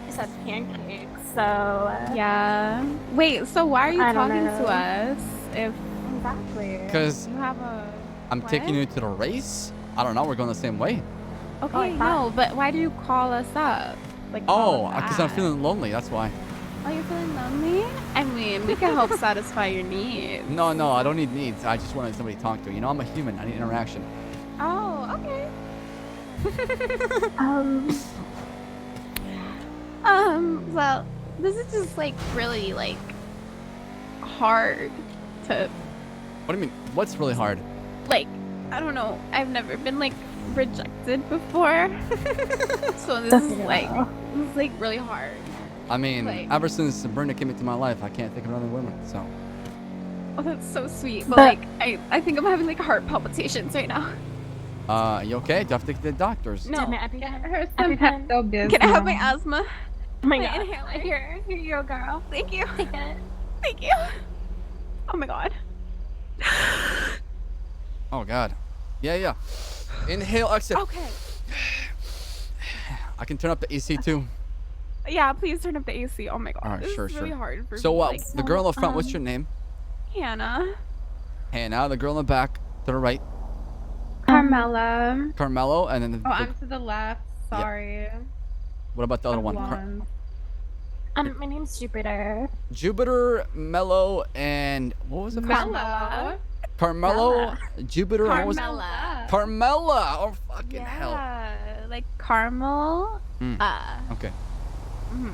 She said pancakes, so. Yeah. Wait, so why are you I don't talking know. to us if Exactly. Because you have a... I'm taking you to the race. I don't know. We're going the same way. Okay, no, but why do you call us up? Like, Oh, because I'm feeling lonely. That's why. Oh, you're feeling lonely? I mean, we can help satisfy your needs. No, I don't need needs. I just wanted somebody to talk to. You know, I'm a human. I need interaction. Oh, okay. Well, this is just like really like hard to What do you mean? What's really hard? like. I don't know. I've never been like rejected before, so this is like really hard. I mean, Like- ever since Brenda came into my life, I can't think of another woman. So. Oh, that's so sweet. But like, I think I'm having like heart palpitations right now. You okay? Do I have to get the doctors? No. Get her some Pepto-Bismol. Can I have my asthma? Oh my My god. inhaler. Here you go, girl. Thank you. Take it. Thank you. Oh my god. Oh God. Yeah. Inhale, exhale. Okay. I can turn up the AC too. Yeah, please turn up the AC. Oh my god. All right, this sure, is really sure. hard for So, me. Like, the girl in the front, what's your name? Hannah. Hannah. The girl in the back, to the right, Carmela. Carmelo, and then Oh, I'm to the left. Sorry. what about the other one? Blonde. My name's Jupiter. Jupiter, Mello, and what was it? Mello. Carmelo, Jupiter, and what was it? Carmela. Carmela. Oh fucking hell. Yeah, like caramel. Okay. Mhm.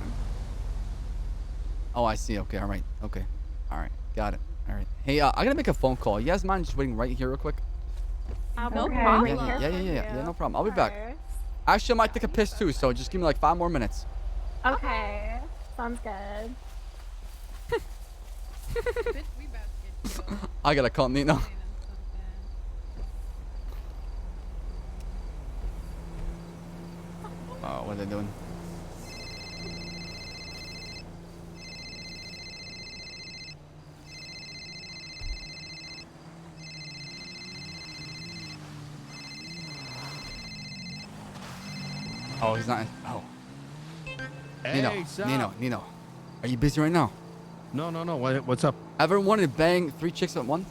Oh, I see. Okay. All right. Okay. All right. Got it. All right. Hey, I gotta make a phone call. You guys mind just waiting right here real quick? No Okay. problem. Yeah, no problem. I'll be back. Actually, I might take a piss too, so just give me like 5 more minutes. Okay. Sounds good. I gotta call Nino. Oh, what are they doing? Oh, he's not. Oh. Hey, Saab. Nino. Are you busy right now? No. What's up? Ever wanted to bang 3 chicks at once?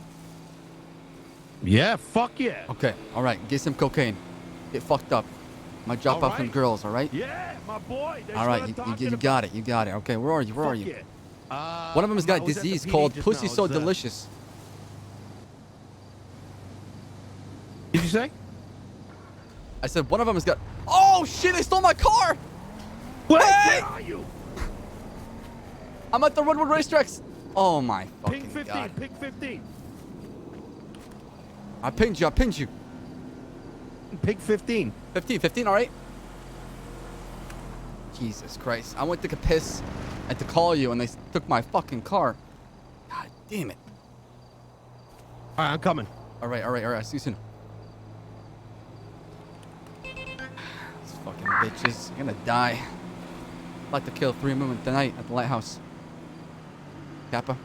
Yeah, fuck yeah. Okay, all right. Get some cocaine. Get fucked up. Might drop All off some right. girls, all right? Yeah, my boy. That's All right, what I'm you talking got it. You got it. Okay, where are you? Where are Fuck you? yeah. One of them has got I a was at the disease PD called just pussy now. so It's, delicious. Did you say? I said one of them has got. Oh shit! They stole my car. Where are you? I'm at the Redwood racetracks. Oh my fucking Ping 15. god! Ping 15. I pinged you. Ping 15. 15. All right. Jesus Christ! I went to take a piss and to call you, and they took my fucking car. God damn it! All right, I'm coming. All right. I'll see you soon. These fucking bitches. I'm gonna die. About to kill 3 women tonight at the lighthouse. Kappa.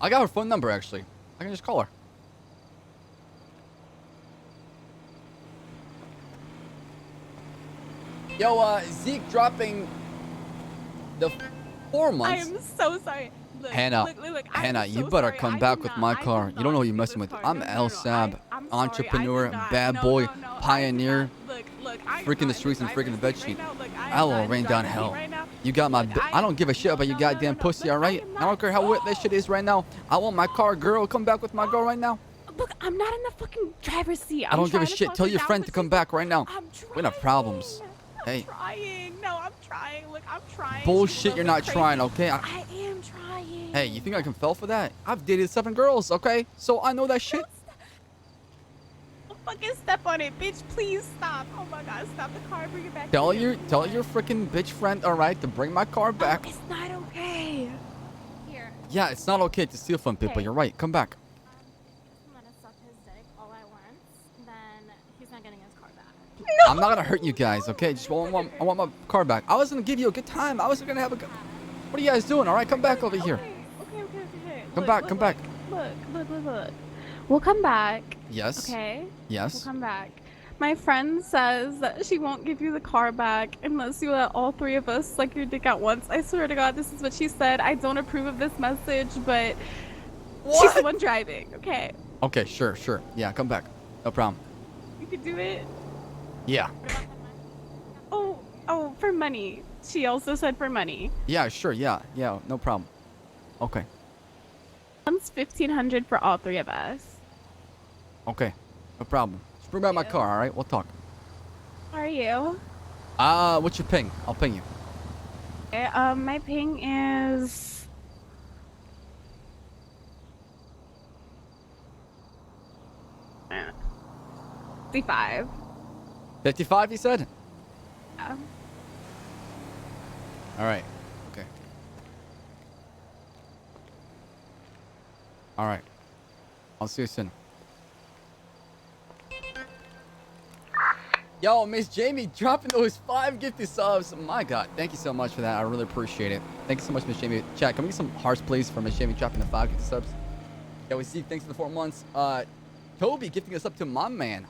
I got her phone number actually. I can just call her. Yo, Zeke dropping the 4 months. I am so sorry. Look, Hannah, look, Hannah, you better come back with my car. You don't know who you're messing with. I'm Ssaab, entrepreneur, bad boy, pioneer, freaking the streets and freaking the bed sheet. I'll rain down hell. You got my. I don't give a shit about you goddamn pussy, all right? I don't care how wet that shit is right now. I want my car, girl. Come back with my girl right now. Look, I'm not in the fucking driver's seat. I don't give a shit. Tell your friend to come back right now. We have problems. Hey. No, I'm trying. Look, I'm trying. Bullshit, you're not trying, okay? I am trying. Hey, you think I can fall for that? I've dated 7 girls, okay? So I know that shit. Don't fucking step on it, bitch. Please stop. Oh my god, stop the car. Bring it back. Tell here. your freaking bitch friend, all right, to bring my car back. It's not okay. Here. Yeah, it's not okay to steal from people. Okay. You're right. Come back. I'm gonna suck his dick all at once. Then he's not getting his car back. I'm not gonna hurt you guys, okay? Just I want my car back. I was gonna give you a good time. I was gonna have a good. What are you guys doing? All right, come back over here. Okay. Come back. Look. We'll come back. Yes. Okay. Yes. We'll come back. My friend says that she won't give you the car back unless you let all 3 of us suck your dick at once. I swear to God, this is what she said. I don't approve of this message, but she's the one driving. Okay. Okay, sure. Yeah, come back. No problem. You can do it. Yeah. Oh, for money. She also said for money. Yeah, sure. Yeah, no problem. Okay. It's $1,500 for all 3 of us. Okay. No problem. Just bring back my car, all right? We'll talk. How are you? What's your ping? I'll ping you. Okay, my ping is... $55. 55, you said? Yeah. All right. Okay. All right. I'll see you soon. Yo, Miss Jamie dropping those 5 gifted subs. My God. Thank you so much for that. I really appreciate it. Thank you so much, Miss Jamie. Chat, can we get some hearts, please, for Miss Jamie dropping the 5 gifted subs? Yo, we see. Thanks for the 4 months. Toby gifting us up to Mom Man.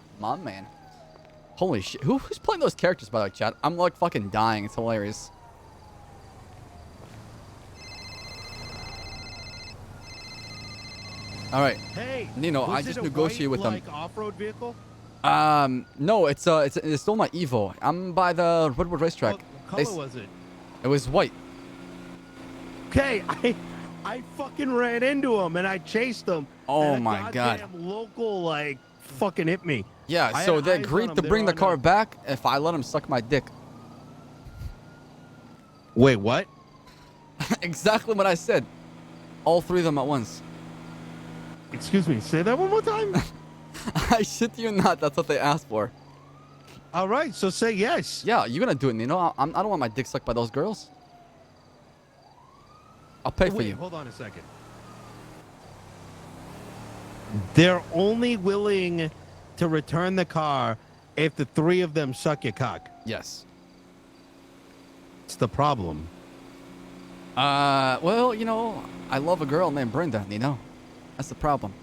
Holy shit. Who's playing those characters, by the way, chat? I'm like fucking dying. It's hilarious. All right. Hey, Nino, I was just it a negotiated white, with them. like off-road vehicle? No, it's still my Evo. I'm by the Redwood racetrack. What color was it? It was white. Okay, I fucking ran into him and I chased him. Oh and my God. goddamn local like fucking hit me. Yeah, I so had they eyes agreed on to him. bring They the were car on back if I let him suck my dick. Wait, what? Exactly what I said. All 3 of them at once. Excuse me, say that one more time. I shit you not. That's what they asked for. All right, so say yes. Yeah, you're gonna do it, Nino. I don't want my dick sucked by those girls. I'll pay for Wait, you. hold on a second. They're only willing to return the car if the 3 of them suck your cock. Yes. What's the problem? Well, you know, I love a girl named Brenda, you know? That's the problem.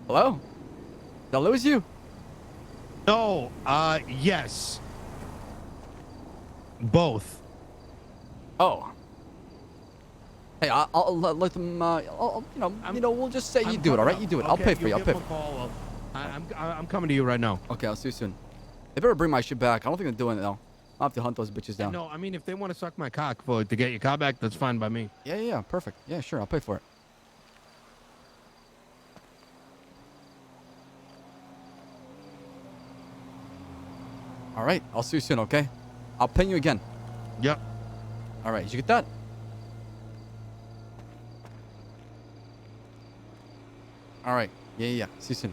Hello? Did I lose you? No, yes. Both. Oh. Hey, I'll let them, we'll just say you do it, all right? You do it. I'll pay for you. I'll pay for you. I'm coming to you right now. Okay, I'll see you soon. They better bring my shit back. I don't think they're doing it, though. I'll have to hunt those bitches down. No, I mean, if they want to suck my cock to get your car back, that's fine by me. Yeah, perfect. Yeah, sure, I'll pay for it. All right, I'll see you soon, okay? I'll ping you again. Yep. All right, did you get that? All right, yeah. See you soon.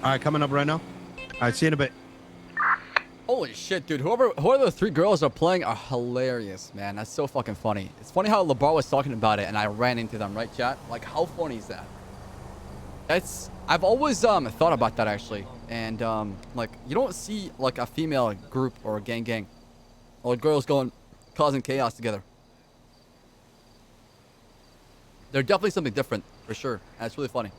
All right, coming up right now. All right, see you in a bit. Holy shit, dude. Whoever the three girls are playing are hilarious, man. That's so fucking funny. It's funny how LeBar was talking about it and I ran into them, right, chat? Like, how funny is that? I've always thought about that, actually. And, like, you don't see, like, a female group or a gang. Or girls causing chaos together. They're definitely something different, for sure. And it's really funny.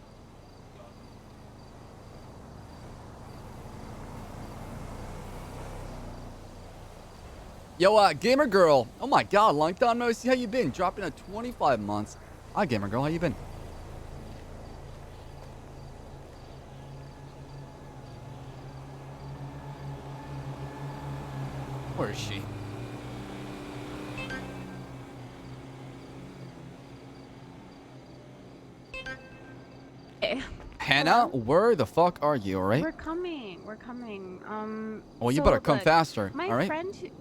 Yo, Gamer Girl. Oh my god, long time no see. How you been? Dropping at 25 months. Hi, Gamer Girl. How you been? Where is she? Hey. Hannah, where the fuck are you, alright? We're coming. Well, you so, better come look, faster, My alright? friend.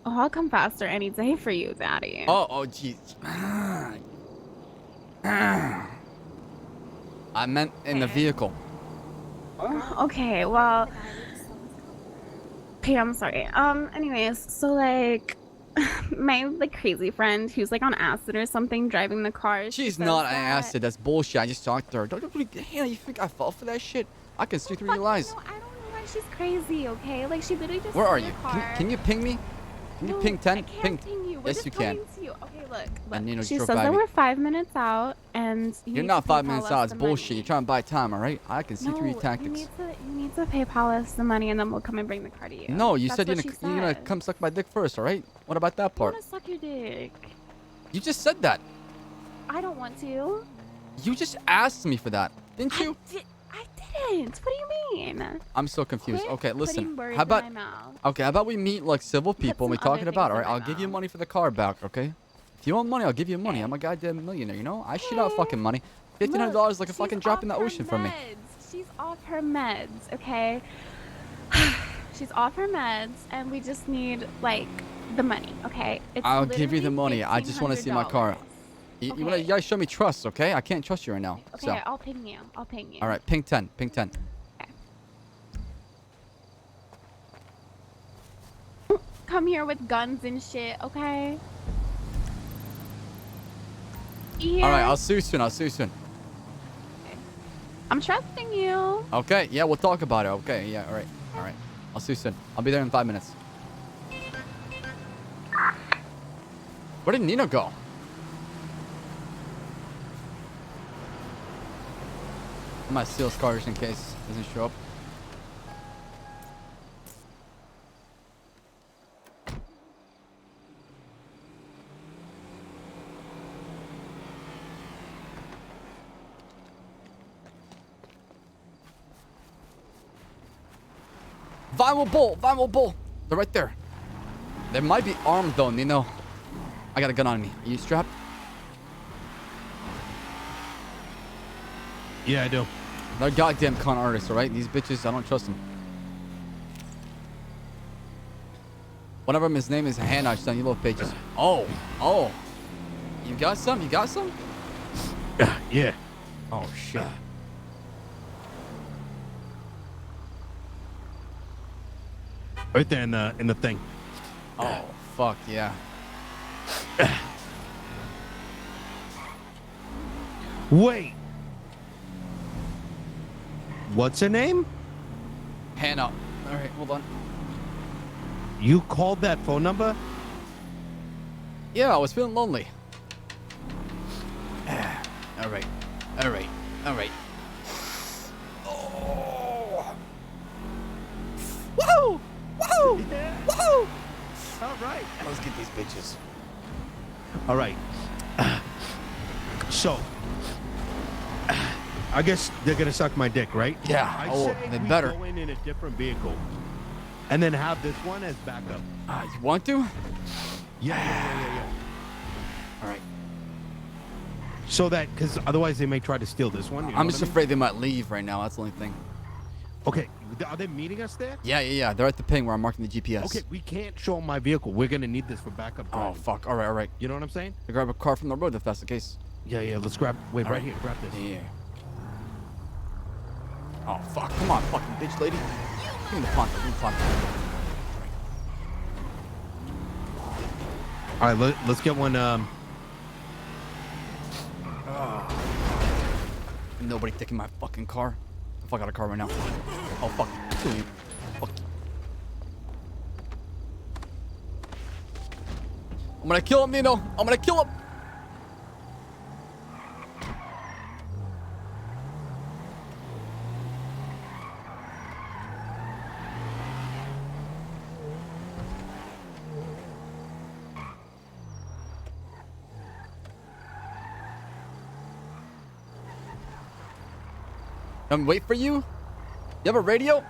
Oh, I'll come faster any day for you, Daddy. Oh, jeez. I meant in the vehicle. Okay, well. Okay, I'm sorry. Anyways, so like, my like crazy friend who's like on acid or something driving the car. She's not on acid. That's bullshit. I just talked to her. Hannah, you think I fall for that shit? I can see through your lies. I don't know why she's crazy. Okay, like she literally just. Where are stole you? your car. Can you ping me? Can you ping 10? I can't Ping. ping you. We're Yes, just you can. coming to you. Okay, look. And you know, She drove says by that me. we're 5 minutes out, and You're not 5 minutes out. It's bullshit. You're trying to buy time, all right? I can see through your tactics. You need to PayPal us the money, and then we'll come and bring the car to you. No, you That's said you're what gonna come suck my dick first, all right? What about that I part? want to suck your dick. You just said that. I don't want to. You just asked me for that, didn't you? I didn't. What do you mean? I'm so confused. Quit Okay, listen. putting words How about in my mouth. okay? How about we meet like civil people and we some other talking about? All things right, in I'll my give you money for the car back. Okay. If you want money, I'll give you money. I'm a goddamn millionaire. You know, I shit out fucking money. $1,500 like a fucking drop in the ocean for me. She's off her meds, okay? She's off her meds, and we just need like the money, okay? It's I'll give you the literally money. I just want to see my car. You gotta show me trust, okay? I can't trust you right now. Okay, So. I'll ping you. All right, ping 10. Ping 10. Come here with guns and shit, okay? Yeah. All right, I'll see you soon. I'm trusting you. Okay, yeah, we'll talk about it. Okay, yeah, all right. I'll see you soon. I'll be there in 5 minutes. Where did Nino go? I might steal his car just in case he doesn't show up. Vinyl bull. They're right there. They might be armed though, Nino. I got a gun on me. Are you strapped? Yeah, I do. They're goddamn con artists, alright? These bitches, I don't trust them. One of them, his name is Hannah. I sent you little pages. Oh. You got some? Yeah. Oh, shit. Right there in the thing. Oh, fuck, yeah. Wait. What's her name? Hannah. All right, hold on. You called that phone number? Yeah, I was feeling lonely. All right. All right. All right. Oh. Woohoo! Woohoo! Woohoo! All right. Let's get these bitches. All right. So, I guess they're gonna suck my dick, right? Yeah. I Oh, say they we better. go in a different vehicle, and then have this one as backup. You want to? Yeah. All right. So that, because otherwise they may try to steal this one. You know I'm what just I mean? afraid they might leave right now. That's the only thing. Okay, are they meeting us there? Yeah. They're at the ping where I'm marking the GPS. Okay, we can't show them my vehicle. We're gonna need this for backup. Oh, driving. fuck. All right. You know what I'm saying? To grab a car from the road if that's the case. Yeah. Let's grab. Wait, All right here. Grab this. Yeah. Oh, fuck. Come on, fucking bitch lady. Give me the fun. Give me the fun. All right, let's get one. Nobody taking my fucking car. If I got a car right now. Oh, fuck. Fuck you. I'm gonna kill him, Nino. I'm gonna kill him. I'm wait for you. You have a radio?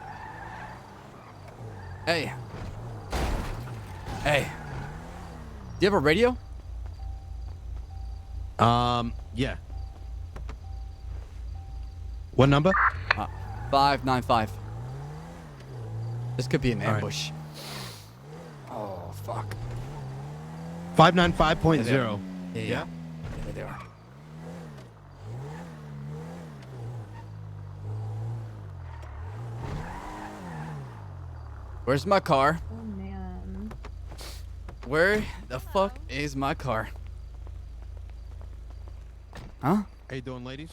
Hey. Hey. Do you have a radio? Yeah. What number? 595. This could be an All right. ambush. Oh, fuck. 595.0. Yeah. There they are. Where's my car? Oh man. Where the fuck is my car? Huh? How you doing, ladies?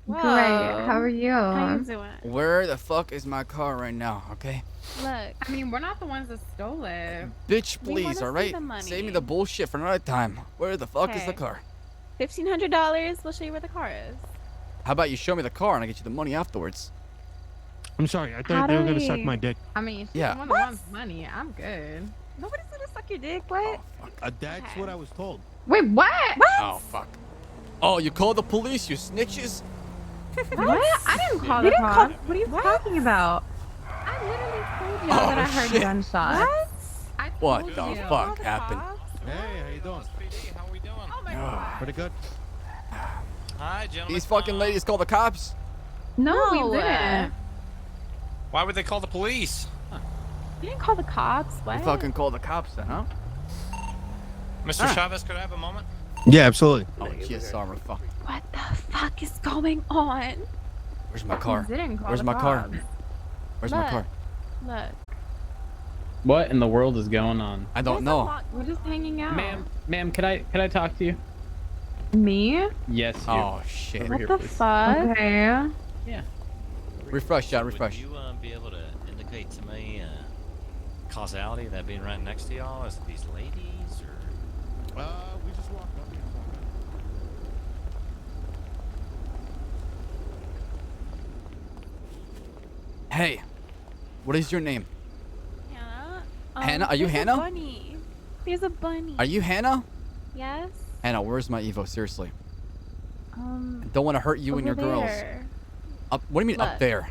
Whoa. How are you? How you doing? Where the fuck is my car right now, okay? Look. I mean, we're not the ones that stole it. Bitch, We please, wanna see alright? the money. Save me the bullshit for another time. Where the fuck is the Okay. car? $1,500. We'll show you where the car is. How about you show me the car and I get you the money afterwards? I'm sorry. I How thought they were do gonna suck we- my dick. I mean, she's Yeah. the one that wants money. I'm good. Nobody's gonna suck your dick. What? That's what I was told. Wait, what? Oh, fuck. Oh, you called the police, you snitches? What? I didn't call You the didn't call- cops. What are you talking about? I literally told you that I heard shit. gunshots. What? I What told the you. fuck happened? Hey, how you doing? How we doing? Oh my god. Pretty good. Hi, gentlemen. These fucking ladies call the cops? No, we No. didn't. Why would they call the police? You didn't call the cops. What? You fucking call the cops then, huh? Mr. Ah. Chavez, could I have a moment? Yeah, absolutely. Oh, GSR, fuck. What the fuck is going on? Where's my car? Didn't call Where's the my car? cops. Where's my Look. car? Look. What in the world is going on? I don't There's a know. lot- We're just hanging out. Ma'am, can I talk to you? Me? Yes, you. Oh, shit. Over here, What the please. fuck? Okay. Yeah. Refresh, chat, refresh. Would you be able to indicate to me causality of that being right next to y'all? Is it these ladies or? We just walked up. Hey, what is your name? Hannah? Hannah? Are you there's Hannah? A bunny. There's a bunny. Are you Hannah? Yes. Hannah, where's my Evo? Seriously. I don't want to hurt you and your over girls. there. Up, what do you mean up Look. there?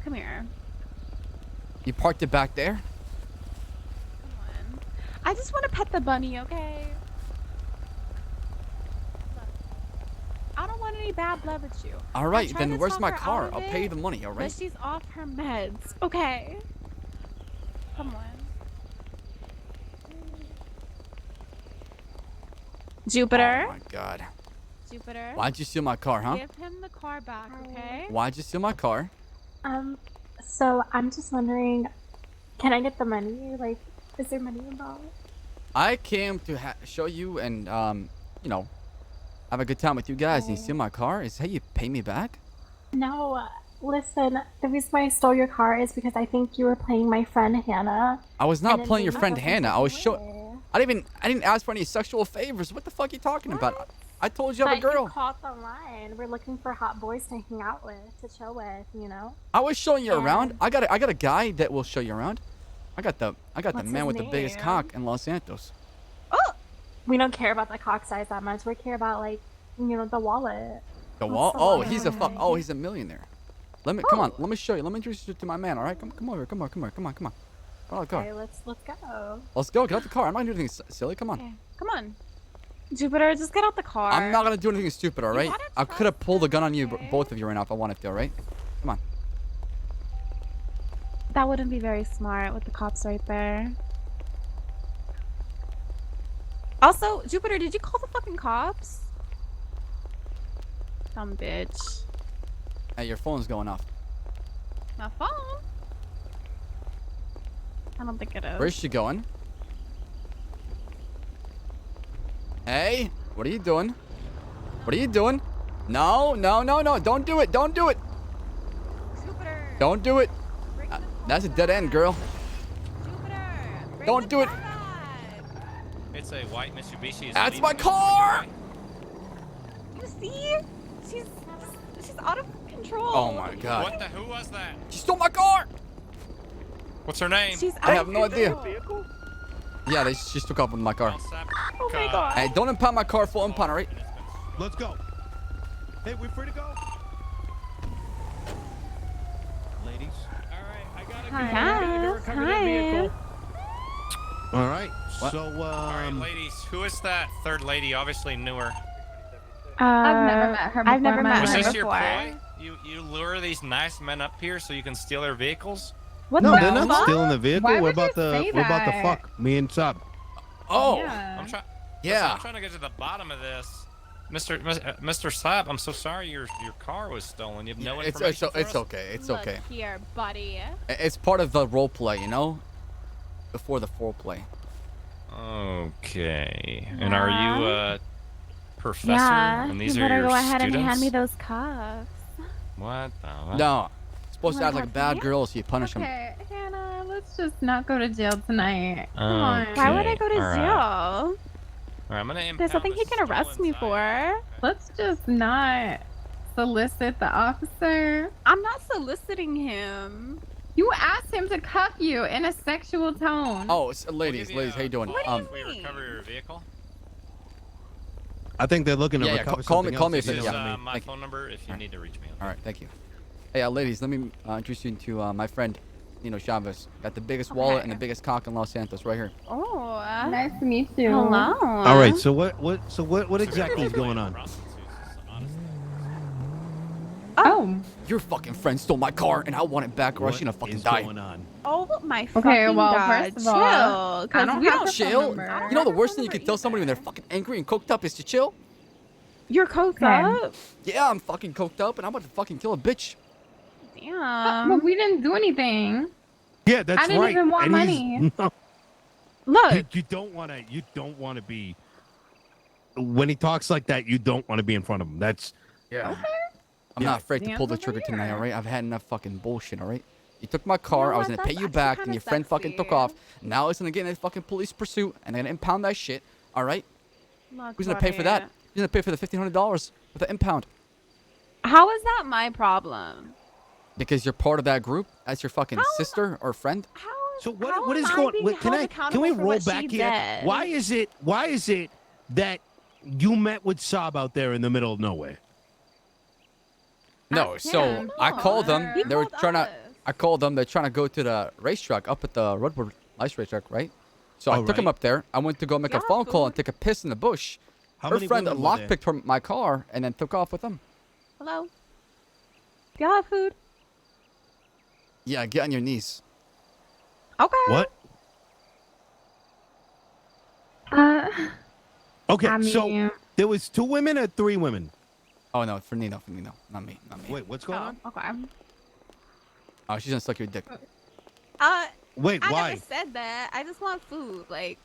Come here. You parked it back there? I just want to pet the bunny, okay? Look. I don't want any bad blood with you. All right, I tried then to where's talk my her car? out of I'll pay you it, the money, all right? But she's off her meds, okay? Come on. Jupiter. Oh my god. Jupiter. Why'd you steal my car, huh? Give him the car back, okay? Why'd you steal my car? So I'm just wondering, can I get the money? Like, is there money involved? I came to show you and you know, have a good time with you guys. You see my car? Is how you pay me back? No, listen. The reason why I stole your car is because I think you were playing my friend Hannah. I was not playing your friend Hannah. Hannah. I was I didn't ask for any sexual favors. What the fuck are you talking about? I told you I'm a girl. You caught the line. We're looking for hot boys to hang out with, to chill with, you know. I was showing you around. I got a guy that will show you around. I got the What's man his with the biggest name? cock in Los Santos. We don't care about the cock size that much. We care about, like, you know, the wallet. The wall? Oh, he's he's a millionaire. Let me come on. Let me show you. Let me introduce you to my man. All right, come over. Come on. Oh, go. Okay, let's go. Let's go. Get out the car. I'm not doing anything silly. Come on. Okay, come on. Jupiter, just get out the car. I'm not gonna do anything stupid. All right. I could have pulled a gun on you, both of you right now, if I wanted to. All right. Come on. That wouldn't be very smart with the cops right there. Also, Jupiter, did you call the fucking cops? Dumb bitch. Hey, your phone's going off. My phone? I don't think it is. Where's she going? Hey, what are you doing? What are you doing? No. Don't do it. Don't do it. Jupiter. Don't do it. That's a dead end, girl. Jupiter. Don't do it. It's a white Mitsubishi. That's my car. You see? She's out of control. Oh my god. What the? Who was that? She stole my car. What's her name? I have no idea. Yeah, they just took off with my car. Oh my god. Hey, don't impound my car, full impound, all right? Let's go. Hey, we're free to go. Ladies. Yes. Hi. All right. What? So, All right, ladies. Who is that third lady? Obviously newer. I've never met her before. I've never met Was her this before. your ploy? You lure these nice men up here so you can steal their vehicles? What no, the they're not fuck? stealing the vehicle. Why We're would you about to say we're about to that? fuck me and Saab. Oh. Yeah. I'm trying. Yeah. I'm trying to get to the bottom of this. Mr. Saab, I'm so sorry your car was stolen. You have no information for It's us? okay. It's Look okay. here, buddy. It's part of the role play, you know? Before the foreplay. Okay. And are you a professor? Yeah, And these you are better your go ahead students? and hand me those cuffs. What the? What? No. Supposed to Oh, act like a bad girl, so you punish him. Okay, Hannah, let's just not go to jail tonight. Come on. Okay, Why would I go to all jail? All right, I'm gonna There's nothing he can arrest me for. Let's just not solicit the officer. I'm not soliciting him. You asked him to cuff you in a sexual tone. Oh, ladies, how you doing? We recover your vehicle. I think they're looking to Yeah, recover call me something if else. you- This is yeah. my phone number if you need to reach me. All right, thank you. Hey, ladies, let me introduce you to my friend, Nino Chavez. Got the biggest wallet and the biggest cock in Los Santos right here. Oh, nice to meet you. hello. All right. So what exactly is going on? Oh. Your fucking friend stole my car, and I want it back, or else she's gonna fucking die. Going on? Oh my Okay, fucking well, god, first of all, chill. I don't we have don't her phone Chill. number. You know the worst thing you can tell somebody when they're fucking angry and coked up is to chill. You're coked Okay. up. Yeah, I'm fucking coked up, and I'm about to fucking kill a bitch. Damn. But we didn't do anything. Yeah, that's I didn't right. even want And he's- money. No, Look, you don't want to be. When he talks like that, you don't want to be in front of him. That's yeah. I'm not afraid to pull the trigger tonight, all right? I've had enough fucking bullshit, all right? You took my car, I was gonna pay you back, and your friend fucking took off. Now it's gonna get in a fucking police pursuit, and they're gonna impound that shit, all right? look, Who's gonna pay for that? buddy. Who's gonna pay for the $1,500 with the impound? How is that my problem? Because you're part of that group as your fucking sister or friend? so. How What is am I going? being Wait, can held we accountable for roll what back she here? did? Why is it that you met with Saab out there in the middle of nowhere? No, so I called them. He They were called trying to. us. I called them. They're trying to go to the racetrack up at the Redwood Ice racetrack, right? So I took them up there. I went to go make a phone call and take a piss in the bush. How Her many friend women were there? lockpicked my car and then took off with them. Hello? Do y'all have food? Yeah, get on your knees. Okay. What? Okay, I so mean- there was 2 women or 3 women? Oh no, for Nino, not me. Wait, what's going on? Okay. Oh, she's gonna suck your dick. Wait, I why? never said that. I just want food. Like,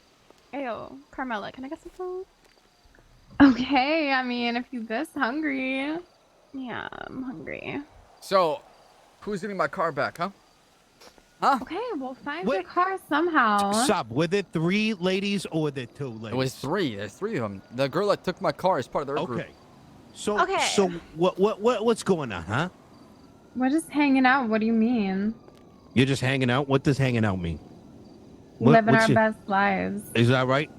Ayo, Carmela, can I get some food? Okay, I mean, if you're this hungry. Yeah, I'm hungry. So, who's getting my car back, huh? Huh? Okay, we'll find your car somehow. Ssaab, were there 3 ladies or were there 2 ladies? It was 3. There's 3 of them. The girl that took my car is part of their group. Okay. So what's going on, huh? We're just hanging out. What do you mean? You're just hanging out? What does hanging out mean? Living what's our best lives. Is that right?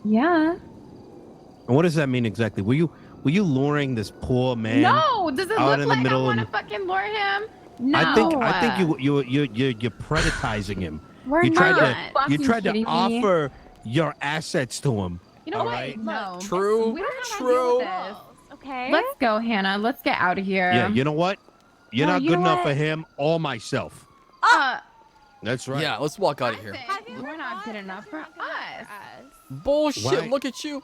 Yeah. And what does that mean exactly? Were you luring this poor man? No, does it out look in the like I middle want to and- fucking lure him? No. I think you're preditizing him. We're you tried not. to you Fucking tried to kidding me? offer your assets to him. You know all what? right? No. True. We don't have to deal with this. Okay. Let's go, Hannah. Let's get out of here. Yeah, you know what? You're No, not you good know enough what? for him or myself. That's right. Yeah, let's walk out of here. We're not good enough for us. Bullshit, Why? look at you.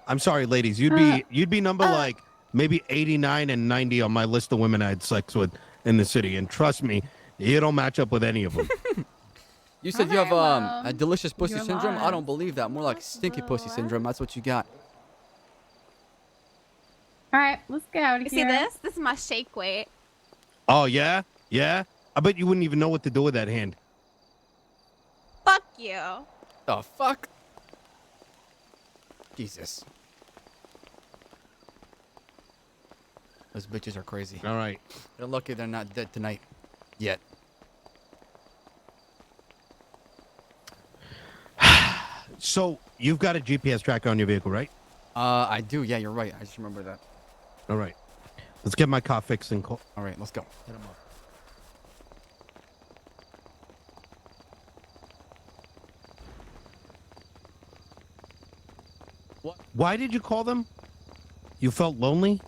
I'm sorry, ladies. You'd be number like maybe 89 and 90 on my list of women I had sex with in the city. And trust me, you don't match up with any of them. You said you have a delicious pussy you're syndrome? I lost. don't believe that. More like stinky pussy syndrome. That's what you got. All right, let's get out of You here. see this? This is my shake weight. Oh, yeah? Yeah? I bet you wouldn't even know what to do with that hand. Fuck you. The fuck? Jesus. Those bitches are crazy. All right. They're lucky they're not dead tonight. Yet. So, you've got a GPS tracker on your vehicle, right? I do. Yeah, you're right. I just remember that. All right. Let's get my car fixed and call. All right, let's go. Hit 'em up. What? Why did you call them? You felt lonely?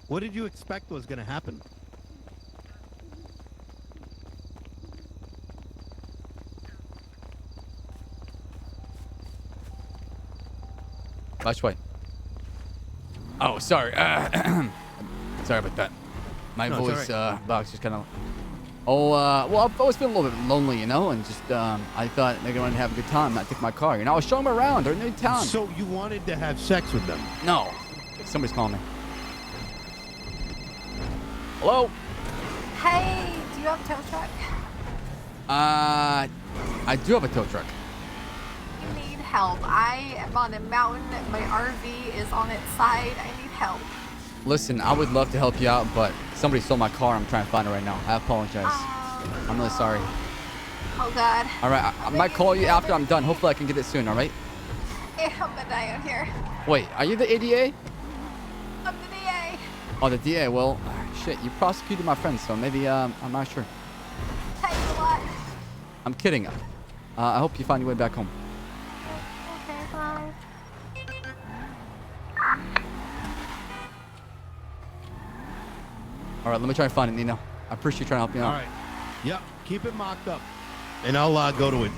What did you expect was going to happen? Last way. Oh, sorry. Sorry about that. My No, it's voice all right. box just kind of. Oh, well, I've always been a little bit lonely, you know, and just I thought they're going to have a good time. Not take my car. You know, I was showing them around. They're in new town. So you wanted to have sex with them? No. Somebody's calling me. Hello? Hey, do you have a tow truck? I do have a tow truck. You need help. I am on a mountain. My RV is on its side. I need help. Listen, I would love to help you out, but somebody stole my car. I'm trying to find it right now. I apologize. I'm really sorry. Oh, God. All right, I might call you after I'm done. Hopefully I can get it soon, all right? Yeah, I'm gonna die out here. Wait, are you the ADA? I'm the DA. Oh, the DA. Well, shit, you prosecuted my friend, so maybe, I'm not sure. Thanks a lot. I'm kidding. I hope you find your way back home. Okay, bye. All right, let me try and find it, Nino. I appreciate you trying to help me out. All right. Yep. Keep it mocked up. And I'll go to it.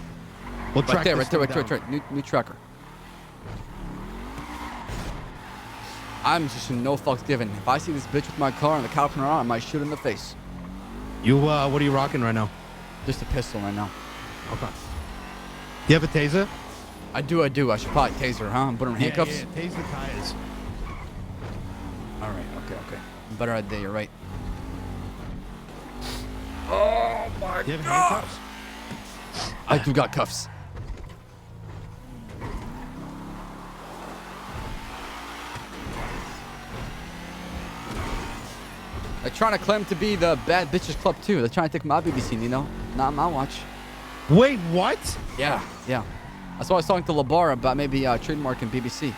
We'll Right track there, this right there, thing right there, right there. New tracker. I'm just no fucks given. If I see this bitch with my car and the cop on her arm, I might shoot her in the face. You, what are you rocking right now? Just a pistol right now. Okay. Do you have a taser? I do. I should probably tase her, huh? Put her in handcuffs? Yeah, tase the tires. All right, okay. Better idea, you're right. Oh my Do you have God. handcuffs? I do got cuffs. They're trying to claim to be the bad bitches club too. They're trying to take my BBC, you know? Not my watch. Wait, what? Yeah. That's why I was talking to Labar about maybe trademarking BBC.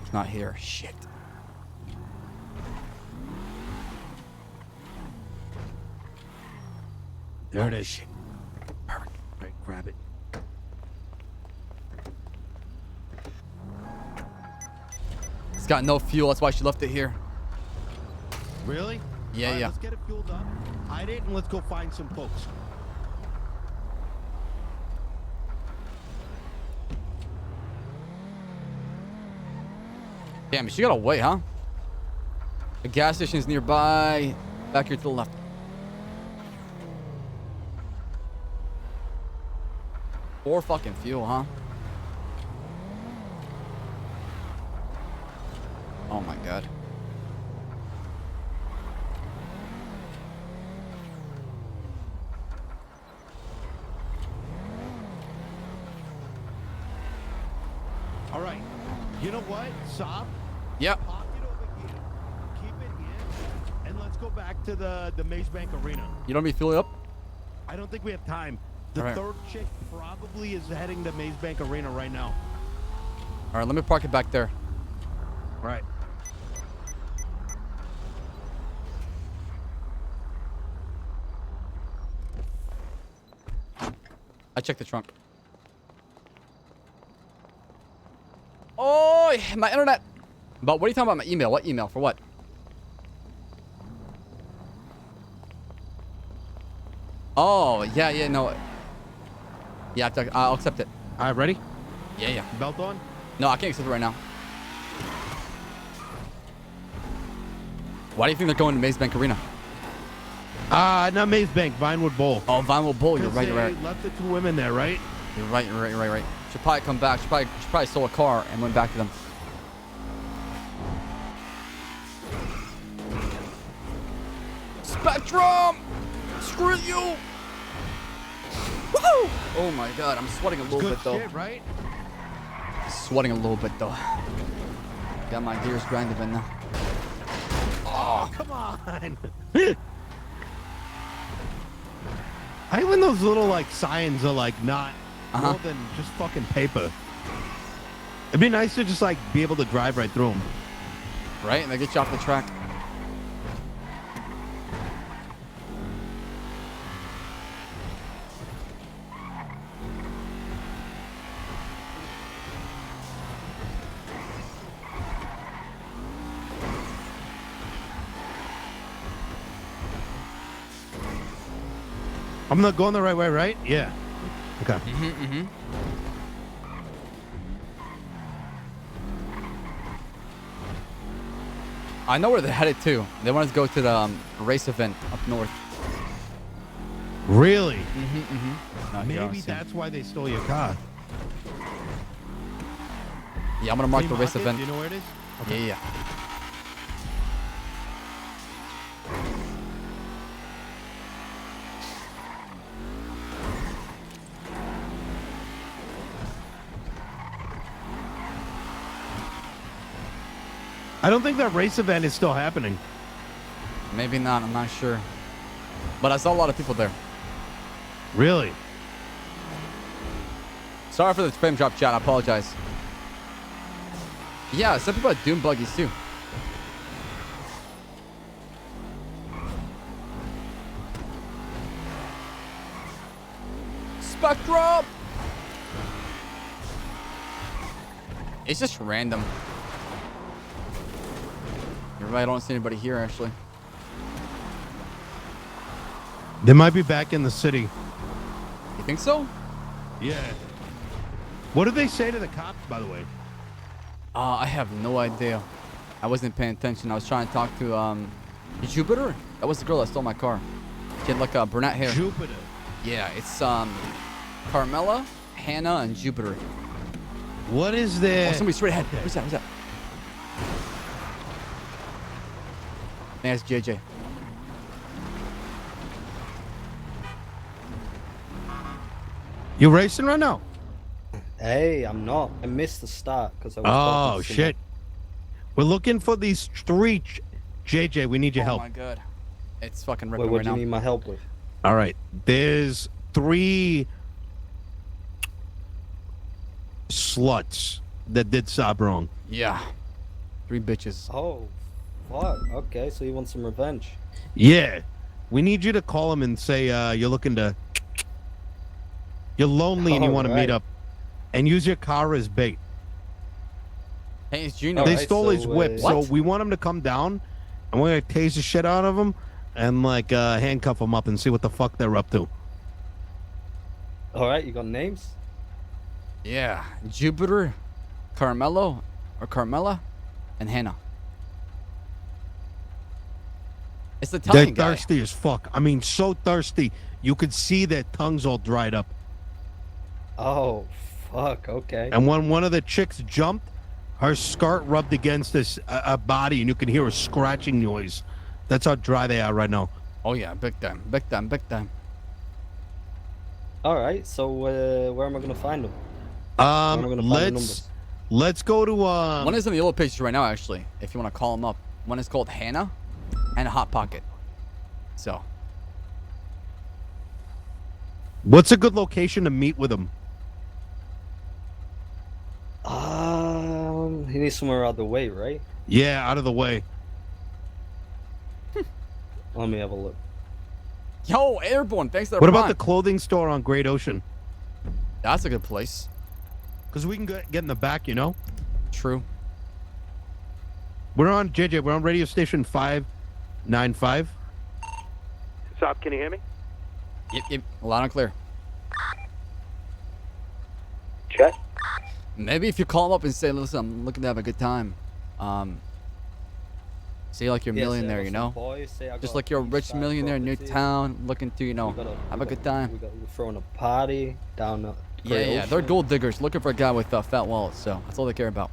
It's not here. Shit. There it is. Perfect. All right, grab it. It's got no fuel. That's why she left it here. Really? Yeah, All right, yeah. Let's get it fueled up. Hide it and let's go find some folks. Damn, she got away, huh? The gas station's nearby. Back here to the left. More fucking fuel, huh? Oh my god. All right. You know what, Saab? Yep. Park it over here. Keep it here, and let's go back to the Maze Bank Arena. You don't be filling up? I don't think we have time. The All right. third chick probably is heading to Maze Bank Arena right now. All right, let me park it back there. Right. I checked the trunk. Oh, my internet. But what are you talking about? My email? What email? For what? Oh, yeah, no. Yeah, I'll accept it. All right, ready? Yeah. Belt on? No, I can't accept it right now. Why do you think they're going to Maze Bank Arena? Not Maze Bank, Vinewood Bowl. Oh, Vinewood Bowl. You're right. Left the two women there, right? You're right. Should probably come back. She probably stole a car and went back to them. Spectrum! Screw you! Woo! Oh my god, I'm sweating a little Good bit though. shit, right? Sweating a little bit though. Got my gears grinding right now. Oh, come on. I hate when those little like signs are like not more than just fucking paper. It'd be nice to just like be able to drive right through them. Right? And they get you off the track. I'm not going the right way, right? Yeah. Okay. I know where they're headed to. They want to go to the race event up north. Really? Maybe that's why they stole your car. Yeah, I'm gonna mark the Flea race market? event. Do you know where it is? Okay. Yeah. I don't think that race event is still happening. Maybe not. I'm not sure. But I saw a lot of people there. Really? Sorry for the frame drop, chat. I apologize. Yeah, some people had Doom buggies too. Spectrum! It's just random. You're right, I don't see anybody here actually. They might be back in the city. You think so? Yeah. What did they say to the cops, by the way? I have no idea. I wasn't paying attention. I was trying to talk to Jupiter. That was the girl that stole my car. She had like a brunette hair. Jupiter. Yeah, it's Carmela, Hannah, and Jupiter. What is there? Oh, somebody straight ahead. Who's that? Who's that? I think that's JJ. You racing right now? Hey, I'm not. I missed the start because I was. Oh shit! We're looking for these three. JJ, we need your help. Oh my god, it's fucking Wait, ripping what right do you now. need my help with? All right, there's 3 sluts that did Saab wrong. Yeah, 3 bitches. Oh, fuck. Okay, so you want some revenge? Yeah, we need you to call them and say you're looking to. You're lonely and you want to meet up, and use your car as bait. Hey, it's Junior. They stole his whip, so we want him to come down, and we're gonna tase the shit out of him, and like handcuff him up and see what the fuck they're up to. All right, you got names? Yeah, Jupiter, Carmelo, or Carmela, and Hannah. It's the They're Italian guy. thirsty as fuck. I mean, so thirsty. You could see their tongues all dried up. Oh, fuck. Okay. And when one of the chicks jumped, her skirt rubbed against this a body, and you can hear a scratching noise. That's how dry they are right now. Oh yeah, big time, big time, big time. All right. So where am I gonna find them? Where am I gonna find the numbers? Let's go to One is in the yellow pages right now, actually. If you want to call them up, one is called Hannah, and Hot Pocket. So, what's a good location to meet with them? He needs somewhere out of the way, right? Yeah, out of the way. Let me have a look. yo, Airborne, thanks for the What about prime. the clothing store on Great Ocean? That's a good place. Because we can get in the back, you know? True. We're on, JJ, we're on radio station 595. Saab, can you hear me? Yep, loud and clear. Check. Maybe if you call them up and say, listen, I'm looking to have a good time. Say like you're a Yeah, say I millionaire, got you some know? boys, say I Just got like you're a rich beachside millionaire in your property. town, looking to, you know, have a good time. We're throwing a party down the Great Yeah, they're Ocean. gold diggers looking for a guy with fat wallets, so that's all they care about.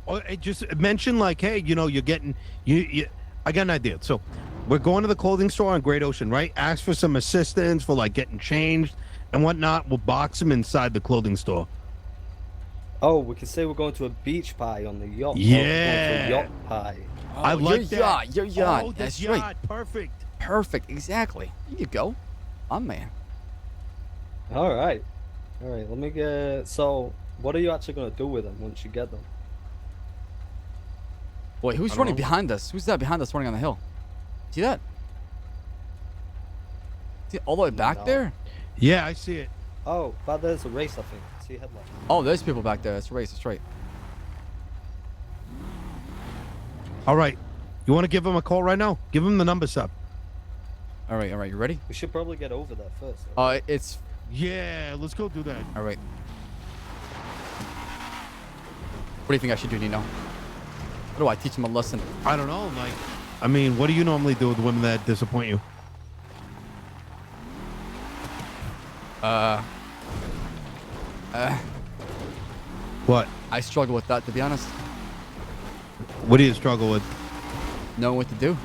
Oh, just mention like, hey, you know, you're getting you. I got an idea. So, we're going to the clothing store on Great Ocean, right? Ask for some assistance for like getting changed and whatnot. We'll box them inside the clothing store. Oh, we can say we're going to a beach party on the yacht. Yeah. Or we're going to a yacht party. I like that. Your yacht. Oh, That's the right. yacht. Perfect. Perfect. Exactly. There you go. Oh man. All right. Let me get. So, what are you actually gonna do with them once you get them? Wait, who's I don't running know. behind us? Who's that behind us running on the hill? See that? See all the way back No. there? Yeah, I see it. Oh, but there's a race, I think. See a headlight. Oh, there's people back there. That's race. That's right. All right. You want to give him a call right now? Give him the number, Sub. All right. You ready? We should probably get over there first. It's. Yeah, let's go do that. All right. What do you think I should do, Nino? How do I teach him a lesson? I don't know. Like, I mean, what do you normally do with women that disappoint you? What? I struggle with that, to be honest. What do you struggle with? Knowing what to do.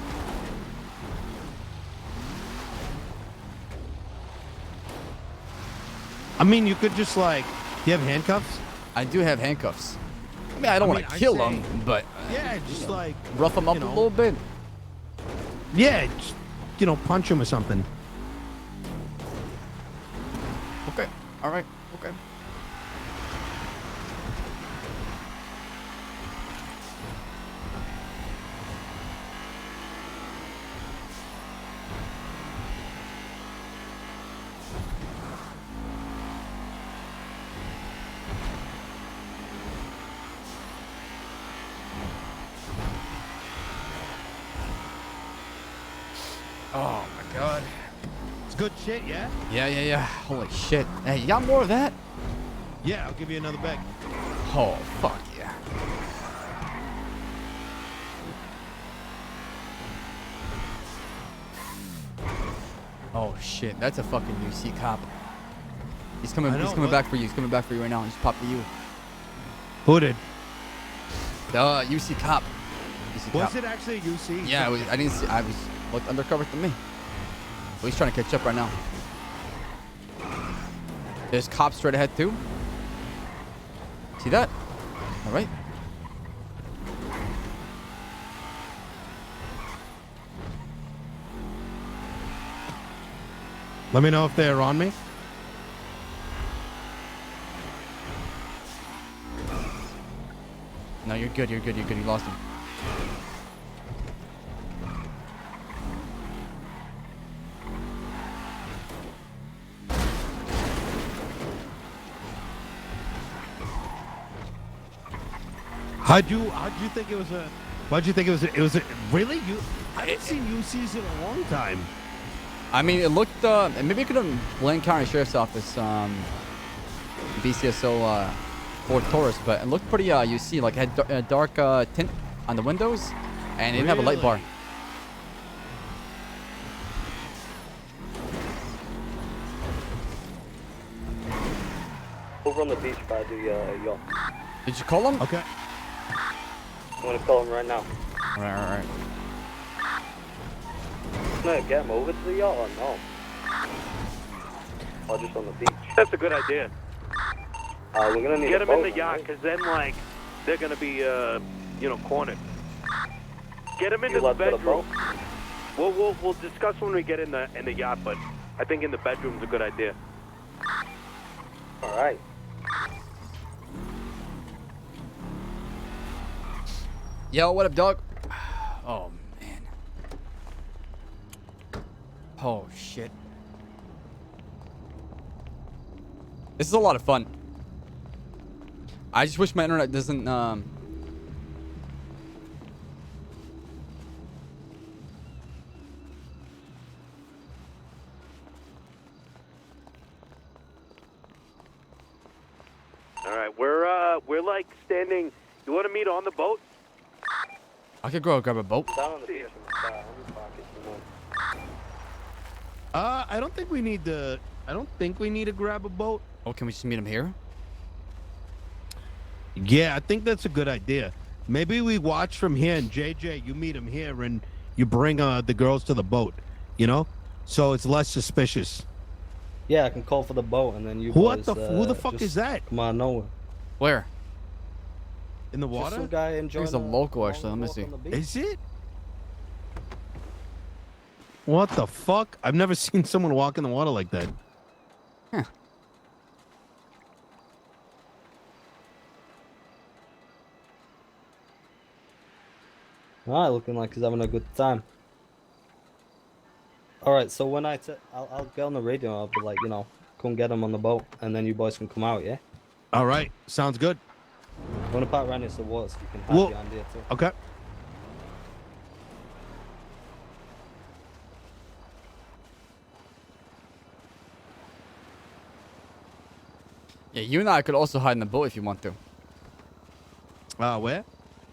I mean, you could just like, you have handcuffs? I do have handcuffs. I mean, I don't want to kill him, but yeah, just like rough him up you know. a little bit. Yeah, just, you know, punch him or something. Okay. All right. Okay. Oh my god. It's good shit, yeah? Yeah. Holy shit. Hey, you got more of that? Yeah, I'll give you another bag. Oh, fuck yeah. Oh shit, that's a fucking UC cop. He's coming. I know, He's coming what? back for you. He's coming back for you right now. He just popped to you. Who did? The UC cop. UC Was cop. it actually a UC? Yeah, I didn't see. I was looked undercover to me. But he's trying to catch up right now. There's cops straight ahead too. See that? All right. Let me know if they're on me. No, you're good. You're good. You're good. You lost him. How'd you think it was a? Why'd you think it was a? Really? I haven't seen UCs in a long time. I mean, it looked. Maybe it could have Blaine County Sheriff's Office, BCSO Ford Taurus, but it looked pretty. You see, like it had a dark tint on the windows, and it didn't have a light bar. on the beach by the yacht. Did you call him? Okay. I'm gonna call him right now. Alright. No, get him over to the yacht or no? Or just on the beach? That's a good idea. We're gonna need Get a them in boat, the yacht, right? because then, like, they're gonna be, cornered. Get them into You the left with a bedroom. We'll discuss when we get in the yacht, but I think in the bedroom's a good idea. All right. Yo, what up, dog? Oh, man. Oh, shit. This is a lot of fun. I just wish my internet doesn't, All right, we're like standing. You want to meet on the boat? I could go grab a boat. Down on the beach in the sky. I'm in pockets, you know. I don't think we need to. I don't think we need to grab a boat. Oh, can we just meet him here? Yeah, I think that's a good idea. Maybe we watch from here, and JJ, you meet him here, and you bring the girls to the boat. You know, so it's less suspicious. Yeah, I can call for the boat, and then you. What boys, who the fuck just is that? Come on, nowhere. Where? In the Just water? some guy enjoying. He's a local, actually. Let me see. Is it? What the fuck? I've never seen someone walk in the water like that. Huh. All right, looking like he's having a good time. All right, so when I'll get on the radio. I'll be like, come get him on the boat, and then you boys can come out. Yeah. All right, sounds good. I'm gonna park right next to the water so you can hide Well, behind here too. Okay. Yeah, you and I could also hide in the boat if you want to. Where?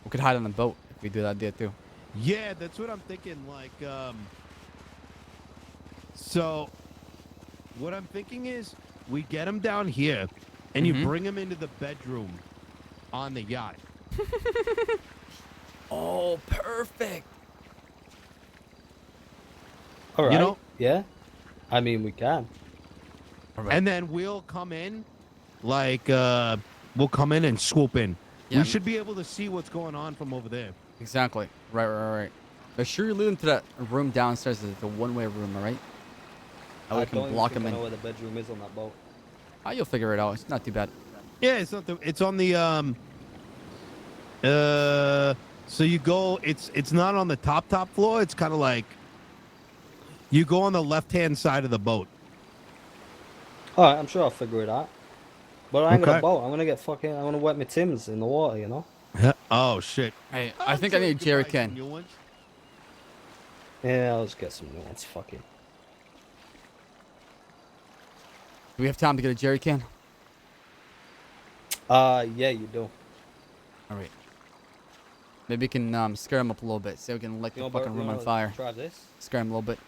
We could hide on the boat if we do that idea too. Yeah, that's what I'm thinking. Like, so what I'm thinking is we get him down here, and you bring him into the bedroom on the yacht. Oh, perfect. All right. You know? Yeah. I mean, we can. And then we'll come in, like, we'll come in and swoop in. Yeah. We should be able to see what's going on from over there. Exactly. Right. Make sure you lead them to that room downstairs. It's a one-way room, all right? And we I can don't block even them think I in. know where the bedroom is on that boat. You'll figure it out. It's not too bad. Yeah, it's not. It's on the So you go. It's not on the top floor. It's kind of like you go on the left-hand side of the boat. All right, I'm sure I'll figure it out. But I ain't got Okay. a boat. I'm gonna get fucking. I'm gonna wet my Timbs in the water. You know. Oh shit. Hey, I think I need a jerry can. Yeah, I'll just get some new ones. Fuck it. Do we have time to get a jerry can? Yeah, you do. All right. Maybe we can scare him up a little bit. So we can light the fucking room on fire. Try this. Scare him a little bit.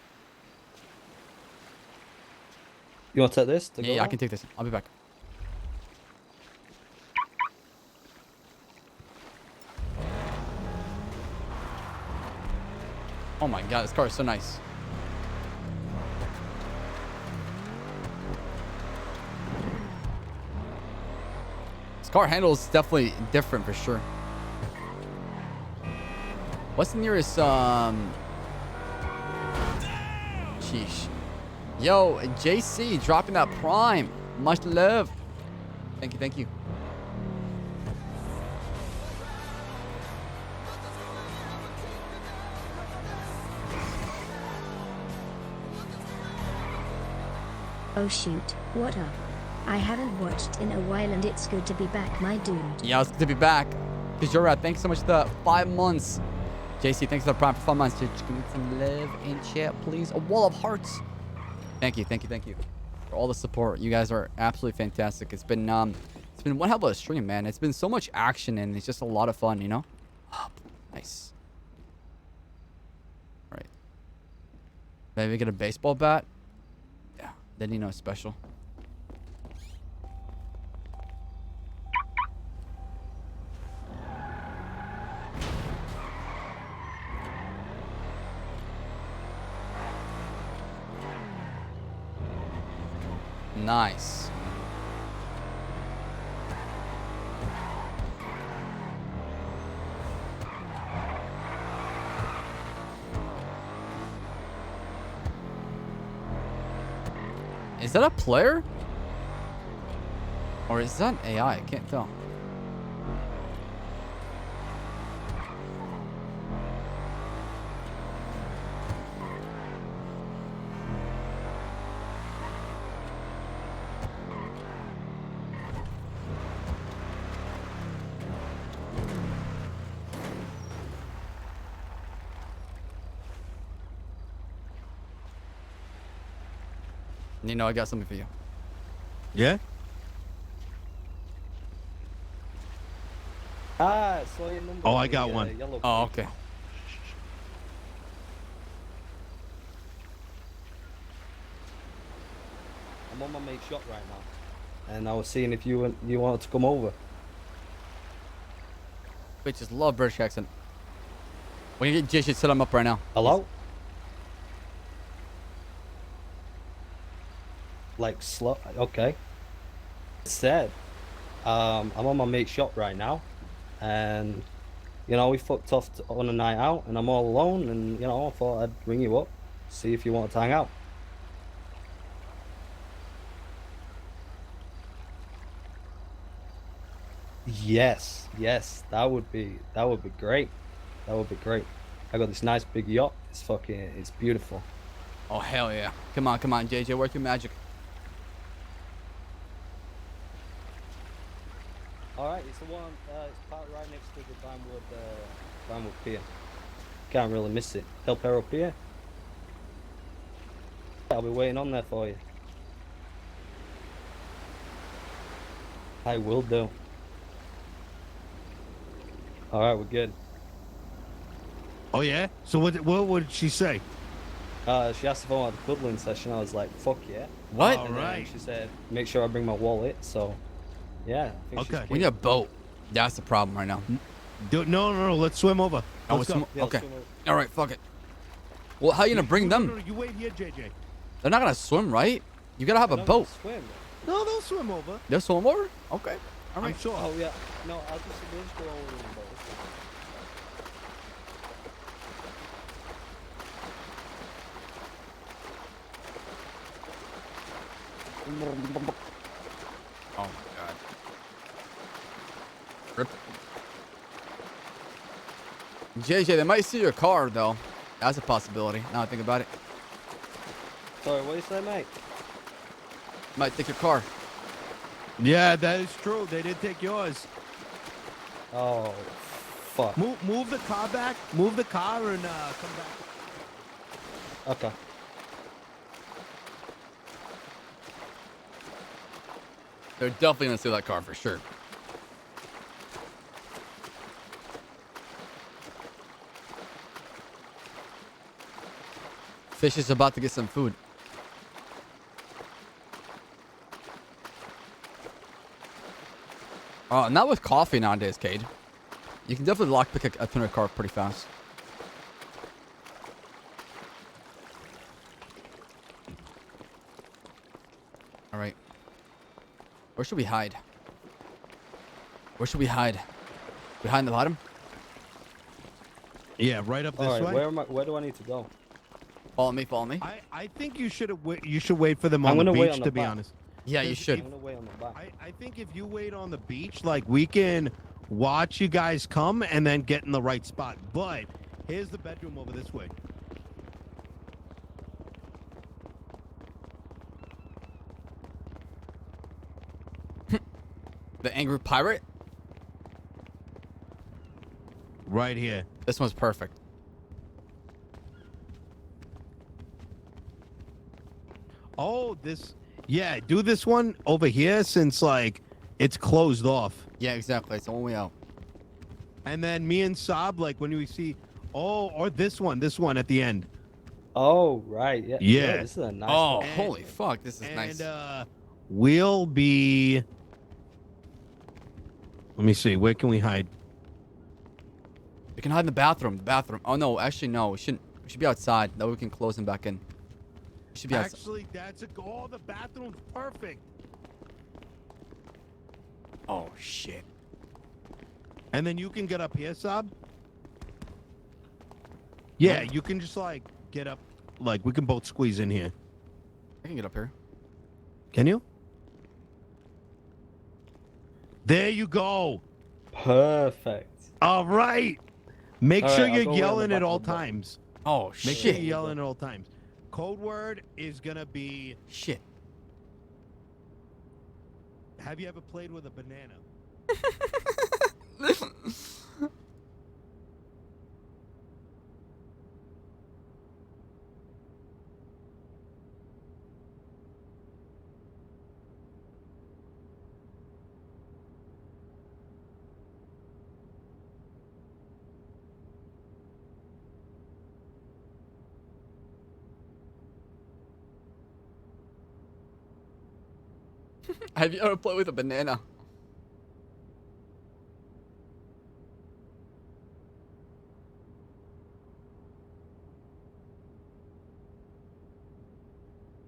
You want to take this? Yeah, I can take this. I'll be back. Oh my god, this car is so nice. This car handles definitely different for sure. What's the nearest sheesh. Yo, JC dropping that prime. Much love. Thank you. Oh shoot, what up? I haven't watched in a while and it's good to be back, my dude. Yeah, it's good to be back. Kajora, thanks so much for the 5 months. JC, thanks for the prime for 5 months. Just give me some love in chat, please. A wall of hearts. Thank you for all the support. You guys are absolutely fantastic. It's been one hell of a stream, man. It's been so much action and it's just a lot of fun, you know? Oh, nice. All right. Maybe get a baseball bat. Yeah, then you know it's special. Nice. Is that a player? Or is that AI? I can't tell. Nino, I got something for you. Yeah? Ah, so your number. Oh, I got one. Yellow Oh, okay. I'm on my mate's shop right now, and I was seeing if you wanted to come over. Bitches love British accent. When you get Jay should set him up right now. Hello? Like slow. Okay. Said, I'm on my mate's shop right now, and you know we fucked off on a night out, and I'm all alone, and you know I thought I'd ring you up, see if you want to hang out. Yes, that would be great. That would be great. I got this nice big yacht. It's beautiful. Oh hell yeah! Come on, JJ, work your magic. All right, it's the one. It's parked right next to the Vinewood Pier. Can't really miss it. El Perro Pier. I'll be waiting on there for you. I will do. All right, we're good. Oh yeah. So what did she say? She asked if I wanted a cuddling session. I was like, fuck yeah. What? And then she said, make sure I bring my wallet. So, yeah. I think she's We need a boat. That's the problem right now. No. Let's swim over. Oh, Let's it's go. okay. All right, fuck it. Well, how are you gonna bring them? No, you wait here, JJ. They're not gonna swim, right? You gotta have a boat. Swim. No, they'll swim over. They'll swim over? Okay. All right. I'm sure. Oh yeah. No, we'll just go over in the boat. Oh my god. Rip. JJ, they might see your car though. That's a possibility. Now I think about it. Sorry, what do you say, mate? Might take your car. Yeah, that is true. They did take yours. Oh, fuck. Move the car back. Move the car and come back. Okay. They're definitely gonna steal that car for sure. Fish is about to get some food. Not with coffee nowadays, Cade. You can definitely lockpick a tuner car pretty fast. All right. Where should we hide? Where should we hide? Behind the bottom? Yeah, right up this All right, way. where do I need to go? Follow me, follow me. I think you should wait for them I'm on the gonna wait beach, on the to be back. honest. Yeah, you should. I'm gonna wait on the back. I think if you wait on the beach, like we can watch you guys come and then get in the right spot. But here's the bedroom over this way. The angry pirate? Right here. This one's perfect. Oh, yeah, do this one over here since like it's closed off. Yeah, exactly. It's the only way out. And then me and Saab, like when we see, or this one at the end. Oh, right. Yeah. Yeah. This is a nice Oh, one. holy fuck. This is nice. And we'll be. Let me see. Where can we hide? We can hide in the bathroom. The bathroom. Oh no, actually no. We shouldn't. We should be outside. That way we can close them back in. Should be outside. Actually, that's oh, the bathroom's perfect. Oh shit. And then you can get up here, Saab. Yeah, you can just like get up. Like we can both squeeze in here. I can get up here. Can you? There you go. Perfect. All right. Make All sure right, I'll you're go around the yelling back at all of the boat. times. Oh Make sure shit. you're yelling at all times. Code word is gonna be shit. Have you ever played with a banana? Have you ever played with a banana?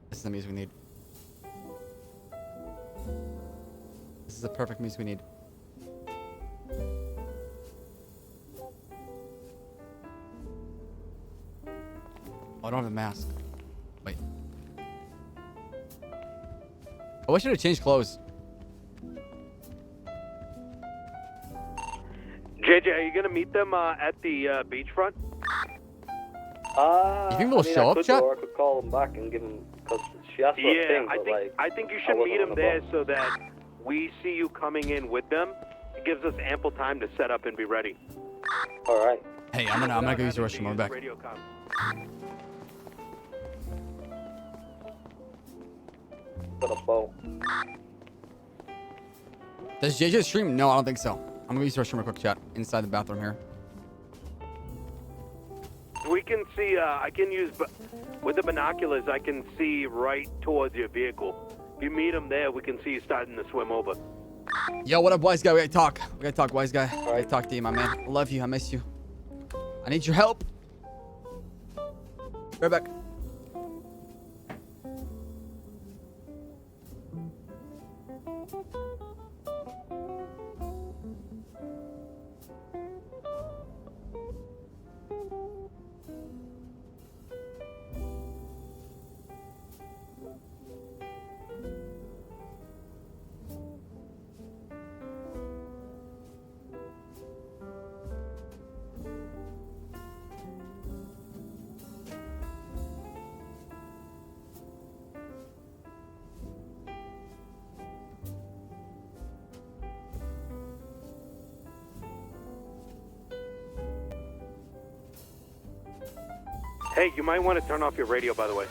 This is the music we need. This is the perfect music we need. Oh, I don't have a mask. Wait. I wish I would have changed clothes. JJ, are you gonna meet them at the beachfront? You think they'll show up, Chat? Or I could call them back and give them, because she asked for a Yeah, thing, I but think like, I think you should wasn't meet on them the there boat. so that we see you coming in with them. It gives us ample time to set up and be ready. All right. Hey, I'm gonna go use the restroom. I'll be back. Radio com. For the boat. Does JJ stream? No, I don't think so. I'm gonna use the restroom real quick, Chat. Inside the bathroom here. We can see. I can use with the binoculars. I can see right towards your vehicle. If you meet them there, we can see you starting to swim over. Yo, what up, wise guy? We gotta talk. We gotta talk, wise guy. We gotta talk to you, my man. I love you. I miss you. I need your help. Right back. Hey, you might want to turn off your radio, by the way.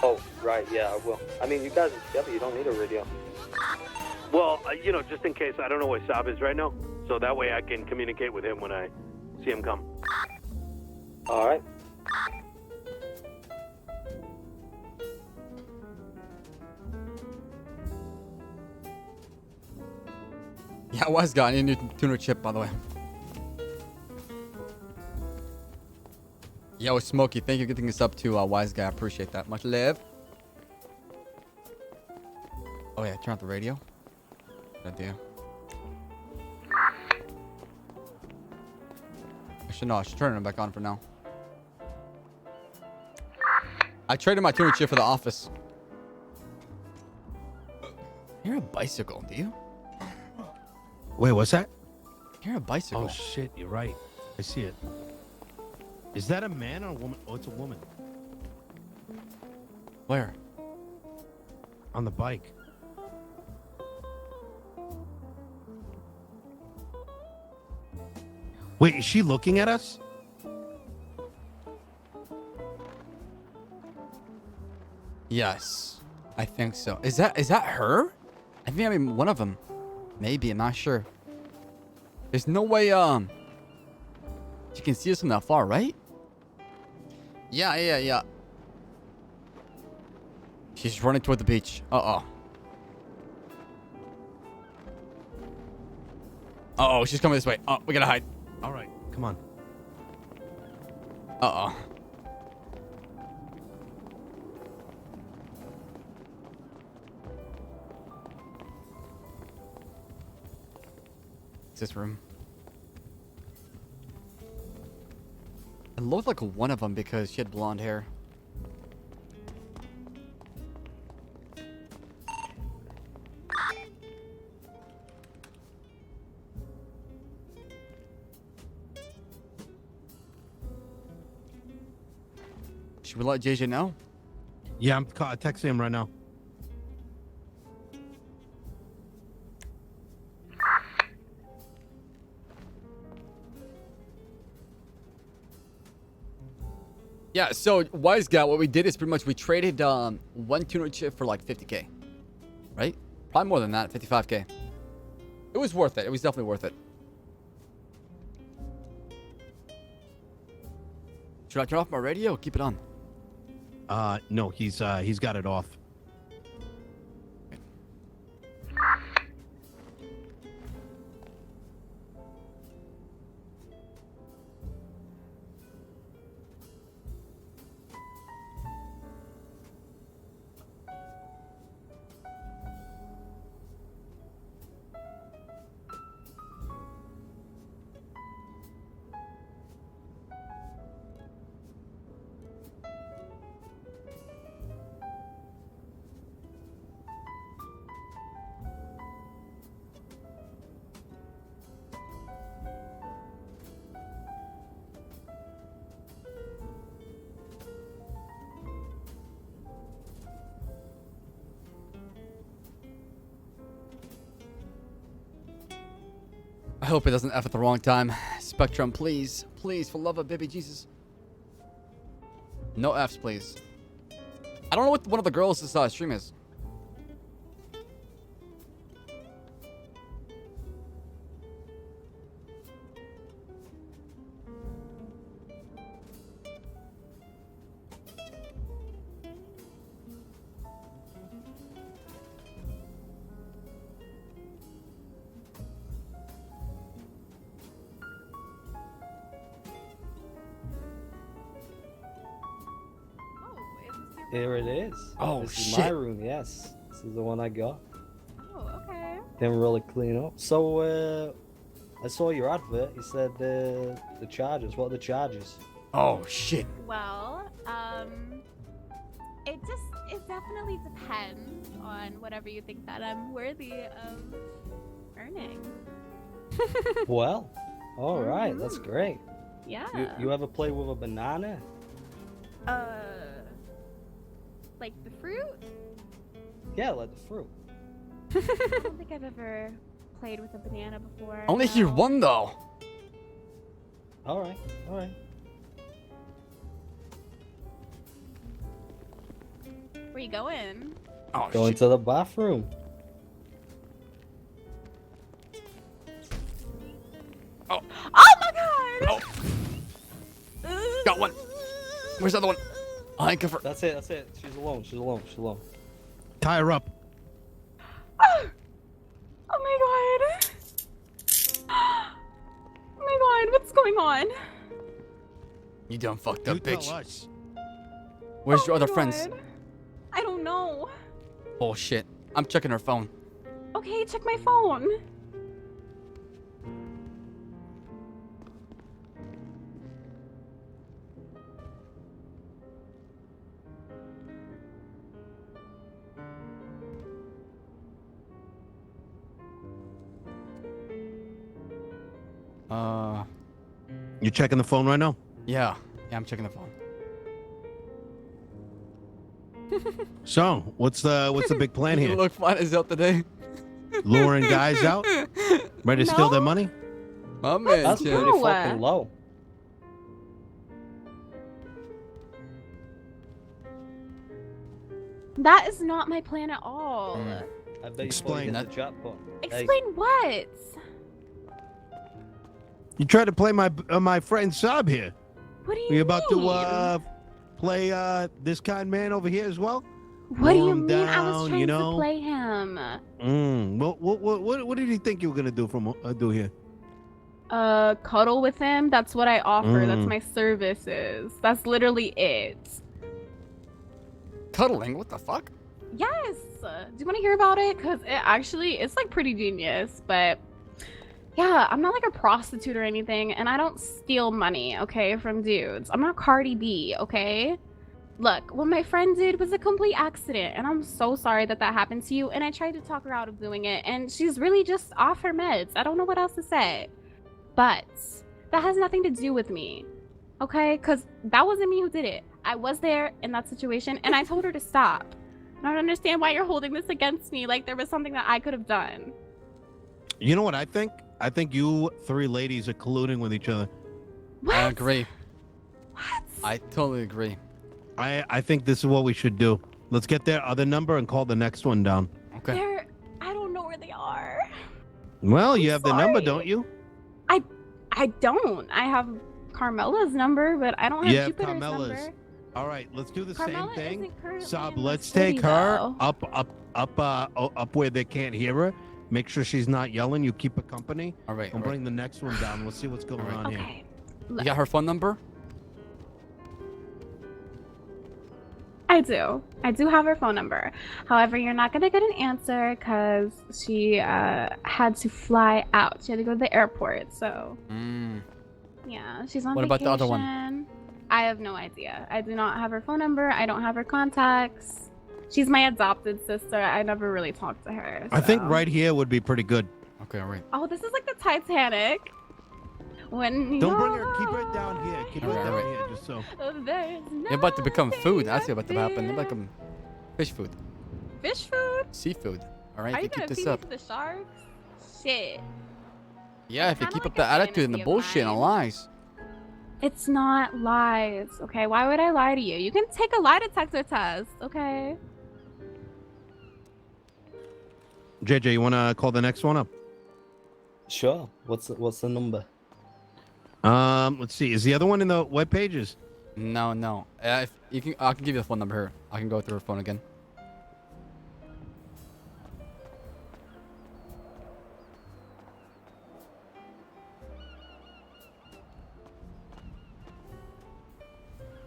Oh, right, yeah, I will. I mean, you guys are together, you don't need a radio. Well, you know, just in case, I don't know where Saab is right now, so that way I can communicate with him when I see him come. All right. Yeah, wise guy. I need a new tuner chip, by the way. Yo, Smokey, thank you for getting us up to wise guy. I appreciate that. Much love. Oh yeah, turn off the radio. Good idea. I should turn it back on for now. I traded my tuner chip for the office. You're a bicycle, do you? Wait, what's that? You're a bicycle. Oh shit, you're right. I see it. Is that a man or a woman? Oh, it's a woman. Where? On the bike. Wait, is she looking at us? Yes, I think so. Is that her? I think I mean one of them. Maybe, I'm not sure. There's no way you can see us from that far, right? Yeah. She's running toward the beach. Uh-oh, she's coming this way. Oh, we gotta hide. All right, come on. Uh-oh. It's this room. It looked like one of them because she had blonde hair. Should we let JJ know? Yeah, I'm texting him right now. Yeah, so Wise Guy, what we did is pretty much we traded one tuner chip for like 50K. Right? Probably more than that, 55K. It was worth it. It was definitely worth it. Should I turn off my radio or keep it on? No, he's got it off. I hope it doesn't F at the wrong time. Spectrum, please. Please, for love of baby Jesus. No Fs, please. I don't know what one of the girls' stream is. Here it is. Oh, this is shit. my room, yes. This is the one I got. Oh, okay. Didn't really clean up. So, I saw your advert. You said the charges. What are the charges? Oh, shit. Well, it definitely depends on whatever you think that I'm worthy of earning. Well, all right. That's great. Yeah. You ever play with a banana? Like the fruit? Yeah, like the fruit. I don't think I've ever played with a banana before. Only hear one, though. All right. All right. Where you going? Oh, Going to the bathroom. Oh. Oh my god! Oh. Got one. Where's the other one? I ain't for. That's it. That's it. She's alone. She's alone. She's alone. Tie her up. Oh my god. Oh my god, what's going on? You done fucked up, You tell bitch. us. Where's your my other friends? God. I don't know. Bullshit. I'm checking her phone. Okay, check my phone. You checking the phone right now? Yeah. Yeah, I'm checking the phone. So, what's the big plan You here? look fine as hell today. Luring guys out? Ready to steal their money? My man, That's Jim. pretty fucking low. That is not my plan at all. I bet Explain you that. the jackpot. Explain what? You tried to play my friend Saab here. What do you Are you about mean? to play this kind man over here as well? What do Lure you him mean? I was down, trying you to know? play him. What did you think you were gonna do here? Cuddle with him. That's what I offer. That's Mm. my services. That's literally it. Cuddling? What the fuck? Yes. Do you want to hear about it? Cause it's like pretty genius. But Yeah, I'm not like a prostitute or anything, and I don't steal money, okay, from dudes. I'm not Cardi B, okay? Look, what my friend did was a complete accident, and I'm so sorry that that happened to you, and I tried to talk her out of doing it, and she's really just off her meds. I don't know what else to say. But that has nothing to do with me, okay? Because that wasn't me who did it. I was there in that situation, and I told her to stop. I don't understand why you're holding this against me like there was something that I could have done. You know what I think? I think you three ladies are colluding with each other. What? I agree. What? I totally agree. I think this is what we should do. Let's get their other number and call the next one down. Okay. I don't know where they are. Well, you have the number, don't you? I don't. I have Carmela's number, but I don't have Yeah, Jupiter's Carmela's. number. All right, let's do the Carmela same thing. isn't currently Saab, in the let's city, take her though. up where they can't hear her. Make sure she's not yelling. You keep her company. All right. And bring the next one down. We'll see what's going on here. You got her phone number? I do. I do have her phone number. However, you're not going to get an answer because she had to fly out. She had to go to the airport. So, yeah, she's on What vacation. about the other one? I have no idea. I do not have her phone number. I don't have her contacts. She's my adopted sister. I never really talked to her. I think so. right here would be pretty good. Okay, all right. Oh, this is like the Titanic. When Don't bring her. Keep her down here. Keep her down here, just so. There's They're about to become food. That's what's about to happen. They're become fish food. fish food. Seafood. All right, Are if you you gonna keep feed this up. me to the sharks? Shit. Yeah, if you kinda keep like up the a attitude and the fantasy of bullshit and mine. lies. It's not lies, okay? Why would I lie to you? You can take a lie detector test, okay? JJ, you want to call the next one up? Sure. What's the number? Let's see. Is the other one in the web pages? No. If you can, I can give you the phone number here. I can go through her phone again.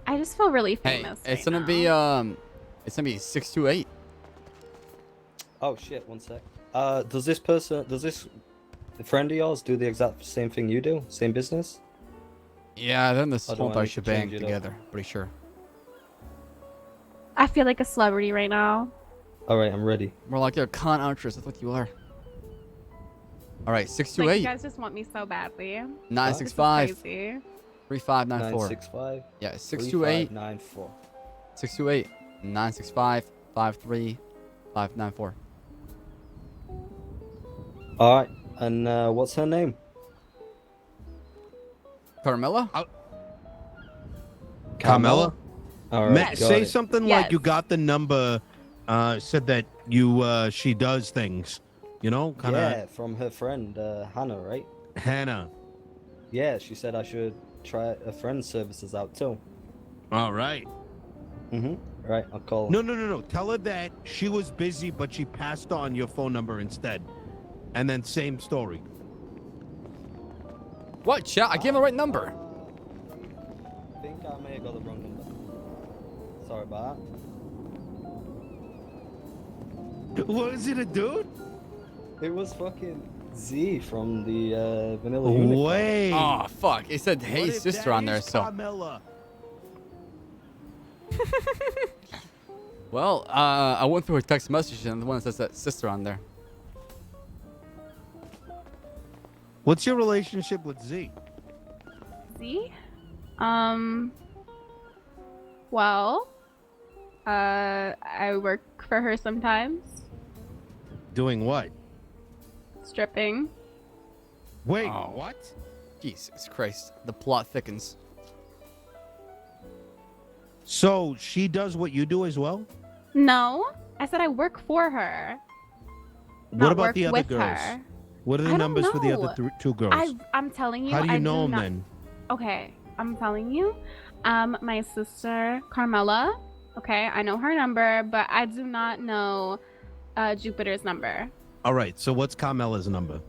I just feel really Hey, famous. it's right gonna be now. it's gonna be 628. Oh shit! One sec. Does this friend of yours do the exact same thing you do? Same business? Yeah, then this Or do whole I entire need to shebang change it up? together. Pretty sure. I feel like a celebrity right now. All right, I'm ready. More like you're a con actress. That's what you are. All right, Like, 628 you guys just want me so badly. 965 This is crazy. 3594. 965. Yeah, 628 3594. 628 965 53594. All right, and what's her name? Carmela? Carmela? All right, Matt, got say it. something like you got the number. Said that she does things. You know, kind of. Yeah, from her friend Hannah, right? Hannah. Yeah, she said I should try a friend's services out too. All right. Right, I'll call. No. Tell her that she was busy, but she passed on your phone number instead. And then same story. What, chat? I gave him the right number. I think I may have got the wrong number. Sorry about Was it a dude? that. It was fucking Z from the Vanilla Unicorn. Wait. Oh, fuck. It said, hey, What if sister that on there, is so. Carmela? Well, I went through her text message and the one that says that sister on there. What's your relationship with Z? Z? Well, I work for her sometimes. Doing what? Stripping. Wait, Oh. what? Jesus Christ. The plot thickens. So she does what you do as well? No, I said I work for her. What not about work the other with girls? her. What are the I don't numbers for the know. other two girls? I'm telling you. How do you I know them not- then? Okay, I'm telling you. My sister Carmela. Okay, I know her number, but I do not know Jupiter's number. All right, so what's Carmela's number?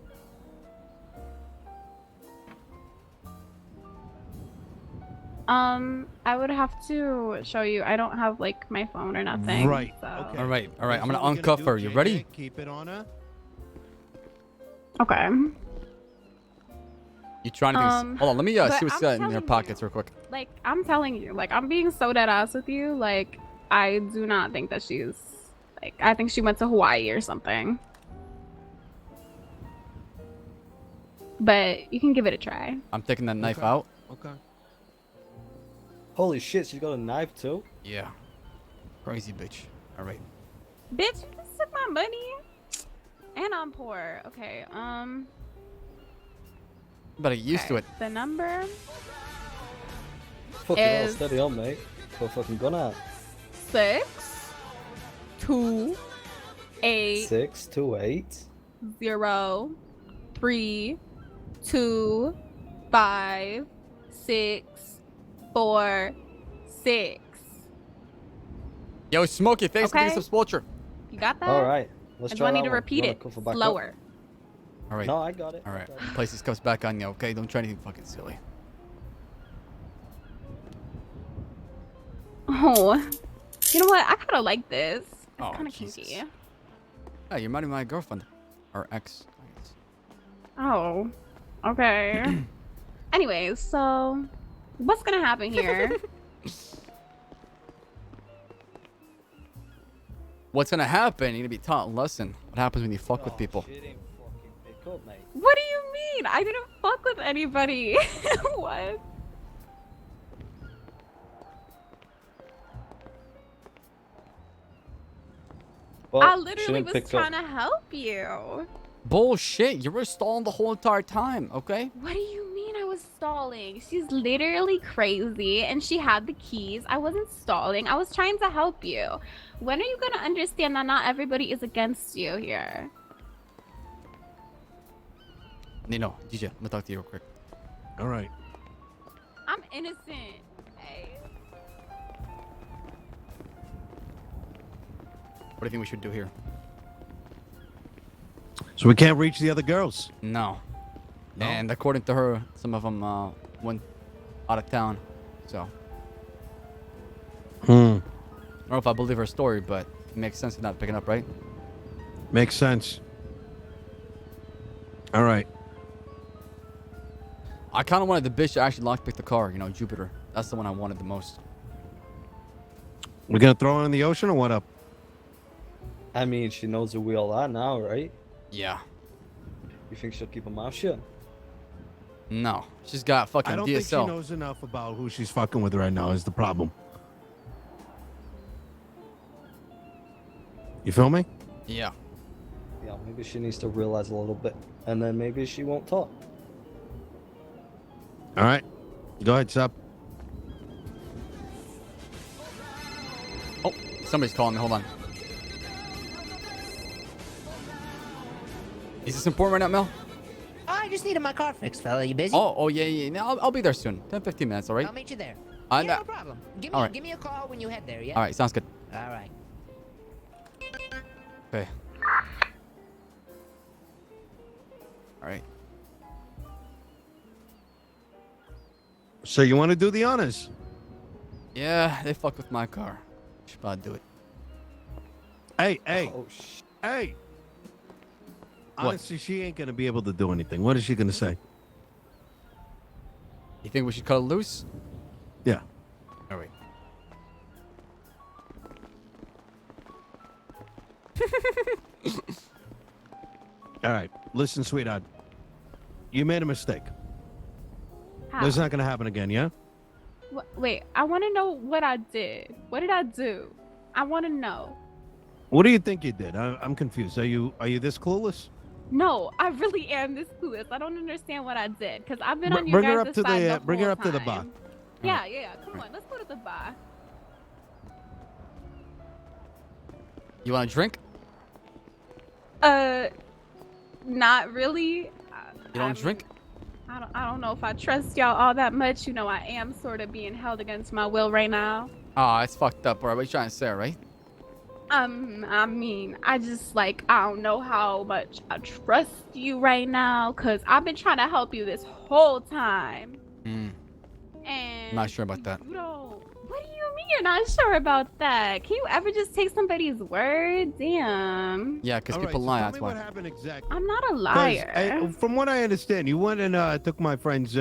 I would have to show you. I don't have like my phone or nothing. Right. So. Okay. All right. I'm That's going to what we're uncuff do, her. You JJ. ready? Keep it on her. Okay. You trying to think? Hold on, let me but see what's I'm in your telling pockets real quick. Like, I'm telling you, like, I'm being so dead ass with you. Like, I do not think that she's, like, I think she went to Hawaii or something. But you can give it a try. I'm taking that knife out. Okay. Holy shit, she's got a knife too? Yeah. Crazy bitch. All right. Bitch, you just took my money. And I'm poor. Okay, Better get used to it. The number Fucking hell, is steady on, mate. Got a fucking gun out. 628 628 0 3 2 5 6 4 6. Yo, Smokey, thanks for Okay. getting some sponsor. You got that? All right, let's I try just that need to one. repeat You it wanna cuff her back up? slower. All right. No, I got it. All right. Places comes back on you, okay? Don't try anything fucking silly. Oh, you know what? I kind of like this. It's Oh, kind of Jesus. kinky. Hey, you're my girlfriend. Or ex. I guess. Oh, okay. Anyways, so what's gonna happen here? What's gonna happen? You're gonna be taught a lesson. What happens when you fuck with people? She didn't fucking pick up, mate. What do you mean? I didn't fuck with anybody. What? Well, I she literally didn't was pick trying up. to help you. Bullshit. You were stalling the whole entire time, okay? What do you mean I was stalling? She's literally crazy and she had the keys. I wasn't stalling. I was trying to help you. When are you going to understand that not everybody is against you here? Nino, DJ, I'm gonna talk to you real quick. All right. I'm innocent. Hey. What do you think we should do here? So we can't reach the other girls. No. And according to her, some of them went out of town. So. I don't know if I believe her story, but it makes sense to not picking up, right? Makes sense. All right. I kind of wanted the bitch to actually lockpick the car, you know, Jupiter. That's the one I wanted the most. We're gonna throw her in the ocean or what up? I mean, she knows who we all are now, right? Yeah. You think she'll keep her mouth shut? No. She's got fucking I don't DSL. think she knows enough about who she's fucking with right now is the problem. You feel me? Yeah. Yeah, maybe she needs to realize a little bit, and then maybe she won't talk. All right. Go ahead, Ssaab. Oh, somebody's calling me. Hold on. Is this important right now, Mel? I just needed my car fixed, fella. You busy? Oh, yeah. No, I'll be there soon. 10, 15 minutes, all right? I'll meet you there. Yeah, No problem. Give all right. me a call when you head there, yeah? All right, sounds good. All right. Okay. All right. So you want to do the honors? Yeah, they fucked with my car. Should probably do it. Hey. Oh, Hey. What? Honestly, she ain't gonna be able to do anything. What is she gonna say? You think we should cut it loose? Yeah. All right. All right. Listen, sweetheart. You made a mistake. How? This is not gonna happen again, yeah? Wait, I want to know what I did. What did I do? I want to know. What do you think you did? I'm confused. Are you this clueless? No, I really am this clueless. I don't understand what I did because I've been on your Bring her guys' up to side the the bring her whole up to the bar. time. Yeah. Come on, let's go to the bar. You want a drink? Not really. You don't drink? I don't know if I trust y'all all that much. You know, I am sort of being held against my will right now. Oh, it's fucked up, bro. What are you trying to say, right? I mean, I just like I don't know how much I trust you right now, cause I've been trying to help you this whole time. I'm And not sure about that. you don't. What do you You're not sure about that. Can you ever just take somebody's word? Damn. Yeah, because All people right, so lie. tell That's me why. what happened exactly. I'm not a 'Cause liar. from what I understand, you went and took my friend's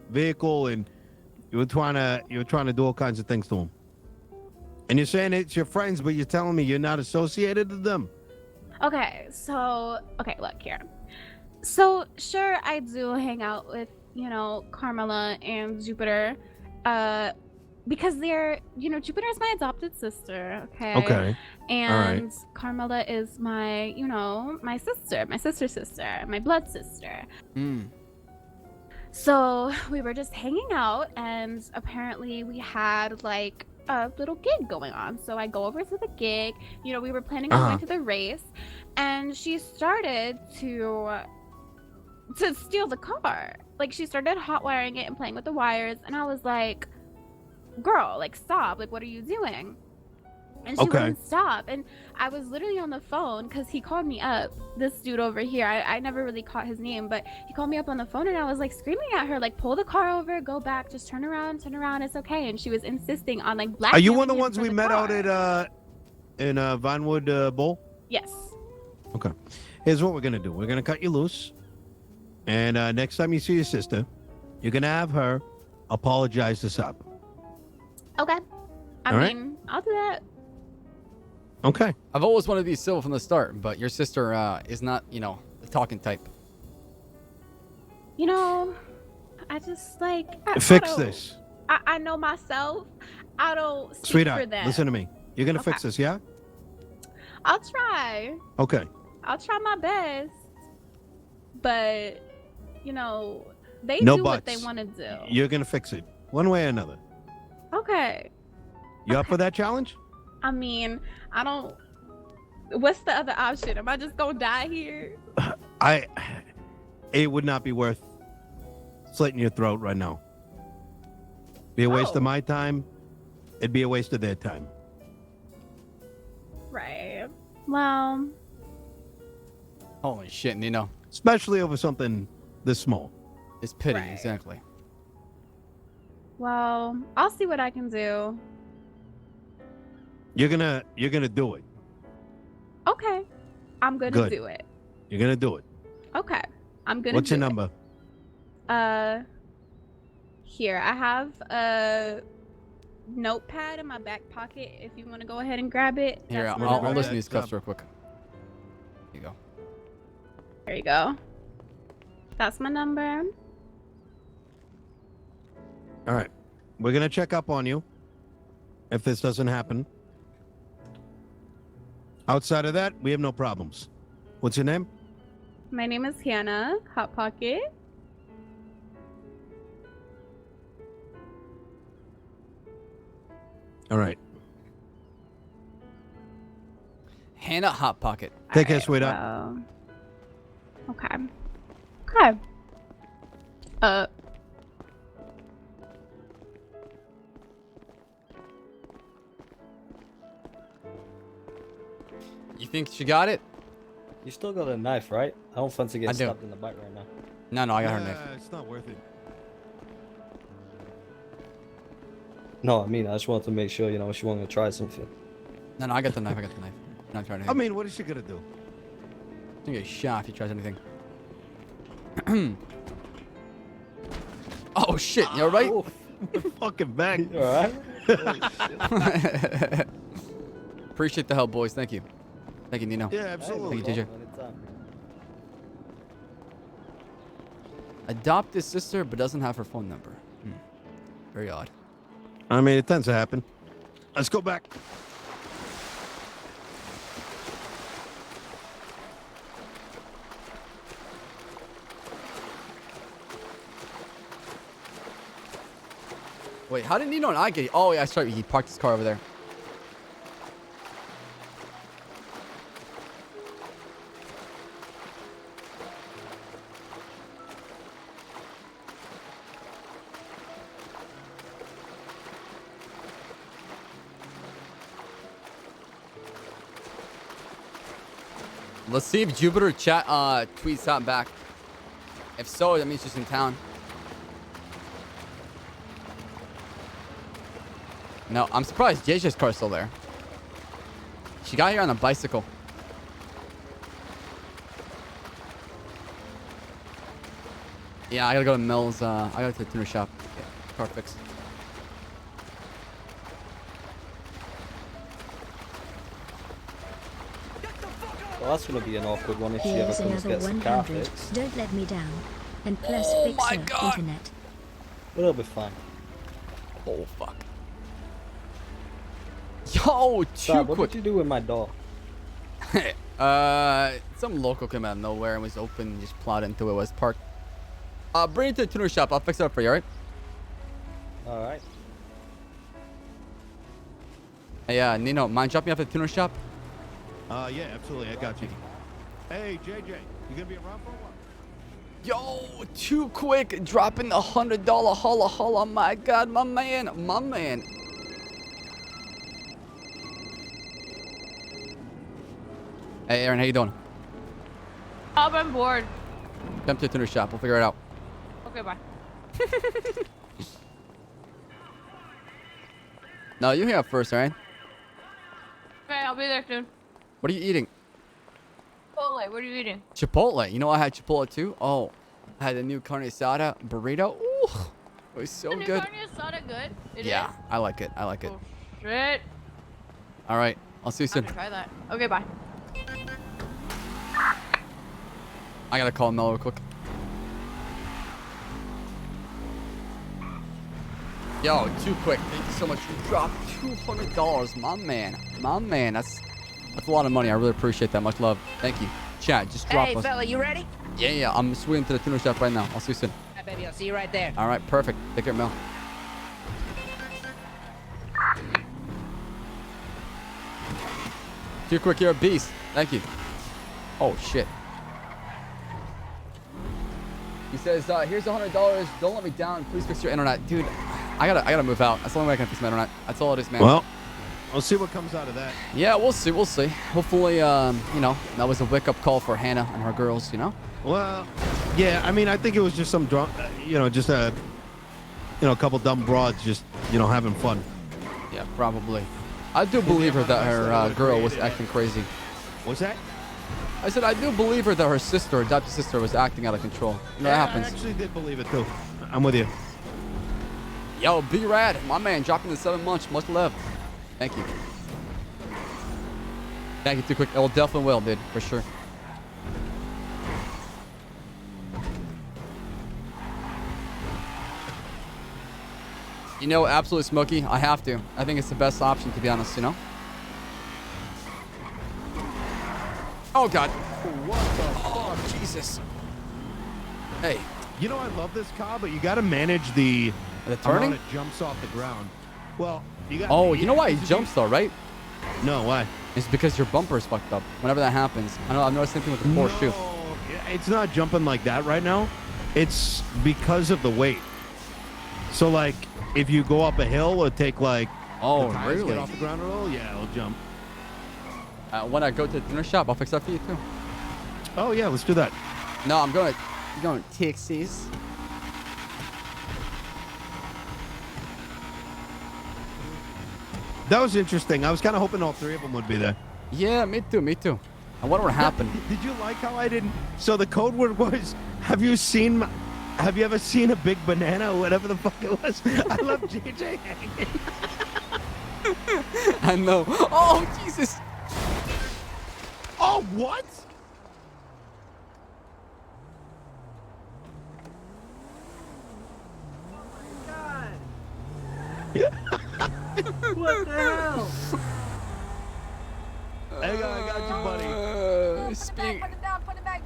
vehicle, and you were trying to do all kinds of things to him. And you're saying it's your friends, but you're telling me you're not associated with them. Okay, look here. So sure, I do hang out with, Carmela and Jupiter, because they're, Jupiter's my adopted sister, okay? Okay. And Carmela is my, my sister's sister, my blood sister. So we were just hanging out, and apparently we had like a little gig going on. So I go over to the gig. We were planning on going to the race, and she started to steal the car. Like, she started hot wiring it and playing with the wires, and I was like, girl, like, stop. Like, what are you doing? And she wouldn't stop. And I was literally on the phone because he called me up, this dude over here. I never really caught his name, but he called me up on the phone, and I was like screaming at her, like, pull the car over, go back, just turn around, it's okay. And she was insisting on like blackmailing. Are you one of the him ones for we the met car. out in Vinewood Bowl? Yes. Okay. Here's what we're gonna do. We're gonna cut you loose, and next time you see your sister, you're gonna have her apologize to Saab. Okay. I All right. mean, I'll do that. Okay. I've always wanted to be civil from the start, but your sister is not, the talking type. I just like Fix this. I know myself. I don't speak for Sweetheart, them. listen to me. You're gonna fix this, yeah? I'll try. Okay. I'll try my best. But, they No do what they buts. want to do. You're gonna fix it, one way or another. Okay. You up for that challenge? I mean, I don't. What's the other option? Am I just gonna die here? It would not be worth slitting your throat right now. Be a waste of my time. It'd be a waste of their time. Right. Well. Holy shit, Nino. Especially over something this small. It's pity, exactly. Well, I'll see what I can do. You're gonna do it. Okay. I'm gonna Good. do it. You're gonna do it. Okay. I'm gonna What's do your it. number? Here, I have a notepad in my back pocket if you want to go ahead and grab it. Here, That's my I'll number. listen to these clips real quick. Here you go. There you go. That's my number. All right. We're gonna check up on you if this doesn't happen. Outside of that, we have no problems. What's your name? My name is Hannah, Hot Pocket. All right. Hannah Hot Pocket. Take care, sweetheart. Well, okay. Okay. You think she got it? You still got a knife, right? I don't fancy I getting do. stabbed in the back right now. No, I got her knife. It's not worth it. No, I mean, I just wanted to make sure, she wanted to try something. No, I got the knife. I'm not trying to. I mean, what is she gonna do? She's gonna get shot if he tries anything. Oh shit! You alright? Fucking back. You alright? Appreciate the help, boys. Thank you. Thank you, Nino. Yeah, absolutely. Thank you, TJ. Adopt his sister, but doesn't have her phone number. Very odd. I mean, it tends to happen. Let's go back. Wait, how did Nino and I get? Oh yeah, sorry. He parked his car over there. Let's see if Jupiter chat tweets something back. If so, that means she's in town. No, I'm surprised JJ's car's still there. She got here on a bicycle. Yeah, I gotta go to Mills. I gotta go to the tuner shop. Get car fixed. Well, that's gonna be an awkward one if she ever Here's comes another gets the car 100. fixed. Don't let me down. And plus Oh my fix God. your internet. But it'll be fine. Oh fuck. Yo, too Saab, what quick. did you do with my door? Some local came out of nowhere and was open. Just plowed into it. Was parked. Bring it to the tuner shop. I'll fix it up for you. All right? All right. Hey, Nino, mind dropping me off at the tuner shop? Yeah, absolutely. I got you. Hey, JJ, you gonna be around for a while? Yo, too quick. Dropping the $100 holla holla. My God, my man, my man. Hey, Aaron, how you doing? Oh, I'm bored. Come to the tuner shop. We'll figure it out. Okay, bye. No, you hang up first, all right? Okay, I'll be there soon. What are you eating? Chipotle, what are you eating? Chipotle. You know I had Chipotle too? Oh, I had the new carne asada burrito. Ooh, it was so The new good. carne asada good? It Yeah, is? I like it. I like it. Oh, shit. All right, I'll see you I'm soon. gonna try that. Okay, bye. I gotta call Mel real quick. Yo, too quick. Thank you so much. You dropped $200, my man. My man, that's a lot of money. I really appreciate that. Much love. Thank you. Chat, just drop Hey, us. fella, you ready? Yeah. I'm swinging to the tuner shop right now. I'll see you soon. Yeah, baby, I'll see you right there. All right, perfect. Take care, Mel. Too quick, you're a beast. Thank you. Oh shit. He says, here's $100. Don't let me down. Please fix your internet. Dude, I gotta move out. That's the only way I can fix my internet. That's all it is, man. Well, we'll see what comes out of that. Yeah, we'll see. We'll see. Hopefully, you know, that was a wake-up call for Hannah and her girls, you know? Well, yeah, I mean, I think it was just some drunk, just a couple dumb broads just, having fun. Yeah, probably. I do believe her that her girl was acting crazy. What's that? I said I do believe her that her sister, adopted sister, was acting out of control. You know, that happens. I actually did believe it, too. I'm with you. Yo, B-Rad, my man, dropping the 7 months. Much love. Thank you. Thank you, too quick. It will definitely will, dude, for sure. You know, absolutely smoky. I have to. I think it's the best option, to be honest, you know? Oh, God. Oh, Jesus. Hey. You know, I love this car, but you got to manage the turning? amount it jumps off the ground. Well, you got. Oh, you know why he jumps, though, right? No, why? It's because your bumper is fucked up. Whenever that happens. I know, I've noticed the same thing with the Porsche, too. It's not jumping like that right now. It's because of the weight. So, like, if you go up a hill, it'll take, like, oh, the tires really? get off the ground a little. Yeah, it'll jump. When I go to the dinner shop, I'll fix that for you, too. Oh, yeah, let's do that. No, I'm going to Texas. That was interesting. I was kind of hoping all three of them would be there. Yeah, me too, me too. I wonder what happened. Did you like how I didn't? So the code word was, have you ever seen a big banana or whatever the fuck it was? I love JJ hanging. I know. Oh, Jesus. Oh, what? What the hell? Hang on, I got you, buddy. Put him down, put him back.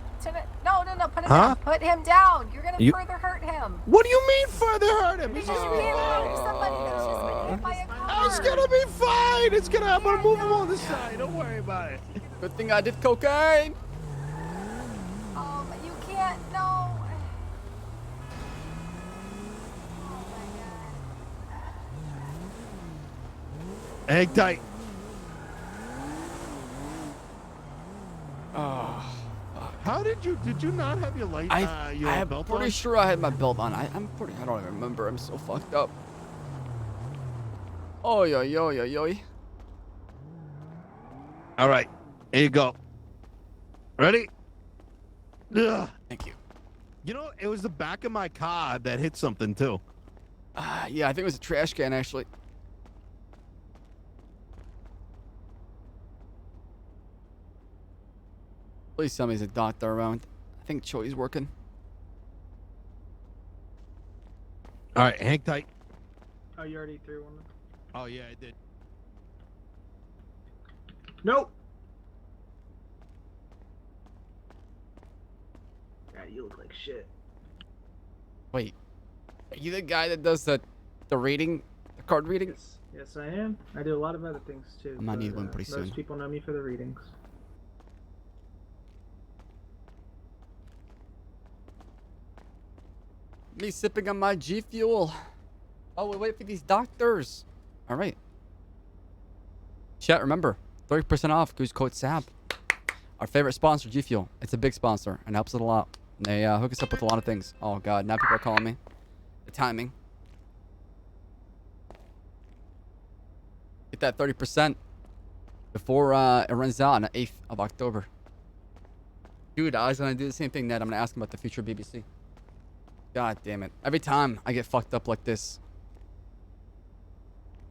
No, put him Huh? down. Put him down. You're going to further hurt him. What do you mean further hurt him? Because you can't hurt somebody that's just been hit by a car. It's gonna be fine. I'm gonna move him on the side. Don't worry about it. Good thing I did cocaine. You can't, no. Hang tight. Oh. How did you not have your light? Your I'm belt pretty on? sure I had my belt on. I don't even remember. I'm so fucked up. Oh, yo, yo, yo, yo. All right, here you go. Ready? Ugh. Thank you. You know, it was the back of my car that hit something too. Yeah, I think it was a trash can, actually. Please tell me there's a doctor around. I think Choi's working. All right, hang tight. Oh, you already threw one? Oh, yeah, I did. Nope. Yeah, you look like shit. Wait. Are you the guy that does the reading? The card reading? Yes, I am. I do a lot of other things too. I might need one pretty soon. Most people know me for the readings. Me sipping on my G Fuel. Oh, we wait for these doctors. All right. Chat, remember, 30% off. Use code Saab. Our favorite sponsor, G Fuel. It's a big sponsor and helps it a lot. They hook us up with a lot of things. Oh, God. Now people are calling me. The timing. Get that 30% before it runs out on the 8th of October. Dude, I was going to do the same thing, Ned. I'm going to ask him about the future of BBC. God damn it. Every time I get fucked up like this.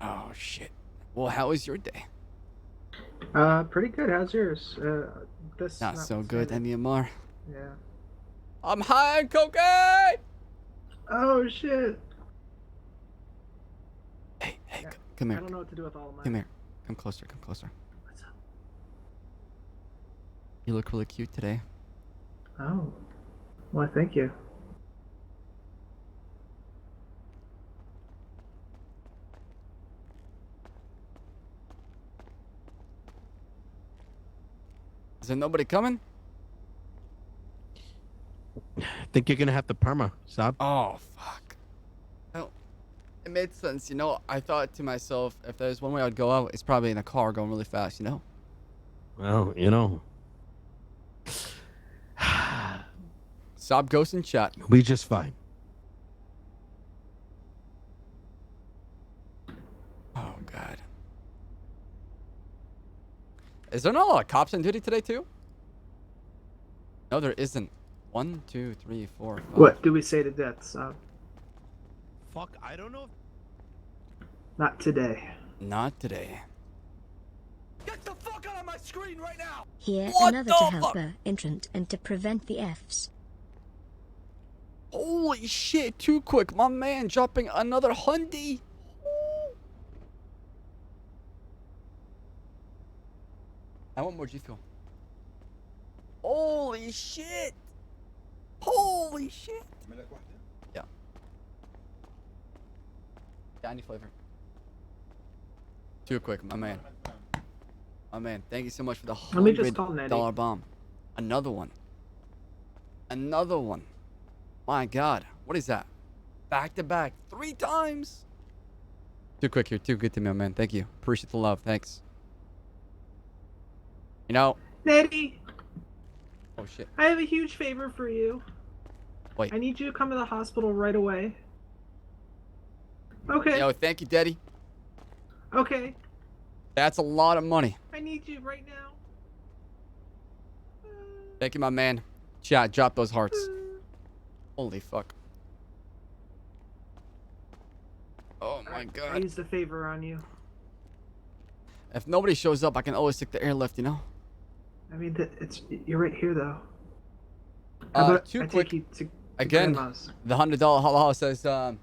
Oh, shit. Well, how was your day? Pretty good. How's yours? This Not so good anymore. Yeah. I'm high on cocaine! Oh, shit. Hey, come here. I don't know what to do with all of mine. Come here. Come closer, come closer. What's up? You look really cute today. Oh. Well, thank you. Is there nobody coming? I think you're gonna have to perma, Saab. Oh, fuck. Well, it made sense, you know. I thought to myself, if there's one way I'd go out, it's probably in a car going really fast, you know? Well, you know. Saab Ghost in chat. We just fine. Oh, God. Is there not a lot of cops on duty today, too? No, there isn't. 1, 2, 3, 4, 5. What do we say to death, Saab? Fuck, I don't know. Not today. Not today. Get the fuck out of my screen right now! Here, What another the to help fuck? her entrant and to prevent the Fs. Holy shit, too quick. My man dropping another Hyundai. I want more G Fuel. Holy shit. Holy shit. Yeah. Yeah, any flavor. Too quick, my man. My man, thank you so much for the Let me just call Nettie. $100 bomb. Another one. Another one. My God. What is that? Back to back. 3 times. Too quick here. Too good to me, my man. Thank you. Appreciate the love. Thanks. You know. Nettie, Oh, shit. I have a huge favor for you. Wait. I need you to come to the hospital right away. Okay. Yo, thank you, Daddy. Okay. That's a lot of money. I need you right now. Thank you, my man. Chat, drop those hearts. Holy fuck. Oh, my I God. used a favor on you. If nobody shows up, I can always take the airlift, you know? I mean, you're right here though. How about Too I quick. take you to Again, Grandma's? the $100 holla says, In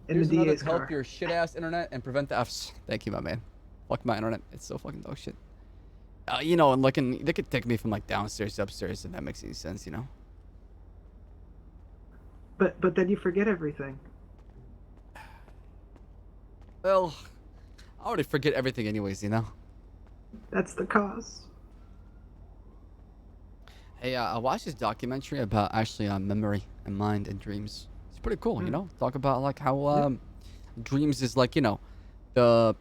here's the another DA's to help car. your shit-ass internet and prevent the Fs. Thank you, my man. Fuck my internet. It's so fucking dog shit. You know, and they could take me from like downstairs to upstairs if that makes any sense, you know? But then you forget everything. Well, I already forget everything anyways, you know? That's the cause. Hey, I watched this documentary about actually memory and mind and dreams. It's pretty cool, you know? Talk about like how dreams is like, you know, the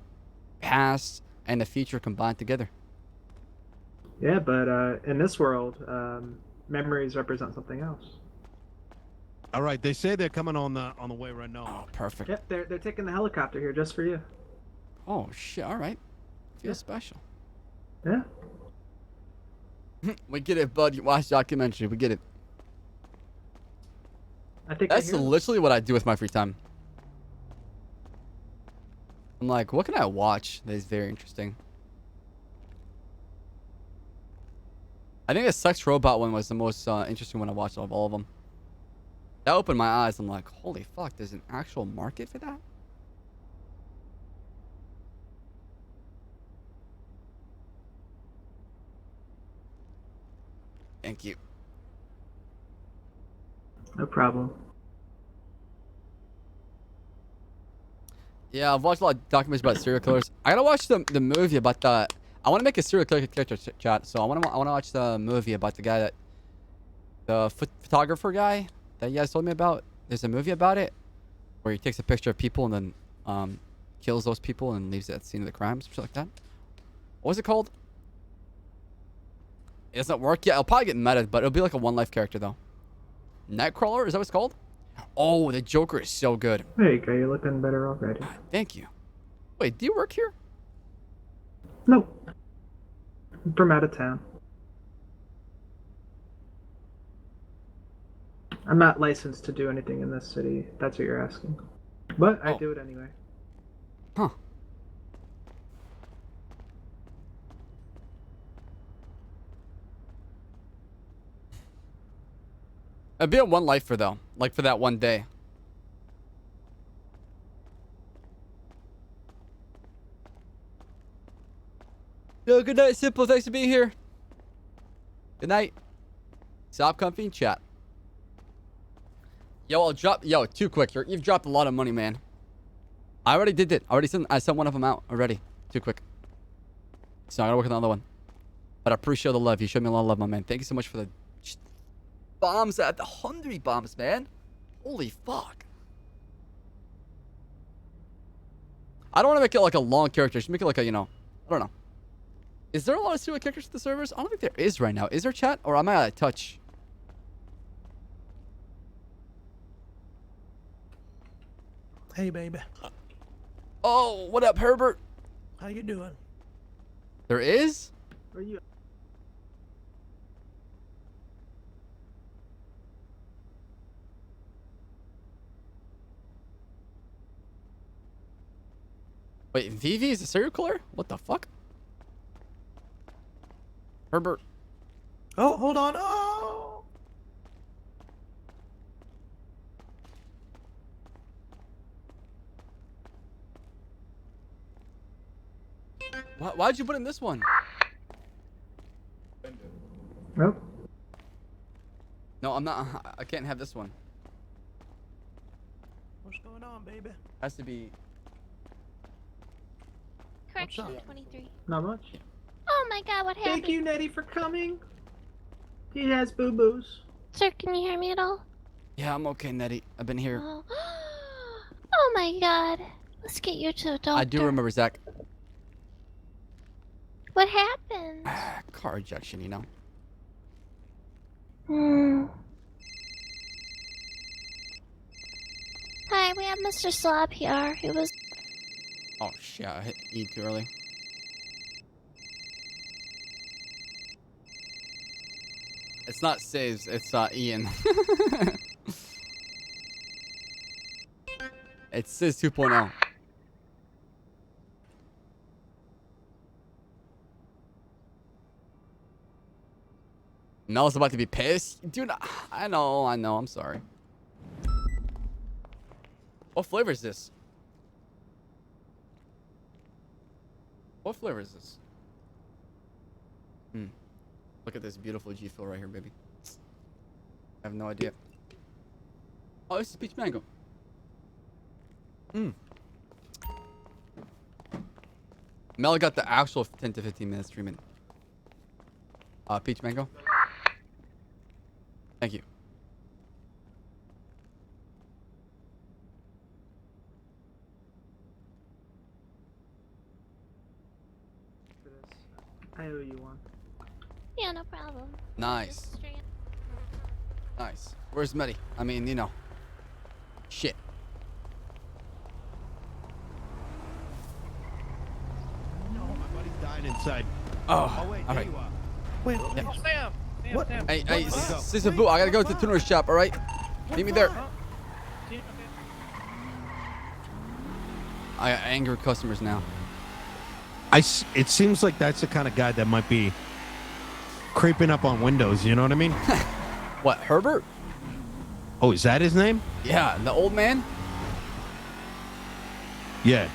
past and the future combined together. Yeah, but in this world, memories represent something else. All right, they say they're coming on the way right now. Oh, perfect. Yep, they're taking the helicopter here just for you. Oh shit! All right. Feels special. Yeah. We get it, bud. You watch documentary. We get it. I think That's I hear literally what I do with my free time. I'm like, what can I watch that is very interesting? I think the sex robot one was the most interesting one I watched out of all of them. That opened my eyes. I'm like, holy fuck, there's an actual market for that? Thank you. No problem. Yeah, I've watched a lot of documentaries about serial killers. I gotta watch the movie about the... I want to make a serial killer character chat, so I want to watch the movie about the guy that... The photographer guy that you guys told me about. There's a movie about it where he takes a picture of people and then kills those people and leaves it at the scene of the crime, something like that. What was it called? It doesn't work yet. It'll probably get meta, but it'll be like a one life character though. Nightcrawler, is that what it's called? Oh, the Joker is so good. There you go. You're looking better already. Thank you. Wait, do you work here? No. I'm from out of town. I'm not licensed to do anything in this city. If that's what you're asking. But I do it anyway. Huh. It'd be a one lifer though, like for that one day. Yo, good night, Simple. Thanks for being here. Good night. Stop comfy and chat. Yo, I'll drop. Yo, too quick. You've dropped a lot of money, man. I already did it. I sent one of them out already. Too quick. So I gotta work on another one. But I appreciate the love. You showed me a lot of love, my man. Thank you so much for the bombs at the 100 bombs, man. Holy fuck. I don't want to make it like a long character. Just make it like a, you know, I don't know. Is there a lot of serial characters to the servers? I don't think there is right now. Is there, chat? Or am I out of touch? Hey, baby. Oh, what up, Herbert? How you doing? There is? Where you? Wait, Vivi is a serial killer? What the fuck? Herbert. Oh, hold on. Oh! Why'd you put in this one? Nope. No, I'm not. I can't have this one. What's going on, baby? Has to be. Correction 23. Not much. Oh my god, what happened? Thank you, Nettie, for coming. He has boo-boos. Sir, can you hear me at all? Yeah, I'm okay, Nettie. I've been here. Oh, oh my god. Let's get you to a doctor. I do remember, Zach. What happened? Car ejection, you know. Hi, we have Mr. Ssaab here. He was... Oh, shit. I hit E too early. It's not Saves. It's Ian. It's Sis 2.0. Mel's about to be pissed. Dude, I know. I'm sorry. What flavor is this? What flavor is this? Look at this beautiful G Fuel right here, baby. I have no idea. Oh, this is peach mango. Mel got the actual 10 to 15 minutes streaming. Peach mango. Thank you. I owe you one. Yeah, no problem. Nice. Nice. Where's Meddy? I mean, you know. Shit. fine inside. Oh, wait, all there right. you are. Wait, Sam. What? Hey, Sister Boo, I gotta go to the tuner shop. All right, meet me there. I got angry customers now. It seems like that's the kind of guy that might be creeping up on windows. You know what I mean? What, Herbert? Oh, is that his name? Yeah, the old man. Yeah.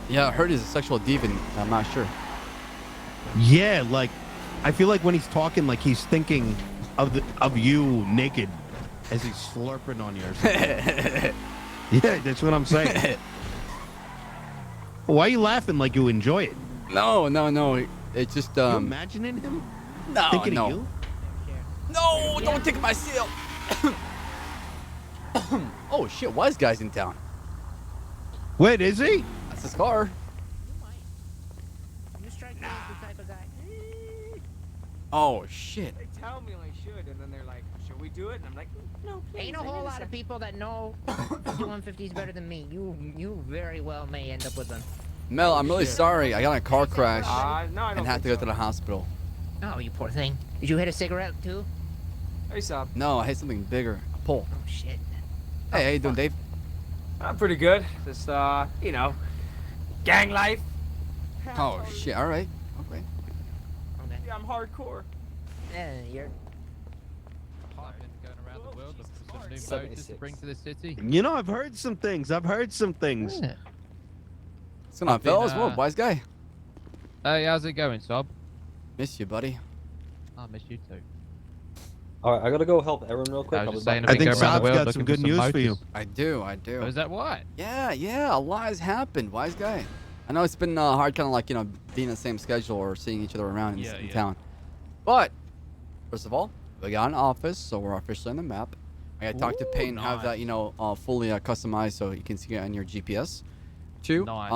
Yeah, I heard he's a sexual deviant. I'm not sure. Yeah, like I feel like when he's talking, like he's thinking of you naked as he's slurping on you or something. Yeah, that's what I'm saying. Why are you laughing like you enjoy it? No. It's just You imagining him? No, Thinking no. of you? No, don't take my seal. Oh shit, Wise Guy's in town. Wait, is he? That's his car. You strike me as the type of guy. Oh shit. They tell me I should, and then they're like, "Should we do it?" And I'm like, "No, please." Ain't a whole lot of people that know 150s better than me. You very well may end up with them. Mel, I'm really sorry. I got in a car crash No, I don't and had to go to the hospital. Oh, you poor thing. Did you hit a cigarette too? Hey, Saab. No, I hit something bigger. A pole. Oh shit. Hey, how you doing, Dave? I'm pretty good. Just, you know, gang life. Oh shit. All right. Okay. Yeah, I'm hardcore. You're. Going around the world looking for some new boats to bring to the city. You know, I've heard some things. Yeah. What's going on, fellas? Whoa, Wise Guy. Hey, how's it going, Saab? Miss you, buddy. I miss you too. All right, I gotta go help Aaron real quick. I I'll was be just saying, back. I think go around the Saab's world got looking some for good news for you. motors. I do. Oh, is that what? Yeah. A lot has happened, Wise Guy. I know it's been hard, kind of like being in the same schedule or seeing each other around in town. But first of all, we got an office, so we're officially on the map. I got to talk to Payne and have that fully customized so you can see it on your GPS. Two, Nice.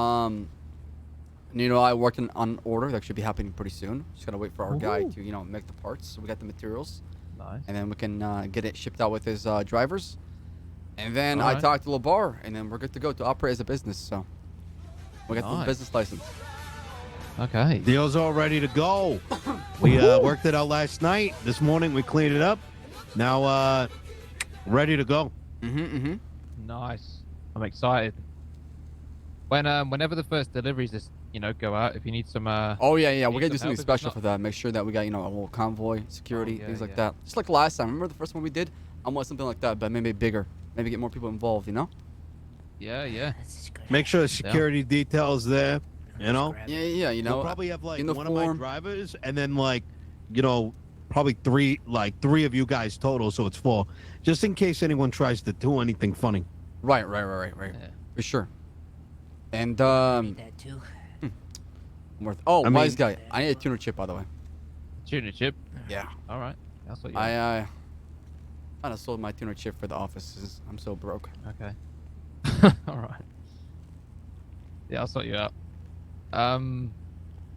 I worked on an order that should be happening pretty soon. Just gotta wait for our guy to make the parts. So we got the materials. Nice. And then we can get it shipped out with his drivers. And then I Alright. talked to LeBar, and then we're good to go to operate as a business. So we got the Nice. business license. Okay. Deal's all ready to go. We worked it out last night. This morning we cleaned it up. Now ready to go. Nice. I'm excited. Whenever the first deliveries go out, if you need some Oh yeah, we're gonna do some something help, if special it's for that. Make sure that we got a little convoy, security, yeah, things like yeah. that. Just like last time. Remember the first one we did? I want something like that, but maybe bigger. Maybe get more people involved. Yeah. Make sure the security details there. You know. Yeah. We'll probably have like one of my uniform. drivers, and then probably three of you guys total, so it's 4, just in case anyone tries to do anything funny. Right. For sure. And That too. Oh, I Wise mean- Guy. I need a tuner chip, by the way. Tuner chip. Yeah. All right. That's what you. I kind of sold my tuner chip for the offices. I'm so broke. Okay. All right. Yeah, I'll sort you out. I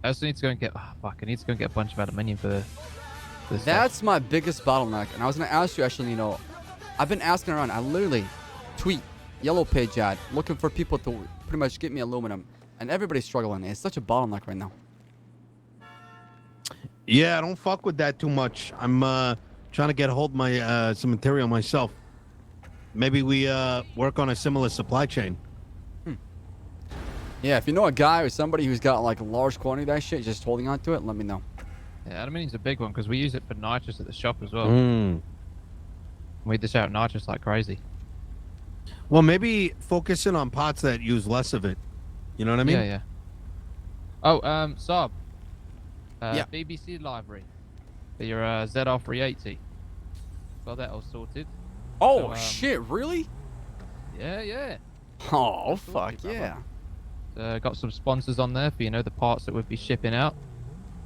also need to go and get. Oh, fuck! I need to go and get a bunch of aluminium for the. That's my biggest bottleneck. And I was gonna ask you actually. I've been asking around. I literally tweet yellow page ad looking for people to pretty much get me aluminum, and everybody's struggling. It's such a bottleneck right now. Yeah, I don't fuck with that too much. I'm trying to get a hold of my some material myself. Maybe we work on a similar supply chain. Yeah, if you know a guy or somebody who's got like a large quantity of that shit, just holding on to it, let me know. Yeah, aluminium's a big one because we use it for nitrous at the shop as well. Mm. We dish out nitrous like crazy. Well, maybe focusing on pots that use less of it. You know what I mean? Yeah. Oh, Saab. Yeah. BBC library for your ZR380. Got that all sorted. Oh So, shit! Really? Yeah. Oh fuck yeah! Got some sponsors on there for the parts that we'd be shipping out.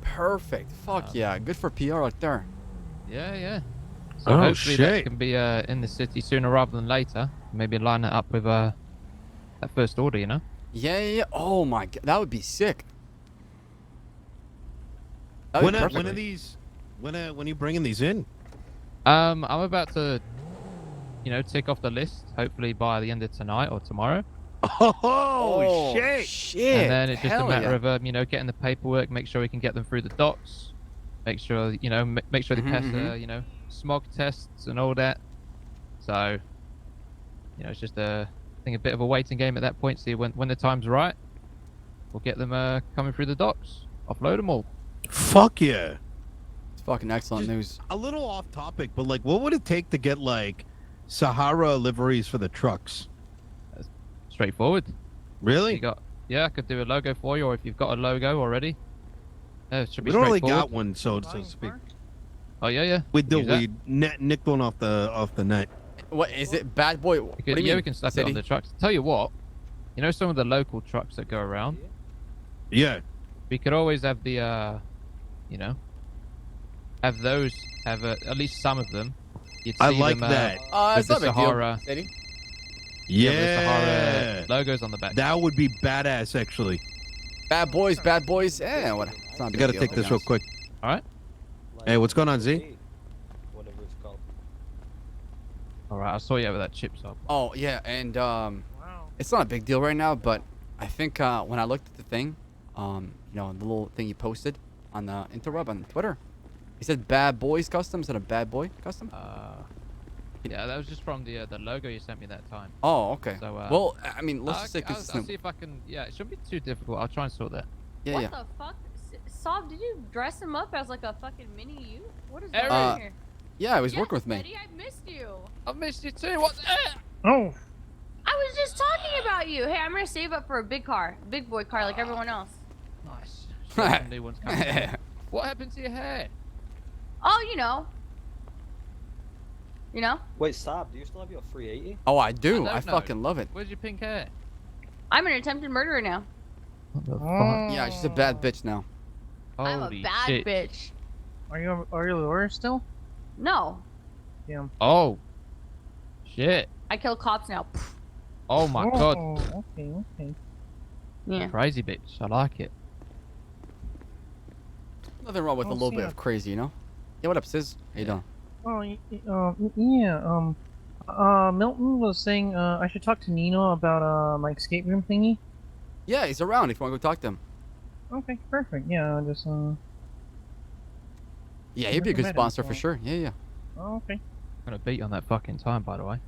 Perfect. Fuck yeah! Good for PR right there. Yeah. So Oh, hopefully that shit. can be in the city sooner rather than later. Maybe line that up with that first order. Yeah. Oh my god, that would be sick. When are these? When are you bringing these in? I'm about to, tick off the list. Hopefully by the end of tonight or tomorrow. Oh, shit! Shit! And then it's just a Hell matter yeah. of getting the paperwork, make sure we can get them through the docks, make sure make sure they pass smog tests and all that. So it's just I think a bit of a waiting game at that point. See when the time's right, we'll get them coming through the docks, offload them all. Fuck yeah! It's fucking excellent news. A little off topic, but like, what would it take to get like Sahara liveries for the trucks? Straightforward. Really? I could do a logo for you, or if you've got a logo already. It should be We don't really straightforward. got one, so to speak. Oh yeah. We do. Use that. We nicked one off the net. What is it? Bad boy? What do you mean? We can slap it on the trucks. Tell you what, some of the local trucks that go around. Yeah. We could always have the, have those have at least some of them. You'd see I like them, that. It's with the not a big deal, Sahara. Sadie. Yeah, with the Sahara logos on the back. That would be badass, actually. Bad boys, bad boys. Eh, what? It's not a I big gotta deal, take to be this real honest. quick. All right. Hey, what's going on, Z? Whatever it's called. All right, I saw you over that chip Saab. Oh yeah, and it's not a big deal right now, but I think when I looked at the thing, the little thing you posted on the interweb on Twitter, he said "Bad Boys Custom" instead of "Bad Boy Custom." Yeah, that was just from the logo you sent me that time. Oh, okay. So, well, I mean, let's just say I'll consistent. see if I can. Yeah, it shouldn't be too difficult. I'll try and sort that. Yeah, what yeah. the fuck? Saab, did you dress him up as like a fucking mini you? What is Eric. going on here? Yeah, he was working with me. Eddie, I missed you. I missed you too. What's that? Oh. I was just talking about you. Hey, I'm gonna save up for a big car, big boy car, like everyone else. Nice. Sure, some new ones coming. What happened to your hair? Oh, you know. Wait, Saab, do you still have your 380? Oh, I do. I I don't know. fucking love it. Where's your pink hair? I'm an attempted murderer now. What the fuck? Yeah, she's a bad bitch now. I'm a Holy bad shit. bitch. Are you a lawyer still? No, Yeah. Oh. Shit. I kill cops now. Oh my god. Okay. Yeah. Crazy bitch. I like it. Nothing wrong with a Oh, little see bit ya. of crazy, you know? Yeah, what up, sis? How you doing? Oh, yeah. Milton was saying I should talk to Nino about my escape room thingy. Yeah, he's around if you want to go talk to him. Okay, perfect. Yeah, just Yeah, he'd be a good recommend him, sponsor for so- sure. Yeah, yeah. Oh, okay. I'm gonna beat you on that fucking time, by the way.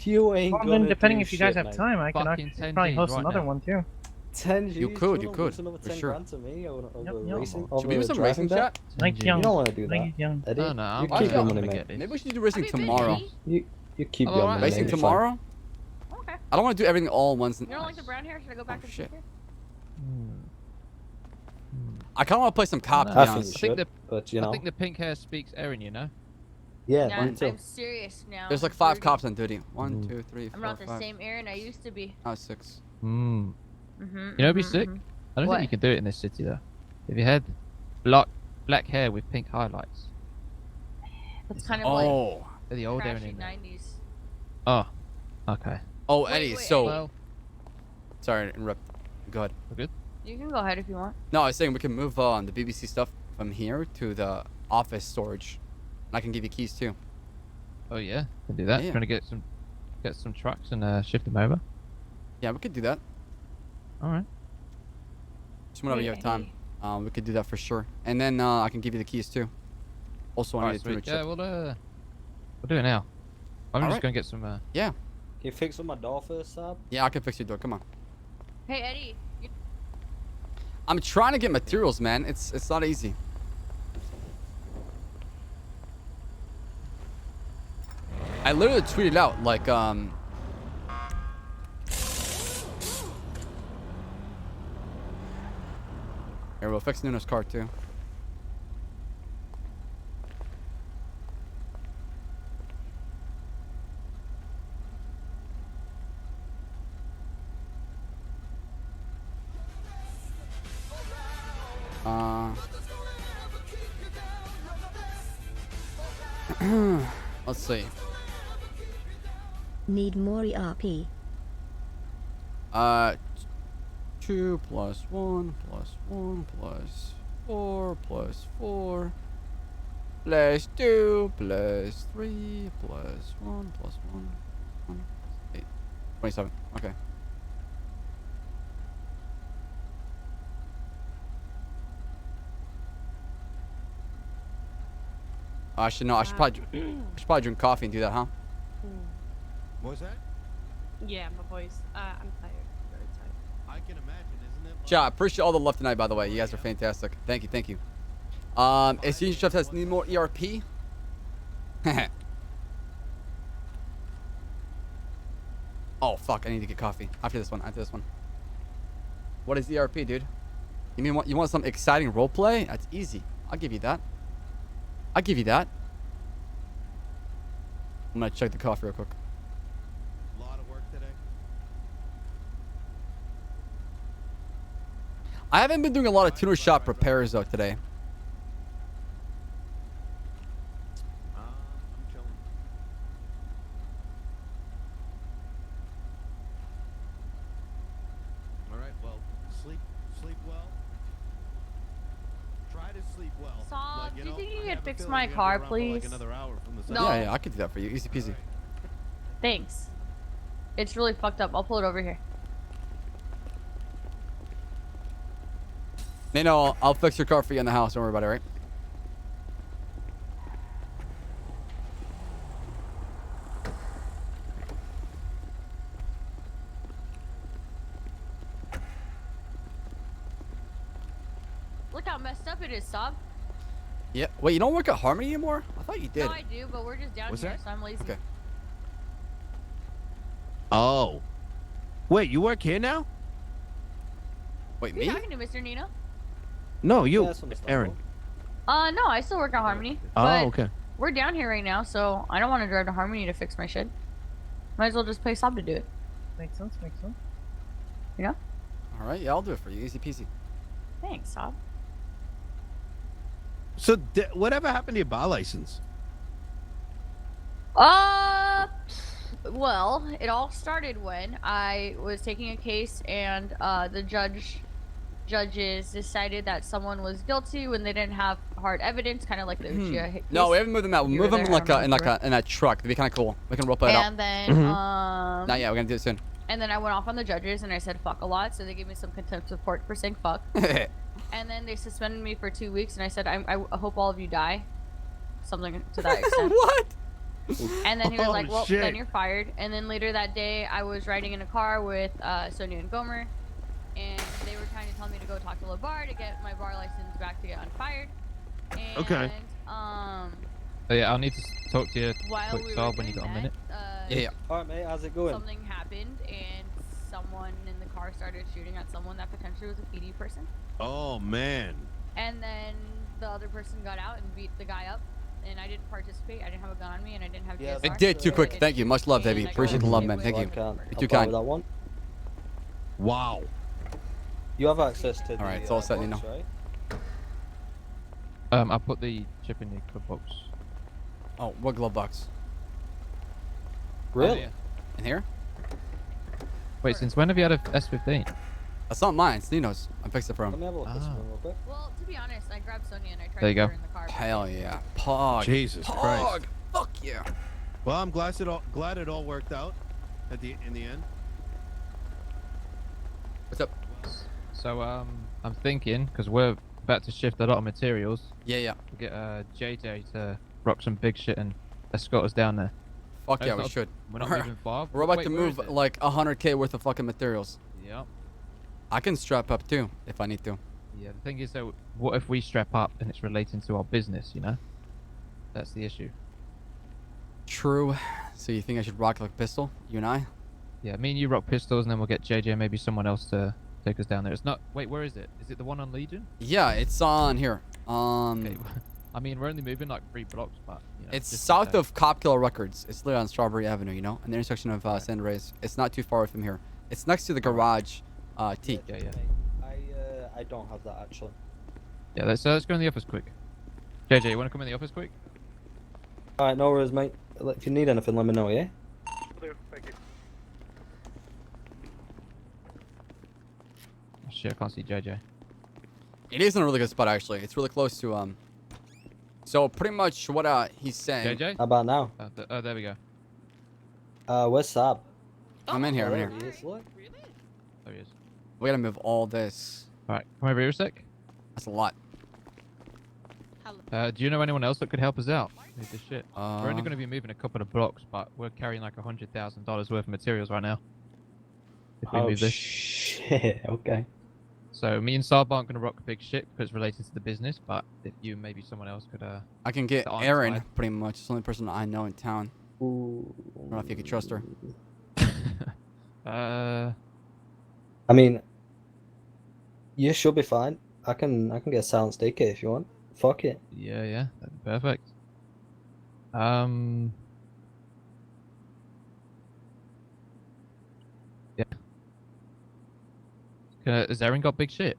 You ain't Well, gonna then, depending do if you guys shit, have mate. time, I can Fucking actually 10 probably Gs host right another now. one too. 10 G's? You could, you wanna could, lose another for 10 sure. grand to me over Yep. racing? Should Over we do the some driving racing bet? chat? Like You young. don't want to do Like that. he's young. Eddie, No, I'm you fine. keep your I'm money, gonna mate. get this. Maybe we should do racing Have you been, tomorrow. Eddie? You keep Oh, your alright. money. Racing mate, you're tomorrow? Okay. I don't want to do everything all at once. You don't like the brown hair? Should I go back to shit. pink hair? I kind of want to play some cop, to I be think honest. you should, but you know. I think the pink hair speaks Erin, you know? Yeah, Yeah, me too. I'm serious now. There's like 5 cops on duty. 1, 2, 3, 4, I'm not the 5. same Aaron I used to be. Oh, 6. Hmm. Mm-hmm. You know, it'd be sick. I don't What? think you can do it in this city though. If you had black hair with pink highlights. That's kind of Oh. They're the old like Erin trashy in there. 90s. Oh. Okay. Oh, Wait, Eddie, wait, so... Well, Sorry to interrupt. Go ahead. we're good. You can go ahead if you want. No, I was saying we can move the BBC stuff from here to the office storage. And I can give you keys too. Oh yeah, can do that. Yeah. Trying to get some trucks and shift them over. Yeah, we could do that. All right. Just whenever you have time. We could do that for sure. And then I can give you the keys too. Also, I All need right, to sweet. Yeah, we'll do it now. I'm All just right. gonna get some. Yeah. Can you fix up my door first, Saab? Yeah, I can fix your door. Come on. Hey, Eddie. I'm trying to get materials, man. It's not easy. I literally tweeted out like Here, we'll fix Nuno's car too. Let's see. Need more ERP. 2 plus 1 plus 1 plus 4 plus 4 plus 2 plus 3 plus 1 plus 1 plus 8. 27. Okay. I should know. I should probably drink coffee and do that, huh? What was that? Yeah, my voice. I'm tired. Very tired. I can imagine, isn't it? Yeah, I appreciate all the love tonight, by the way. You guys are fantastic. Thank you, thank you. Is Senior Chef has need more ERP? Oh fuck! I need to get coffee after this one. After this one. What is ERP, dude? You want some exciting role play? That's easy. I'll give you that. I'll give you that. I'm gonna check the coffee real quick. A lot of work today. I haven't been doing a lot of tuner shop repairs though today. I'm chilling. All right. Well, sleep well. Try to sleep well. Saab, do you think you I could have a fix feeling my you're gonna be car, around for, like, please? another hour from the No. Yeah, I could do that for you. Easy peasy. Thanks. It's really fucked up. I'll pull it over here. Nino, I'll fix your car for you in the house. Don't worry about it, right? Look how messed up it is, Saab. Yeah. Wait, you don't work at Harmony anymore? I thought you did. No, I do, but we're just down What's here, that? so I'm lazy. Okay. Oh. Wait, you work here now? Wait, Who are you talking to, Mr. Nino? No, you, Aaron. No, I still work at Harmony. Oh, but okay. We're down here right now, so I don't want to drive to Harmony to fix my shit. Might as well just pay Saab to do it. Makes sense, makes sense. You know? All right, yeah, I'll do it for you. Easy peasy. Thanks, Saab. So, whatever happened to your bar license? Well, it all started when I was taking a case and the judges decided that someone was guilty when they didn't have hard evidence, kind of like the Uchiha case. No, we haven't moved them out. We'll You move were them there, in a truck. It'd be kind of cool. We can roll play it out. And then, Not yet. We're gonna do it soon. And then I went off on the judges and I said fuck a lot, so they gave me some contempt of court for saying fuck. And then they suspended me for 2 weeks, and I said I hope all of you die, something to that extent. What? And then he was like, well, shit. then you're fired. And then later that day, I was riding in a car with Sonia and Gomer, and they were trying to tell me to go talk to LeBar to get my bar license back to get unfired. And, Okay. Oh, yeah, I'll need to talk to you While quick, we Saab, were when you doing got a minute. Yeah. Alright, mate, how's it going? Something happened, and someone in the car started shooting at someone that potentially was a PD person. Oh, man. And then the other person got out and beat the guy up, and I didn't participate. I didn't have a gun on me, and I didn't have DSR. It did too quick. Thank you. Much love, Debbie. Appreciate the love, man. Thank you. You're too kind. That one. Wow. You have access to. All right, it's all set, box, Nino. right? I'll put the chip in the glove box. Oh, what glove box? Really? Yeah. In here? Wait, since when have you had a S15? That's not mine. It's Nino's. I fixed it for Let him. me have a look at this one real quick. Well, to be honest, I grabbed Sonia and I tried There you to go. put her in the car. Hell yeah. Pog. Jesus Pog. Christ. Fuck yeah. Well, I'm glad it all worked out in the end. What's up? So, I'm thinking, because we're about to shift a lot of materials. Yeah, yeah. We'll get JJ to rock some big shit and escort us down there. Fuck No, yeah, it's we not- should. We're not moving far. We're about Wait, to where move is it? like 100K worth of fucking materials. Yep. I can strap up too, if I need to. Yeah, the thing is, though, what if we strap up and it's relating to our business, you know? That's the issue. True. So you think I should rock like a pistol? You and I? Yeah, me and you rock pistols, and then we'll get JJ and maybe someone else to take us down there. It's not... Wait, where is it? Is it the one on Legion? Yeah, it's on here. Okay. I mean, we're only moving like 3 blocks, but... You know, It's just in south case. of Cop Killer Records. It's literally on Strawberry Avenue, you know? In the intersection of San Andreas. It's not too far away from here. It's next to the garage T. Yeah, yeah. I don't have that actually. Yeah, let's go in the office quick. JJ, you want to come in the office quick? Alright, no worries, mate. If you need anything, let me know, yeah? Thank you. Oh, shit, I can't see JJ. It is in a really good spot, actually. It's really close to, So pretty much what he's saying. JJ? How about now? Oh, there we go. Where's Saab? I'm in here, I'm There here. he is, look. There he is. We gotta move all this. Alright, come over here a sec. That's a lot. Do you know anyone else that could help us out? Need this shit. We're Uh, only going to be moving a couple of blocks, but we're carrying like $100,000 worth of materials right now. If we Oh move this. shit. Okay. So me and Saab aren't going to rock big shit because it's related to the business, but if you maybe someone else could I can get the Erin, on-side. pretty much. It's the only person I know in town. I don't know if you could trust her. I mean, you should be fine. I can get a silenced AK if you want. Fuck it. Yeah, that'd be perfect. Yeah. Has Erin got big shit?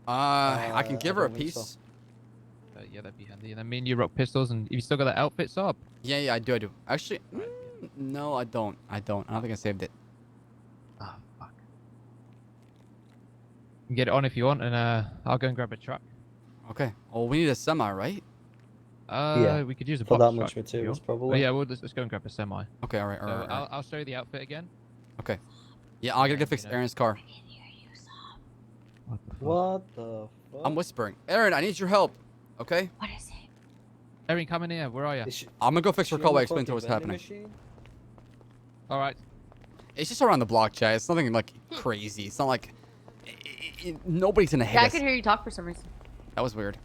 I can give her a don't think piece. so. Yeah, that'd be handy. And then me and you rock pistols, and you still got that outfit, Saab? Yeah, I do. Actually, no, I don't. I don't think I saved it. Oh, fuck. You can get it on if you want, and I'll go and grab a truck. Okay. Oh, we need a semi, right? Yeah, We could use a for box that much truck if you materials, want. probably. But yeah, let's go and grab a semi. Okay, all right. So I'll show you the outfit again. Okay. Yeah, I gotta go fix Erin's car. What the fuck? I'm whispering. Erin, I need your help. Okay? What is it? Erin, come in here. Where are you? I'm gonna go fix her car while I explain to her what's happening. All right. It's just around the block, Chad. It's nothing like crazy. It's not like nobody's gonna hit Yeah, I us. could hear you talk for some reason. That was weird.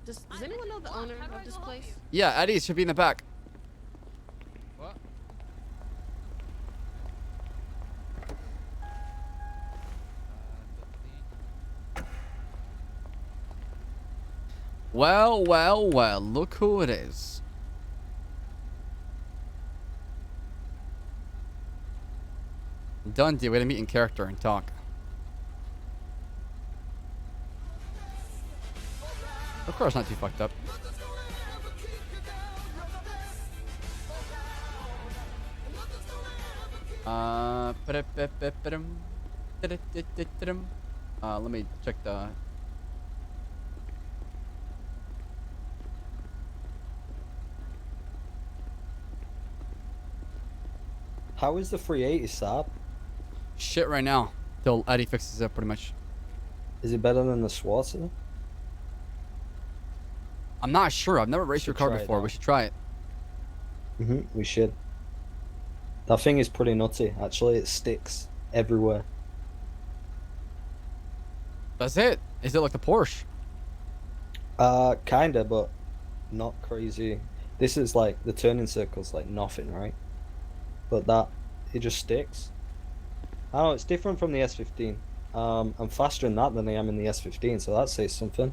Does anyone know the owner of this place? Yeah, Eddie should be in the back. What? Well, look who it is. Done deal. We're gonna meet in character and talk. Of course, not too fucked up. Let me check the. How is the 380 Saab? Shit right now. Till Eddie fixes it, pretty much. Is it better than the Schwarzer? I'm not sure. I've never raced your car try it before. We out. should try it. We should. That thing is pretty nutty. Actually, it sticks everywhere. That's it. Is it like the Porsche? Kinda, but not crazy. This is like the turning circle's like nothing, right? But that it just sticks. I don't know, it's different from the S15. I'm faster in that than I am in the S15, so that says something.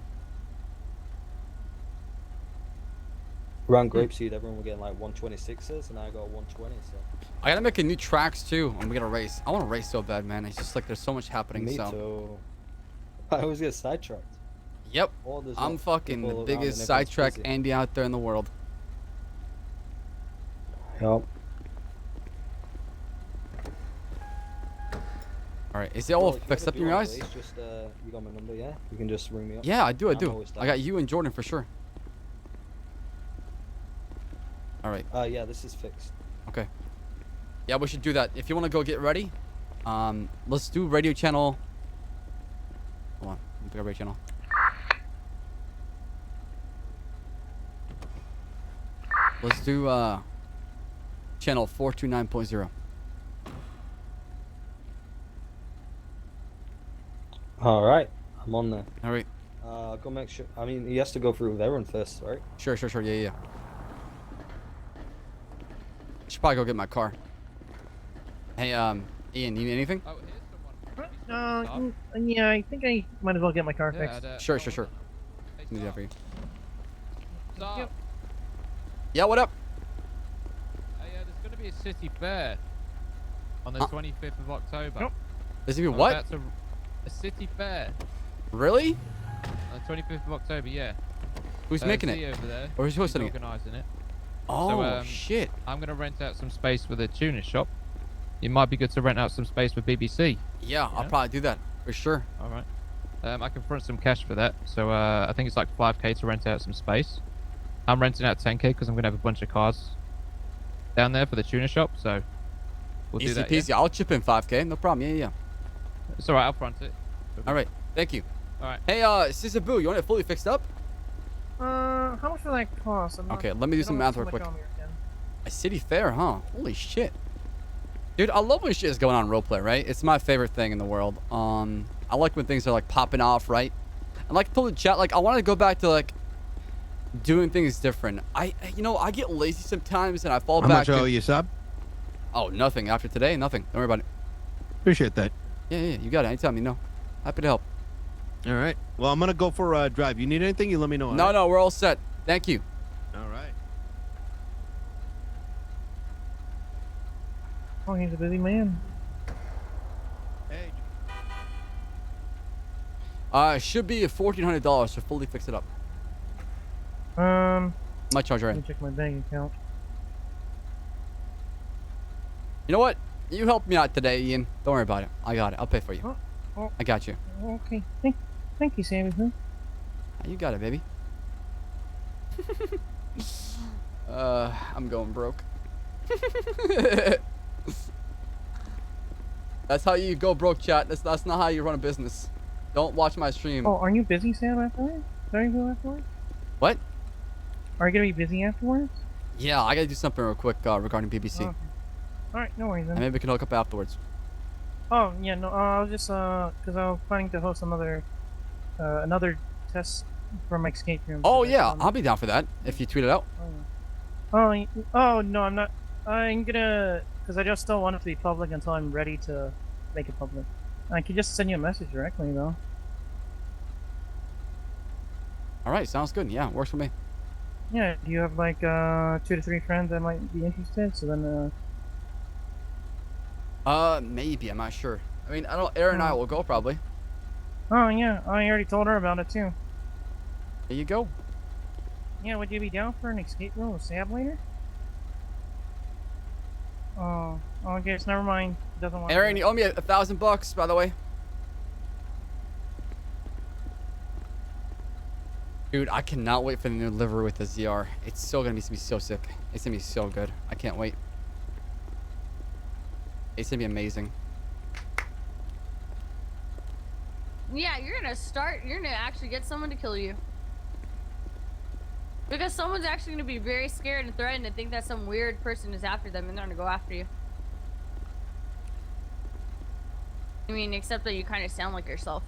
Around Grapeseed, everyone were getting like 126s, and I got 120. So I gotta make a new tracks too, and we gotta race. I want to race so bad, man. It's just like there's so much happening. me so. too. I always get sidetracked. Yep. Or there's I'm not fucking people the around biggest and everyone's sidetrack busy. Andy out there in the world. Yep. All right, is it all Well, if you fixed ever up in do your wanna eyes? race, just you got my number, yeah? You can just ring me up. Yeah, I do. I'm always I down. got you and Jordan for sure. All right. Yeah, this is fixed. Okay. Yeah, we should do that. If you want to go get ready, let's do radio channel. Hold on, let me pick up radio channel. Let's do channel 429.0. All right, I'm on there. All right. Go make sure. I mean, he has to go through with Aaron first, right? Sure. Yeah. Should probably go get my car. Hey, Ian, you need anything? Yeah, I think I might as well get my car Yeah, fixed. Sure. Let me do that for you. Saab. Yeah, what up? Hey, there's going to be a city fair on the 25th of October. Nope. There's gonna be I'm what? about to- A city fair Really? on the 25th of October, yeah. Who's making Z it? over there. Or who's he's hosting it? organising it. Oh, shit. I'm going to rent out some space for the tuner shop. It might be good to rent out some space for BBC. Yeah, I'll probably do that for sure. All right. I can front some cash for that. So I think it's like 5k to rent out some space. I'm renting out 10k because I'm going to have a bunch of cars down there for the tuner shop. So we'll do Easy that. peasy. Yeah? I'll chip in 5k. No problem. Yeah. It's all right. I'll front it. All right. Thank you. All right. Hey, Ssaab, you want it fully fixed up? How much will that cost? Okay, let me do some math real quick. A city fair, huh? Holy shit. Dude, I love when shit is going on in roleplay, right? It's my favorite thing in the world. I like when things are like popping off, right? I like to pull the chat, like I want to go back to like doing things different. I get lazy sometimes and I fall back. How much owe you, Saab? Oh, nothing. After today, nothing. Don't worry about it. Appreciate that. Yeah, you got it. Anytime, you know. Happy to help. All right. Well, I'm gonna go for a drive. You need anything? You let me know. No, we're all set. Thank you. All right. Oh, he's a busy man. Should be $1,400 to fully fix it up. My charger Let in. me check my bank account. You know what? You helped me out today, Ian. Don't worry about it. I got it. I'll pay for you. Oh. I got you. Okay. Thank you, Sammy. You got it, baby. I'm going broke. That's how you go broke, chat. That's not how you run a business. Don't watch my stream. Oh, are you busy, Sam, afterwards? Are you go afterwards? What? Are you gonna be busy afterwards? Yeah, I gotta do something real quick regarding BBC. Oh. Alright, no worries then. And maybe we can hook up afterwards. Oh, yeah, no, I was just, because I was planning to host another test for my escape room. Oh, yeah, I'll be down for that if you tweet it out. Oh, no, I'm not. I'm gonna, because I just don't want it to be public until I'm ready to make it public. I could just send you a message directly, though. All right, sounds good. Yeah, works for me. Yeah, do you have like 2 to 3 friends that might be interested? So then, maybe. I'm not sure. I mean, I don't. Erin and I will go probably. Oh yeah, I already told her about it too. There you go. Yeah, would you be down for an escape room with Saab later? Oh, I guess never mind. Doesn't want. Erin, you owe me $1,000, by the way. Dude, I cannot wait for the new livery with the ZR. It's so gonna be so sick. It's gonna be so good. I can't wait. It's gonna be amazing. Yeah, you're gonna actually get someone to kill you. Because someone's actually gonna be very scared and threatened and think that some weird person is after them and they're gonna go after you. I mean, except that you kind of sound like yourself.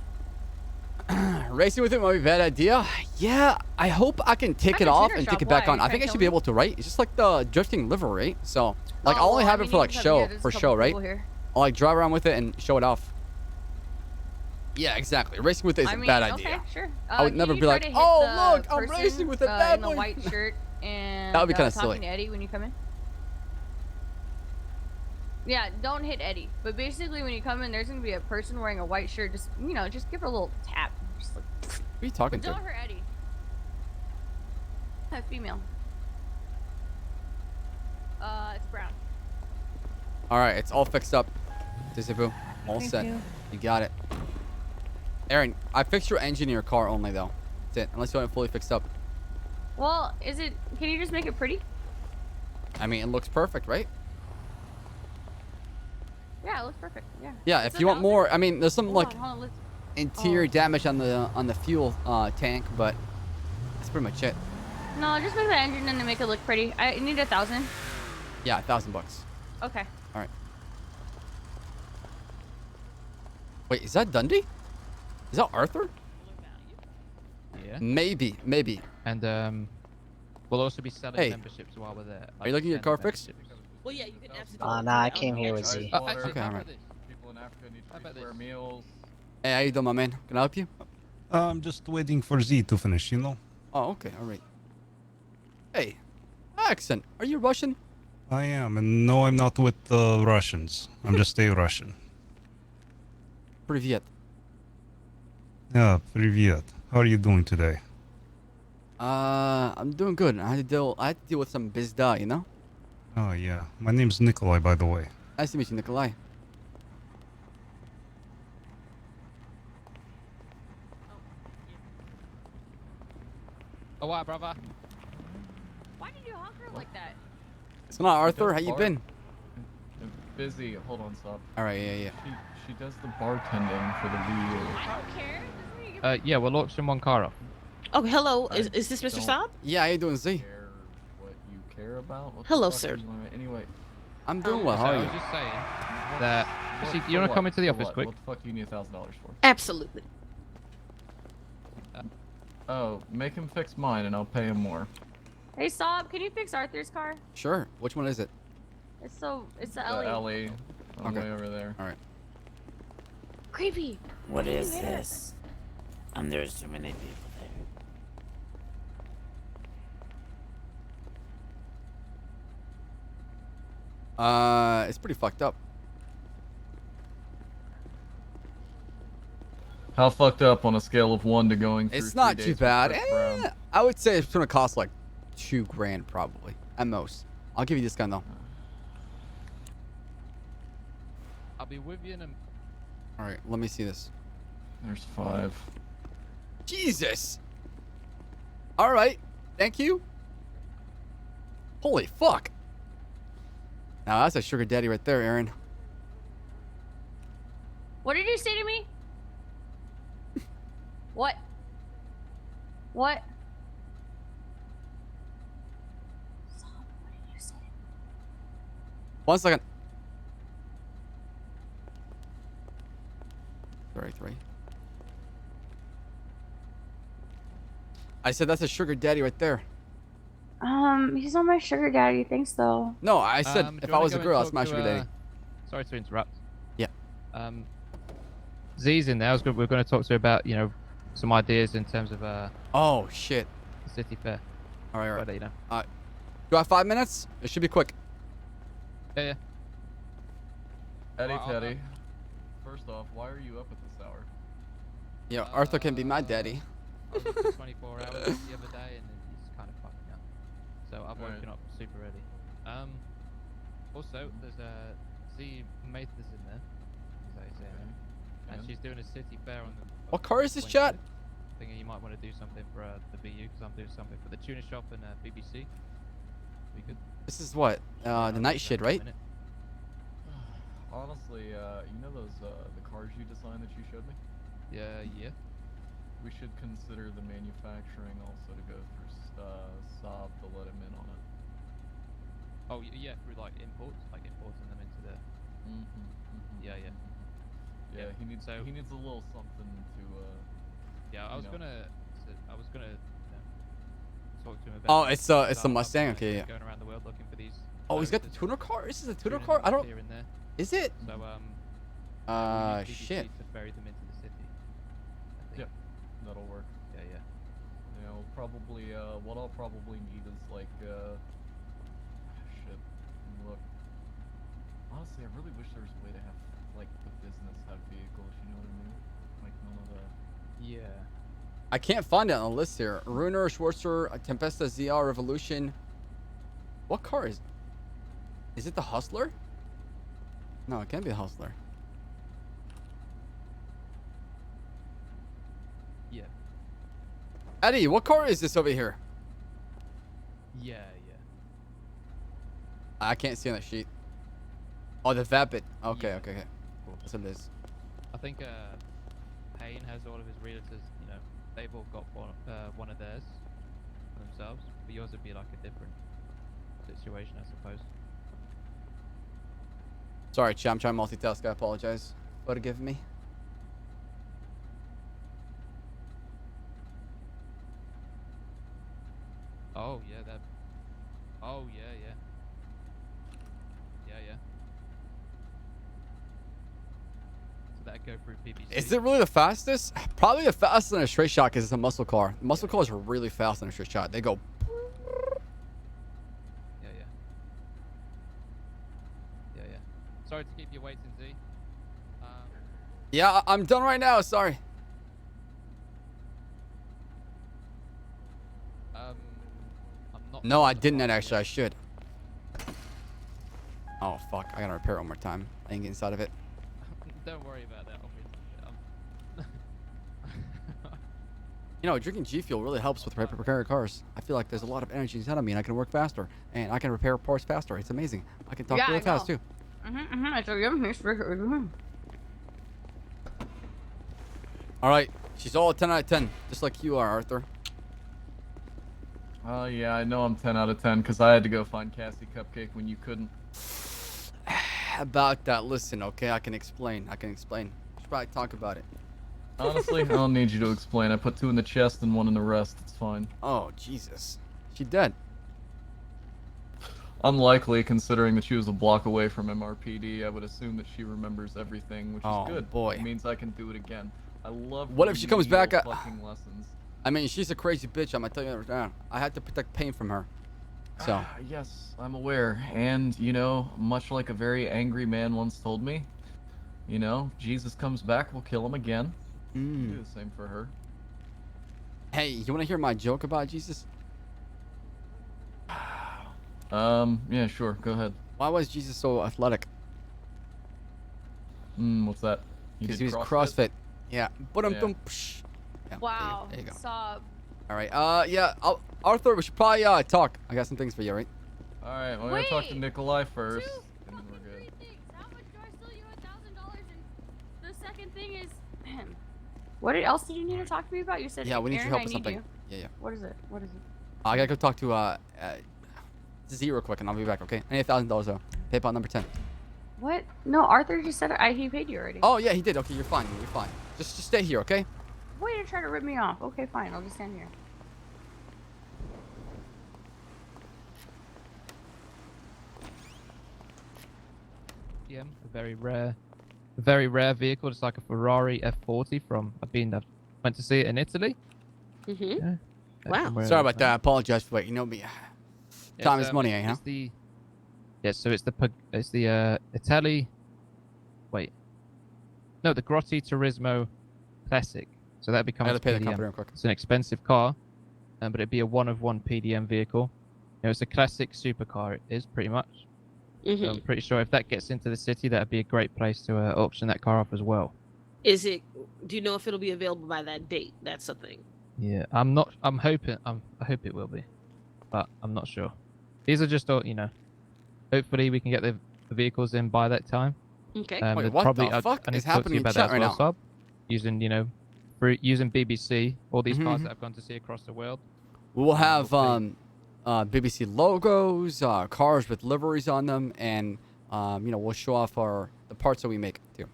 Racing with it might be a bad idea. Yeah, I hope I can take it off and take it back on. I think I should be able to, right? It's just like the drifting livery, right? So, like, I'll only have it for like show, right? I'll like drive around with it and show it off. Yeah, exactly. Racing with it is a bad idea. Okay, sure. I would never be like, oh look, I'm racing with a bad in the white shirt and that would be kind of talking silly. to Eddie when you come in. Yeah, don't hit Eddie. But basically, when you come in, there's gonna be a person wearing a white shirt. Just just give her a little tap. Just like. Who are you talking but to? don't hurt Eddie. A female. It's brown. All right, it's all fixed up. Disabu, all Thank set. you. You got it. Erin, I fixed your engine in your car only though. That's it. Unless you want it fully fixed up. Well, can you just make it pretty? I mean, it looks perfect, right? Yeah, it looks perfect. Yeah. Yeah, if you want more, I mean, there's some Hold like on, hold on, let's- interior damage on the fuel tank, but that's pretty much it. No, just make the engine and make it look pretty. I need 1,000. Yeah, $1,000. Okay. All right. Wait, is that Dundee? Is that Arthur? Yeah. Maybe. And we'll also be selling Hey. memberships while we're there. Are you looking at your car fixed? Well, yeah, you can absolutely. Nah, I came here with Z. Okay, all right. People in Africa need to square meals. Hey, how you doing, my man? Can I help you? I'm just waiting for Z to finish, you know? Oh, okay, all right. Hey, accent. Are you Russian? I am, and no, I'm not with the Russians. I'm just a Russian. Привет. Yeah, привет. How are you doing today? I'm doing good. I had to deal with some bizda, you know? Oh, yeah. My name's Nikolai, by the way. Nice to meet you, Nikolai. Oh, wow, brother. Why did you honk her like that? It's not Arthur. How you been? I'm busy. Hold on, stop. All right, yeah. She does the bartending for the wheel. I don't care. Yeah, we'll auction one car off. Oh, hello. Is this Mr. Saab? Yeah, how you doing, Z? What you care about? What the Hello, fuck sir. is my- Anyway. I'm doing well. How are I you? was just saying that. What- You want to for come what? into the For office what? quick? What the fuck do you need $1,000 for? Absolutely. Oh, make him fix mine and I'll pay him more. Hey, Saab, can you fix Arthur's car? Sure. Which one is it? It's the The Ellie. alley. On the Okay. way over there. All right. Creepy. What is this? There's too many people there. It's pretty fucked up. How fucked up on a scale of 1 to going through It's not 3 too days with bad. Chris Brown? I would say it's gonna cost like $2,000 probably at most. I'll give you this gun though. I'll be with you in a. All right, let me see this. There's 5. Jesus. All right, thank you. Holy fuck. Now that's a sugar daddy right there, Aaron. What did you say to me? What? What? What did you say? 1 second. 33. I said that's a sugar daddy right there. He's not my sugar daddy. Thanks though. No, I said Do if you I wanna was a go and girl, that's talk my to, sugar daddy. Sorry to interrupt. Yeah. Z's in there. We're going to talk to her about, you know, some ideas in terms of Oh shit. the city fair. All right, all right. Let you know. Do I have 5 minutes? It should be quick. Yeah. Eddie Teddy. First off, why are you up at this hour? Yeah, Arthur can be my daddy. I was up for 24 hours the other day, and then he's kind of fucking up. So I've woken up super early. Also, there's a Z Mathis in there. As I say, and she's doing a city fair on the. What car is this, chat? Thinking you might want to do something for the BU, because I'm doing something for the tuner shop and BBC. We could. This is what? The night shit, right? Honestly, you know those the cars you designed that you showed me? Yeah. We should consider the manufacturing also to go through Saab to let him in on it. Oh yeah, through like imports, like importing them into the. Yeah. Yeah, he needs a little something to. Yeah, I was gonna talk to him about. Oh, it's the Mustang. Okay, yeah. Going around the world looking for these. Oh, he's got the tuner car. This is a tuner car. I don't. Here and there. Is it? So shit. To ferry them into the city. Yeah, that'll work. Yeah. You know, probably what I'll probably need is like shit. Look, honestly, I really wish there was a way to have like the business have vehicles. You know what I mean? Like none of the. Yeah. I can't find it on the list here. Ruiner, Schwarzer, Tempesta, ZR, Revolution. What car is? Is it the Hustler? No, it can't be a Hustler. Yeah. Eddie, what car is this over here? Yeah. I can't see on the sheet. Oh, the Vapid. Okay. Cool. That's what it is. I think Payne has all of his realtors. You know, they've all got one of theirs for themselves. But yours would be like a different situation, I suppose. Sorry, chat. I'm trying to multitask. I apologize. Forgive me. Oh yeah, that. Oh yeah. So that go through BBC. Is it really the fastest? Probably the fastest in a straight shot because it's a muscle car. Muscle cars are really fast in a straight shot. They go. Yeah. Sorry to keep you waiting, Z. Yeah, I'm done right now. Sorry. I'm not. No, I didn't actually. I should. Oh fuck! I gotta repair it one more time. I ain't getting inside of it. Don't worry about that. You know, drinking G Fuel really helps with repairing cars. I feel like there's a lot of energy inside of me, and I can work faster, and I can repair parts faster. It's amazing. I can talk really fast too. I told you. All right, she's all a 10 out of 10, just like you are, Arthur. Oh yeah, I know I'm 10 out of 10 because I had to go find Cassie Cupcake when you couldn't. About that, listen, okay? I can explain. We should probably talk about it. Honestly, I don't need you to explain. I put 2 in the chest and 1 in the rest. It's fine. Oh, Jesus. She dead. Unlikely, considering that she was a block away from MRPD. I would assume that she remembers everything, which is good. Boy. It means I can do it again. I love What if she comes back? fucking lessons. I mean, she's a crazy bitch. I'm gonna tell you that right now. I had to protect pain from her. So. Yes, I'm aware. And, you know, much like a very angry man once told me, you know, Jesus comes back, we'll kill him again. Do the same for her. Hey, you want to hear my joke about Jesus? Yeah, sure. Go ahead. Why was Jesus so athletic? What's that? Because he was CrossFit. Yeah. But Yeah. Yeah, Wow. There you go. Saab. All right. Yeah. Arthur, we should probably talk. I got some things for you, right? All right. Well, I'm gonna talk to Nikolai first, and then we're good. How much do I still you $1,000? And the second thing is, man, what else did you need to talk to me about? You said, Yeah, we need your Aaron, help I with need something. you. Yeah. What is it? What is it? I gotta go talk to Z real quick, and I'll be back. Okay? I need $1,000 though. PayPal number 10. What? No, Arthur just said he paid you already. Oh yeah, he did. Okay, you're fine. You're fine. Just stay here, okay? Way to try to rip me off. Okay, fine. I'll just stand here. Yeah, a very rare vehicle. It's like a Ferrari F40 from I went to see it in Italy. Mm-hmm. Yeah. Wow. Sorry about that. I apologize for waiting. You know me. Time is money, eh? Huh? So it's the Itali. Wait. No, the Grotti Turismo Classic. So that becomes I gotta pay the PDM. company real quick. It's an expensive car, but it'd be a one-of-one PDM vehicle. You know, it's a classic supercar. It is pretty much. Mm-hmm. So I'm pretty sure if that gets into the city, that'd be a great place to auction that car off as well. Is it? Do you know if it'll be available by that date? That's the thing. Yeah, I'm hoping. I hope it will be, but I'm not sure. These are just all, you know. Hopefully, we can get the vehicles in by that time. Okay. Wait, but what probably, the fuck I need is to talk to happening you in about chat that as right well, now? Saab. Using, you know, using BBC, all these cars Mhm. that I've gone to see across the world. We will have BBC logos, cars with liveries on them, and you know, we'll show off the parts that we make too.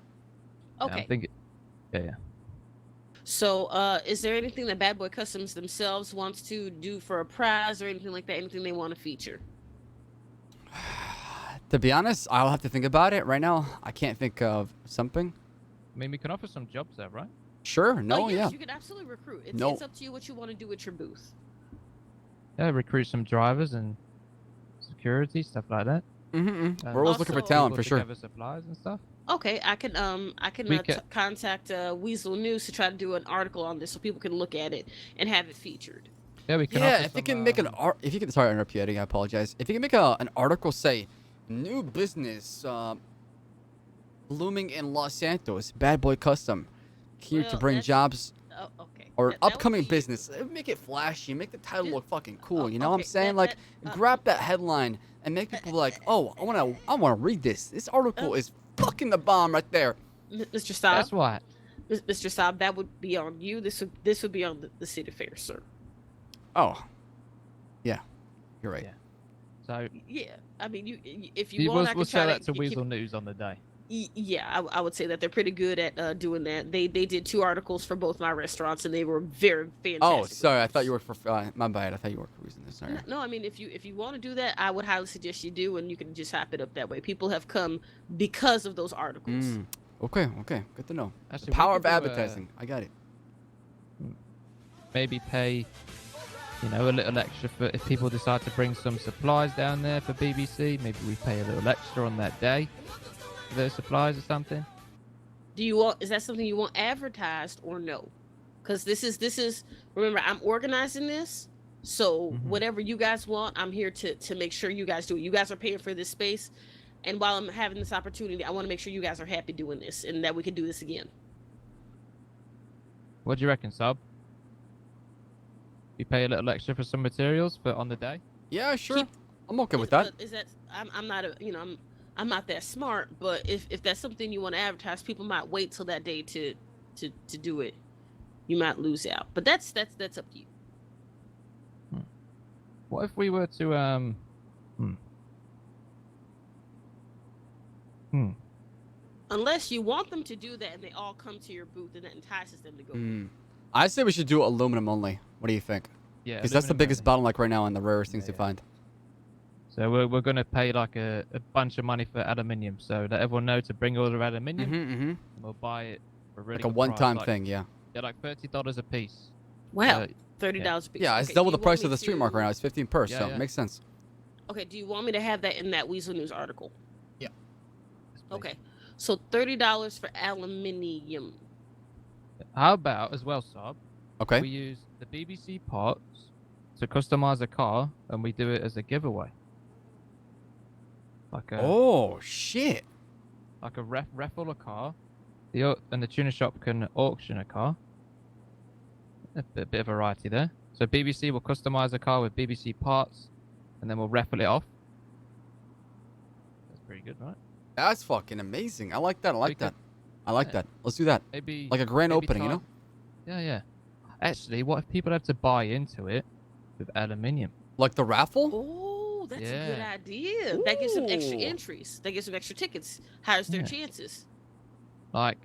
Okay. Yeah. So, is there anything that Bad Boy Customs themselves wants to do for a prize or anything like that? Anything they want to feature? To be honest, I'll have to think about it. Right now, I can't think of something. I mean, we can offer some jobs there, right? Sure. No. Oh, yes, Yeah. you can absolutely recruit. No. It's up to you what you want to do with your booth. Yeah, recruit some drivers and security stuff like that. Mm-hmm. We're always looking for talent for sure. Supplies and stuff. Okay, I can We can- contact Weasel News to try to do an article on this so people can look at it and have it featured. Yeah, we can. Yeah, offer if you some, can make an art, if you can, sorry, I interrupt you, Eddie. I apologize. If you can make an article, say, new business blooming in Los Santos, Bad Boy Custom, here to Well, bring that's- jobs. Oh, okay. Or That would upcoming be- business. Make it flashy. Make the title look fucking cool. You know what I'm okay, saying? Like, grab that headline and make people like, oh, I wanna read this. This article is fucking the bomb right there. Mr. Saab. That's what. Mr. Saab, that would be on you. This would be on the city fair, sir. Oh, yeah, you're right. Yeah. So Yeah, I mean, if you want, I can we'll try show that to keep- Weasel News on the day. Yeah, I would say that they're pretty good at doing that. They did 2 articles for both my restaurants, and they were very fantastic. Oh, sorry. I thought you worked for. My bad. I thought you worked for Reason. Sorry. No, I mean, if you want to do that, I would highly suggest you do, and you can just hype it up that way. People have come because of those articles. Okay. Good to know. Actually, The we power could of do, advertising. I got it. Maybe pay, you know, a little extra for if people decide to bring some supplies down there for BBC. Maybe we pay a little extra on that day for those supplies or something. Is that something you want advertised or no? Because this is remember, I'm organizing this, so whatever you guys want, I'm here to make sure you guys do it. You guys are paying for this space, and while I'm having this opportunity, I want to make sure you guys are happy doing this and that we can do this again. What do you reckon, Sub? You pay a little extra for some materials for on the day? Yeah, sure. I'm okay with that. Is that I'm not I'm not that smart, but if that's something you want to advertise, people might wait till that day to do it. You might lose out, but that's up to you. What if we were to Unless you want them to do that and they all come to your booth and that entices them to go. I say we should do aluminum only. What do you think? Yeah, Because that's the biggest bottleneck right now and the rarest things to find. So we're gonna pay like a bunch of money for aluminium, so that everyone knows to bring all their aluminium. And we'll buy it for a really like a good one-time price, thing, yeah. Yeah, like $30 a piece. Wow, $30 a piece. Yeah, it's Okay, double do the you price want of me the street to- market right now. It's 15 per, Yeah, so yeah. it makes sense. Okay, do you want me to have that in that Weasel News article? Yeah. Okay, so $30 for aluminium. How about as well, Saab? Okay. We use the BBC parts to customize a car, and we do it as a giveaway. Like a Oh shit! like a raffle a car, and the tuner shop can auction a car. A bit of variety there. So BBC will customize a car with BBC parts, and then we'll raffle it off. That's pretty good, right? That's fucking amazing. I like that. I like that. I like yeah. that. Let's do that. Maybe Like a grand maybe opening, you know? Yeah, yeah. Actually, what if people have to buy into it with aluminium? Like the raffle? Oh, that's a good Yeah. idea. That gives them extra Ooh. entries. That gives them extra tickets. Higher their Yeah. chances. Like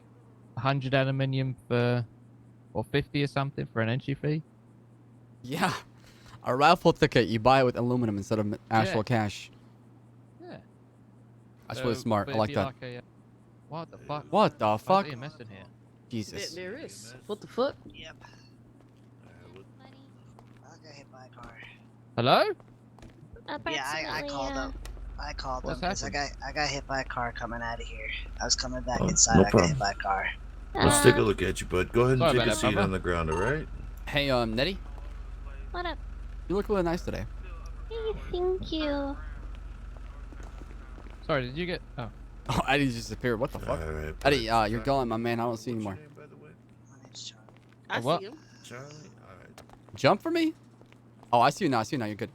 100 aluminium for, or 50 or something for an entry fee. Yeah. A raffle ticket, you buy it with aluminum instead of actual Yeah. cash. Yeah. That's So, really smart. but I it'd like be that. like a, what the fuck? What the Why is fuck? there a mess in here? Jesus. There is. What the fuck? Yep. I got hit by a car. Hello? Yeah, I called them. I called them What's because happened? I got hit by a car coming out of here. I was coming back Oh, inside. no I got hit problem. by a car. Let's take a look at you, bud. Go ahead and Sorry take about a that, seat brother. on the ground, all right? Hey, Nettie, What up? you look really nice today. Hey, thank you. Sorry, did you get? Oh. Oh, Eddie just disappeared. What the fuck? All right, Eddie, you're gone, my man. I don't see you anymore. I what? see him. Charlie, all right. Jump for me? Oh, I see you now. I see you now. You're good.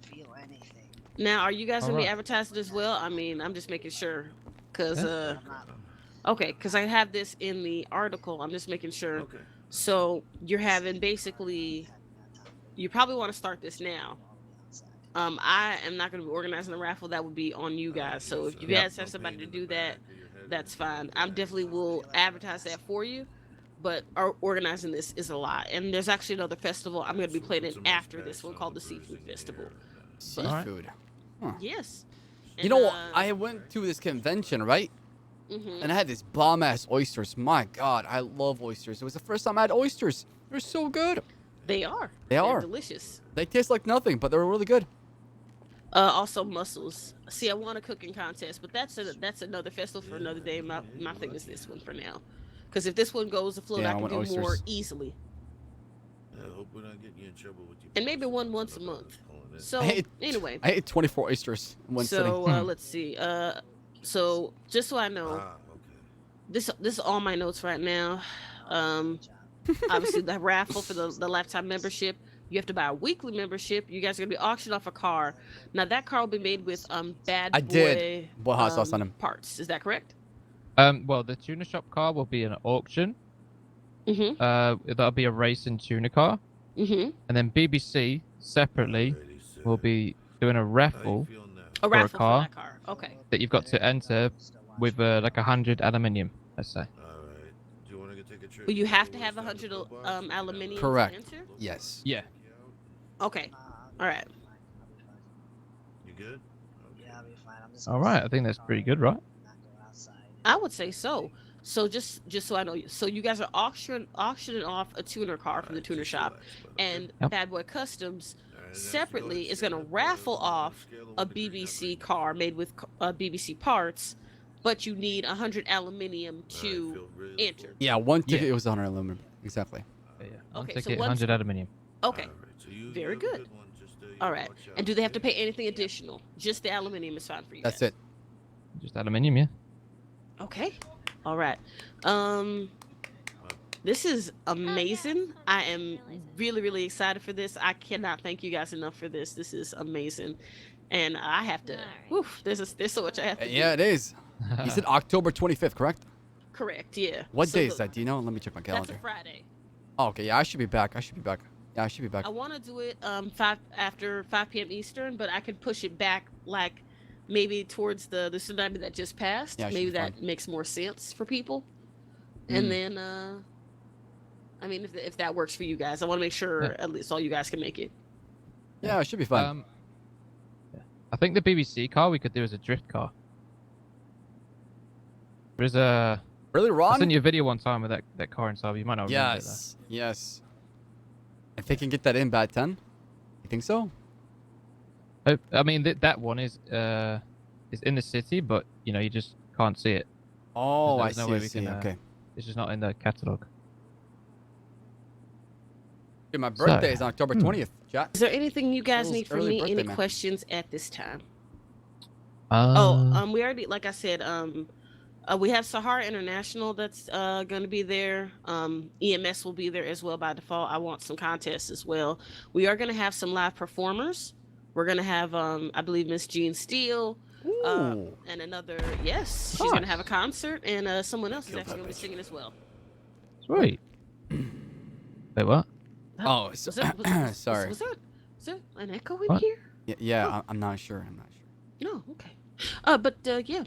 Feel anything? Now, are you guys gonna be Alright. advertising as well? I mean, I'm just making sure, cause Yeah. okay, cause I have this in the article. I'm just making sure. Okay. So you're having basically, you probably want to start this now. I am not going to be organizing a raffle. That would be on you guys. So if you guys have somebody to do that, that's fine. I definitely will advertise that for you. But organizing this is a lot. And there's actually another festival I'm going to be playing in after this one called the Seafood Festival. Seafood. Huh. Yes. You know, I went to this convention, right? And I had these bomb-ass oysters. My God, I love oysters. It was the first time I had oysters. They're so good. They are. They They're are. delicious. They taste like nothing, but they were really good. Also mussels. See, I won a cooking contest, but that's another festival for another day. My thing is this one for now, because if this one goes afloat, Yeah, I I can want do oysters. more easily, I hope we're not getting you in trouble with you. and maybe one once a month. So I anyway, ate 24 oysters in one so sitting. let's see. So just so I know, this is all my notes right now. Obviously the raffle for the lifetime membership. You have to buy a weekly membership. You guys are gonna be auctioning off a car. Now that car will be made with bad I boy did. What hot sauce on him? parts. Is that correct? Well, the tuner shop car will be an auction. That'll be a racing tuner car. And then BBC separately will be doing a raffle A for a raffle car, for that car. Okay. that you've got to enter with like 100 aluminium, let's say. But you have to have 100 aluminium Correct. to enter? Yes. Yeah. Okay. All right. You good? Yeah, I'll be fine. I'm just All right, I think that's pretty good, right? I would say so. So just so I know, so you guys are auctioning off a tuner car from the tuner shop, and Yep. Bad Boy Customs separately is going to raffle off a BBC car made with BBC parts, but you need 100 aluminium to enter. Yeah, one ticket, it was 100 aluminum. Exactly. Yeah. One Okay, so ticket, once- 100 aluminium. Okay. Very good. All right. And do they have to pay anything additional? Just the aluminium is fine for you. That's guys. it. Just aluminium, yeah. Okay. All right. This is amazing. I am really, really excited for this. I cannot thank you guys enough for this. This is amazing. And I have to, woof, there's so much I have to do. Yeah, it is. You said October 25th, correct? Correct, yeah. What So day is the- that? Do you know? Let me check my That's calendar. a Friday. Oh, okay, yeah, I should be back. I should be back. Yeah, I should be back. I want to do it after 5 p.m. Eastern, but I could push it back like maybe towards the tsunami that just passed. Yeah, maybe that makes more sense for people. And then, I mean, if that works for you guys, I want to make sure at least all you guys can make it. Yeah, it should be fun. I think the BBC car we could do as a drift car. There's a really Ron. I sent you a video one time with that car in Saab. You might not remember it. Yes. If they can get that in by 10, you think so? I mean, that one is in the city, but you know you just can't see it. Oh, There's I no see. way I we see. can, Okay. It's just not in the catalog. Dude, my birthday is on October 20th. Chat. Is there anything you guys need from me? Any questions at this time? We already, like I said, we have Sahara International that's going to be there. EMS will be there as well by default. I want some contests as well. We are going to have some live performers. We're going to have, I believe, Miss Jean Steele. And another, she's going to have a concert, and someone else is actually going to be singing as well. Sweet. Wait, what? Oh, sorry. Was there an echo in here? Yeah, I'm not sure. No, okay. But yeah.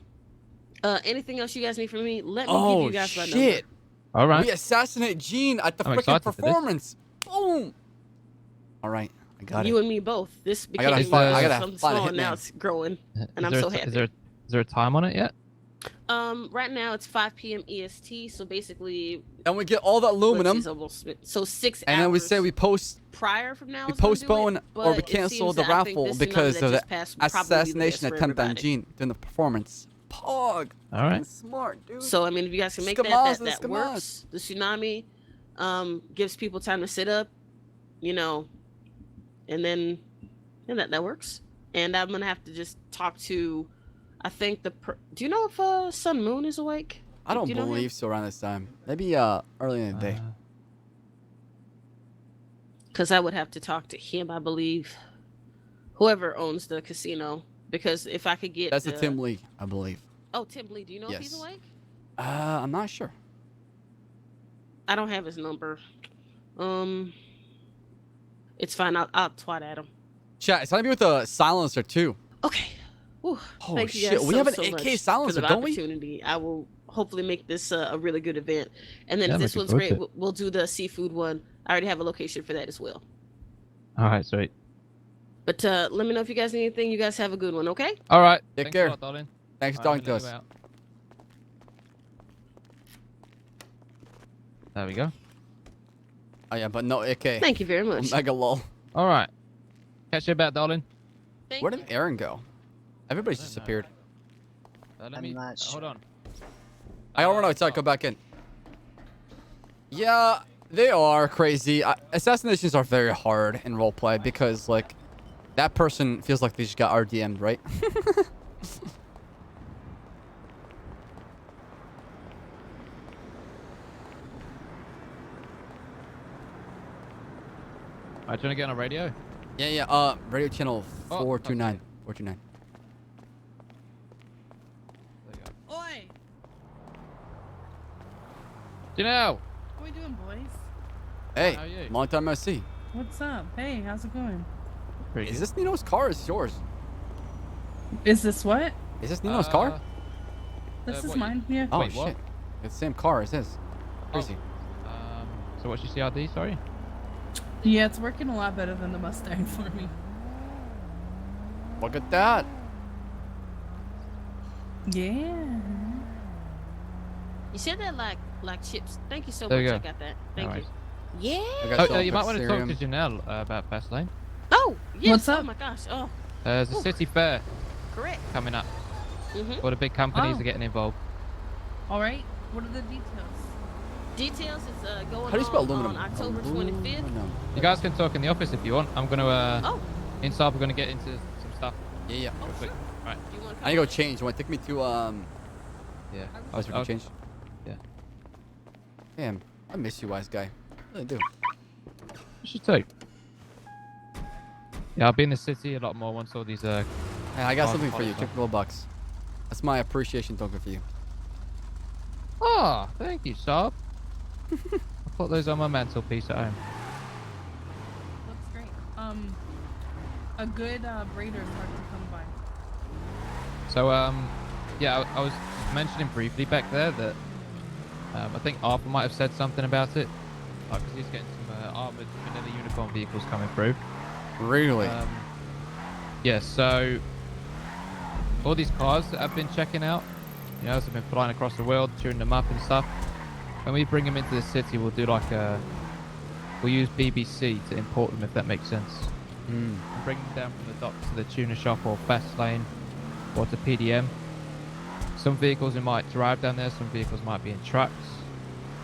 Anything else you guys need from me? Let me give you guys my number. All right. We assassinate Gene at the freaking performance. Boom. All right, I got it. You and me both. This became I gotta something find a small, and now hitman. it's growing, and I'm so happy. Is there a time on it yet? Right now it's 5 p.m. EST, so basically. And we get all the aluminum. So 6 hours. And then we say we prior from now. We postpone or we cancel the raffle because of the assassination attempt on Gene during the performance. Pog. All right. Smart, dude. So I mean, if you guys can make that works. The tsunami gives people time to sit up, you know, and then that works. And I'm gonna have to just talk to, I think do you know if Sun Moon is awake? I don't believe so around this time. Maybe early in the day. Because I would have to talk to him, I believe. Whoever owns the casino. Because if I could get that's a Tim Lee, I believe. Oh, Tim Lee. Do you know if he's awake? I'm not sure. I don't have his number. It's fine. I'll twat at him. Chat, it's gonna be with a silencer too. Okay. Whew. Oh Thank you shit, guys we so, have an so AK much silencer, for the don't we? opportunity. I will hopefully make this a really good event. And then Yeah, if this looking one's great, forward we'll do the seafood one. I already have a location for that as well. All right, sweet. But let me know if you guys need anything. You guys have a good one, okay? All right. Take care. A lot, darling. Thanks for talking to us. There we go. Oh yeah, but no AK. Thank you very much. Mega lol. All right. Catch you back, darling. Where did Aaron go? Everybody's disappeared. Let me, hold on. I don't know. It's like go back in. Yeah, they are crazy. Assassinations are very hard in roleplay because like that person feels like they just got RDM'd, right? Alright, do you want to get on a radio? Yeah. Radio channel 429. 429. Oi! You know. What are we doing, boys? Hey, How are you? long time no see. What's up? Hey, how's it going? Is this Nino's car or is it yours? Is this what? Is this Nino's car? This is mine, yeah. Oh Wait, shit. what? It's the same car as his. Crazy. So what's your CRD, sorry? Yeah, it's working a lot better than the Mustang for me. Look at that. Yeah. You said that like chips. Thank you so There much. you I go. got that. No Thank you. worries. Yeah. Oh, you might want to talk to Janelle about Fastlane. Oh, yes. What's up? Oh my gosh. Oh. There's a city fair Correct. coming up. Mhm. All the big companies Oh. are getting involved. All right. What are the details? Details is going How do you spell on aluminum? October 25th. You guys can talk in the office if you want. I'm gonna Oh. in Saab we're gonna get into some stuff. Yeah. Real quick. Right. Do you want to I need to go change. You want to take me to Yeah. I was going to change. Yeah. Damn, I miss you, wise guy. I really do. You should take. Yeah, I'll be in the city a lot more once all these Hey, I got cars something for you. qualify. 50 bucks. That's my appreciation token for you. Oh, thank you, Saab. I put those on my mantelpiece at home. a good braider is hard to come by. So yeah, I was mentioning briefly back there that I think Arthur might have said something about it, because he's getting some armored vanilla unicorn vehicles coming through. Really? Yeah. So all these cars that I've been checking out, you know, as I've been flying across the world, tuning them up and stuff. When we bring them into the city, we'll do like we'll use BBC to import them, if that makes sense. And bring them down from the docks to the tuner shop or fast lane or to PDM. Some vehicles we might drive down there, some vehicles might be in trucks,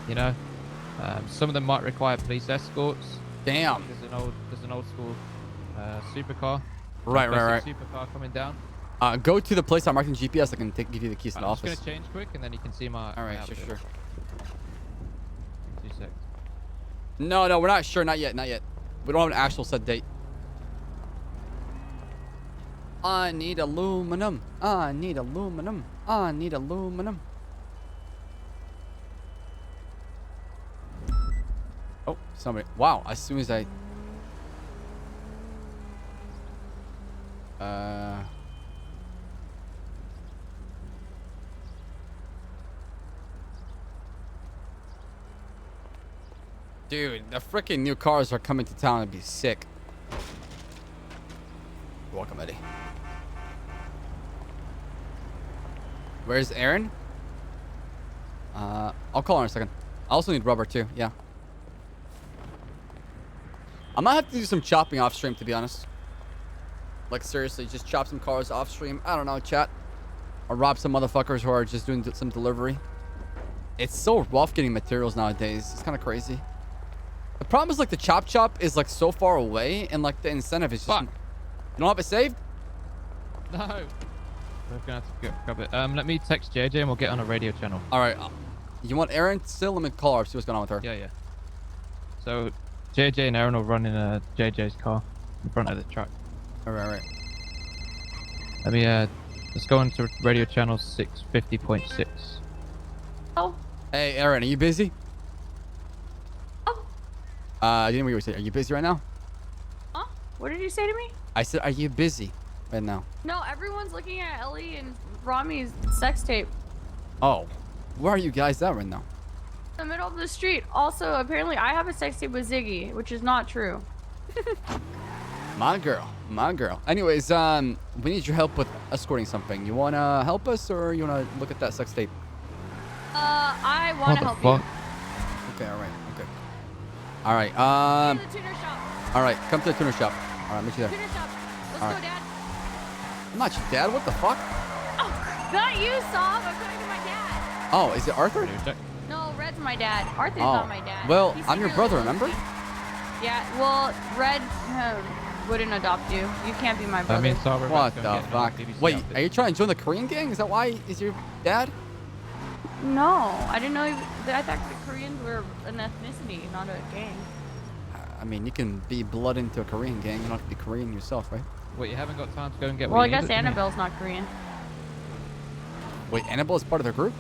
you know. Some of them might require police escorts. Damn. There's an old school supercar. Right. Supercar coming down. Go to the place I'm marking GPS. I can give you the keys to the I'm office. just gonna change quick, and then you can see my. All right, my sure. 2 seconds. No, we're not sure. Not yet. We don't have an actual set date. I need aluminum. I need aluminum. I need aluminum. Oh, somebody. Wow, as soon as I... Dude, the freaking new cars are coming to town. It'd be sick. You're welcome, Eddie. Where's Aaron? I'll call her in a second. I also need rubber too. Yeah. I might have to do some chopping off stream, to be honest. Like seriously, just chop some cars off stream. I don't know, chat. Or rob some motherfuckers who are just doing some delivery. It's so rough getting materials nowadays. It's kind of crazy. The problem is like the chop is like so far away, and like the incentive is just. You don't have it saved? No. We're gonna have to grab it. Let me text JJ and we'll get on a radio channel. All right. You want Aaron still? Let me call her. See what's going on with her. Yeah. So JJ and Aaron will run in JJ's car in front of the truck. All right. Let me let's go into radio channel 650.6. Oh. Hey, Aaron, are you busy? I didn't hear what you were saying. Are you busy right now? Huh? What did you say to me? I said, are you busy right now? No, everyone's looking at Ellie and Rami's sex tape. Oh, where are you guys at right now? In the middle of the street. Also, apparently, I have a sex tape with Ziggy, which is not true. My girl. Anyways, we need your help with escorting something. You wanna help us, or you wanna look at that sex tape? I wanna help you. Okay, all right. All right. To the tuner shop. All right, come to the tuner shop. All right, meet you there. Tuner shop. Let's All go, right. Dad. I'm not your dad. What the fuck? Oh, not you, Saab. I'm talking to my dad. Oh, is it Arthur? No, Red's my dad. Arthur's Oh. not my dad. Well, He's I'm your secretly brother, remember? Yeah, well, Red wouldn't adopt you. You can't be my brother. What the fuck? Wait, are you trying to join the Korean gang? Is that why is your dad? No, I didn't know. I thought the Koreans were an ethnicity, not a gang. I mean, you can be blood into a Korean gang. You don't have to be Korean yourself, right? Wait, you haven't got time to go and get Well, what I you guess needed, Annabelle's not Korean. Wait, Annabelle is part of their group?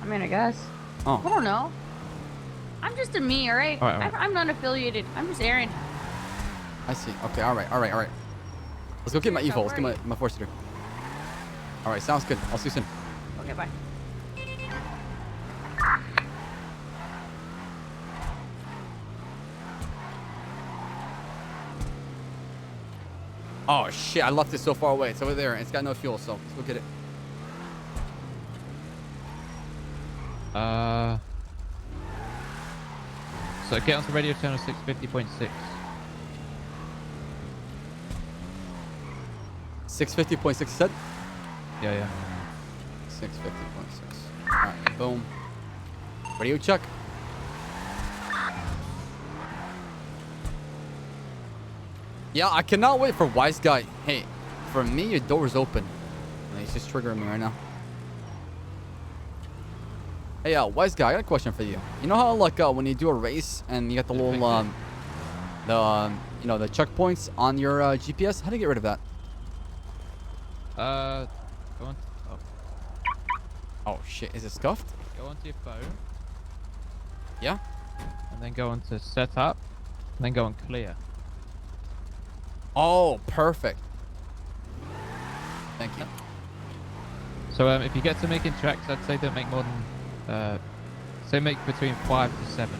I mean, I guess. Oh. I don't know. I'm just a me, all right? All right. I'm not affiliated. I'm just Aaron. I see. Okay, all right. Let's go get my evil. Let's get my force to do. All right, sounds good. I'll see you soon. Okay, bye. Oh shit! I left it so far away. It's over there. It's got no fuel, so let's go get it. So get onto radio channel 650.6. 650.6 said? Yeah. 650.6. Alright, boom. Radio check. Yeah, I cannot wait for Wise Guy. Hey, for me, your door's open. And he's just triggering me right now. Hey, Wise Guy, I got a question for you. You know how, like, when you do a race and you got the little, you know, the checkpoints on your GPS? How do you get rid of that? Go on. Oh shit! Is it scuffed? Go onto your phone. Yeah. And then go on to setup. And then go on clear. Oh, perfect. Thank you. So if you get to making tracks, I'd say don't make more than, say make between 5 to 7.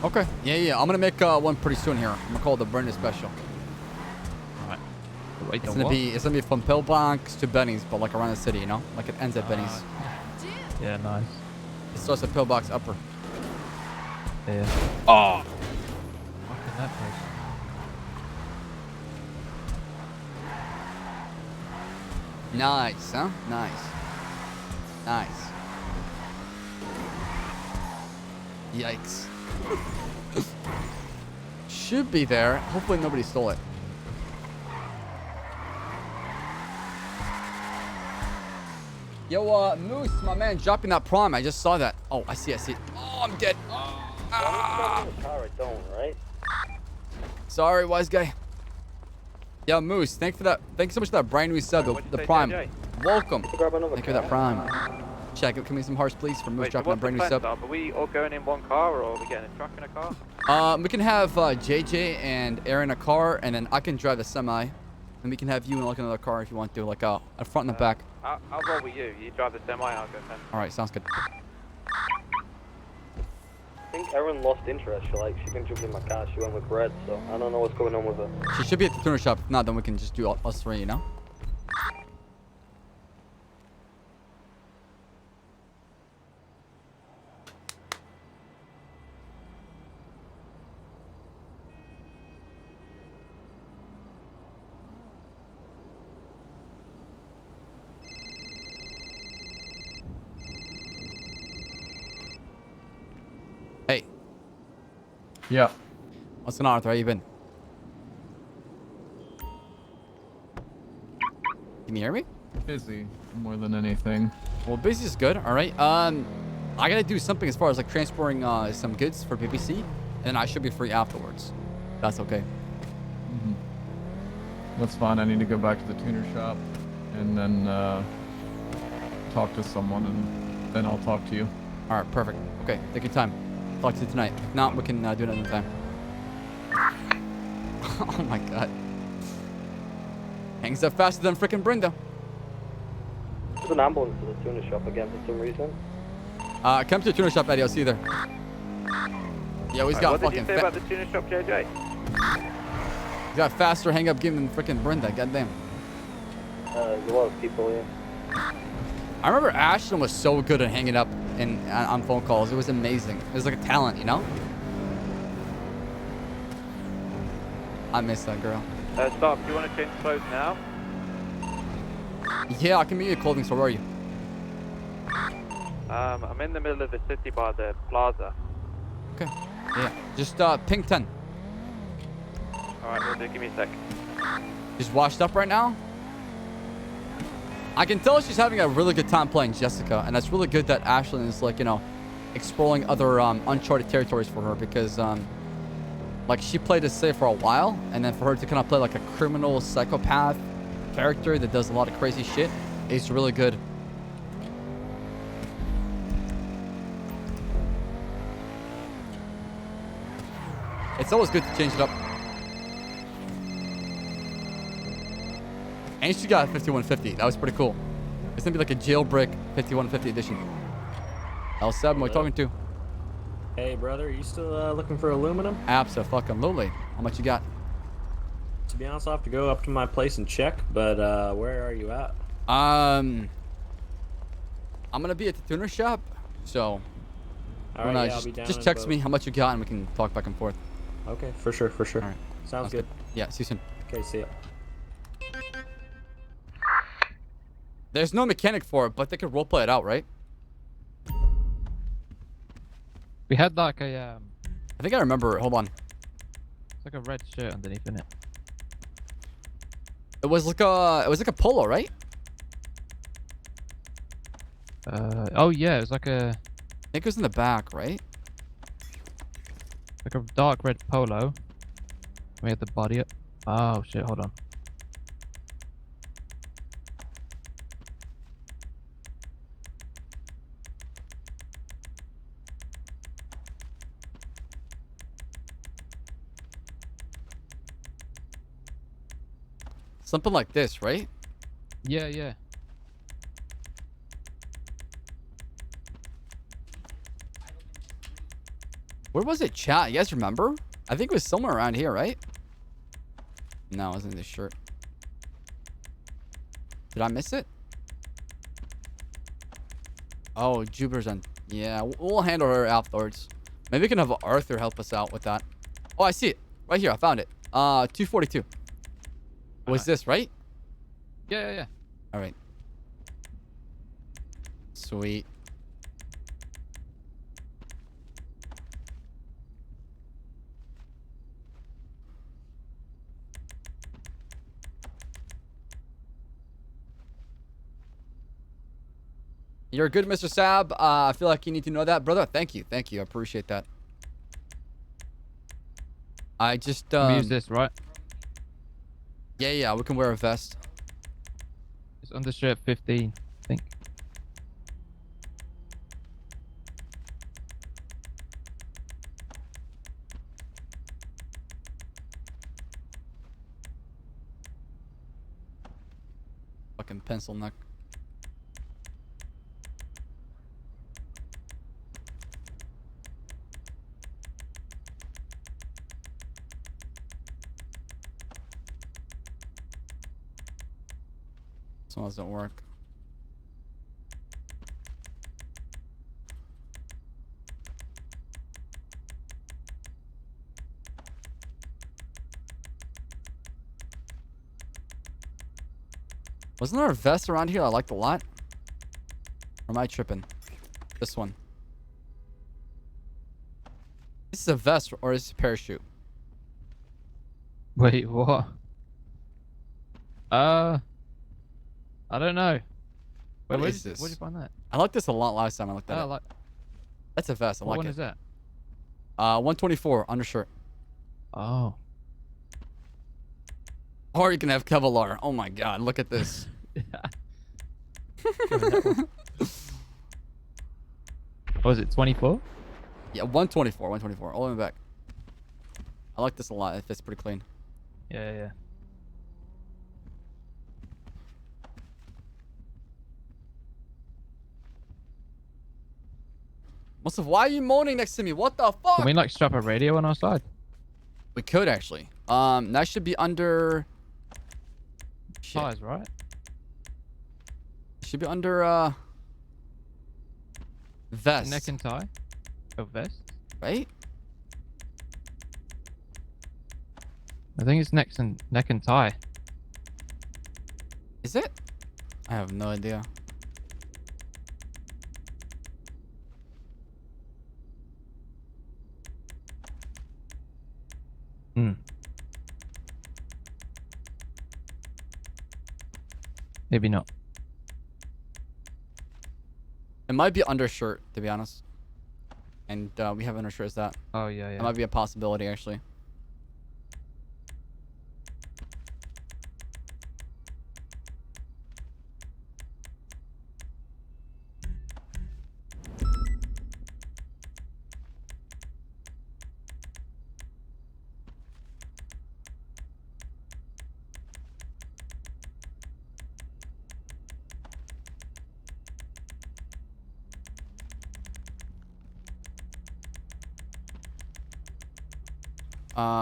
Okay. Yeah. I'm gonna make one pretty soon here. I'm gonna call it the Brenda special. Alright. It's gonna be from Pillbox to Benny's, but like around the city, you know? Like it ends at Benny's. Yeah, nice. It starts at Pillbox Upper. Yeah. Oh. Fucking that place. Nice, huh? Nice. Yikes. Should be there. Hopefully nobody stole it. Yo, Moose, my man, dropping that prime. I just saw that. Oh, I see it. Oh, I'm dead. I don't, right? Sorry, wise guy. Yo, Moose, thanks so much for that brand new sub, the prime. Welcome. Thank you for that prime. Check, give me some hearts, please, for Moose dropping that brand new sub. Are we all going in one car, or are we getting a truck in a car? We can have JJ and Aaron a car, and then I can drive the semi. And we can have you in like another car if you want to, like a front and the back. I'll roll with you. You drive the semi, I'll go then. All right, sounds good. I think Erin lost interest. She can jump in my car. She went with Red, so I don't know what's going on with her. She should be at the tuner shop. If not, then we can just do us three, you know? Hey. Yeah. What's going on, Arthur? How you been? Can you hear me? Busy more than anything. Well, busy is good. All right. I gotta do something as far as like transporting some goods for BBC, and then I should be free afterwards. That's okay. That's fine. I need to go back to the tuner shop and then talk to someone, and then I'll talk to you. All right. Perfect. Okay. Take your time. Talk to you tonight. If not, we can do it another time. Oh my god. Hangs up faster than frickin' Brenda. There's an ambulance to the tuner shop again for some reason. Come to the tuner shop, Eddie. I'll see you there. Yeah, he's got what fucking. did you say about the tuner shop, JJ? He's got faster hang up game than frickin' Brenda. Goddamn. There's a lot of people here. I remember Ashton was so good at hanging up on phone calls. It was amazing. It was like a talent, you know? I miss that girl. Stop. Do you want to change clothes now? Yeah, I can meet you at clothing store. Where are you? I'm in the middle of the city by the plaza. Okay. Yeah. Just ping 10. Alright, we'll do. Give me a sec. She's washed up right now. I can tell she's having a really good time playing Jessica, and that's really good that Ashlyn is like, you know, exploring other uncharted territories for her, because like she played this safe for a while, and then for her to kind of play like a criminal psychopath character that does a lot of crazy shit is really good. It's always good to change it up. And she got a 5150. That was pretty cool. It's gonna be like a jailbreak 5150 edition. Ssaab, am I talking to? Hey, brother, are you still looking for aluminum? Absolutely. How much you got? To be honest, I'll have to go up to my place and check, but where are you at? I'm gonna be at the tuner shop, so All right, yeah, I'll be down just in text about- me how much you got, and we can talk back and forth. Okay, for sure. All right. Sounds good. Yeah, see you soon. Okay, see ya. There's no mechanic for it, but they could roleplay it out, right? We had like a I think I remember. Hold on. it's like a red shirt underneath, isn't it? It was like a polo, right? Oh yeah, it was like a. I think it was in the back, right? Like a dark red polo. We had the body up. Oh shit! Hold on. Something like this, right? Yeah, yeah. Where was it, chat? You guys remember? I think it was somewhere around here, right? No, it wasn't this shirt. Did I miss it? Oh, Jupiter's on. Yeah, we'll handle her afterwards. Maybe we can have Arthur help us out with that. Oh, I see it. Right here. I found it. 242. Was this, right? Yeah, yeah, yeah. All right. Sweet. You're good, Mr. Saab. I feel like you need to know that, brother. Thank you. Thank you. I appreciate that. I just We use this, right? Yeah, we can wear a vest. It's undershirt 15, I think. Fucking pencil neck. This one doesn't work. Wasn't there a vest around here I liked a lot? Or am I tripping? This one. This is a vest or is it a parachute? Wait, what? I don't know. Wait, What is this? Where'd you find that? I liked this a lot last time I looked at it. Like, That's a vest. I what like one it. is that? 124 undershirt. Oh. Or you can have Kevlar. Oh my god, look at this. Was it 24? Yeah, 124, 124. All the way back. I like this a lot. It fits pretty clean. Yeah, yeah. Most of why are you moaning next to me? What the fuck? Can we like strap a radio on our side? We could actually. That should be under. Shit. Tires, right? Should be under vest. Neck and tie. Oh, vest. Right? I think it's neck and tie. Is it? I have no idea. Hmm. Maybe not. It might be undershirt, to be honest. And we have undershirts that. Oh, yeah, yeah. That might be a possibility, actually.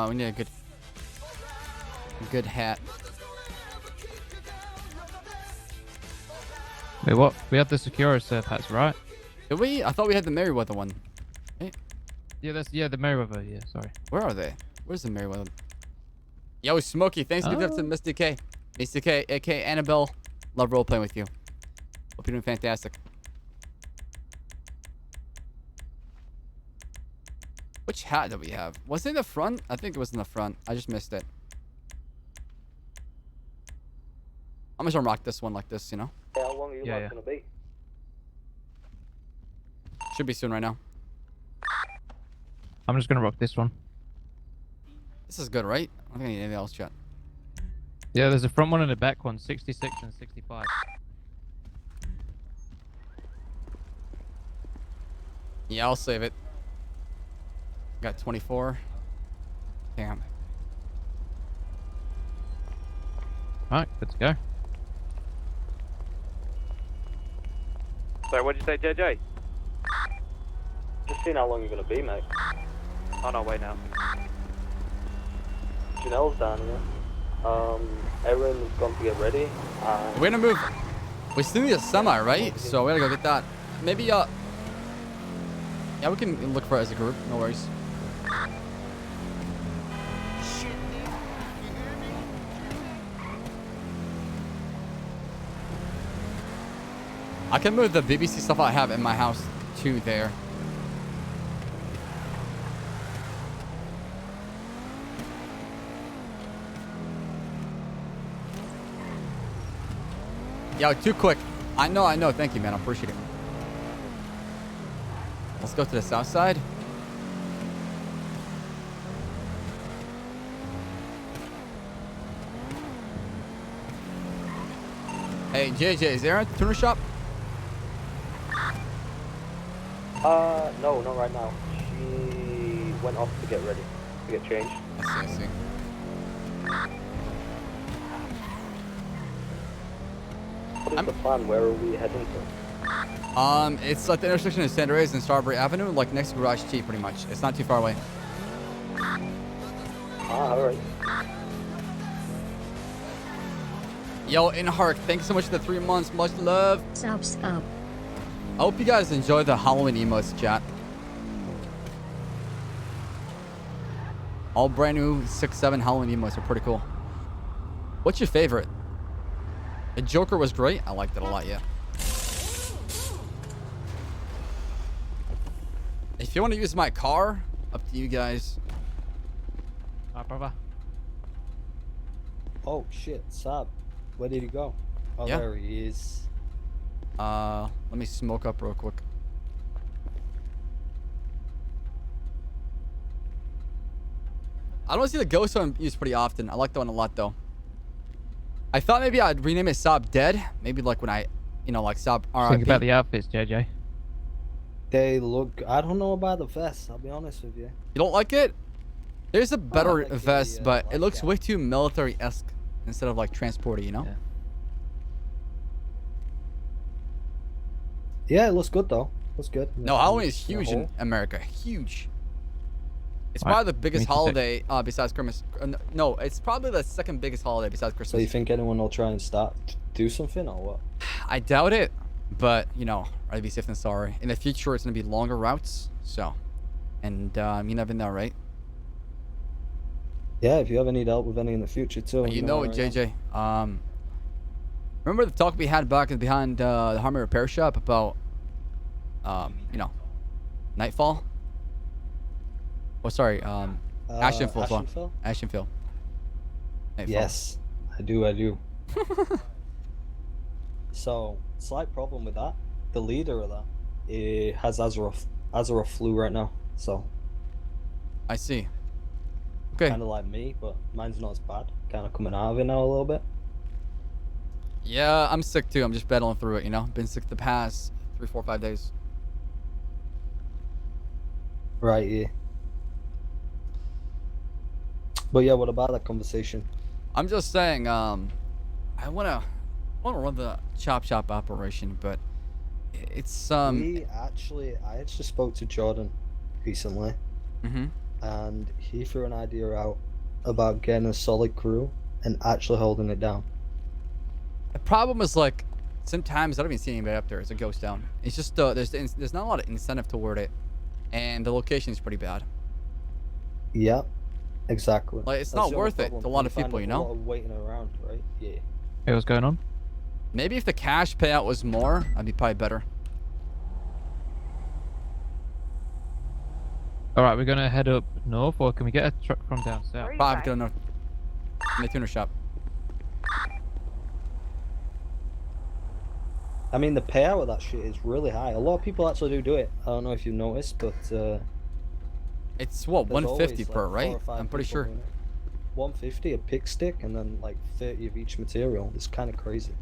We need a good hat. Wait, what? We have the Securus hats, right? Did we? I thought we had the Merryweather one. Right? Yeah, the Merryweather. Yeah, sorry. Where are they? Where's the Merryweather? Yo, Smokey, thanks for gifting Misty K. Misty K, aka Annabelle. Love role playing with you. Hope you're doing fantastic. Which hat do we have? Was it in the front? I think it was in the front. I just missed it. I'm just gonna rock this one like this, you know? How long are you Yeah, gonna be? Should be soon right now. I'm just gonna rock this one. This is good, right? I don't think I need anything else, chat. Yeah, there's a front one and a back one, 66 and 65. Yeah, I'll save it. Got 24. Damn. Alright, good to go. Sorry, what'd you say, JJ? Just seeing how long you're gonna be, mate. Oh no, wait now. Janelle's down here. Erin's gone to get ready. We're gonna move. We still need a semi, right? So we gotta go get that. Maybe, yeah, we can look for it as a group. No worries. I can move the BBC stuff I have in my house to there. Yo, too quick. I know. Thank you, man. I appreciate it. Let's go to the south side. Hey, JJ, is there a tuner shop? No, not right now. She went off to get ready, to get changed. I see. What is the plan? Where are we heading to? It's like the intersection of San Andreas and Strawberry Avenue, like next to Garage T, pretty much. It's not too far away. Alright. Yo, Inhark, thank you so much for the 3 months. Much love. Ssaab. I hope you guys enjoy the Halloween emotes, chat. All brand new 6-7 Halloween emotes are pretty cool. What's your favorite? The Joker was great. I liked it a lot, yeah. If you want to use my car, up to you guys. Alright, brother. Oh shit, Saab. Where did he go? Oh, Yeah. there he is. Let me smoke up real quick. I don't see the ghost one used pretty often. I like that one a lot, though. I thought maybe I'd rename it Saab Dead. Maybe like when I, like Saab RIP. Think about the outfits, JJ. They look... I don't know about the vest, I'll be honest with you. You don't like it? There's a better like vest, the, but like it looks that. way too military-esque instead of like transporty, you know? Yeah, it looks good though. Looks good. No, Halloween is The huge in whole- America. Huge. It's Alright, probably the biggest me too. holiday besides Christmas. No, it's probably the second biggest holiday besides So Christmas. you think anyone will try and do something or what? I doubt it, but I'd be safe than sorry. In the future, it's gonna be longer routes, so, and you never know, right? Yeah, if you ever need help with any in the future too. But you know it, where I am. JJ. Remember the talk we had back behind the Harmony Repair Shop about, Nightfall? Oh, sorry, Ashenfield. Ashenfield? Ashenfield. Nightfall. Yes, I do. So, slight problem with that. The leader of that has Azeroth flu right now. So. I see. Okay. Kind of like me, but mine's not as bad. Kind of coming out of it now a little bit. Yeah, I'm sick too. I'm just battling through it, Been sick the past 3, 4, 5 days. Right, yeah. But yeah, what about that conversation? I'm just saying, I wanna run the chop shop operation, but it's I actually spoke to Jordan recently, and he threw an idea out about getting a solid crew and actually holding it down. The problem is like sometimes I don't even see anybody up there as it goes down. It's just there's not a lot of incentive toward it, and the location is pretty bad. Yeah, exactly. Like it's That's not the only worth it problem. to a lot You of find people, a lot of waiting around, right? Yeah. Hey, what's going on? Maybe if the cash payout was more, I'd be probably better. Alright, we're gonna head up north, or can we get a truck from down south? Probably get enough in the tuner shop. I mean, the payout of that shit is really high. A lot of people actually do it. I don't know if you've noticed, but it's what, there's 150 always, per, like, right? 4 or 5 I'm pretty people sure. doing it. 150 a pick stick, and then like 30 of each material. It's kind of crazy.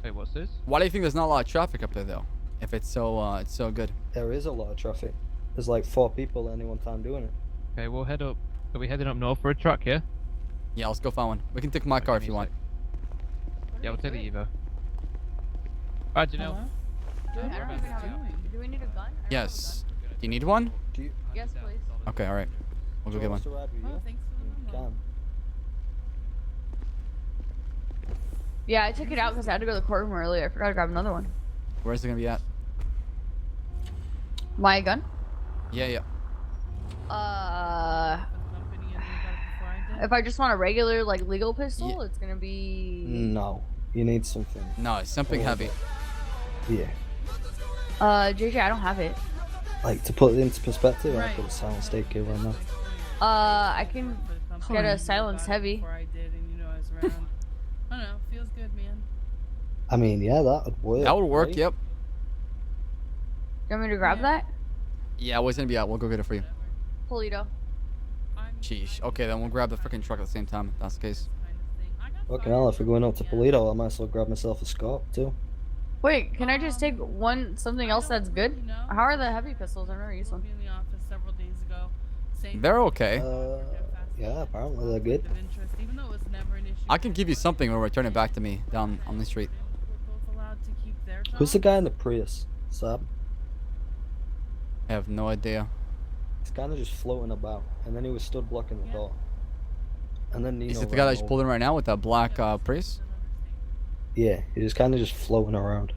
Wait, what's this? Why do you think there's not a lot of traffic up there though? If it's so good. There is a lot of traffic. There's like 4 people at any one time doing it. Okay, we'll head up. Are we heading up north for a truck, yeah? Yeah, let's go find one. We can take my car if you want. Yeah, we'll take the Evo. Alright, Janelle. I don't even have a, do we need a gun? Yes. Do you need one? Yes, please. Okay, all right. We'll go get one. Oh, thanks for the number. Yeah, I took it out because I had to go to the courtroom earlier. I forgot to grab another one. Where's it gonna be at? My gun? Yeah. If I just want a regular, like, legal pistol, it's gonna be... No, you need something. No, it's something heavy. Yeah. JJ, I don't have it. Like, to put it into perspective, I've got a silent stake here right now. I can get a silenced heavy. I don't know. Feels good, man. I mean, yeah, that would work. That would work, right? yep. You want me to grab that? Yeah, what's gonna be out? We'll go get it for you. Polito. Sheesh. Okay, then we'll grab the freaking truck at the same time, if that's the case. Fucking hell, if we're going up to Polito, I might as well grab myself a scope, too. Wait, can I just take something else that's good? How are the heavy pistols? I've never used one. In the office several days ago. They're okay. Yeah, apparently they're good. Even though it was never an issue. I can give you something or return it back to me down on the street. Who's the guy in the Prius? Saab? I have no idea. He's kind of just floating about, and then he was stood blocking the door. And then Nino Is it the guy that's ran pulling right now with that black Prius? Yeah, he was kind of just floating around.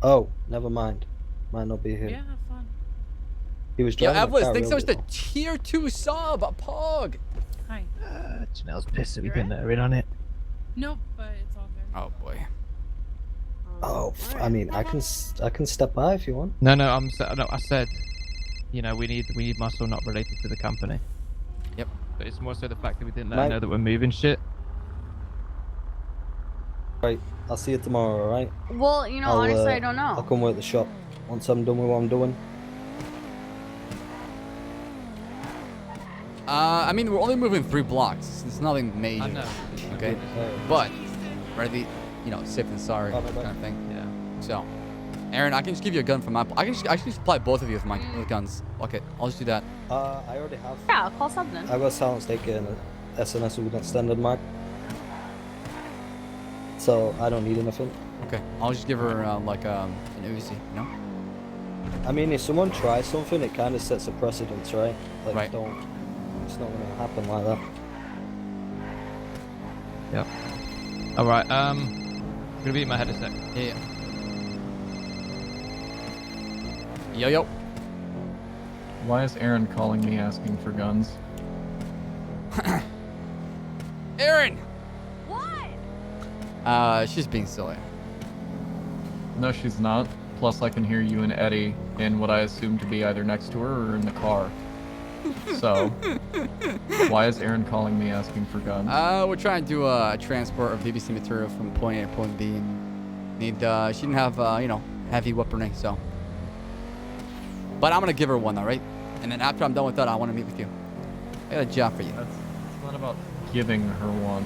Oh, never mind. Might not be here. Yeah, have fun. He was Yo, driving a Evlis, car thanks so much earlier. to tier 2 Saab, a pog. Hi. Janelle's pissed that we've been in on it. Nope, but it's all good. Oh boy. Oh, I mean, I can step by if you want. No, I said, you know, we need muscle not related to the company. Yep. But it's more so the fact that we didn't let her know that we're moving shit. Right, I'll see you tomorrow, alright? Well, you know, honestly, I don't know. I'll come work the shop once I'm done with what I'm doing. I mean, we're only moving 3 blocks. It's nothing major. I know. Okay. But, ready, you know, safe than sorry kind of thing. Yeah. So, Aaron, I can just give you a gun from my. I can just supply both of you with my guns. Okay, I'll just do that. I already have. Yeah, I'll call something. I got a silent stake and an SNS with an extended mag. So I don't need anything. Okay, I'll just give her like an Uzi, you know? I mean, if someone tries something, it kind of sets a precedence, right? Like, Right. It's not gonna happen like that. Yep. Alright, gonna be in my head a sec. Yeah. Yo. Why is Aaron calling me asking for guns? Aaron! What? She's being silly. No, she's not. Plus, I can hear you and Eddie in what I assume to be either next to her or in the car. So, why is Aaron calling me asking for guns? We're trying to do a transport of BBC material from point A to point B, and she didn't have, you know, heavy weaponry, so. But I'm gonna give her one, all right? And then after I'm done with that, I want to meet with you. I got a job for you. It's not about giving her one.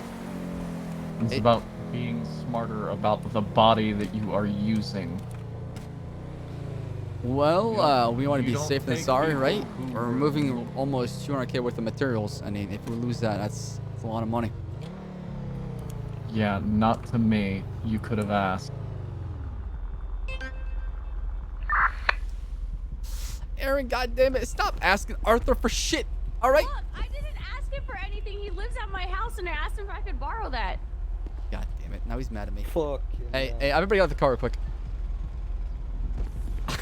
It's about being smarter about the body that you are using. Well, we want to you be don't safe than take sorry, people right? who We're removing almost 200K worth of materials. I mean, if we lose that, that's a lot of money. Yeah, not to me. You could have asked. Aaron, goddammit, stop asking Arthur for shit, all right? Look, I didn't ask him for anything. He lives at my house, and I asked him if I could borrow that. God damn it, now he's mad at me. Fuck. Hey, everybody get out the car real quick.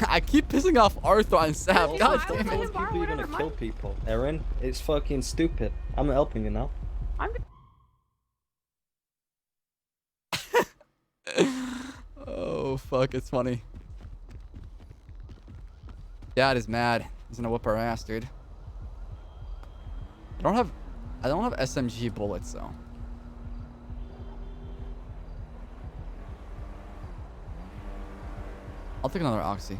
I keep pissing off Arthur and Saab. God damn People it. are gonna kill people. Aaron, it's fucking stupid. I'm helping you now. Oh, fuck, it's funny. Dad is mad. He's gonna whip our ass, dude. I don't have SMG bullets, though. I'll take another Oxy.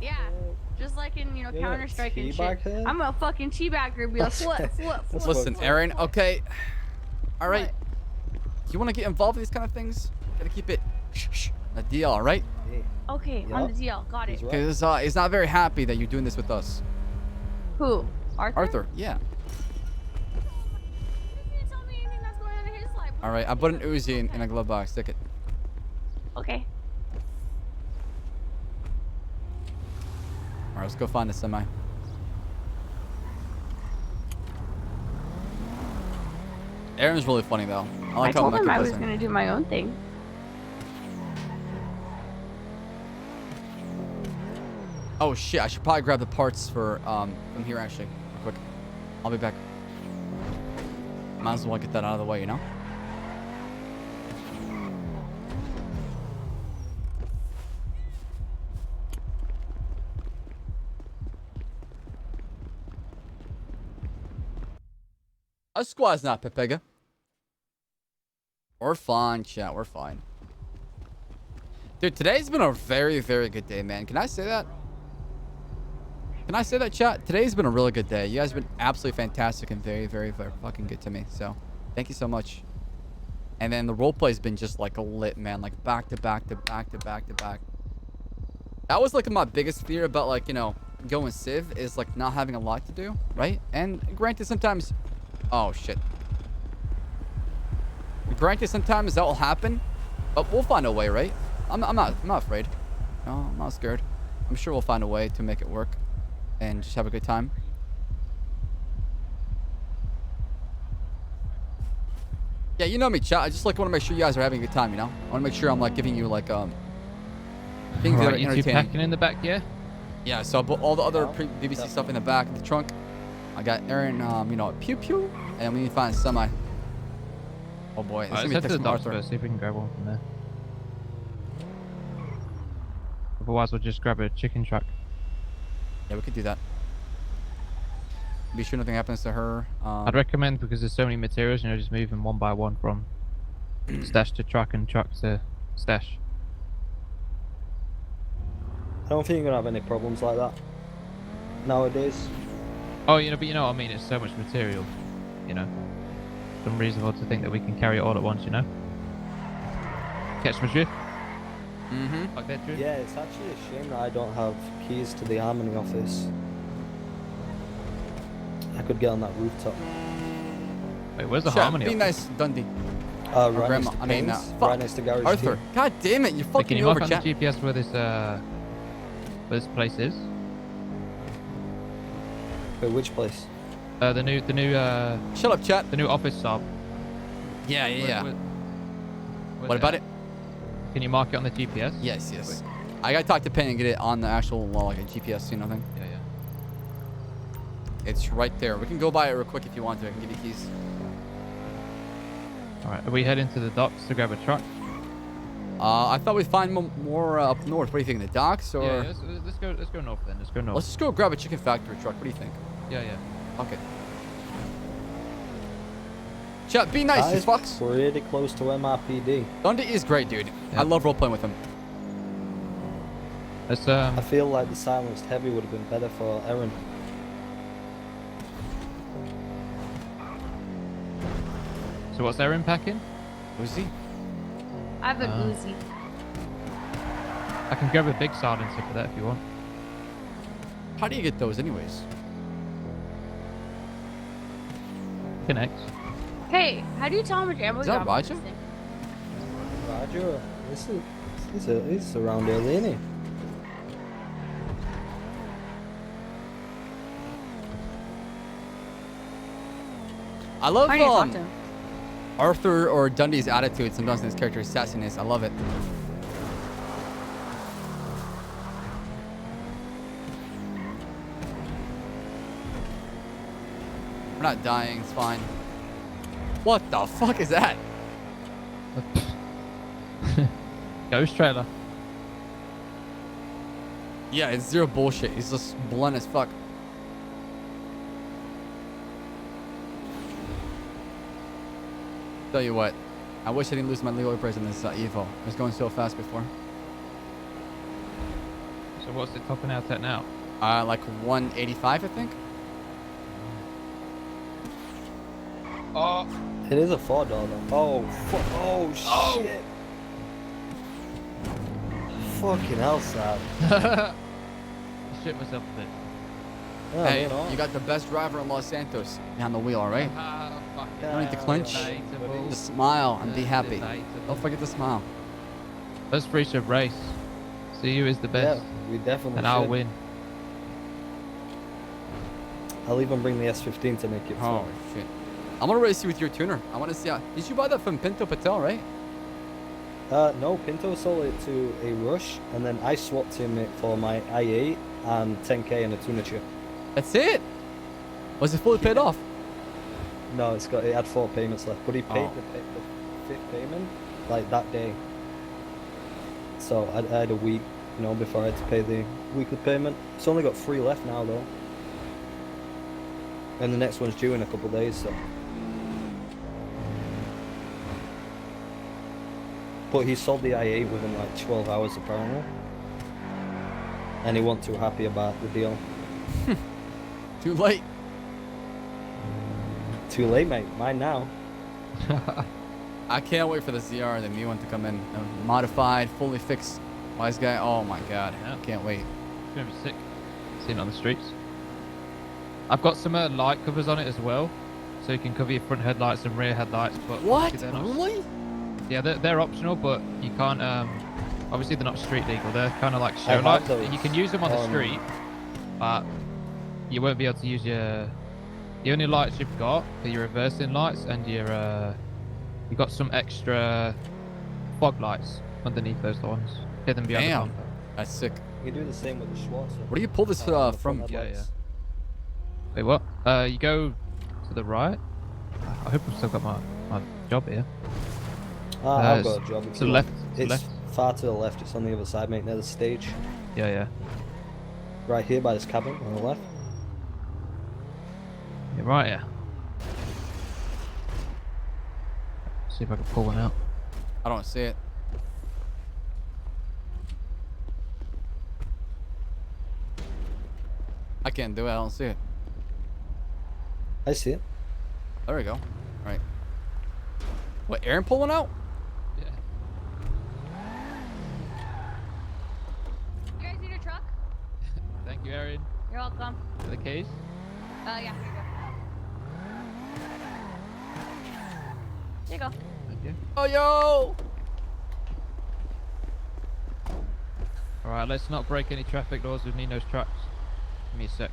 Yeah, just like in, you know, Yeah, Counter-Strike and teabag shit. head? I'm a fucking teabagger. Be like, what? Listen, Aaron, okay. All right. You want to get involved in these kind of things? Gotta keep it a deal, all right? Okay, on the DL. Got it. Because he's not very happy that you're doing this with us. Who? Arthur? Arthur, yeah. All right, I put an Uzi in a glove box. Stick it. Okay. All right, let's go find the semi. Aaron's really funny though. I like I how told him I was listen. gonna do my own thing. Oh shit! I should probably grab the parts for from here actually, real quick. I'll be back. Might as well get that out of the way, you know. Our squad's not Pepega. We're fine, chat. We're fine. Dude, today's been a very, very good day, man. Can I say that? Can I say that, chat? Today's been a really good day. You guys have been absolutely fantastic and very, very, very fucking good to me. So, thank you so much. And then the roleplay's been just like a lit, man. Like back to back to back to back to back. That was like my biggest fear about like, you know, going Civ is like not having a lot to do, right? And granted, sometimes... Oh, shit. Granted, sometimes that will happen, but we'll find a way, right? I'm not afraid. No, I'm not scared. I'm sure we'll find a way to make it work and just have a good time. Yeah, you know me, chat. I just like want to make sure you guys are having a good time, you know? I want to make sure I'm like giving you like things that are you two entertaining. packing in the back, yeah? Yeah, so I put all the other BBC stuff in the back of the trunk. I got Aaron, you know, pew pew, and we need to find a semi. Oh boy, Let's head to the docks first, see if we can grab one from there. Otherwise, we'll just grab a chicken truck. Yeah, we could do that. Be sure nothing happens to her. I'd recommend, because there's so many materials, you know, just moving one by one from stash to truck and truck to stash. I don't think you're gonna have any problems like that nowadays. Oh, you know, but you know what I mean? It's so much material, you know. It's unreasonable to think that we can carry it all at once, you know. Catch my drift? Mm-hmm. Like that drift? Yeah, it's actually a shame that I don't have keys to the Harmony office. I could get on that rooftop. Wait, where's the Chat, Harmony be office? nice, Dundee. Right Grandma. next to I mean, Payne's, fuck. right next to Garage Arthur, G. god damn it, you're Wait, fucking can me you over, mark on chat. the GPS where this place is? Wait, which place? The new Shut up, chat. The new office Saab. Yeah, yeah, yeah. Where's What about at? it? Can you mark it on the GPS? Yes, yes. I gotta talk to Penn and get it on the actual, well, like a GPS, you know thing. Yeah, yeah. It's right there. We can go by it real quick if you want to. I can give you keys. Alright, are we heading to the docks to grab a truck? I thought we'd find more up north. What do you think, the docks or? Yeah, let's go north then. Let's go north. Let's just go grab a chicken factory truck. What do you think? Yeah, yeah. Okay. Chat, be nice, you fucks. We're really close to MRPD. Dundee is great, dude. Yeah. I love role playing with him. Let's I feel like the silenced heavy would have been better for Aaron. So what's Aaron packing? Uzi. I have an Uzi. I can grab a big silencer for that if you want. How do you get those, anyways? Connect. Hey, how do you tell how much ammo Is you that got? Roger? Roger, he's around here, isn't he? I love I need to talk to him. Arthur or Dundee's attitude sometimes in his character sassiness. I love it. We're not dying. It's fine. What the fuck is that? Ghost trailer. Yeah, it's zero bullshit. He's just blunt as fuck. Tell you what, I wish I didn't lose my legal price in this Evo. It was going so fast before. So what's it topping out at now? Like 185, I think. Oh, It is a 4-door though. Oh shit. Fucking hell, Saab. Shit myself a bit. Yeah, Hey, you know. you got the best driver in Los Santos behind the wheel, all right? You don't need to clinch. Just smile and be happy. Don't forget to smile. Let's reach a race. See who is the best. Yeah, we definitely And I'll should. win. I'll even bring the S15 to make it fun. Oh, shit. I'm going to race you with your tuner. I want to see how... Did you buy that from Pinto Patel, right? No, Pinto sold it to a Rush, and then I swapped him it for my i8 and 10k and a tuner chip. That's it? Was it fully paid off? No, it had 4 payments left, but he paid Oh. the 5th payment like that day. So I had a week, before I had to pay the weekly payment. It's only got 3 left now though, and the next one's due in a couple of days. So, but he sold the i8 within like 12 hours apparently, and he wasn't too happy about the deal. Too late. Too late, mate. Mine now. I can't wait for the ZR, the new one, to come in. Modified, fully fixed. Wise guy. Oh my god. Yeah. Can't wait. It's gonna be sick. Seeing it on the streets. I've got some light covers on it as well, so you can cover your front headlights and rear headlights. But What? they're not, Really? yeah, they're optional, but you can't. Obviously, they're not street legal. They're kind of like I show have lights. those You can use them on the on- street, but you won't be able to use the only lights you've got are your reversing lights and your you got some extra fog lights underneath those ones. Hidden behind the Damn. bumper. That's sick. You can do the same with the Schwarzer. Where do you pull this on the from? front Yeah, headlights. Wait, what? You go to the right. I hope I've still got my job here. I've got a job. To the left. To the It's left. far to the left. It's on the other side, mate, near the stage. Yeah, yeah. Right here by this cabin on the left. You're right, yeah. See if I can pull one out. I don't see it. I can't do it. I don't see it. I see it. There we go. All right. What, Aaron pulling out? Yeah. You guys need a truck? Thank you, Aaron. You're welcome. For the case. Yeah, here you go. There you go. Thank you. Oh, yo! Alright, let's not break any traffic laws with Nino's trucks. Give me a sec.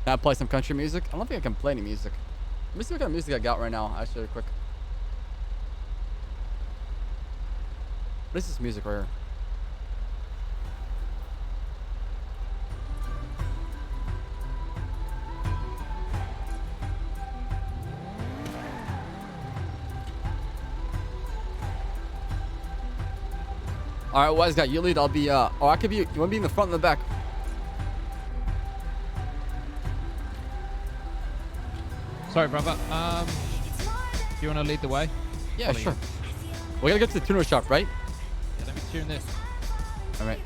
Can I play some country music? I don't think I can play any music. Let me see what kind of music I got right now, actually, quick. What is this music right here? All right, wise guy, you lead. I'll be. I could be. You want to be in the front and the back? Sorry, brother. Do you want to lead the way? Yeah, Follow sure. you. We gotta get to the tuner shop, right? Yeah, let me tune this. All right.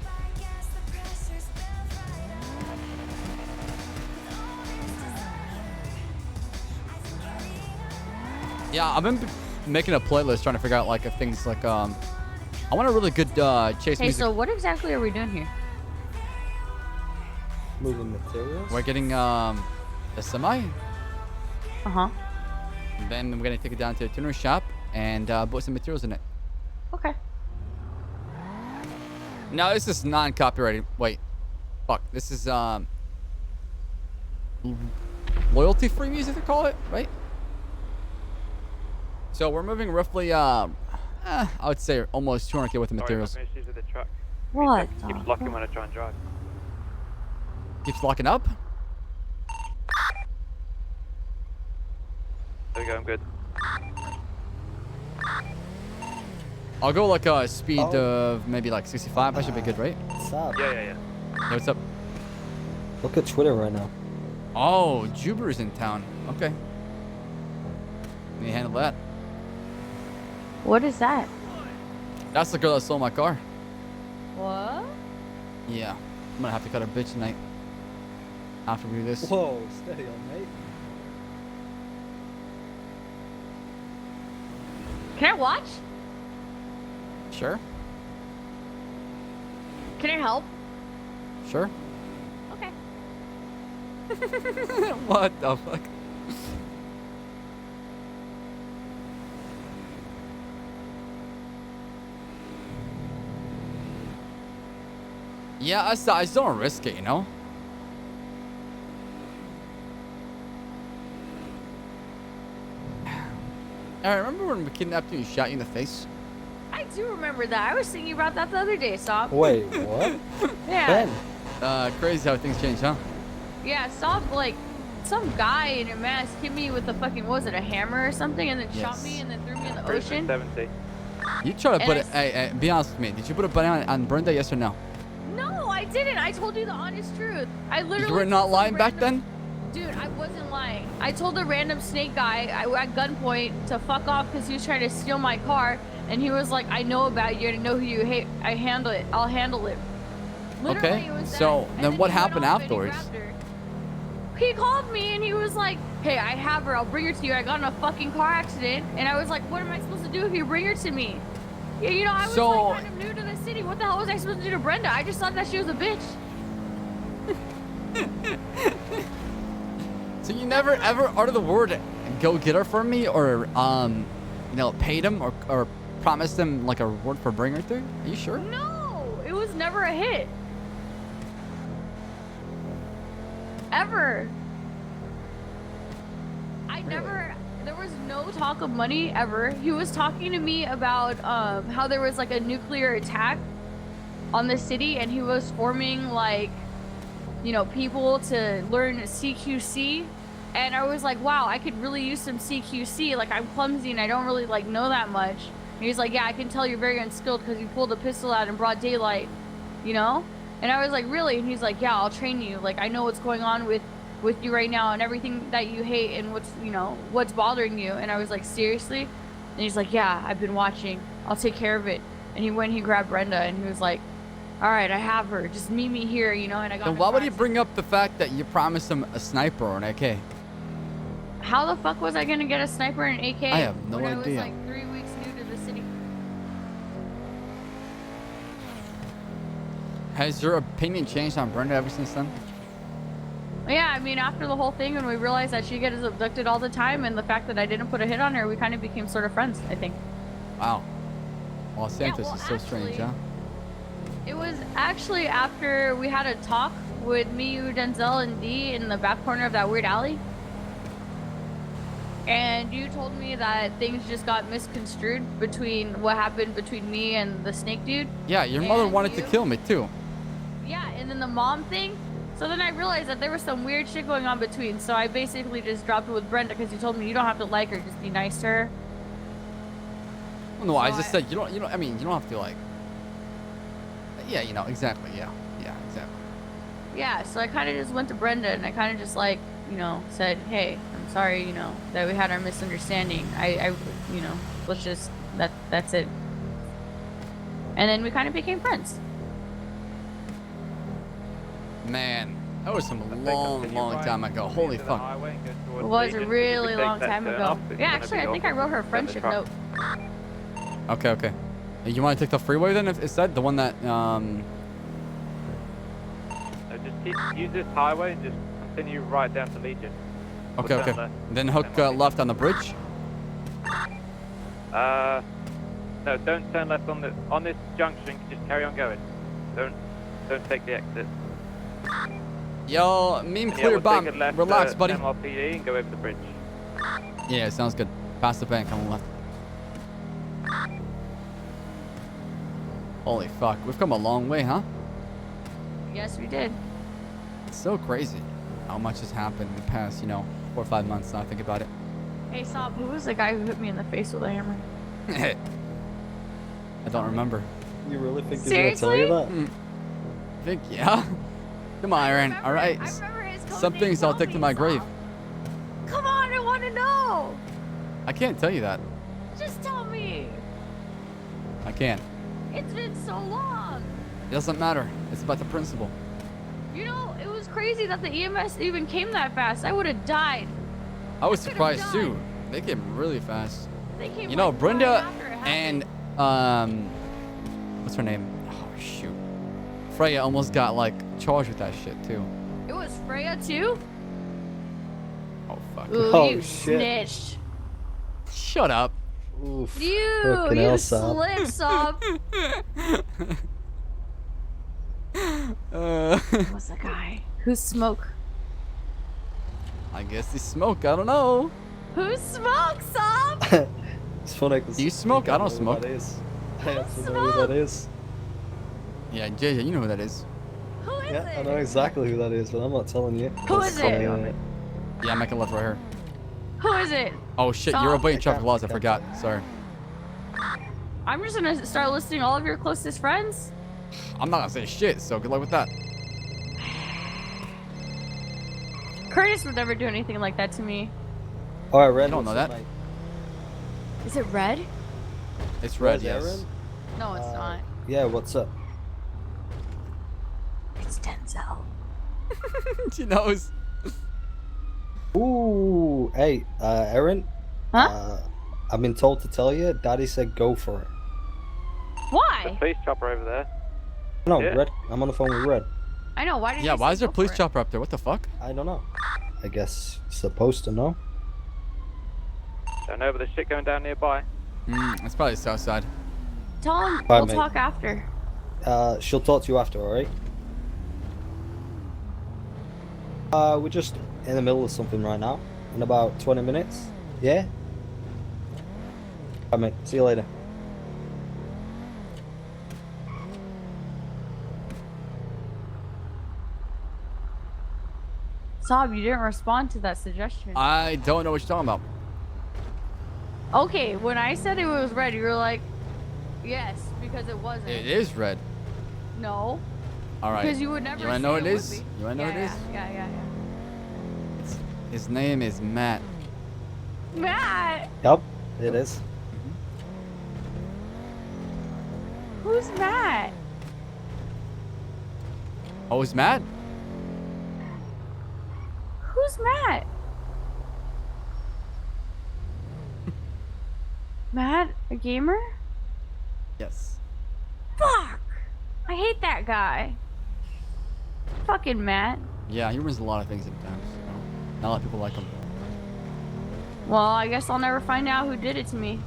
Yeah, I've been making a playlist trying to figure out like if things like I want a really good chase Hey, music. so what exactly are we doing here? Moving materials. We're getting the semi. Uh-huh. And then we're gonna take it down to the tuner shop and put some materials in it. Okay. Now this is non-copyrighted. Wait, fuck. This is loyalty-free music, they call it, right? So we're moving roughly I would say almost 200K worth of materials. Sorry, issues with the truck. What? Keeps locking when I try and drive. Keeps locking up. There we go, I'm good. I'll go like a speed of maybe like 65. I should be good, right? Saab. Yeah. Hey, what's up? Look at Twitter right now. Oh, Juber's in town. Okay. Can you handle that? What is that? That's the girl that stole my car. What? Yeah. I'm gonna have to cut a bitch tonight. After we do this. Whoa, steady on, mate. Can I watch? Sure. Can I help? Sure. Okay. What the fuck? Yeah, I just don't risk it, you know? I remember when we kidnapped you and shot you in the face? I do remember that. I was thinking about that the other day, Saab. Wait, what? Yeah. Crazy how things change, huh? Yeah, Saab, like, some guy in a mask hit me with a fucking, what was it, a hammer or something, and then shot me and then threw me in the ocean. 70. You try to put it, hey, be honest with me. Did you put a bunny on Brenda, yes or no? No, I didn't. I told you the honest truth. I literally. You were not lying back then? Dude, I wasn't lying. I told a random snake guy at gunpoint to fuck off because he was trying to steal my car, and he was like, "I know about you. I know who you hate. I handle it. I'll handle it." Literally, Okay. it was So that. then what happened afterwards? He called me and he was like, "Hey, I have her. I'll bring her to you. I got in a fucking car accident." And I was like, "What am I supposed to do if you bring her to me?" Yeah, you know, I was like kind of new to the city. What the hell was I supposed to do to Brenda? I just thought that she was a bitch. So you never ever uttered the word "go get her" for me, or you know, paid him or promised him like a reward for bringing her through? Are you sure? No, it was never a hit. Ever. There was no talk of money ever. He was talking to me about how there was like a nuclear attack on the city, and he was forming like, you know, people to learn CQC. And I was like, wow, I could really use some CQC. Like, I'm clumsy and I don't really like know that much. And he's like, yeah, I can tell you're very unskilled because you pulled a pistol out in broad daylight, you know? And I was like, really? And he's like, yeah, I'll train you. Like, I know what's going on with you right now and everything that you hate and what's, you know, what's bothering you. And I was like, seriously? And he's like, yeah, I've been watching. I'll take care of it. And he went and he grabbed Brenda and he was like, all right, I have her. Just meet me here, you know? And I got. Then why would he bring up the fact that you promised him a sniper or an AK? How the fuck was I gonna get a sniper and an AK? I have no when idea. I was like 3 weeks new to the city. Has your opinion changed on Brenda ever since then? Yeah, I mean, after the whole thing, when we realized that she gets abducted all the time, and the fact that I didn't put a hit on her, we kind of became sort of friends, I think. Wow. Los Santos is so strange, huh? It was actually after we had a talk with me, you, Denzel, and Dee in the back corner of that weird alley. And you told me that things just got misconstrued between what happened between me and the snake dude. Yeah, your mother wanted to kill me too. Yeah, and then the mom thing. So then I realized that there was some weird shit going on between. So I basically just dropped it with Brenda because you told me you don't have to like her, just be nice to her. Well, no, I just said you don't. I mean, you don't have to like. Yeah, you know exactly. Yeah, exactly. Yeah, so I kind of just went to Brenda and I kind of just like, you know, said, hey, I'm sorry, you know, that we had our misunderstanding. I you know, let's just, that's it. And then we kind of became friends. Man, that was some long time ago. Holy fuck. It was a really long time ago. Yeah, actually, I think I wrote her a friendship note. Okay. You want to take the freeway then? Is that the one that Just use this highway and just continue right down to Legion. Okay. Then hook left on the bridge. No, don't turn left on this junction. Just carry on going. Don't take the exit. Yo, meme Yeah, clear we'll bomb. take a left, Relax, buddy. MRPD and go over the bridge. Yeah, sounds good. Past the bank on the left. Holy fuck, we've come a long way, huh? Yes, we did. It's so crazy how much has happened in the past, 4 or 5 months now I think about it. Hey, Saab, who was the guy who hit me in the face with a hammer? I don't remember. You really think he's gonna tell you that? I think, yeah. Come on, Aaron. All right. Some things I'll take to my grave. Come on, I want to know. I can't tell you that. Just tell me. I can't. It's been so long. It doesn't matter. It's about the principle. You know, it was crazy that the EMS even came that fast. I would have died. I was surprised too. They came really fast. they came. You know, like, Brenda right after it happened. and what's her name? Oh shoot, Freya almost got like charged with that shit too. It was Freya too. Oh fuck. Ooh, Oh, you shit. snitched. Shut up. Oof. You Fucking hell, slipped, Saab. What's the guy? Who's Smoke? I guess he smoke. I don't know. Who's Smoke, Saab? It's funny 'cause Do you smoke? I don't know who smoke. That is. I actually know who that is. Yeah, JJ, you know who that is. Who is Yeah, it? I know exactly who that is, but I'm not telling you. Who is it? Yeah, I'm making left right here. Who is it? Oh shit, Saab. you're obeying traffic laws. I forgot. Sorry. I'm just gonna start listing all of your closest friends. I'm not gonna say shit. So good luck with that. Curtis would never do anything like that to me. Alright, Red. You don't know what's that. up, mate? Is it Red? It's red, Where's yes. Aaron? No, it's not. Yeah, what's up? It's Denzel. She knows. Ooh, hey, Aaron. Huh? I've been told to tell you, Daddy said go for it. Why? Police chopper over there. No, Yeah. Red. I'm on the phone with Red. I know. Why did Yeah, you why say is there go a police for it? chopper up there? What the fuck? I don't know. I guess supposed to know. Don't know, but there's shit going down nearby. It's probably south side. Tell him Alright, we'll mate. talk after. She'll talk to you after, alright? We're just in the middle of something right now. In about 20 minutes. Yeah? Alright, mate. See you later. Saab, you didn't respond to that suggestion. I don't know what you're talking about. Okay, when I said it was Red, you were like, yes, because it wasn't. It is red. No. All right. Because you would never You wanna say know it what it would is? be. You wanna know what it is? Yeah. His name is Matt. Matt! Yep, it is. Who's Matt? Oh, it's Matt? Who's Matt? Matt, a gamer? Yes. Fuck! I hate that guy. Fucking Matt. Yeah, he ruins a lot of things sometimes. You know? Not a lot of people like him. Well, I guess I'll never find out who did it to me.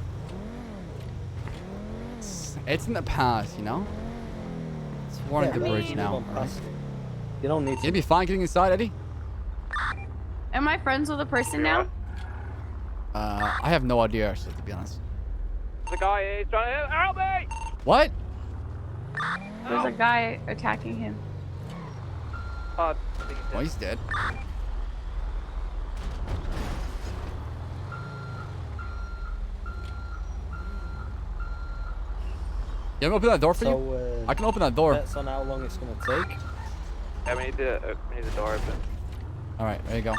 It's in the past, you know? It's water Yeah, the I bridge mean, now, move on right? past it. You don't need to. You'd be fine getting inside, Eddie? Am I friends with a person now? I have no idea, actually, to be honest. The guy is trying to help me! What? There's a guy attacking him. Oh, Oh, he's dead. You want me to open that door for you? So, I can open that door. That's on how long it's gonna take. Yeah, we need the door open. All right, there you go.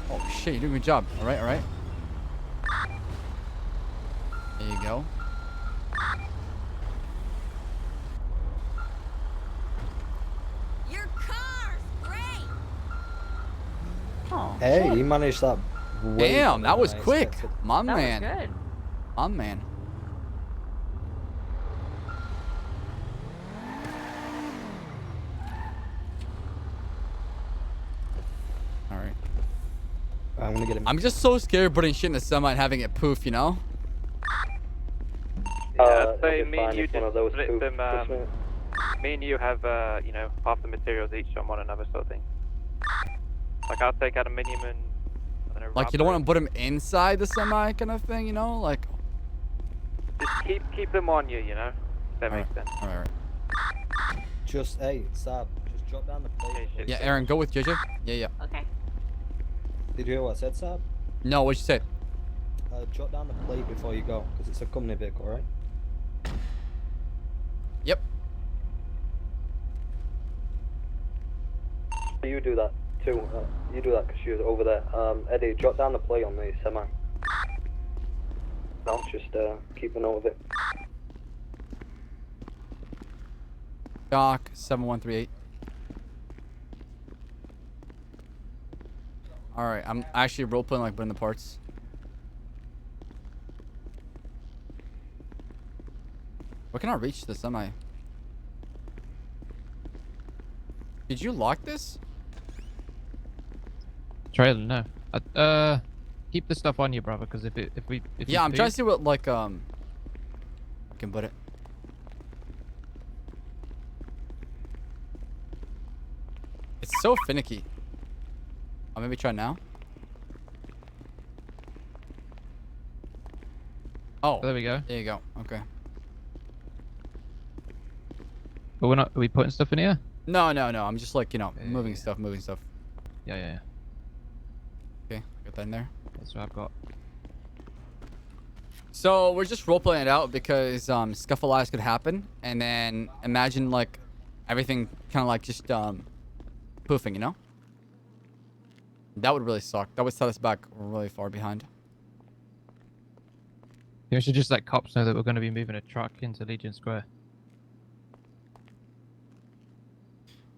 Oh shit, you're doing a good job. All right, all right. There you go. Your car's great. Oh, Hey, shit. you managed that. way Damn, quicker that was than I quick. expected. My That man. was good. My man. All right. I'm gonna get him. I'm just so scared putting shit in the semi and having it poof, you know? Yeah, I'd say it'll be me and fine you if one just of those split poof them. just went. Me and you have, you know, half the materials each on one another, sort of thing. Like I'll take aluminium and I don't know. Like you don't rubber. want to put them inside the semi kind of thing, you know? Like, Just keep them on you, you know. If that makes sense. all right. Just hey, Saab, just drop down the plate. before you Yeah, say- Aaron, go with JJ. Yeah. Okay. Did you hear what I said, Saab? No, what'd you say? Drop down the plate before you go, because it's a company vehicle, right? Yep. You do that too. You do that because you're over there. Eddie, drop down the plate on the semi. No, just keep a note of it. Doc 7138. All right, I'm actually role playing like putting the parts. Where can I reach the semi? Did you lock this? Trailer, no. Keep the stuff on you, brother, because if Yeah, I'm trying to see what like I can put it. It's so finicky. I'll maybe try now. Oh, there we go. There you go. Okay. But we're not. Are we putting stuff in here? No. I'm just like, moving stuff. Yeah. Okay, got that in there. That's what I've got. So we're just role playing it out because scuffle eyes could happen, and then imagine like everything kind of like just poofing, That would really suck. That would set us back really far behind. We should just let cops know that we're going to be moving a truck into Legion Square.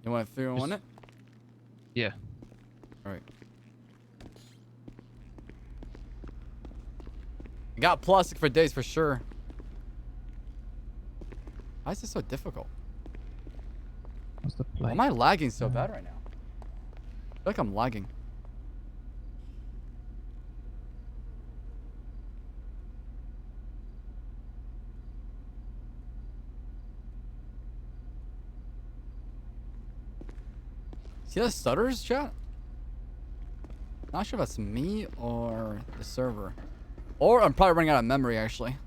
You want to throw on it? Yeah. All right. I got plastic for days for sure. Why is this so difficult? What's the Why am I lagging so bad right now? I feel like I'm lagging. See that stutters, chat? Not sure if that's me or the server. Or I'm probably running out of memory, actually.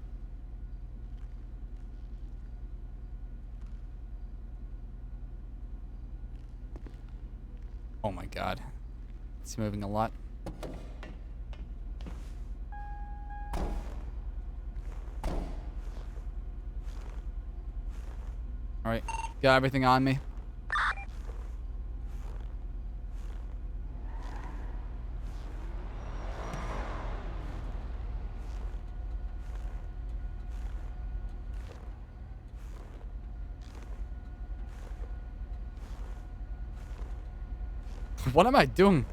Oh my god. It's moving a lot. Alright. Got everything on me. What am I doing?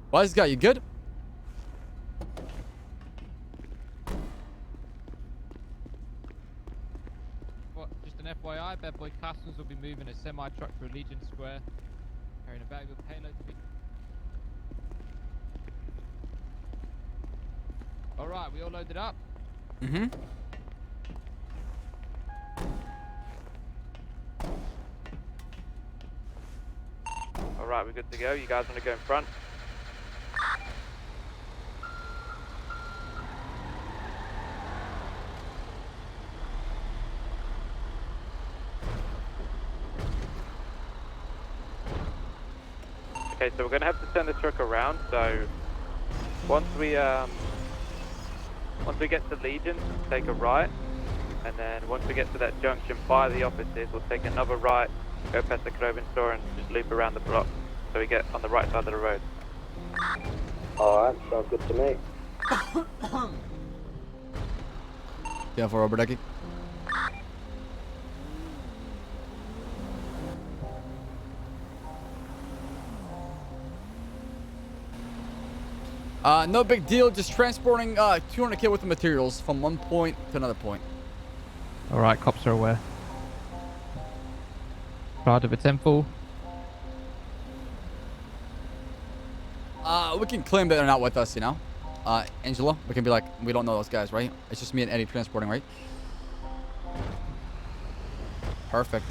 Wise guy, you good? What? Just an FYI, Bad Boy Customs will be moving a semi-truck through Legion Square, carrying a valuable payload to be... Alright, we all loaded up? Mm-hmm. Alright, we're good to go. You guys want to go in front? Okay, so we're going to have to turn the truck around, so once we get to Legion, take a right, and then once we get to that junction by the offices, we'll take another right, go past the clothing store and just loop around the block, so we get on the right side of the road. Alright, sounds good to me. Yeah, for Robert Decky. No big deal, just transporting 200k worth of materials from one point to another point. Alright, cops are aware. Proud of a 10-4. We can claim that they're not with us, Angela, we can be like, we don't know those guys, right? It's just me and Eddie transporting, right? Perfect.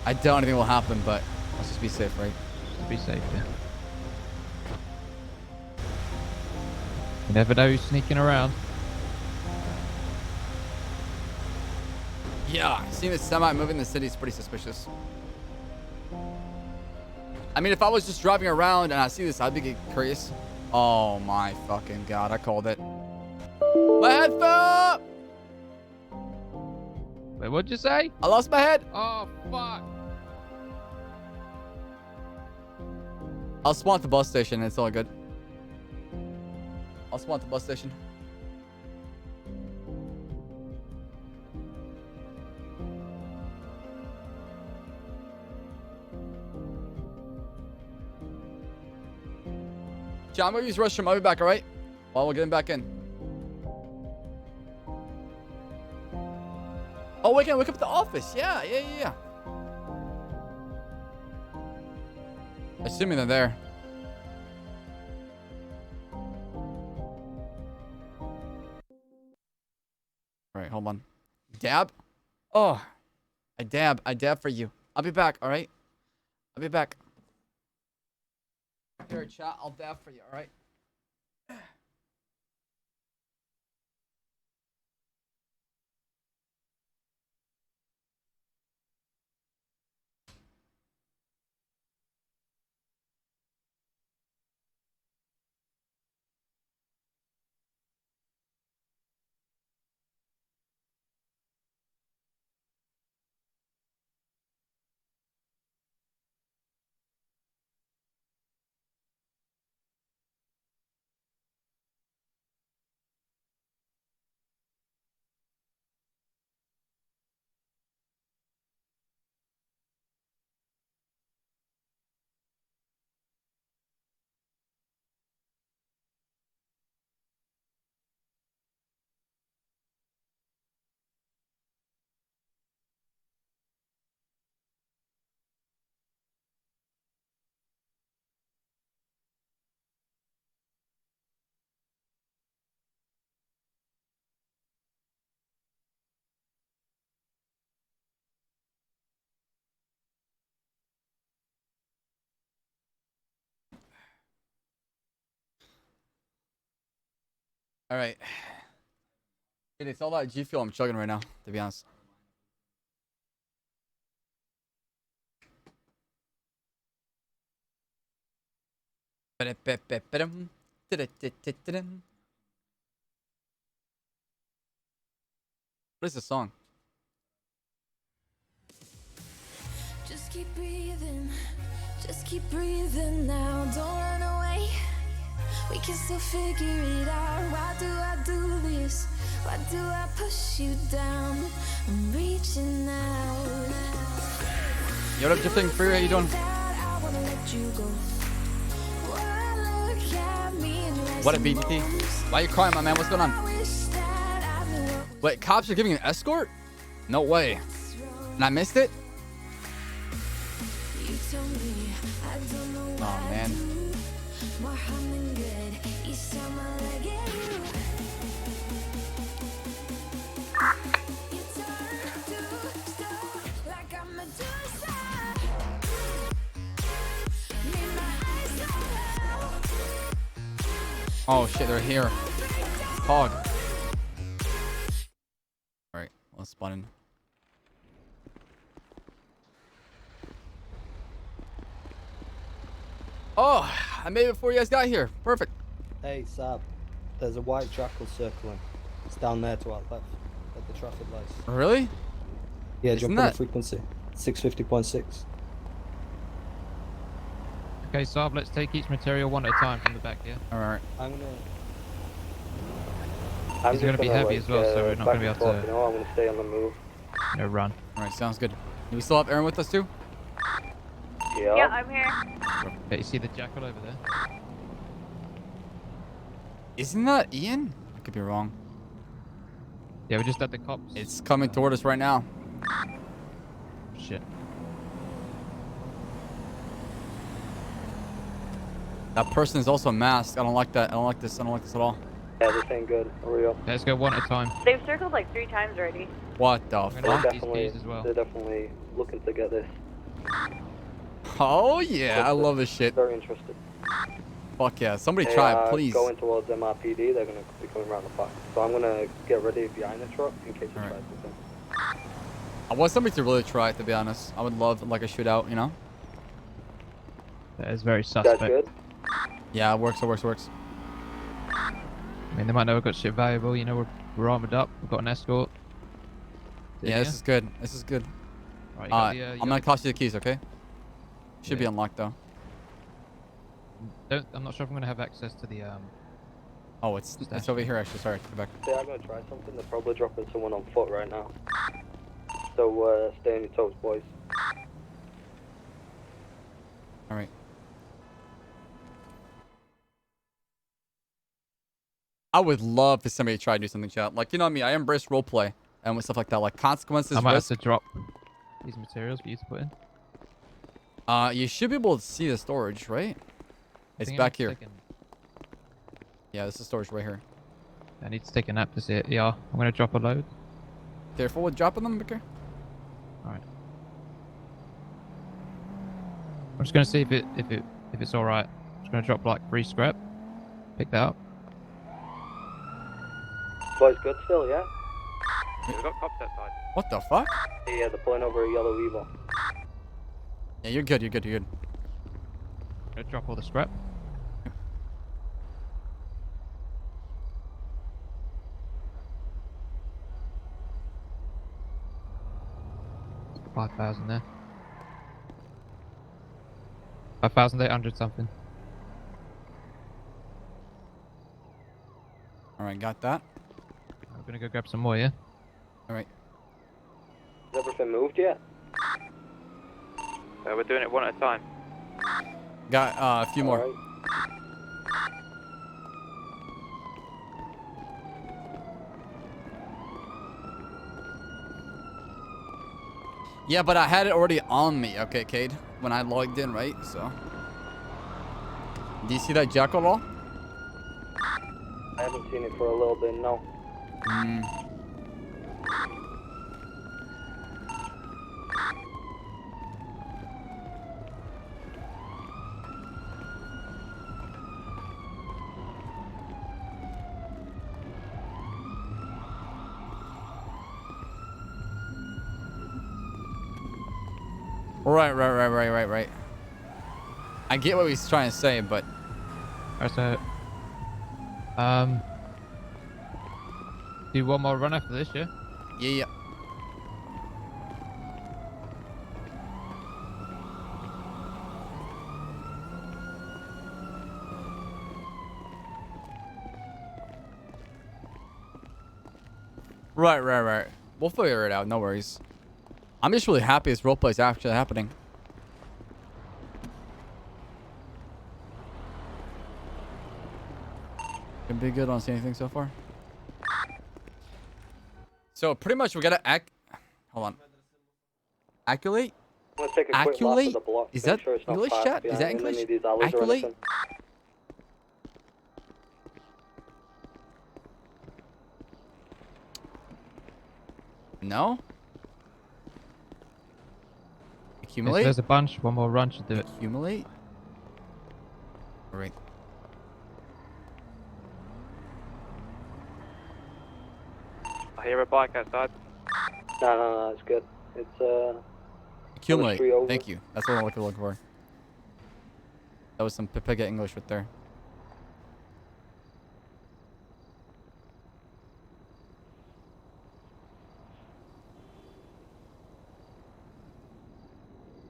I doubt anything will happen, but let's just be safe, right? Just be safe, yeah. You never know who's sneaking around. Yeah, seeing the semi moving in the city is pretty suspicious. I mean, if I was just driving around and I see this, I'd be curious. Oh my fucking god, I called it. My head fell up! Wait, what'd you say? I lost my head. Oh, fuck. I'll spawn at the bus station. It's all good. I'll spawn at the bus station. John, I'm gonna use the restroom. I'll be back, all right? While we're getting back in. Oh, we can wake up at the office. Yeah. Assuming they're there. All right, hold on. Dab? Oh, I dab for you. I'll be back, all right? I'll be back. Here, chat, I'll dab for you, all right? All right. It's all that G Fuel I'm chugging right now, to be honest. What is the song? Just keep breathing. Just keep breathing now. Don't run away. We can still figure it out. Why do I do this? Why do I push you down? I'm reaching out. Yo, what up, Drifting Free? How you doing? What up, BDT? Why are you crying, my man? What's going on? Wait, cops are giving you an escort? No way. And I missed it? Oh, man. Oh shit, they're here. Hog. Alright, let's spawn in. Oh, I made it before you guys got here. Perfect. Hey, Saab. There's a white jackal circling. It's down there to our left at the traffic lights. Really? Yeah, Isn't jump on that- the frequency. 650.6. Okay, Saab, let's take each material one at a time from the back here. Alright. I'm gonna... It's going to be heavy as well, so we're not going to be able to... You know, I'm gonna stay on the move. Run. Alright, sounds good. Do we still have Aaron with us too? Yeah. I'm here. Okay, you see the jackal over there? Isn't that Ian? I could be wrong. Yeah, we're just at the cops. It's coming toward us right now. Shit. That person is also masked. I don't like that. I don't like this. I don't like this at all. Yeah, this ain't good. Hurry up. Let's go one at a time. They've circled like 3 times already. What the We're gonna fuck? have these keys as well. They're definitely looking to get this. Oh yeah, I love this shit. Very interested. Fuck yeah. Somebody try it, please. Going towards MRPD, they're gonna be coming around the park. So I'm gonna get ready behind the truck in case it tries something. I want somebody to really try it, to be honest. I would love like a shootout, you know? That is very suspect. That's good. Yeah, it works, it works, it works. I mean, they might know we've got shit valuable. You know, we're armored up. We've got an escort. Yeah, this is good. This is good. Right, you got the, you I'm got gonna toss you the keys, okay? Should be Yeah. unlocked though. I'm not sure if I'm gonna have access to the Oh, it's over here actually. Sorry, go back. Yeah, I'm gonna try something. They're probably dropping someone on foot right now. So stay on your toes, boys. All right. I would love for somebody to try to do something, chat. Like, you know what I mean? I embrace roleplay and with stuff like that, like consequences, I might risk. have to drop these materials for you to put in. You should be able to see the storage, right? It's back here. Yeah, this is storage right here. I need to take a nap to see it. Yeah, I'm gonna drop a load. Careful with dropping them, okay? Alright. I'm just gonna see if it's alright. I'm just gonna drop like 3 scrap. Pick that up. Boys, good still, yeah? We've got cops outside. What the fuck? Yeah, they're pulling over a yellow Evo. Yeah, you're good. You're good. You're good. Gonna drop all the scrap. $5,000 there. 5,800 something. All right, got that. I'm gonna go grab some more, yeah? All right. Has everything moved yet? We're doing it one at a time. Got a few more. Right. Yeah, but I had it already on me, okay, Cade, when I logged in, right? So, do you see that jackal at all? I haven't seen it for a little bit, no. Right. I get what he's trying to say, but Alright, so do one more run after this, yeah? yeah. Right. We'll figure it out. No worries. I'm just really happy this roleplay is actually happening. Can be good. I don't see anything so far. So pretty much we gotta hold on. Acculate? I'm gonna take a quick lap of the block. Is make that sure it's not English, parked chat? Is behind that any English? of these alleys or Acculate? anything. No? Accumulate? There's a bunch. One more run should do it. Accumulate? Alright. I hear a bike outside. No, it's good. It's Accumulate. street over. Thank you. That's what I'm looking for. That was some Pepega English right there.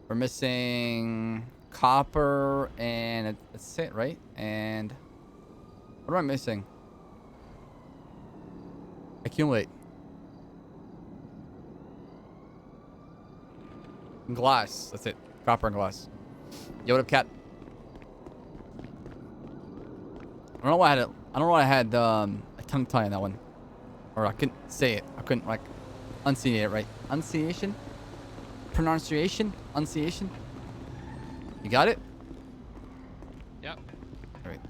We're missing copper and that's it, right? And what am I missing? Accumulate. Glass. That's it. Copper and glass. Yo, what up, cat? I don't know why I had a tongue tie on that one, or I couldn't say it. I couldn't like enunciate it right. Enunciation, pronunciation, enunciation. You got it? Yep. All right.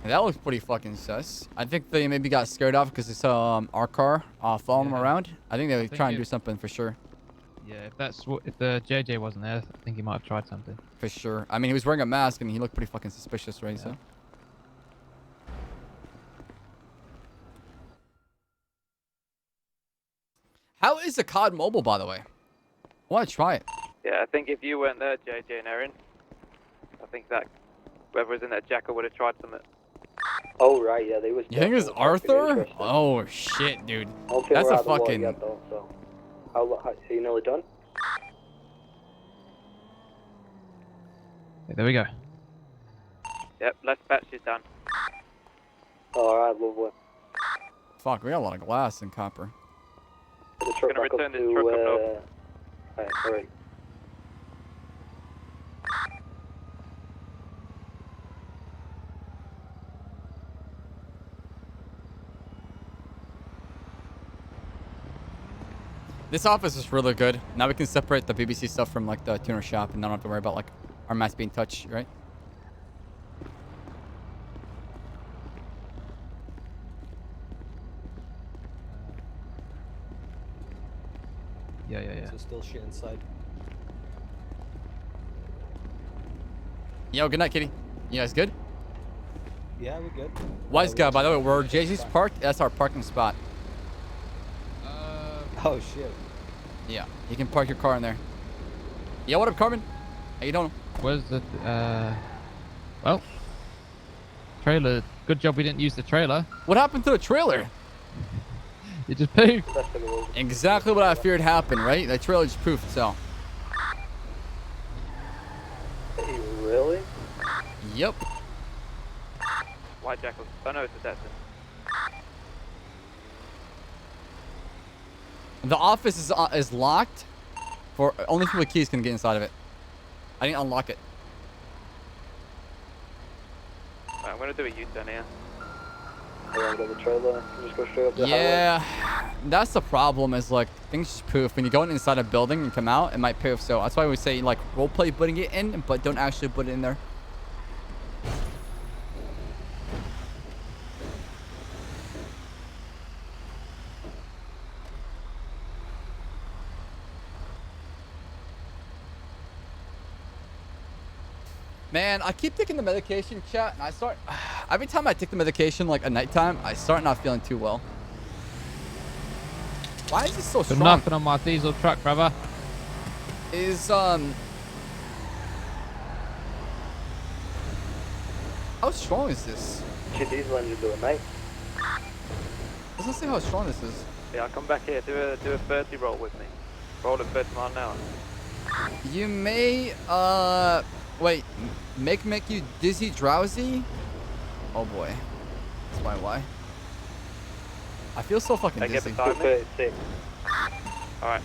And that was pretty fucking sus. I think they maybe got scared off because they saw our car following them around. I think they were trying to do something for sure. Yeah, if the JJ wasn't there, I think he might have tried something. For sure. I mean, he was wearing a mask and he looked pretty fucking suspicious, right? Yeah. So. How is the COD mobile, by the way? I want to try it. Yeah, I think if you weren't there, JJ and Erin, I think that Whoever was in that jacket would have tried something. Oh right, yeah, they was. You think it's Arthur? Oh shit, dude. I don't think That's we're a out of the water fucking. yet, though, so. How, are you nearly done? Okay, there we go. Yep, last batch is done. Alright, lovely. Fuck, we got a lot of glass and copper. The truck Gonna back up return this to, truck up north. alright. This office is really good. Now we can separate the BBC stuff from like the tuner shop and not have to worry about like our mats being touched, right? Yeah. There's still shit inside. Yo, good night, kitty. You guys good? Yeah, we're good. Wise guy, by the way, where Jay-Z's parked, that's our parking spot. Oh shit. Yeah, you can park your car in there. Yo, what up, Carmen? How you doing? Where's the well, trailer. Good job we didn't use the trailer. What happened to the trailer? It just poofed. Exactly what I feared happened, right? That trailer just poofed, so. Really? Yep. White Jackal. Oh no, it's a Datsun. The office is locked. For only people with keys can get inside of it. I didn't unlock it. Right, I'm gonna do a U-turn here. The trailer. Just go straight up the Yeah, that's the problem. Is like things just poof when you go inside a building and come out. It might poof. So that's why we say like role play putting it in, but don't actually put it in there. Man, I keep taking the medication, chat, and I start... Every time I take the medication, like, at nighttime, I start not feeling too well. Why is this so strong? Nothing on my diesel truck, brother. Is, how strong is this? Your diesel engine do it, mate. Doesn't say how strong this is. Yeah, I'll come back here. Do a 30 roll with me. Roll at 30 miles an hour. You may, wait, make you dizzy, drowsy? Oh boy. That's my why. I feel so fucking Get dizzy. beside me. Alright.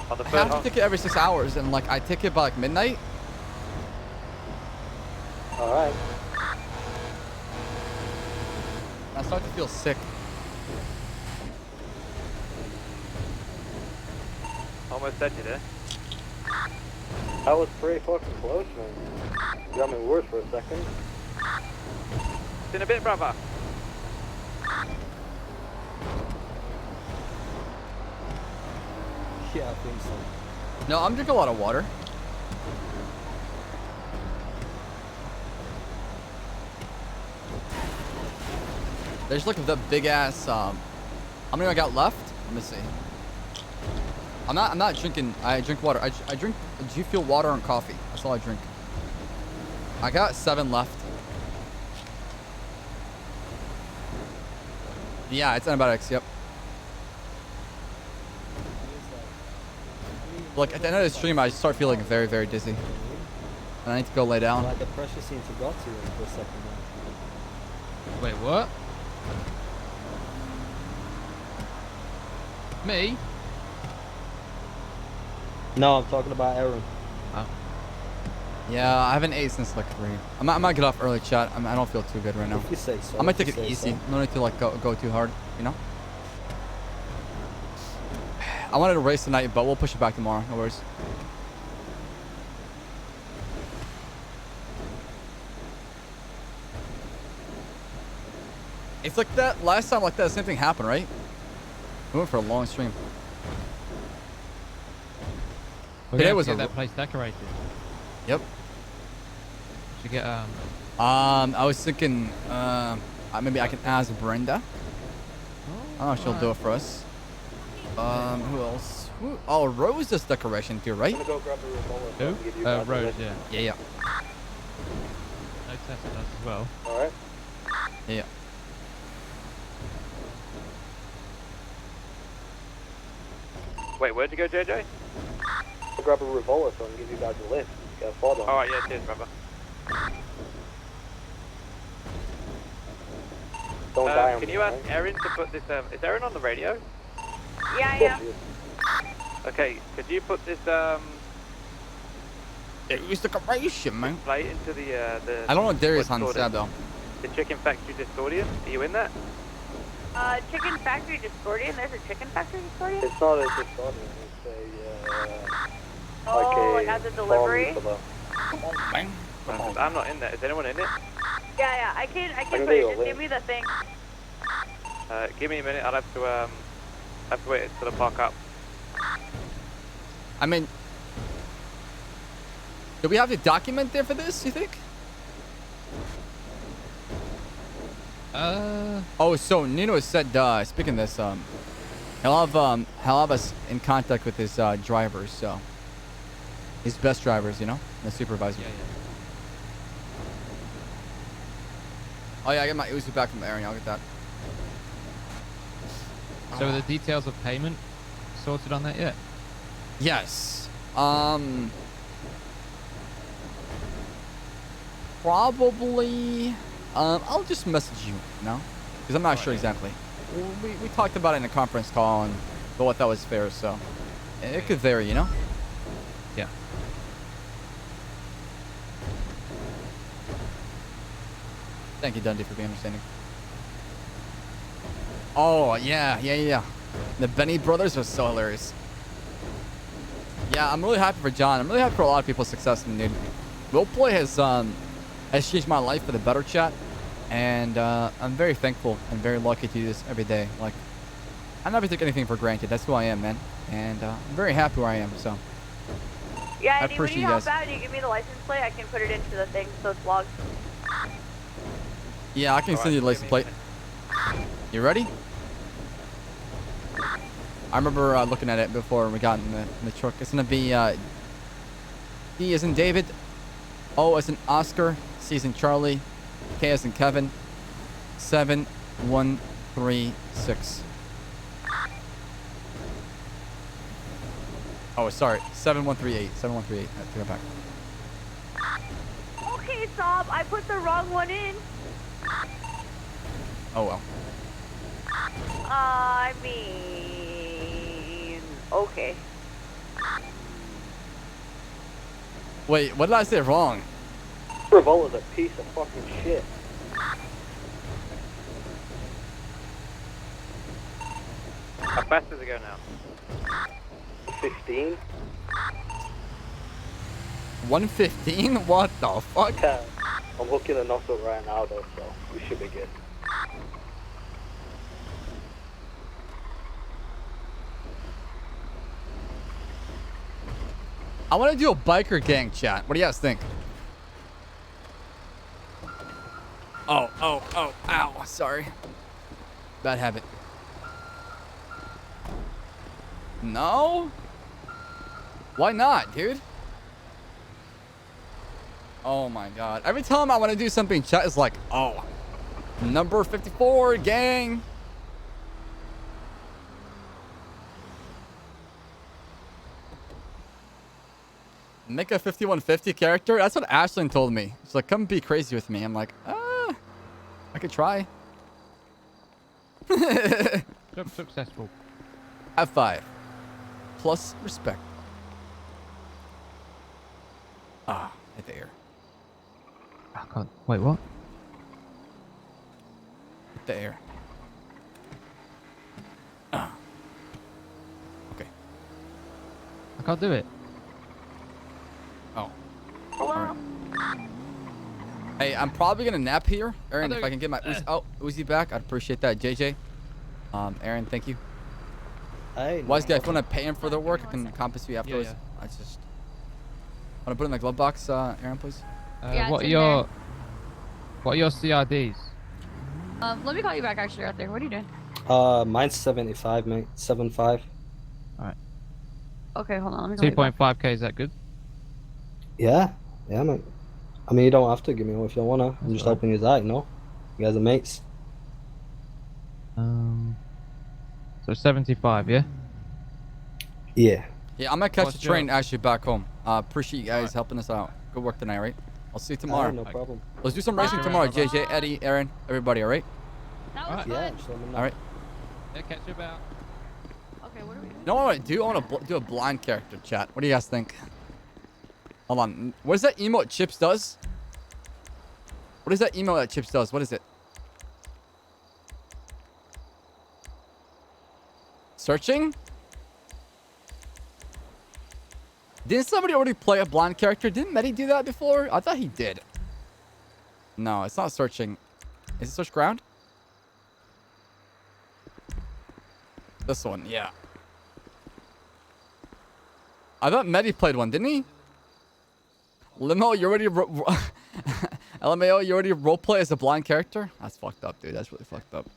On the I third have to half. take it every 6 hours, and like I take it by like midnight. Alright. I start to feel sick. Almost said you there. That was pretty fucking close, man. You got me worse for a second. It's in a bit, brother. Yeah, I think so. No, I'm drinking a lot of water. There's like the big ass. How many I got left? Let me see. I'm not drinking. I drink water. I drink gfuel water and coffee. That's all I drink. I got 7 left. Yeah, it's antibiotics. Yep. Like at the end of the stream, I start feeling very, very dizzy. And I need to go lay down. Like the pressure seemed to go to you for a second. Wait, what? Me? No, I'm talking about Aaron. Oh. Yeah, I haven't ate since like 3. I might get off early, chat. I don't feel too good right now. If you say so. I might take if it you say easy. so. No need to like go too hard, you know? I wanted to race tonight, but we'll push it back tomorrow. No worries. It's like that last time like that, the same thing happened, right? We went for a long stream. We're Today gonna was get a that place decorated. Yep. Should get I was thinking maybe I can ask Brenda. I don't know if she'll do it for us. Who else? Oh, Rose does decoration too, right? I'm gonna go grab a remote so I Who? can give you guys a Rose, lift. yeah. Yeah. No Tessa does as well. Alright. Yeah. Wait, where'd you go, JJ? I'll grab a revolver so I can give you guys a lift. Get a photo. Alright, yeah, cheers, brother. Don't die on Can me, you ask alright? Erin to put this, is Erin on the radio? Yeah, Of course yeah. she is. Okay, could you put this, It was decoration, man. plate into the... I don't know Darius what's on called Saab it? though. The Chicken Factory Discordian? Are you in that? Chicken Factory Discordian? There's a Chicken Factory Discordian? It's not a discordant, it's a, Oh, like it has a farm delivery? for the- I'm not in there. Is anyone in it? Yeah, I can can put get it. you a Just link. give me the thing. Give me a minute. I'll have to wait until I park up. I mean, do we have to document there for this, you think? Oh, so Nino said, speaking of this, he'll have us in contact with his drivers, so his best drivers, you know, the supervisor. Yeah. Oh yeah, I get my Uzi back from Aaron. I'll get that. So are the details of payment sorted on that yet? Yes. Probably. I'll just message you, because I'm not sure exactly. We talked about it in a conference call and what that was fair, so it could vary, you know. Yeah. Thank you, Dundee, for being understanding. Oh yeah. The Benny brothers are so hilarious. Yeah, I'm really happy for John. I'm really happy for a lot of people's success, dude. Roleplay has changed my life for the better, chat, and I'm very thankful and very lucky to do this every day. Like, I never take anything for granted. That's who I am, man, and I'm very happy where I am. So Yeah, I Andy, when appreciate you you hop guys. out and you give me the license plate, I can put it into the thing so it's logged. Yeah, I can send you the license plate. You ready? I remember looking at it before we got in the truck. It's gonna be D as in David, O as in Oscar, C as in Charlie, K as in Kevin, 7136. Oh, sorry, 7138. 7138. I take it back. Okay, Saab, I put the wrong one in. Oh well. I mean, okay. Wait, what did I say wrong? Revolver's a piece of fucking shit. How fast does it go now? 15? 115? What the fuck? Yeah. I'm hooking a nozzle right now though, so we should be good. I want to do a biker gang chat. What do you guys think? Oh, ow, sorry. Bad habit. No? Why not, dude? Oh my god. Every time I want to do something, chat is like, oh, number 54, gang. Make a 5150 character? That's what Ashlyn told me. She's like, come be crazy with me. I'm like, I could try. Successful. F5. Plus respect. Ah, hit the air. I can't. Wait, what? Hit the air. Ah. Okay. I can't do it. Oh. Hello? Alright. Hey, I'm probably gonna nap here. Aaron, Oh, if I can get my Uzi back, I'd appreciate that. JJ. Aaron, thank you. Hey. Wise guy, if you want to pay him for the work, I can compensate you afterwards. yeah. I just want to put it in the glove box, Aaron, please. Yeah, What it's are in what are your CRDs? Let me call you back actually out there. What are you doing? Mine's 75, mate. 75. Alright. Okay, hold on. Let me call you back. 2.5k, is that good? Yeah, yeah, mate. I mean, you don't have to give me one if you don't wanna. I'm just helping you out, you know. You guys are mates. So 75, yeah? Yeah. Yeah, I'm gonna catch What's the train your- actually back home. Appreciate you guys helping us out. Good work tonight, right? I'll see you tomorrow. No problem. Let's do some racing tomorrow. JJ, Eddie, Aaron, everybody, all right? That was Yeah, fun. just let me know. All right. Yeah, catch you about. Okay, what are we doing? You know what I want to do? I want to do a blind character chat. What do you guys think? Hold on. What is that emote Chips does? What is that emote that Chips does? What is it? Searching? Didn't somebody already play a blind character? Didn't Medi do that before? I thought he did. No, it's not searching. Is it search ground? This one, yeah. I thought Medi played one, didn't he? Limo, you already LMAO, you already roleplay as a blind character? That's fucked up, dude. That's really fucked up.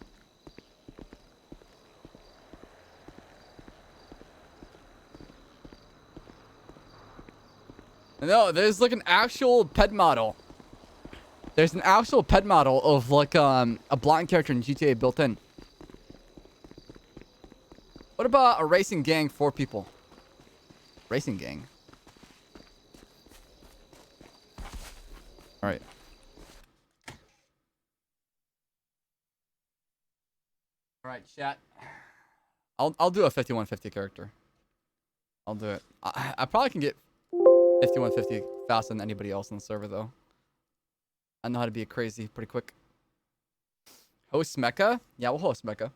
No, there's like an actual pet model. There's an actual pet model of like a blind character in GTA built in. What about a racing gang, 4 people? Racing gang. All right. All right, chat. I'll do a 5150 character. I'll do it. I probably can get 5150 faster than anybody else on the server though. I know how to be a crazy pretty quick. Host Mecca? Yeah, we'll host Mecca.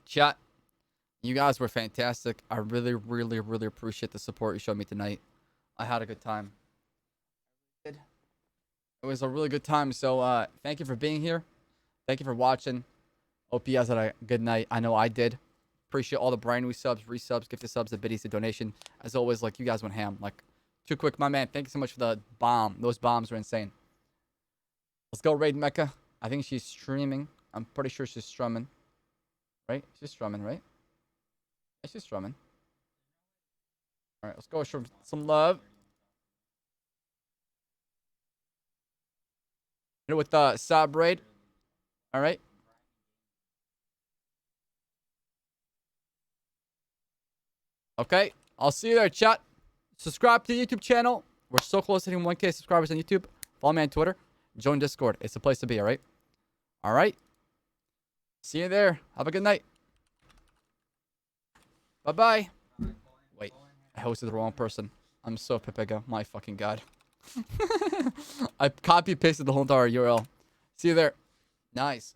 Chat. You guys were fantastic. I really, really, really appreciate the support you showed me tonight. I had a good time. It was a really good time. So thank you for being here. Thank you for watching. Hope you guys had a good night. I know I did. Appreciate all the brand new subs, resubs, gifted subs, the biddies, the donation. As always, like you guys went ham. Like too quick, my man. Thank you so much for the bomb. Those bombs were insane. Let's go raid Mecca. I think she's streaming. I'm pretty sure she's strumming. Right? She's strumming, right? Yeah, she's strumming. All right, let's go show some love. Hit it with the Saab raid. All right. Okay, I'll see you there, chat. Subscribe to the YouTube channel. We're so close to hitting 1K subscribers on YouTube. Follow me on Twitter. Join Discord. It's the place to be, all right? All right. See you there. Have a good night. Bye-bye. Wait, I hosted the wrong person. I'm so Pepega. My fucking god. I copy-pasted the whole entire URL. See you there. Nice.